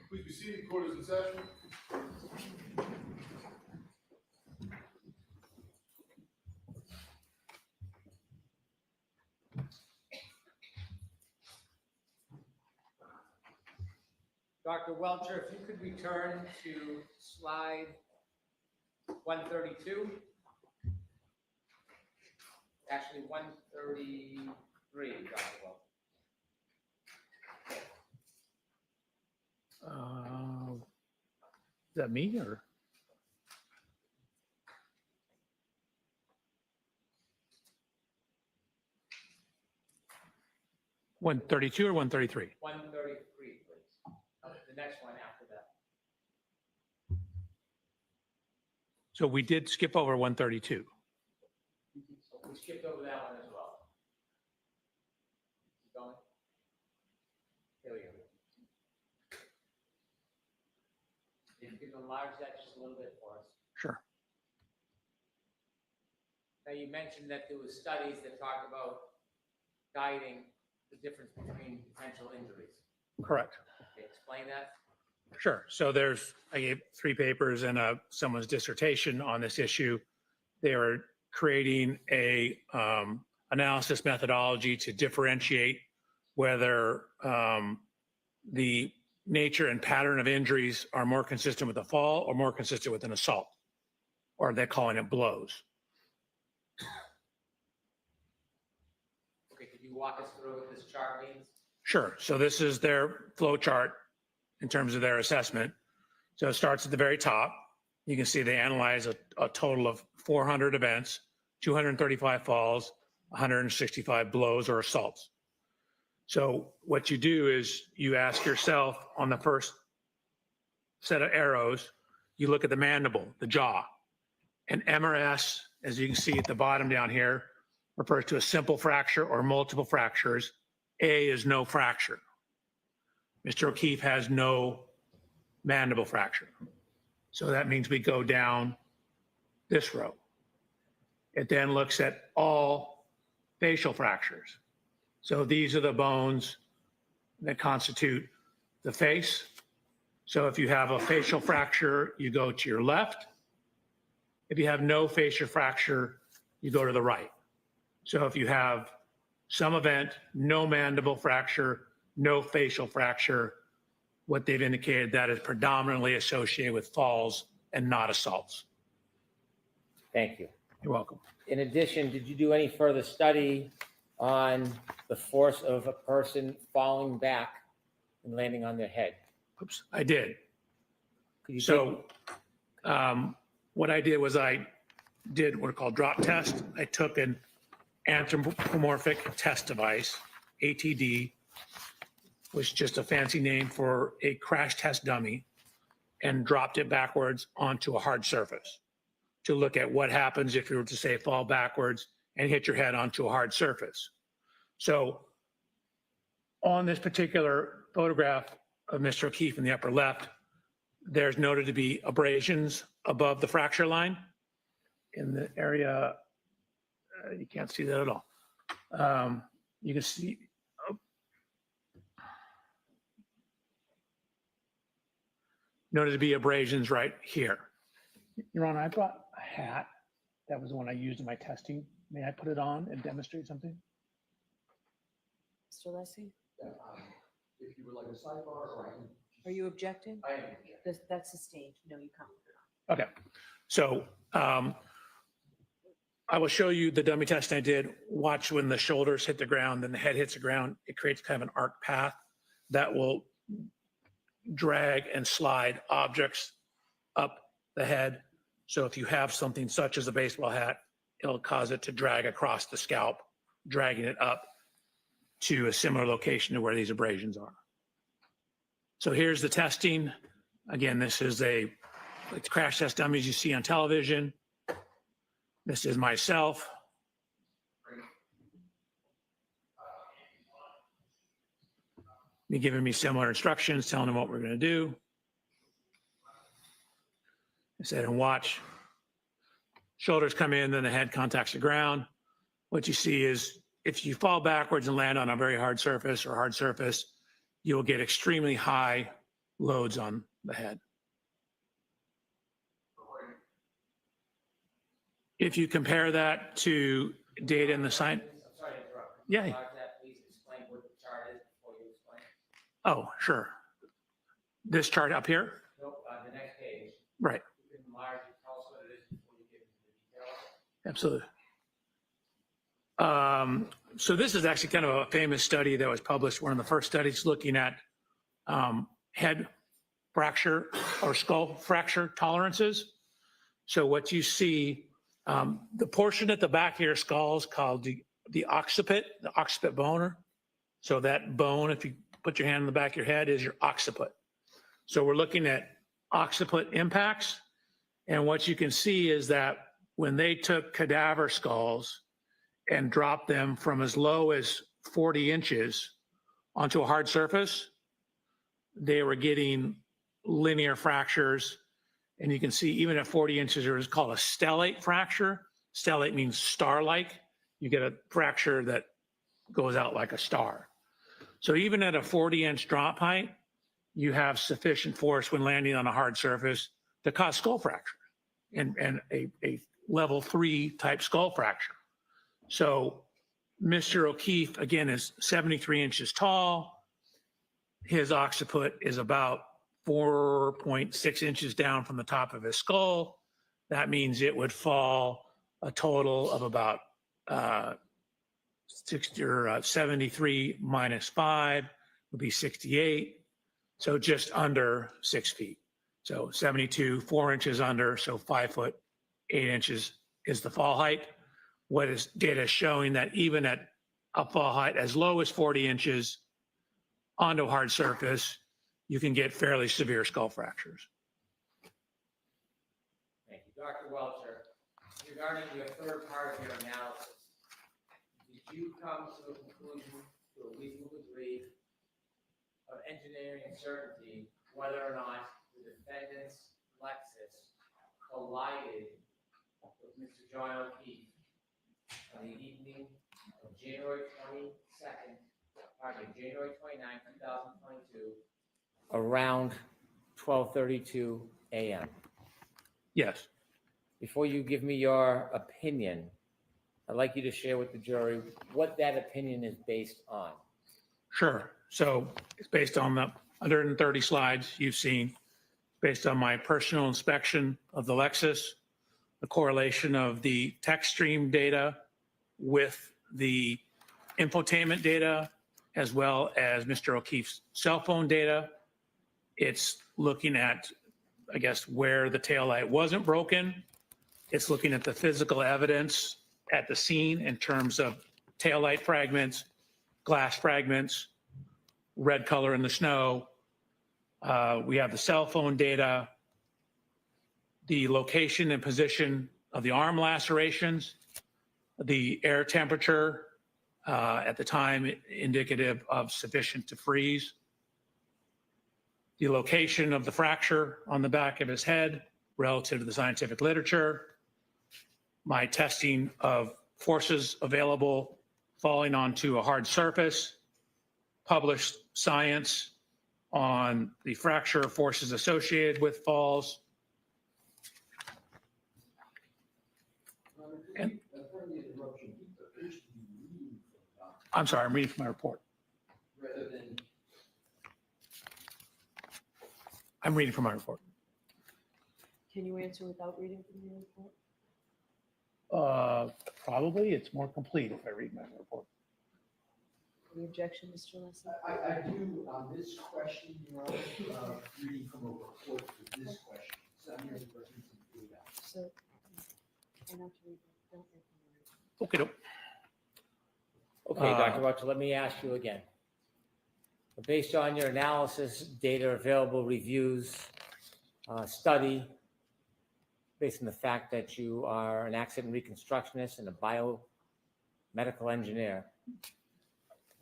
S5: Please be seated, court is in session.
S10: Dr. Welcher, if you could return to slide 132. Actually, 133, Dr. Welcher.
S8: Is that me or? $132 or $133?
S10: 133, please. The next one after that.
S8: So we did skip over 132.
S10: We skipped over that one as well. Keep going. There we go. If you can enlarge that just a little bit for us.
S8: Sure.
S10: Now, you mentioned that there was studies that talked about guiding the difference between potential injuries.
S8: Correct.
S10: Okay, explain that.
S8: Sure. So I gave 3 papers and someone's dissertation on this issue. They are creating a analysis methodology to differentiate whether the nature and pattern of injuries are more consistent with a fall or more consistent with an assault, or they're calling it blows.
S10: Okay, could you walk us through what this chart means?
S8: Sure. So this is their flow chart in terms of their assessment. So it starts at the very top. You can see they analyze a total of 400 events, 235 falls, 165 blows or assaults. So what you do is you ask yourself on the first set of arrows, you look at the mandible, the jaw. And MRS, as you can see at the bottom down here, refers to a simple fracture or multiple fractures. A is no fracture. Mr. O'Keefe has no mandible fracture. So that means we go down this row. It then looks at all facial fractures. So these are the bones that constitute the face. So if you have a facial fracture, you go to your left. If you have no facial fracture, you go to the right. So if you have some event, no mandible fracture, no facial fracture, what they've indicated that is predominantly associated with falls and not assaults.
S10: Thank you.
S8: You're welcome.
S10: In addition, did you do any further study on the force of a person falling back and landing on their head?
S8: Oops, I did.
S10: Could you
S8: So what I did was I did what are called drop test. I took an anthropomorphic test device, ATD, which is just a fancy name for a crash test dummy, and dropped it backwards onto a hard surface to look at what happens if you were to, say, fall backwards and hit your head onto a hard surface. So on this particular photograph of Mr. O'Keefe in the upper left, there's noted to be abrasions above the fracture line in the area. You can't see that at all. You can see noted to be abrasions right here. Your Honor, I brought a hat. That was the one I used in my testing. May I put it on and demonstrate something?
S7: Mr. Lessie,
S6: If you would like a sidebar, or I can.
S7: are you objecting?
S6: I am objecting.
S7: That's sustained. No, you can't put it on.
S8: Okay, so I will show you the dummy test I did. Watch when the shoulders hit the ground, then the head hits the ground. It creates kind of an arc path that will drag and slide objects up the head. So if you have something such as a baseball hat, it'll cause it to drag across the scalp, dragging it up to a similar location to where these abrasions are. So here's the testing. Again, this is a crash test dummies you see on television. This is myself. Me giving me similar instructions, telling them what we're going to do. I said, and watch. Shoulders come in, then the head contacts the ground. What you see is if you fall backwards and land on a very hard surface or hard surface, you will get extremely high loads on the head. If you compare that to data in the science.
S10: I'm sorry to interrupt.
S8: Yeah.
S10: Could you enlarge that, please explain what the chart is before you explain?
S8: Oh, sure. This chart up here?
S10: Nope, the next page.
S8: Right.
S10: You can enlarge it, tell us what it is before you get into the details.
S8: Absolutely. So this is actually kind of a famous study that was published, one of the first studies looking at head fracture or skull fracture tolerances. So what you see, the portion at the back of your skull is called the occiput bone. So that bone, if you put your hand on the back of your head, is your occiput. So we're looking at occiput impacts. And what you can see is that when they took cadaver skulls and dropped them from as low as 40 inches onto a hard surface, they were getting linear fractures. And you can see even at 40 inches, there is called a stellate fracture. Stellate means star-like. You get a fracture that goes out like a star. So even at a 40-inch drop height, you have sufficient force when landing on a hard surface to cause skull fracture and a level 3 type skull fracture. So Mr. O'Keefe, again, is 73 inches tall. His occiput is about 4.6 inches down from the top of his skull. That means it would fall a total of about 73 minus 5 would be 68. So just under 6 feet. So 72, 4 inches under, so 5 foot, 8 inches is the fall height. What is data showing that even at a fall height as low as 40 inches onto a hard surface, you can get fairly severe skull fractures.
S10: Thank you. Dr. Welcher, regarding your third part of your analysis, did you come to a conclusion to a reasonable degree of engineering certainty whether or not the defendant's Lexus collided with Mr. John O'Keefe on the evening of January 29, 2022, around 12:32 a.m.?
S8: Yes.
S10: Before you give me your opinion, I'd like you to share with the jury what that opinion is based on.
S8: Sure. So it's based on the 130 slides you've seen, based on my personal inspection of the Lexus, the correlation of the text stream data with the infotainment data, as well as Mr. O'Keefe's cell phone data. It's looking at, I guess, where the taillight wasn't broken. It's looking at the physical evidence at the scene in terms of taillight fragments, glass fragments, red color in the snow. We have the cell phone data, the location and position of the arm lacerations, the air temperature at the time indicative of sufficient to freeze, the location of the fracture on the back of his head relative to the scientific literature, my testing of forces available falling onto a hard surface, published science on the fracture forces associated with falls. And I'm sorry, I'm reading from my report. I'm reading from my report.
S7: Can you answer without reading from your report?
S8: Probably it's more complete if I read my report.
S7: Any objection, Mr. Leslie?
S6: I do on this question, Your Honor, reading from a report for this question. So I'm here to present some data.
S7: So, I have to read, don't read from the report.
S8: Okay, doke.
S10: Okay, Dr. Welcher, let me ask you again. Based on your analysis, data available, reviews, study, based on the fact that you are an accident reconstructionist and a biomedical engineer,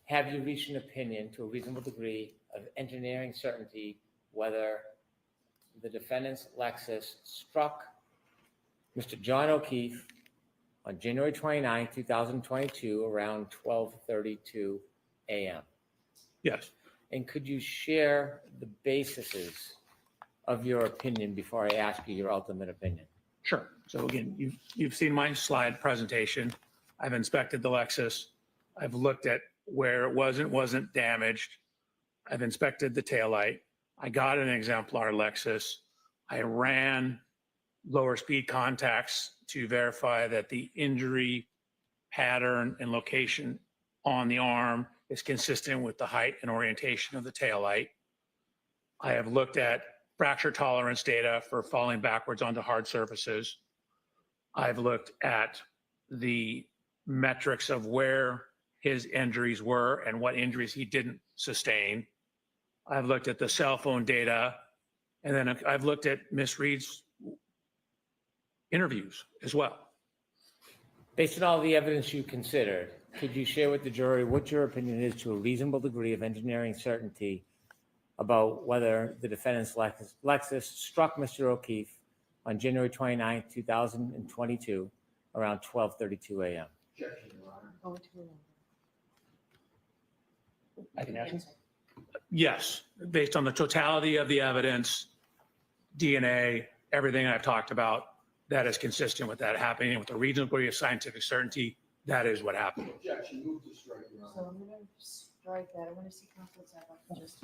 S10: have you reached an opinion to a reasonable degree of engineering certainty whether the defendant's Lexus struck Mr. John O'Keefe on January 29, 2022, around 12:32 a.m.?
S8: Yes.
S10: And could you share the bases of your opinion before I ask you your ultimate opinion?
S8: Sure. So again, you've seen my slide presentation. I've inspected the Lexus. I've looked at where it wasn't damaged. I've inspected the taillight. I got an exemplar Lexus. I ran lower speed contacts to verify that the injury pattern and location on the arm is consistent with the height and orientation of the taillight. I have looked at fracture tolerance data for falling backwards onto hard surfaces. I've looked at the metrics of where his injuries were and what injuries he didn't sustain. I've looked at the cell phone data, and then I've looked at Miss Reed's interviews as well.
S10: Based on all the evidence you considered, could you share with the jury what your opinion is to a reasonable degree of engineering certainty about whether the defendant's Lexus struck Mr. O'Keefe on January 29, 2022, around 12:32 a.m.?
S6: Objection, Your Honor.
S7: Going to remember.
S8: I can answer. Yes, based on the totality of the evidence, DNA, everything I've talked about, that is consistent with that happening with a reasonable degree of scientific certainty That is what happened.
S6: Objection, move to strike, Your Honor.
S7: So I'm gonna strike that. I wanna see counsel's just.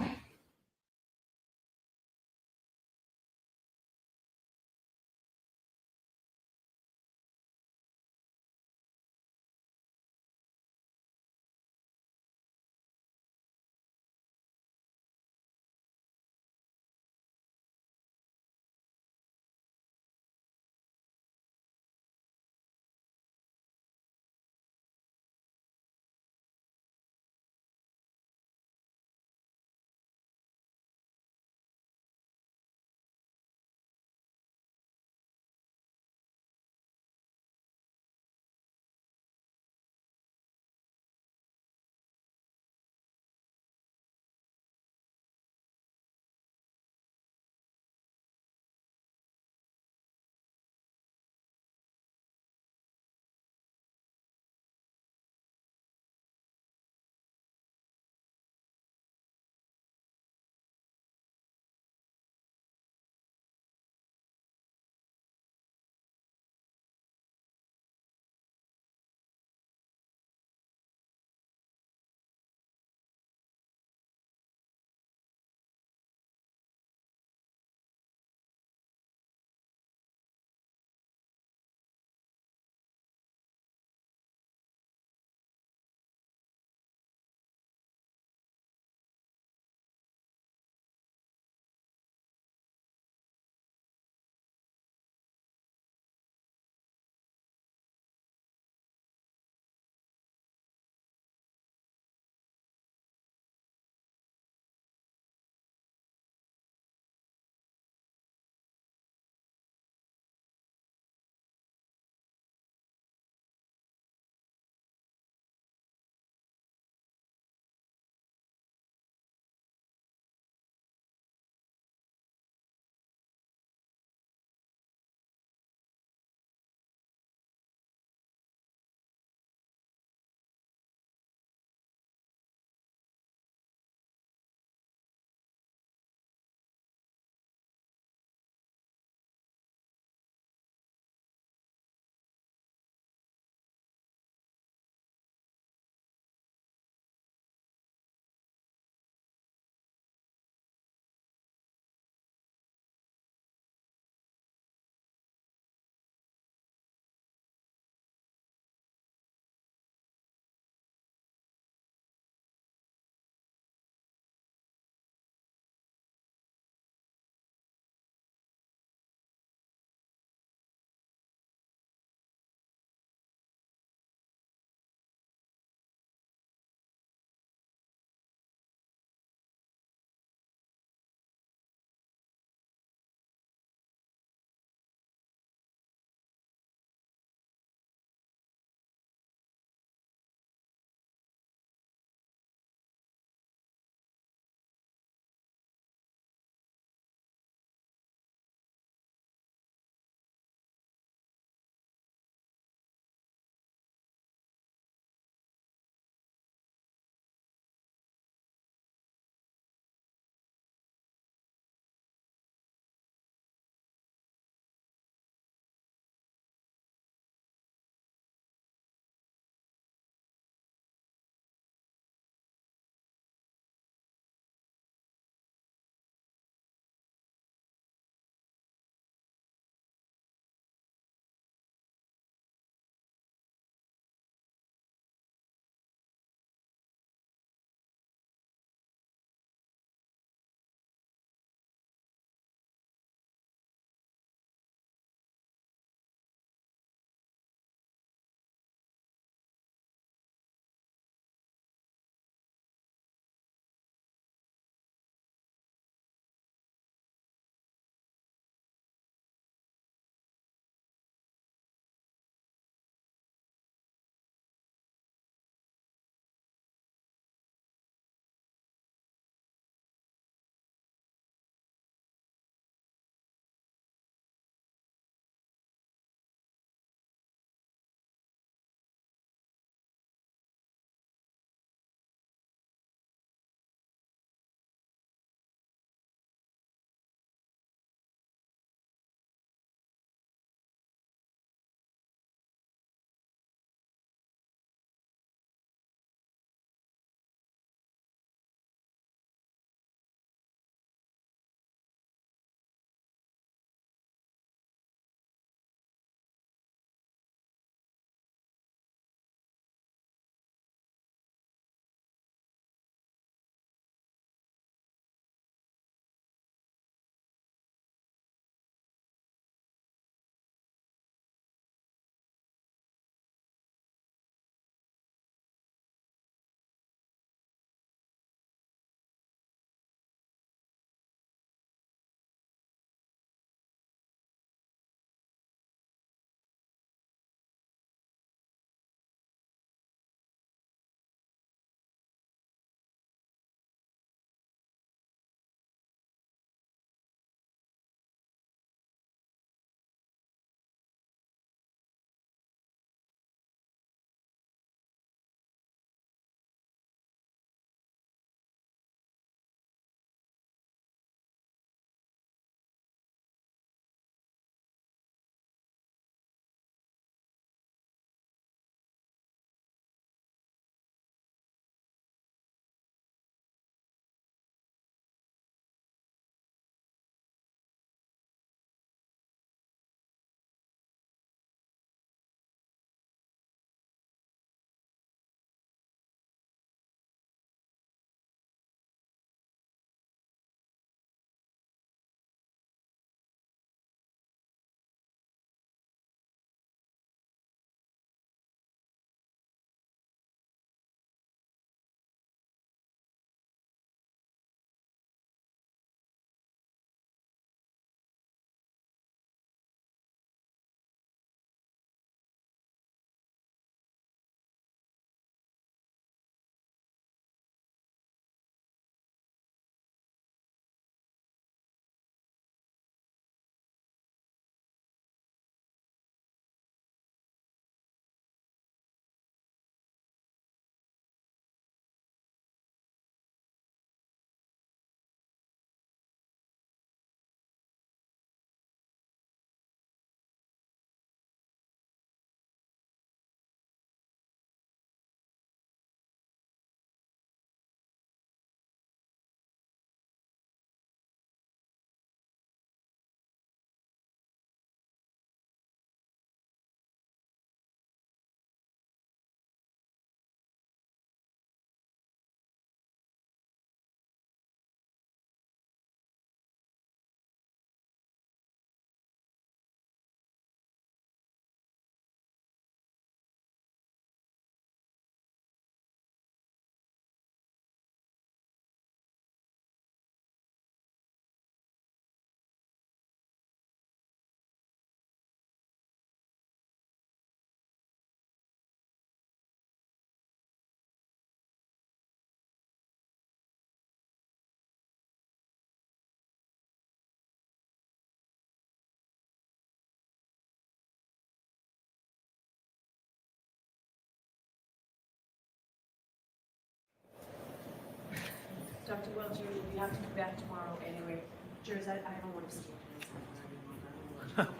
S7: Welcher, you have to come back tomorrow anyway. Jurors, I don't want to stay here anymore.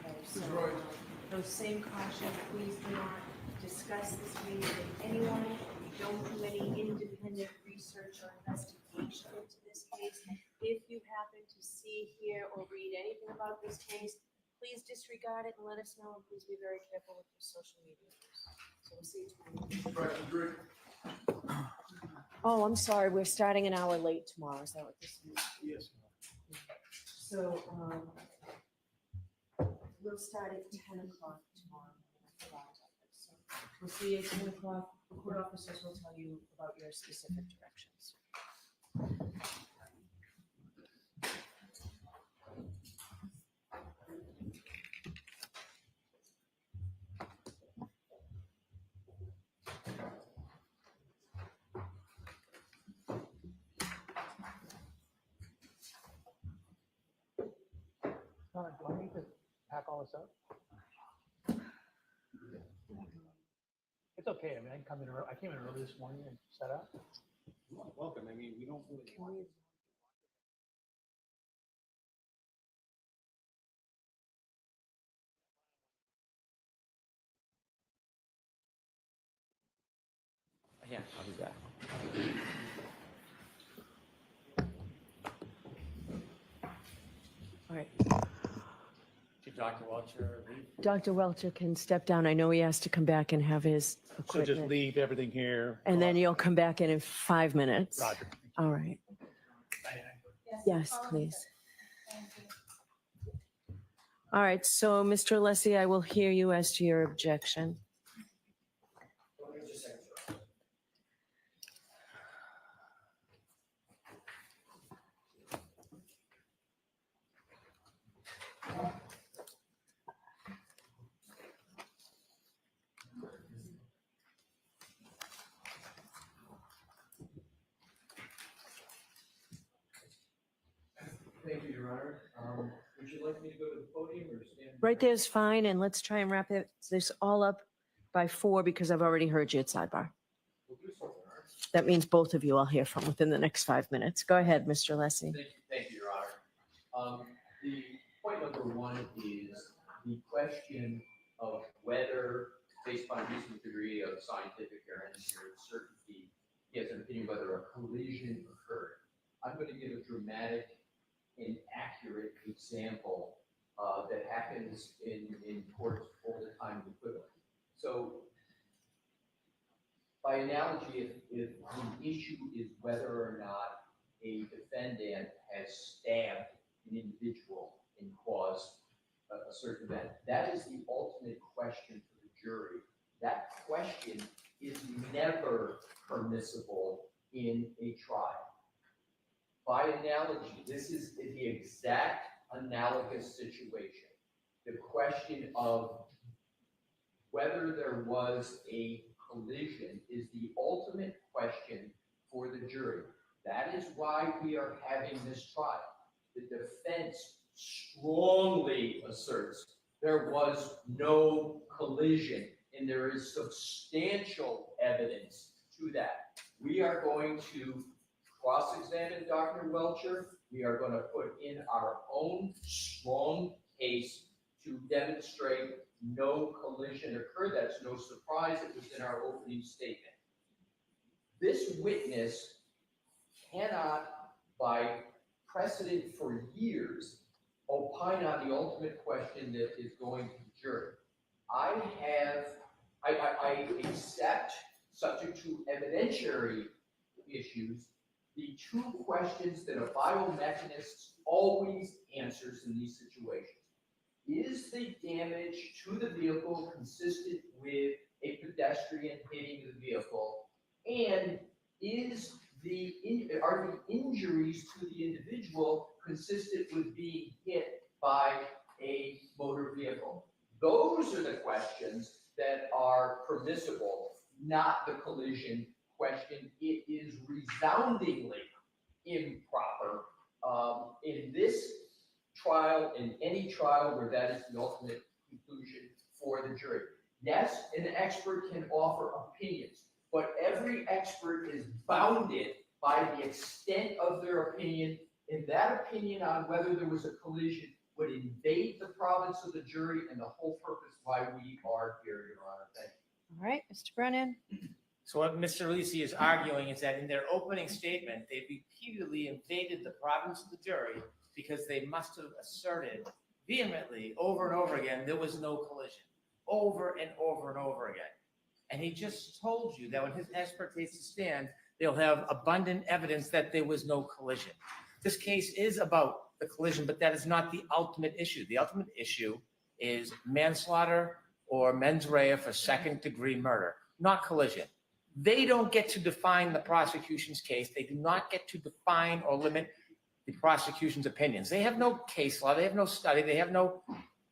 S7: Okay, so those same cautions, please do not discuss this case with anyone. Don't do any independent research or investigation into this case. If you happen to see, hear, or read anything about this case, please disregard it and let us know, and please be very careful with your social media use. So we'll see you tomorrow. Oh, I'm sorry, we're starting an hour late tomorrow, is that what this is?
S5: Yes.
S7: So, we'll start at 10 o'clock tomorrow. So we'll see you at 10 o'clock. The court officers will tell you about your specific directions.
S8: Do I need to pack all this up? It's okay. I mean, I can come in early. I came in early this morning and set up.
S13: Welcome. I mean, we don't really.
S10: Yeah, I'll be back.
S14: All right.
S10: Did Dr. Welcher leave?
S14: Dr. Welcher can step down. I know he has to come back and have his
S8: So just
S14: equipment.
S8: leave everything here.
S14: And then you'll come back in 5 minutes.
S8: Roger.
S14: All right. Yes, please. All right, so Mr. Alessi, I will hear you as to your objection.
S6: Thank you, Your Honor. Would you like me to go to the podium or stand?
S14: Right there's fine, and let's try and wrap this all up by 4 because I've already heard you at sidebar.
S6: We'll do so, Your Honor.
S14: That means both of you I'll hear from within the next 5 minutes. Go ahead, Mr. Alessi.
S6: Thank you, Your Honor. The point number 1 is the question of whether, based on a reasonable degree of scientific or engineering certainty, he has an opinion whether a collision occurred. I'm going to give a dramatic and accurate example that happens in courts all the time with equivalent. So by analogy, if the issue is whether or not a defendant has stabbed an individual and caused a certain event, that is the ultimate question for the jury. That question is never permissible in a trial. By analogy, this is the exact analogous situation. The question of whether there was a collision is the ultimate question for the jury. That is why we are having this trial. The defense strongly asserts there was no collision, and there is substantial evidence to that. We are going to cross-examine Dr. Welcher. We are going to put in our own strong case to demonstrate no collision occurred. That's no surprise. It was in our opening statement. This witness cannot, by precedent for years, opine on the ultimate question that is going to the jury. I accept, subject to evidentiary issues, the 2 questions that a biomechanist always answers in these situations. Is the damage to the vehicle consistent with a pedestrian hitting the vehicle? And are the injuries to the individual consistent with being hit by a motor vehicle? Those are the questions that are permissible, not the collision question. It is resoundingly improper in this trial, in any trial where that is the ultimate conclusion for the jury. Yes, an expert can offer opinions, but every expert is bounded by the extent of their opinion, and that opinion on whether there was a collision would invade the province of the jury and the whole purpose why we are here, Your Honor. Thank you.
S14: All right, Mr. Brennan.
S10: So what Mr. Elise is arguing is that in their opening statement, they repeatedly invaded the province of the jury because they must have asserted vehemently over and over again, there was no collision, over and over and over again. And he just told you that when his expert takes the stand, they'll have abundant evidence that there was no collision. This case is about the collision, but that is not the ultimate issue. The ultimate issue is manslaughter or mens rea for second-degree murder, not collision. They don't get to define the prosecution's case. They do not get to define or limit the prosecution's opinions. They have no case law. They have no study. They have no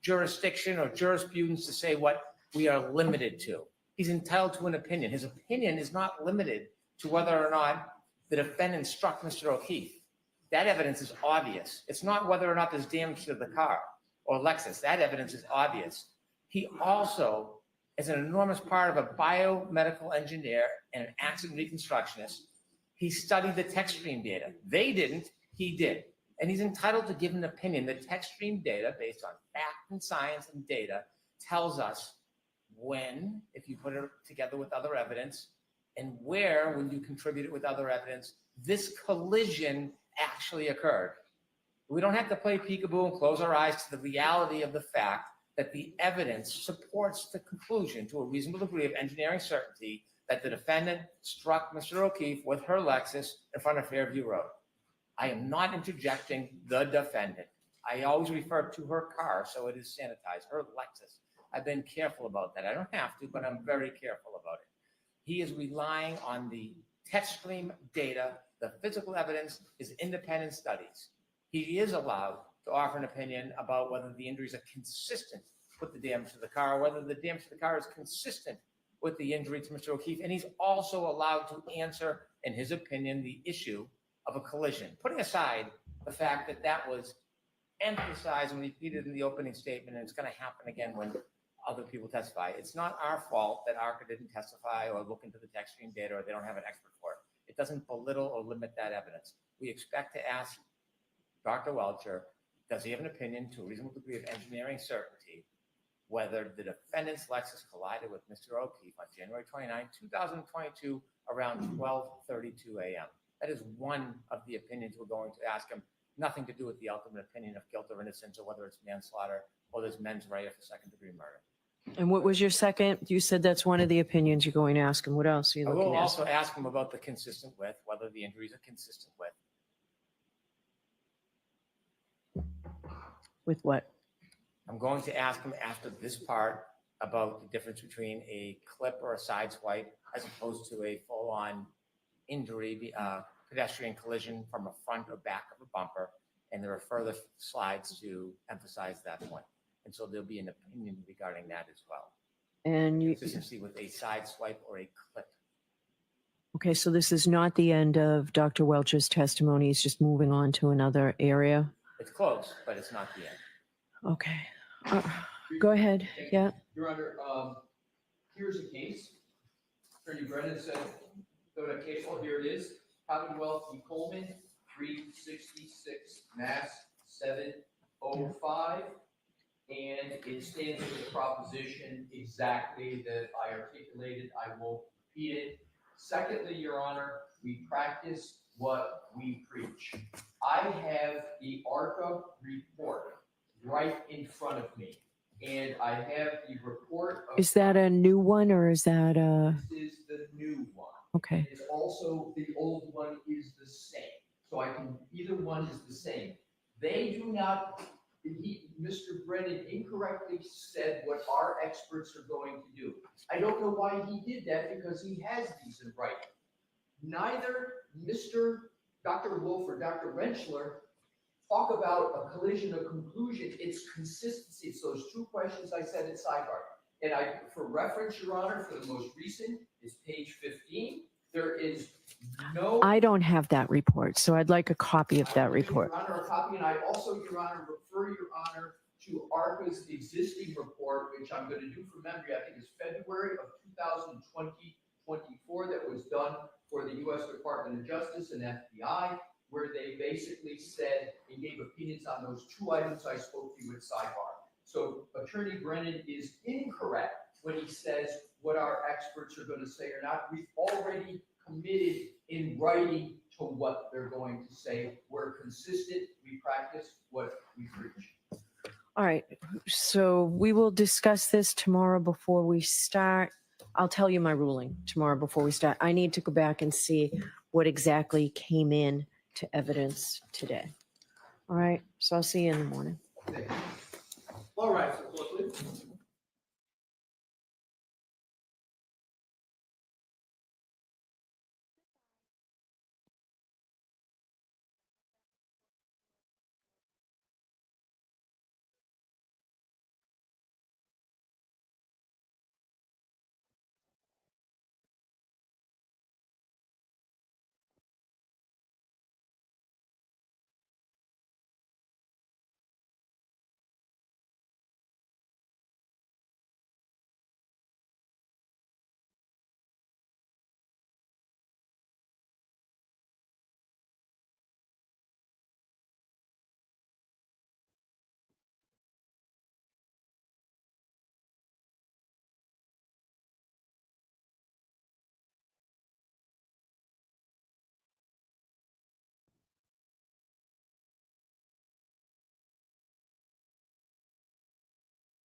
S10: jurisdiction or jurisprudence to say what we are limited to. He's entitled to an opinion. His opinion is not limited to whether or not the defendant struck Mr. O'Keefe. That evidence is obvious. It's not whether or not there's damage to the car or Lexus. That evidence is obvious. He also is an enormous part of a biomedical engineer and an accident reconstructionist. He studied the tech stream data. They didn't, he did. And he's entitled to give an opinion. The tech stream data, based on fact and science and data, tells us when, if you put it together with other evidence, and where, when you contribute it with other evidence, this collision actually occurred. We don't have to play peekaboo and close our eyes to the reality of the fact that the evidence supports the conclusion to a reasonable degree of engineering certainty that the defendant struck Mr. O'Keefe with her Lexus in front of Fairview Road. I am not interjecting the defendant. I always refer to her car, so it is sanitized, her Lexus. I've been careful about that. I don't have to, but I'm very careful about it. He is relying on the tech stream data, the physical evidence, his independent studies. He is allowed to offer an opinion about whether the injuries are consistent with the damage to the car, whether the damage to the car is consistent with the injury to Mr. O'Keefe. And he's also allowed to answer, in his opinion, the issue of a collision, putting aside the fact that that was emphasized and repeated in the opening statement, and it's going to happen again when other people testify. It's not our fault that ARCA didn't testify or look into the tech stream data or they don't have an expert for it. It doesn't belittle or limit that evidence. We expect to ask Dr. Welcher, does he have an opinion to a reasonable degree of engineering certainty whether the defendant's Lexus collided with Mr. O'Keefe on January 29, 2022 around 12:32 a.m. That is one of the opinions we're going to ask him, nothing to do with the ultimate opinion of guilt or innocence or whether it's manslaughter or there's mens rea for second-degree murder.
S14: And what was your second? You said that's one of the opinions you're going to ask him. What else are you
S10: I
S14: looking
S10: will
S14: at?
S10: also ask him about the consistent with, whether the injuries are consistent with.
S14: With what?
S10: I'm going to ask him after this part about the difference between a clip or a side swipe as opposed to a full-on injury, pedestrian collision from a front or back of a bumper. And there are further slides to emphasize that point. And so there'll be an opinion regarding that as well.
S14: And you,
S10: Consistency with a side swipe or a clip.
S14: okay, so this is not the end of Dr. Welcher's testimony. He's just moving on to another area.
S10: It's close, but it's not the end.
S14: Okay. Go ahead. Yeah.
S6: Your Honor, here's a case. Attorney Brennan said, go to case law, here it is. Commonwealth v. Coleman, 366 Mass 705. And it stands for the proposition exactly that I articulated. I won't repeat it. Secondly, Your Honor, we practice what we preach. I have the ARCA report right in front of me. And I have the report of—
S14: Is that a new one or is that a—
S6: This is the new one.
S14: Okay.
S6: It's also, the old one is the same. So I can, either one is the same. They do not, Mr. Brennan incorrectly said what our experts are going to do. I don't know why he did that because he has these in writing. Neither Dr. Wolf or Dr. Rentschler talk about a collision or conclusion. It's consistency. It's those two questions I said in sidebar. And for reference, Your Honor, for the most recent is page 15. There is no—
S14: I don't have that report, so I'd like a copy of that report.
S6: Your Honor, a copy, and I also, Your Honor, refer Your Honor to ARCA's existing report, which I'm going to do from memory. I think it's February of 2024 that was done for the U.S. Department of Justice and FBI, where they basically said and gave opinions on those two items I spoke to you at sidebar. So Attorney Brennan is incorrect when he says what our experts are going to say or not. We've already committed in writing to what they're going to say. We're consistent. We practice what we preach.
S14: All right, so we will discuss this tomorrow before we start. I'll tell you my ruling tomorrow before we start. I need to go back and see what exactly came in to evidence today. All right, so I'll see you in the morning.
S6: All right, so please.